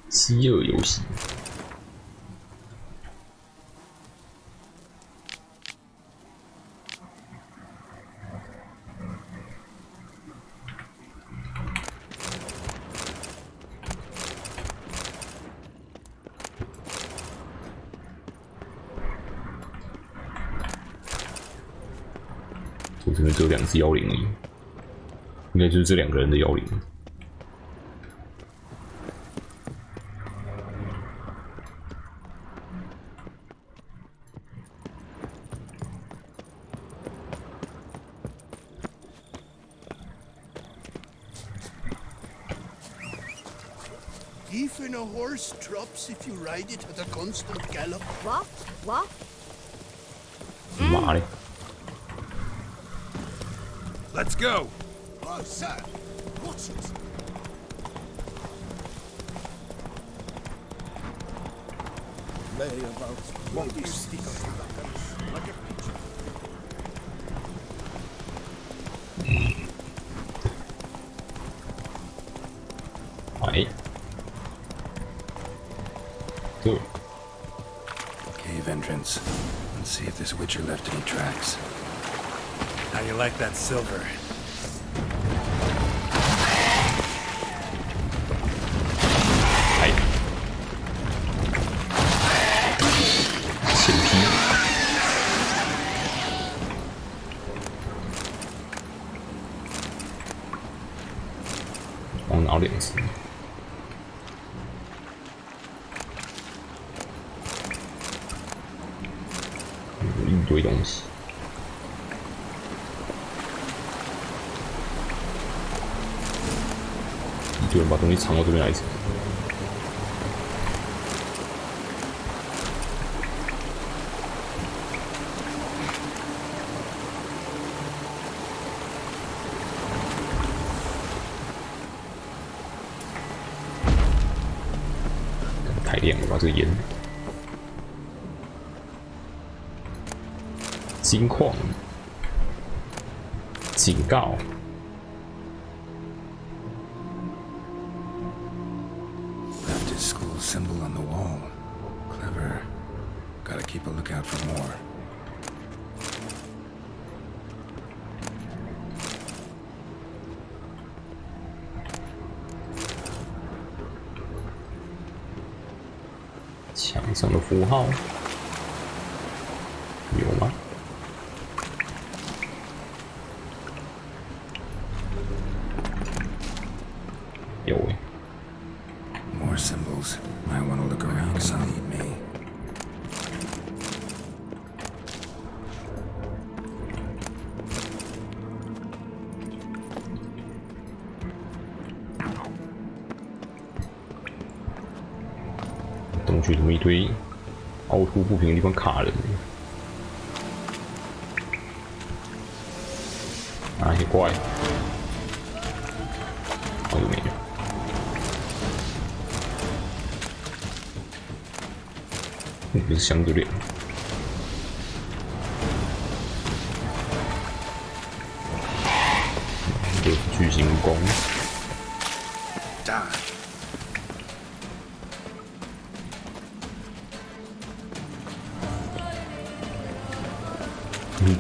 饥饿游戏。我这边只有2只妖灵而已，应该就是这2个人的妖灵。 Even a horse drops if you ride it at a constant gallop. What? What? 妈嘞 Let's go. Oh, sir. Watch it. Lay about. Won't you stick like a picture? 哎。 Cool. Cave entrance. Let's see if this witcher left any tracks. How you like that silver? Hey. 显皮。往哪2次？ 一堆东西，一堆人把东西藏到这边来着。太亮了吧，这个烟！ 金矿，警告。Left his school symbol on the wall. Clever. Gotta keep a lookout for more. 墙上的符号有吗？ 有诶。 More symbols. Might want to look around. Some need me. 去怎么一堆凹凸不平的地方卡人？哪些怪？哦，又没了。不是相对链。这是巨型蜈蚣。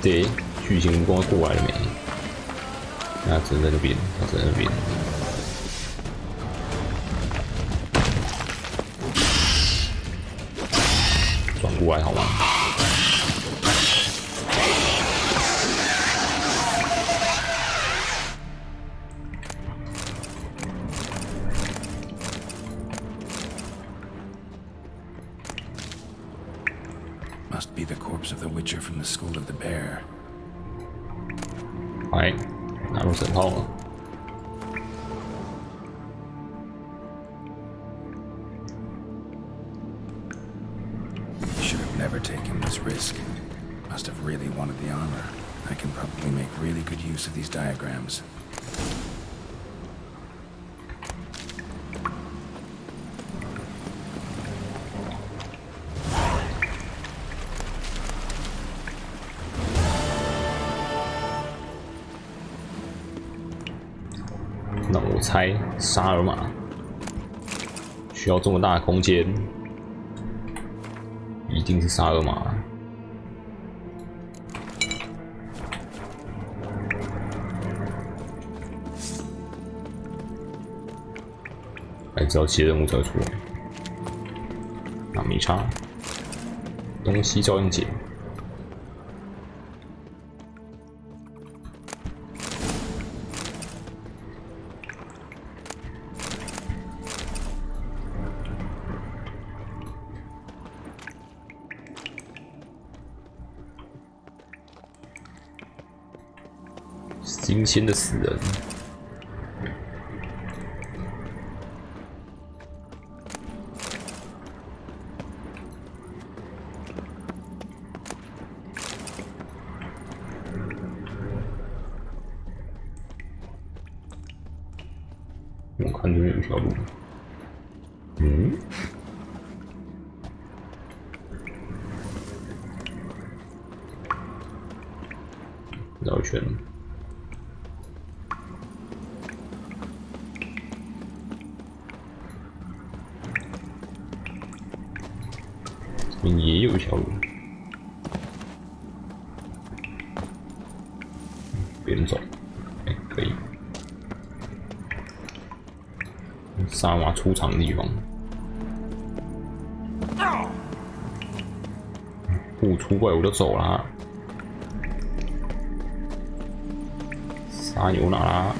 对，巨型蜈蚣过来了没？那只能在那边，它只能在那边。转过来好吗？Must be the corpse of the Witcher from the School of the Bear. 哎，拿入神炮了。Should have never taken this risk. Must have really wanted the armor. I can probably make really good use of these diagrams. 那我猜沙尔玛需要这么大的空间，一定是沙尔玛。还只要接任务才会出来，那没差，东西照样捡。新鲜的死人，我看这边有一条路，绕一圈。这边也有一条路，别人走，可以。沙马出场的地方，不出怪我就走啦。沙有哪啦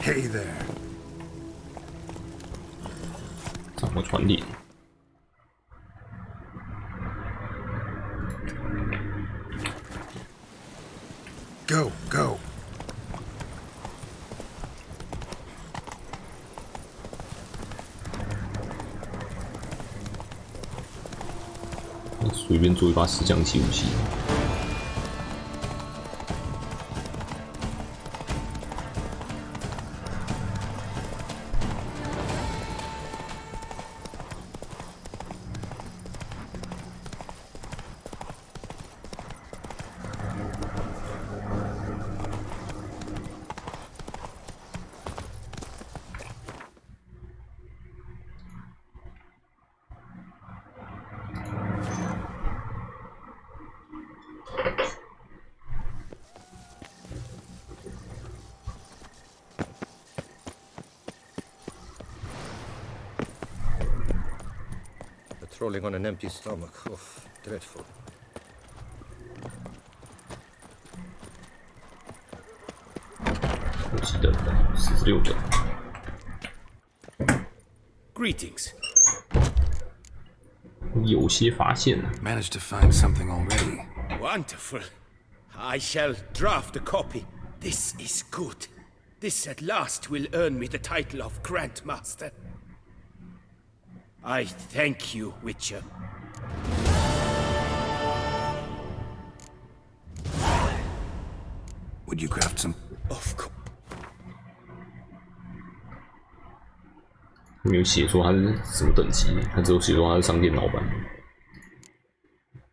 ？Hey there. 掌握传递。Go, go. 随便做一把石匠器武器。patrolling on an empty stomach. Oh, dreadful. Greetings. 有些发现。 Managed to find something already. Wonderful. I shall draft a copy. This is good. This at last will earn me the title of Grandmaster. I thank you, Witcher. Would you craft some? Of course. 没有写说他是什么等级，他只有写说他是商店老板。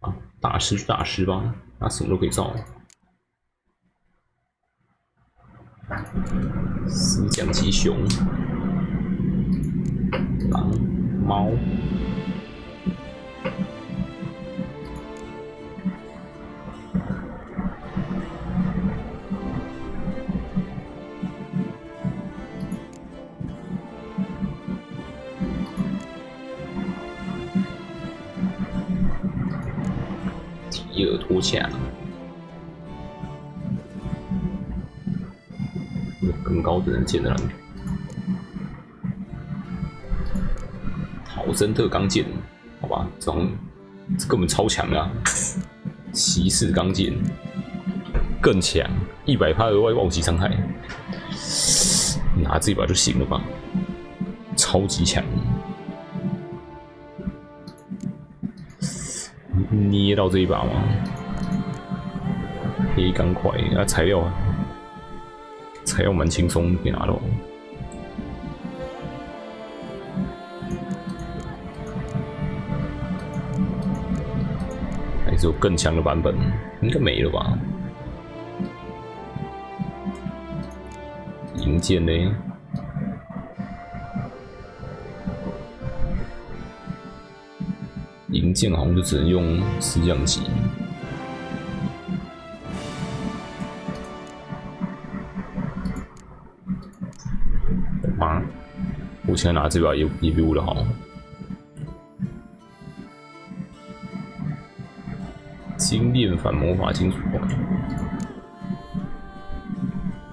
啊，大师就大师吧，他什么都可以造。四将级熊、狼、猫。 提尔托恰，有更高的人剑的人，陶森特钢剑，好吧，这根本超强啊！骑士钢剑更强，100%额外暴击伤害，拿这把就行了吧？超级强！ 捏到这一把吗？黑钢块啊，材料蛮轻松可以拿到。还是有更强的版本，应该没了吧？银剑呢？ 银剑好像就只能用四将级。妈，我现在拿这把也比我的好。精炼反魔法金属块，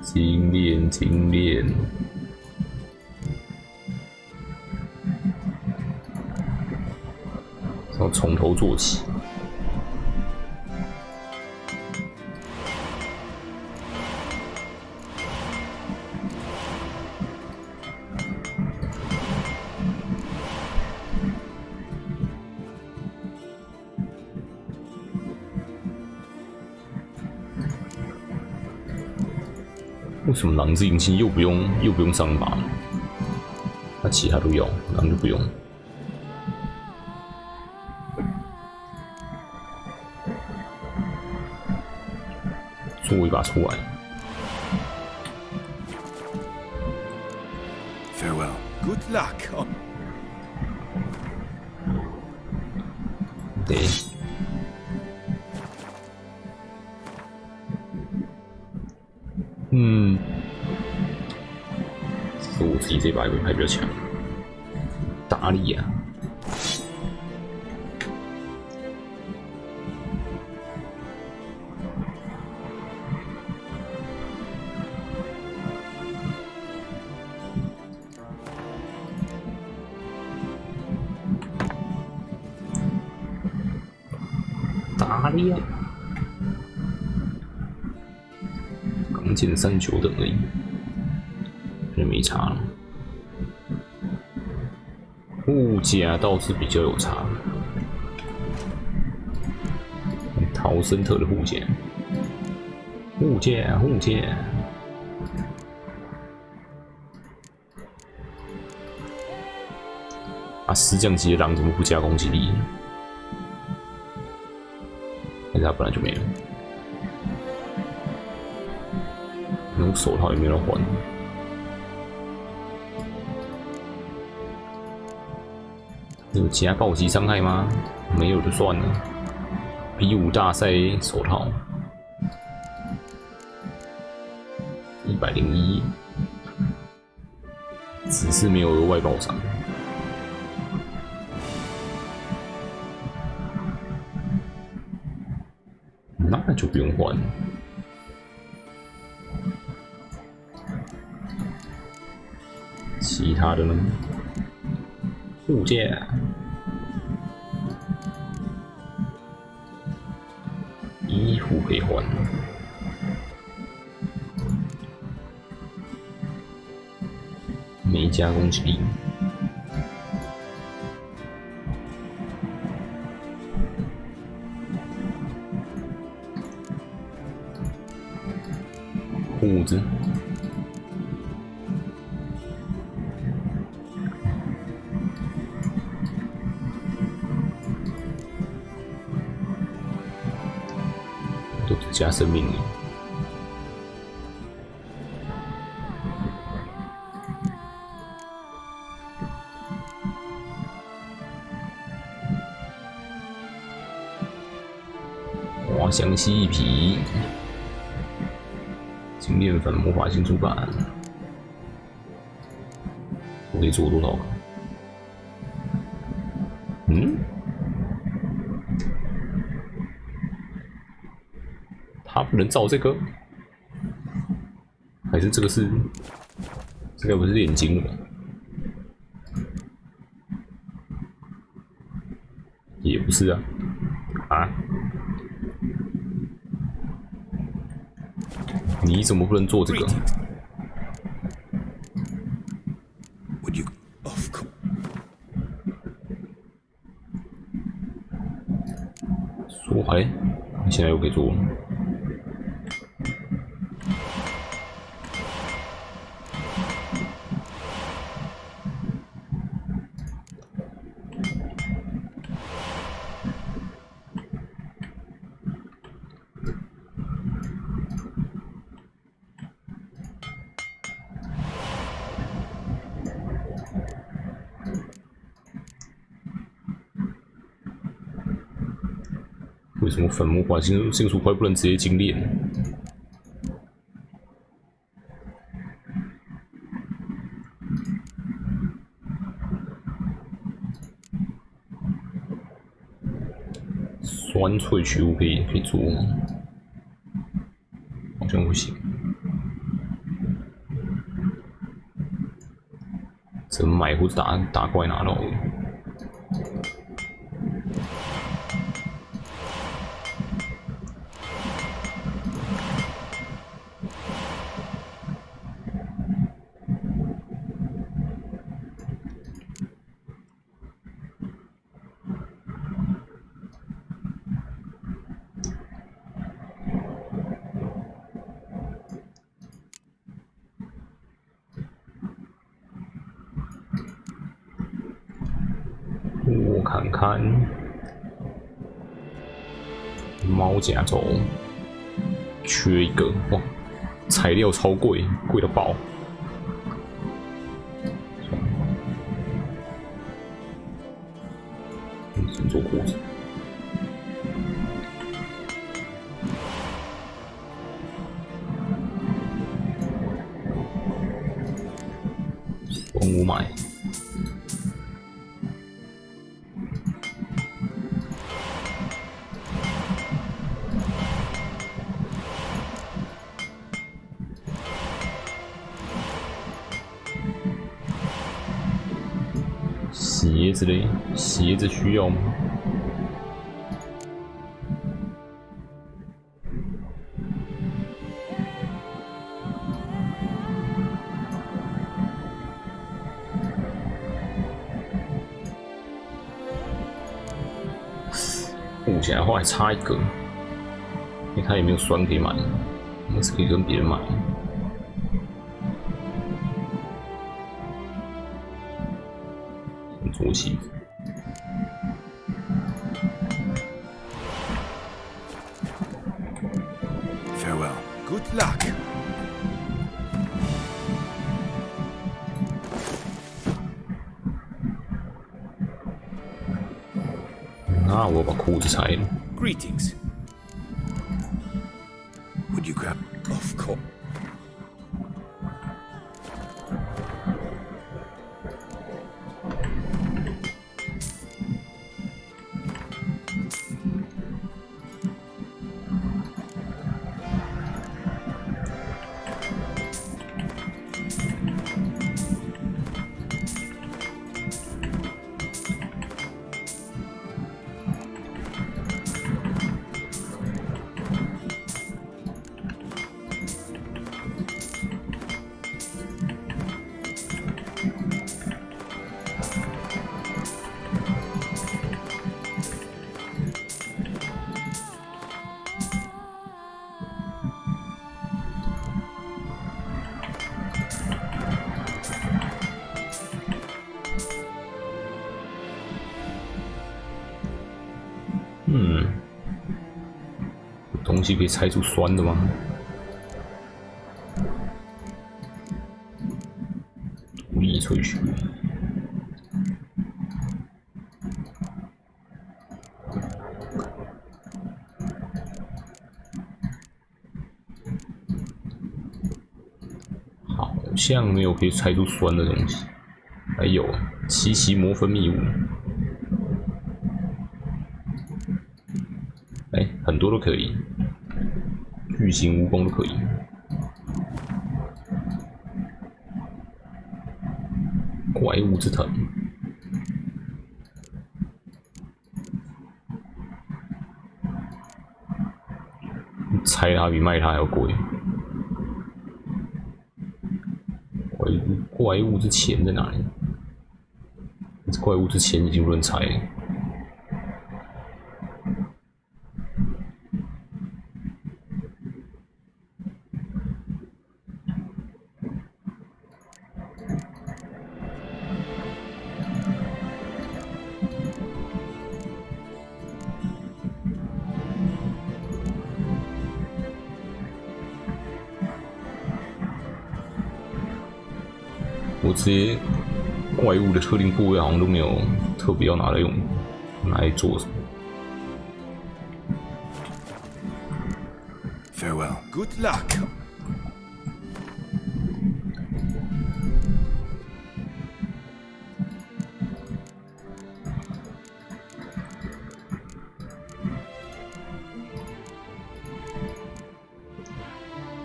精炼。 要从头做起。为什么狼之银器又不用上把？那其他都要，狼就不用。 做一把出来。Farewell. Good luck. 对。是我自己这把还比较强，打理啊。 打理啊！钢剑39等而已，这没差了。护甲倒是比较有差，陶森特的护甲，护甲。啊，四将级的狼怎么不加攻击力？ 但是他本来就没有，那种手套也没有换。有加暴击伤害吗？没有就算了。B5大赛手套101，只是没有额外爆伤。那就不用换。其他的呢？物件。衣服可以换。没加工力。裤子。都只加生命力。滑翔蜥皮，精炼粉魔法新出版，我可以做多少？嗯？他不能造这个？还是这个是？这个不是炼金了？也不是啊。啊？你怎么不能做这个？说哎，你现在又可以做了。为什么粉末化金属块不能直接精炼？酸萃取物可以做吗？好像不行。只能买或者打怪拿到而已。我看看，猫甲虫缺一个哇，材料超贵，贵到爆。只能做裤子。15买。鞋子嘞，鞋子需要吗？目前的话还差一个，因为他也没有酸可以买，应该是可以跟别人买。做鞋子。Farewell. Good luck. 那我把裤子拆了。Greetings. Would you grab? Of course. 有东西可以猜出酸的吗？土力萃取。好像没有可以猜出酸的东西。还有奇奇魔分泌物。很多都可以，巨型蜈蚣都可以。怪物之藤，拆它比卖它还要贵。怪物之钱在哪里？怪物之钱已经不能拆了。我这些怪物的特定部位好像都没有特别要拿来做什么。Farewell. Good luck.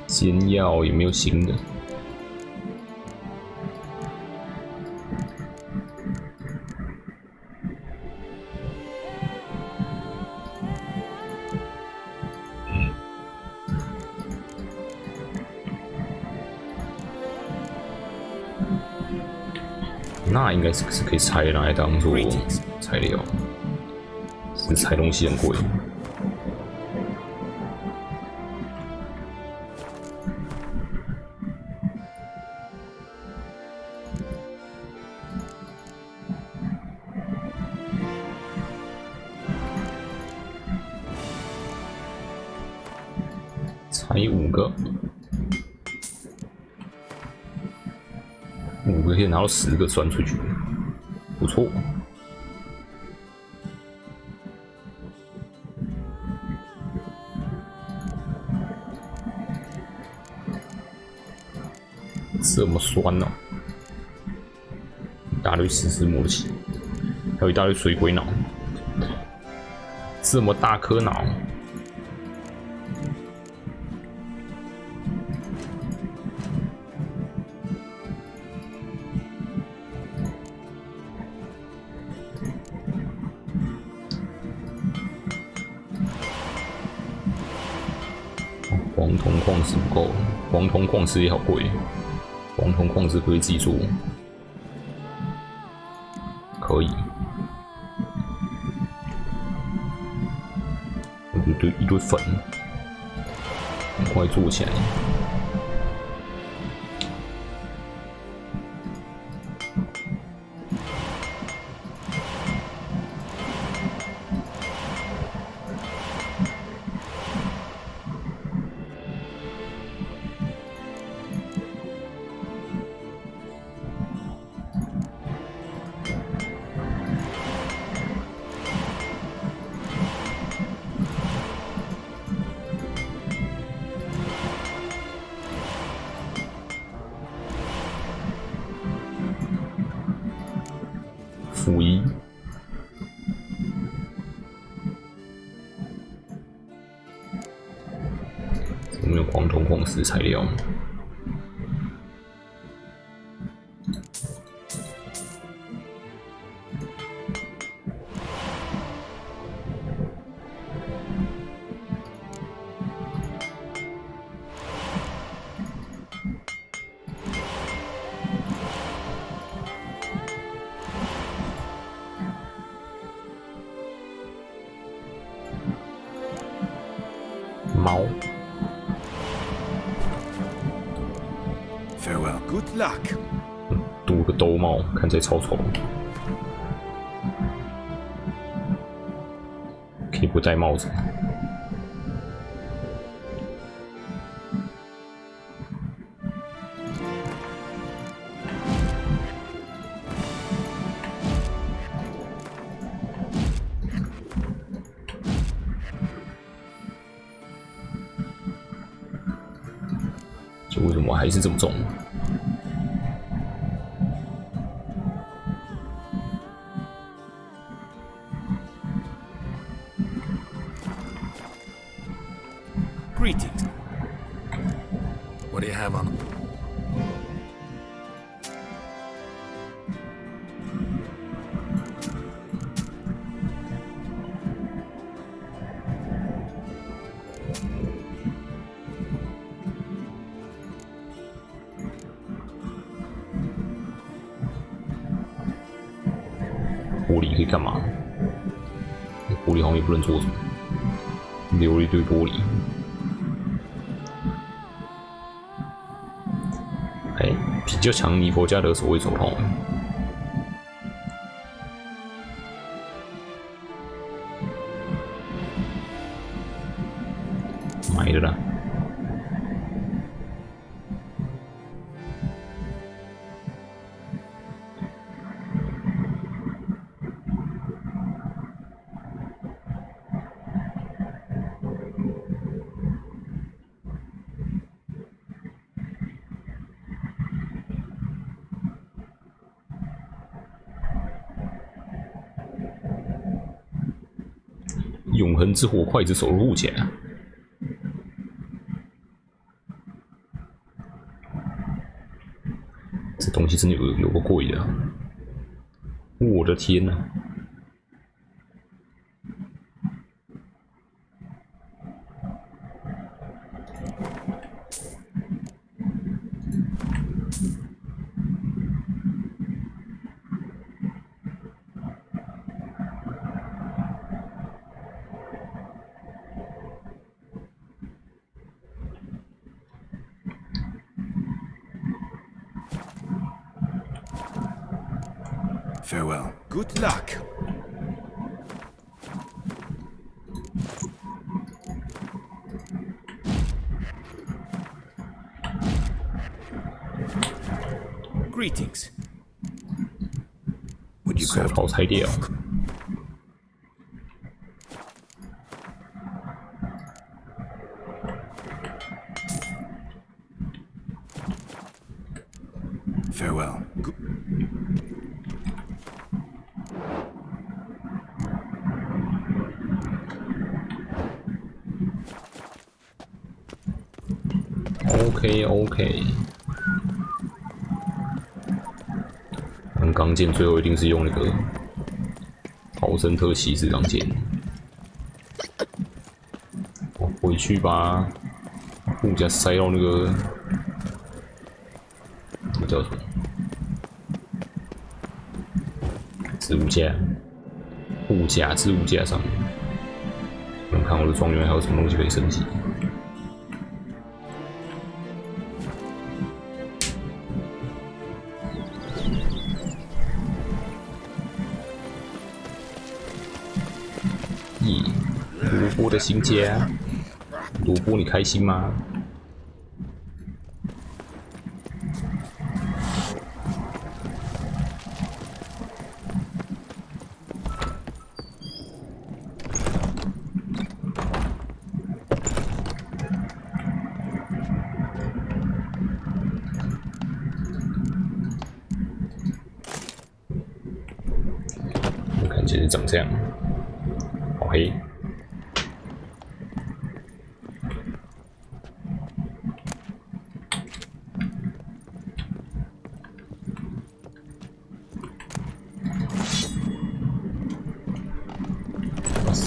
仙药也没有新的。那应该是可以拆拿来当做材料，是拆东西很贵。才5个，5个可以拿到10个酸萃取，不错。这么酸呢、一大堆石狮魔器，还有一大堆水鬼脑，这么大颗脑。黄铜矿石不够，黄铜矿石也好贵，黄铜矿石可以自己做，可以。一堆粉，很快做起来。负1，有没有黄铜矿石材料？猫。Farewell. Good luck. 多个兜帽，看起来超丑。可以不戴帽子。就为什么还是这么重？ Greetings. What do you have on them?玻璃可以干嘛？玻璃好像也不能做什么，留了一堆玻璃。哎，比较强尼佛家的守卫手套。买的啦。 永恒之火筷子手入起来，这东西真的有个贵的，我的天哪！ Farewell. Good luck. Greetings. Would you craft 好拆掉。 Farewell. OK。钢剑最后一定是用那个豪森特骑士钢剑。回去把护甲塞到那个那叫什么置物架、置物架上面。我们看我的庄园还有什么东西可以升级。 萝卜的新家，萝卜你开心吗？我看起来长这样，好黑。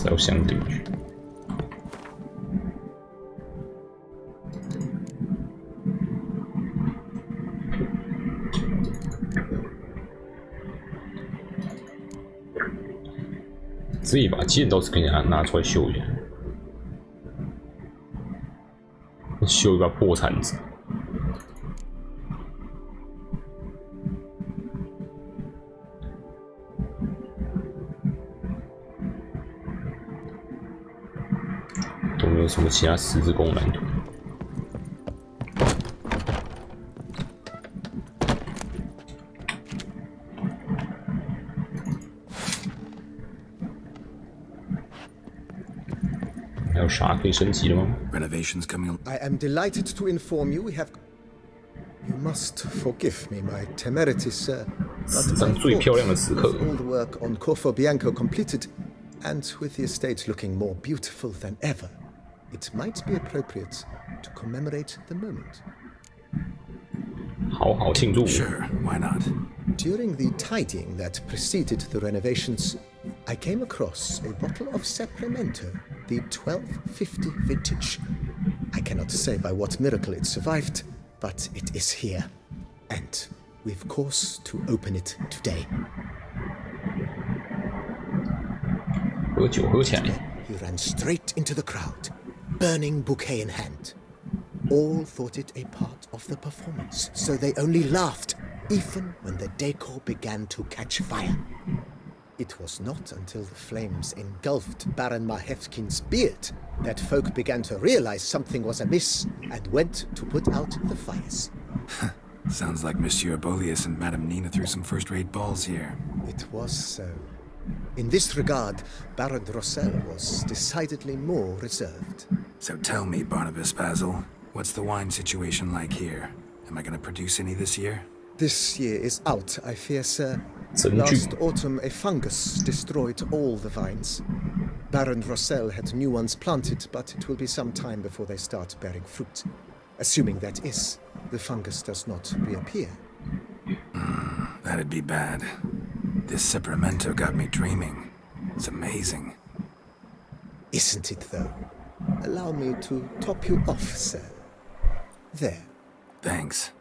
要相对去。这一把剑倒是可以拿出来秀一下，秀一把破铲子。都没有什么其他十字弓蓝图。还有啥可以升级的吗 ？Renovations coming. I am delighted to inform you we have. You must forgive me, my temerity, sir. 史上最漂亮的时刻。 All the work on Corfo Bianco completed, and with the estate looking more beautiful than ever, it might be appropriate to commemorate the moment. 好好庆祝。 Sure, why not? During the tidying that preceded the renovations, I came across a bottle of Sapramento, the 1250 vintage. I cannot say by what miracle it survived, but it is here, and we've course to open it today. 喝酒喝起来。 He ran straight into the crowd, burning bouquet in hand. All thought it a part of the performance, so they only laughed, even when the decor began to catch fire. It was not until the flames engulfed Baron Mahevkin's beard that folk began to realize something was amiss and went to put out the fires. Sounds like Monsieur Bolius and Madame Nina threw some first-rate balls here. It was so. In this regard, Baron Rossel was decidedly more reserved. So tell me, Barnabas Basil, what's the wine situation like here? Am I going to produce any this year? This year is out, I fear, sir. 神剧。 Last autumn, a fungus destroyed all the vines. Baron Rossel had new ones planted, but it will be some time before they start bearing fruit. Assuming that is, the fungus does not reappear. That'd be bad. This Sapramento got me dreaming. It's amazing. Isn't it, though? Allow me to top you off, sir. There. Thanks.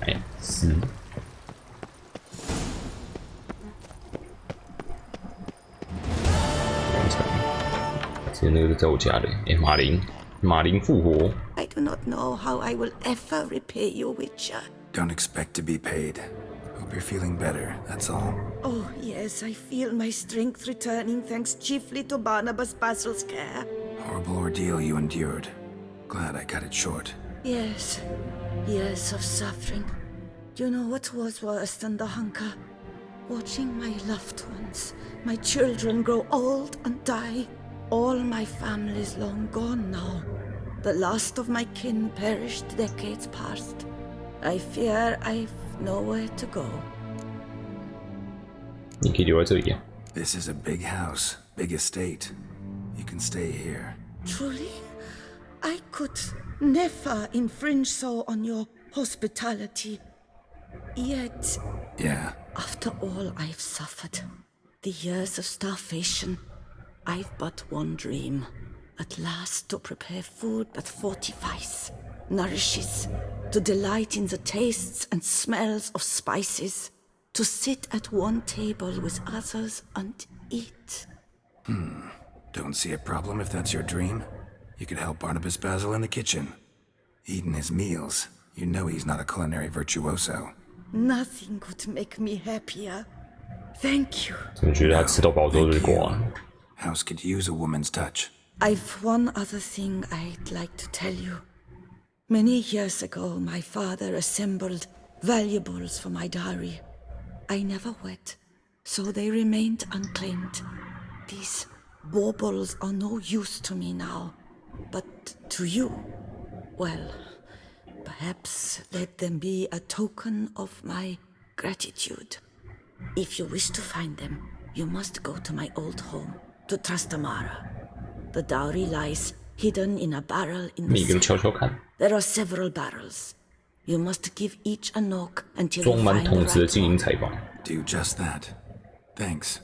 Hey, 之前那个在我家的，马林复活。 I do not know how I will ever repay you, Witcher. Don't expect to be paid. Hope you're feeling better, that's all. Oh, yes, I feel my strength returning thanks chiefly to Barnabas Basil's care. Horrible ordeal you endured. Glad I cut it short. Yes, years of suffering. Do you know what was worse than the hunger? Watching my loved ones, my children grow old and die. All my family's long gone now. The last of my kin perished decades past. I fear I've nowhere to go. 你可以留在这里啊。 This is a big house, big estate. You can stay here. Truly? I could never infringe so on your hospitality. Yet, Yeah. after all I've suffered, the years of starvation, I've but one dream. At last to prepare food that fortifies, nourishes, to delight in the tastes and smells of spices, to sit at one table with others and eat. Don't see a problem if that's your dream. You could help Barnabas Basil in the kitchen. Eating his meals. You know he's not a culinary virtuoso. Nothing could make me happier. Thank you. 真的觉得他吃到饱之后就挂了。 House could use a woman's touch. I've one other thing I'd like to tell you. Many years ago, my father assembled valuables for my dowry. I never wed, so they remained unclaimed. These baubles are no use to me now, but to you, well, perhaps let them be a token of my gratitude. If you wish to find them, you must go to my old home, to Trastamara. The dowry lies hidden in a barrel in the 每个人悄悄看， There are several barrels. You must give each a knock until 装 you 满 find the 桶子的 right 金银 one. 财宝。 Do just that. Thanks.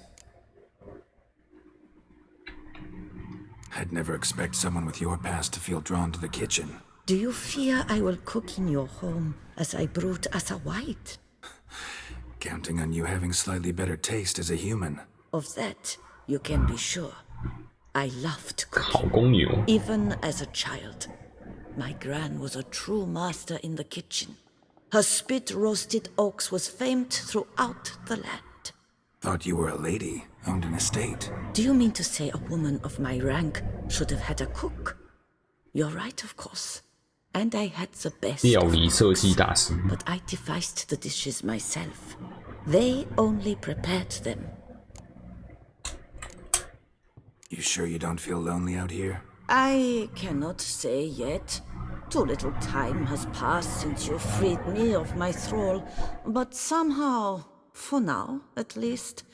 I'd never expect someone with your past to feel drawn to the kitchen. Do you fear I will cook in your home as I brewed as a white? Counting on you having slightly better taste as a human. Of that, you can be sure. I loved 好 cooking, 公牛， even as a child. My gran was a true master in the kitchen. Her spit-roasted oaks was famed throughout the land. Thought you were a lady, owned an estate. Do you mean to say a woman of my rank should have had a cook? You're right, of course. And I had the best of cooks, but I devised the dishes myself. They only prepared them. You sure you don't feel lonely out here? I cannot say yet. Too little time has passed since you freed me of my thrall, but somehow, for now at least,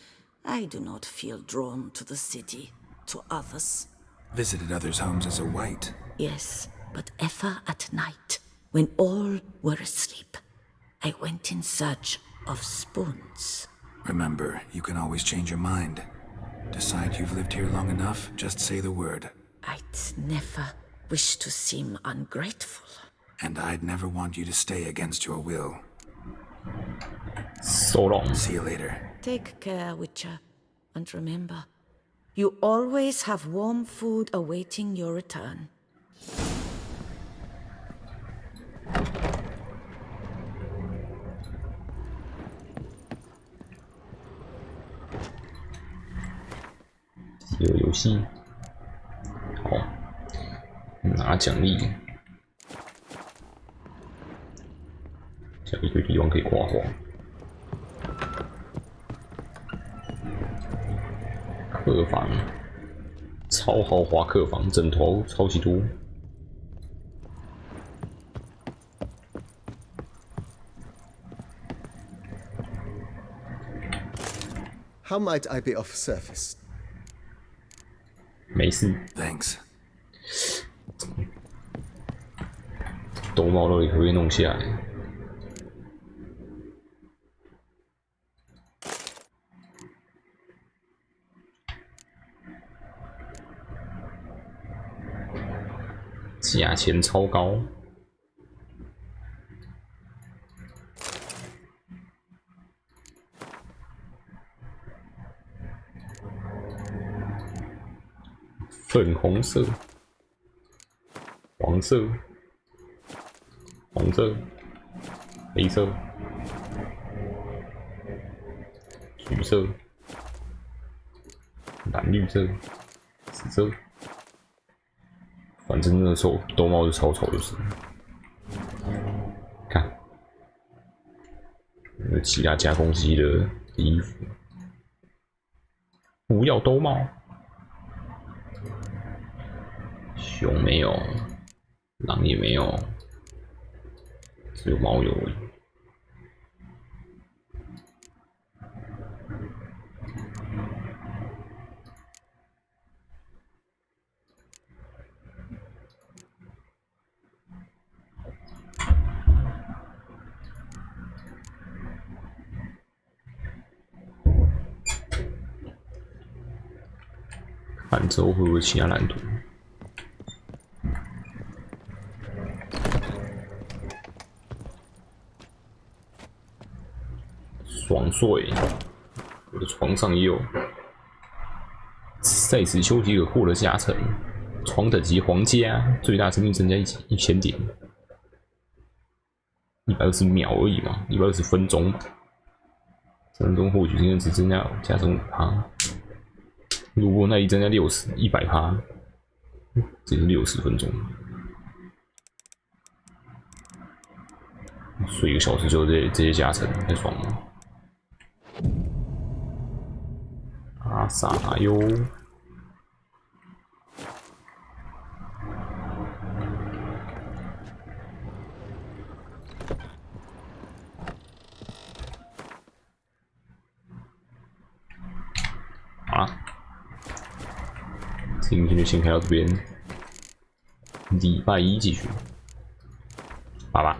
I do not feel drawn to the city, to others. Visited others' homes as a white? Yes, but ever at night, when all were asleep, I went in search of spoons. Remember, you can always change your mind. Decide you've lived here long enough, just say the word. I'd never wish to seem ungrateful. And I'd never want you to stay against your will. So long. See you later. Take care, Witcher. And remember, you always have warm food awaiting your return.有游戏，好，拿奖励，像一堆地方可以刮花。客房，超豪华客房，枕头超级多。How might I be of service? 没事 ，Thanks。兜帽到底可不可以弄下来？价钱超高。粉红色、黄色、红色、黑色、橘色、蓝绿色、紫色，反正那个手兜帽子超丑就是。看，有其他加工机的衣服，不要兜帽。熊没有，狼也没有，只有猫有而已。看之后会不会其他蓝图？爽睡，我的床上也有。在此休息可获得加成，床等级皇家，最大生命增加1000点，120秒而已嘛，120分钟嘛。3分钟获取经验值增加加成5%，如果耐力增加60，100%，这是60分钟。睡1个小时就这些加成，太爽了。阿萨哟，好啦，今天就先开到这边，礼拜1继续，拜拜。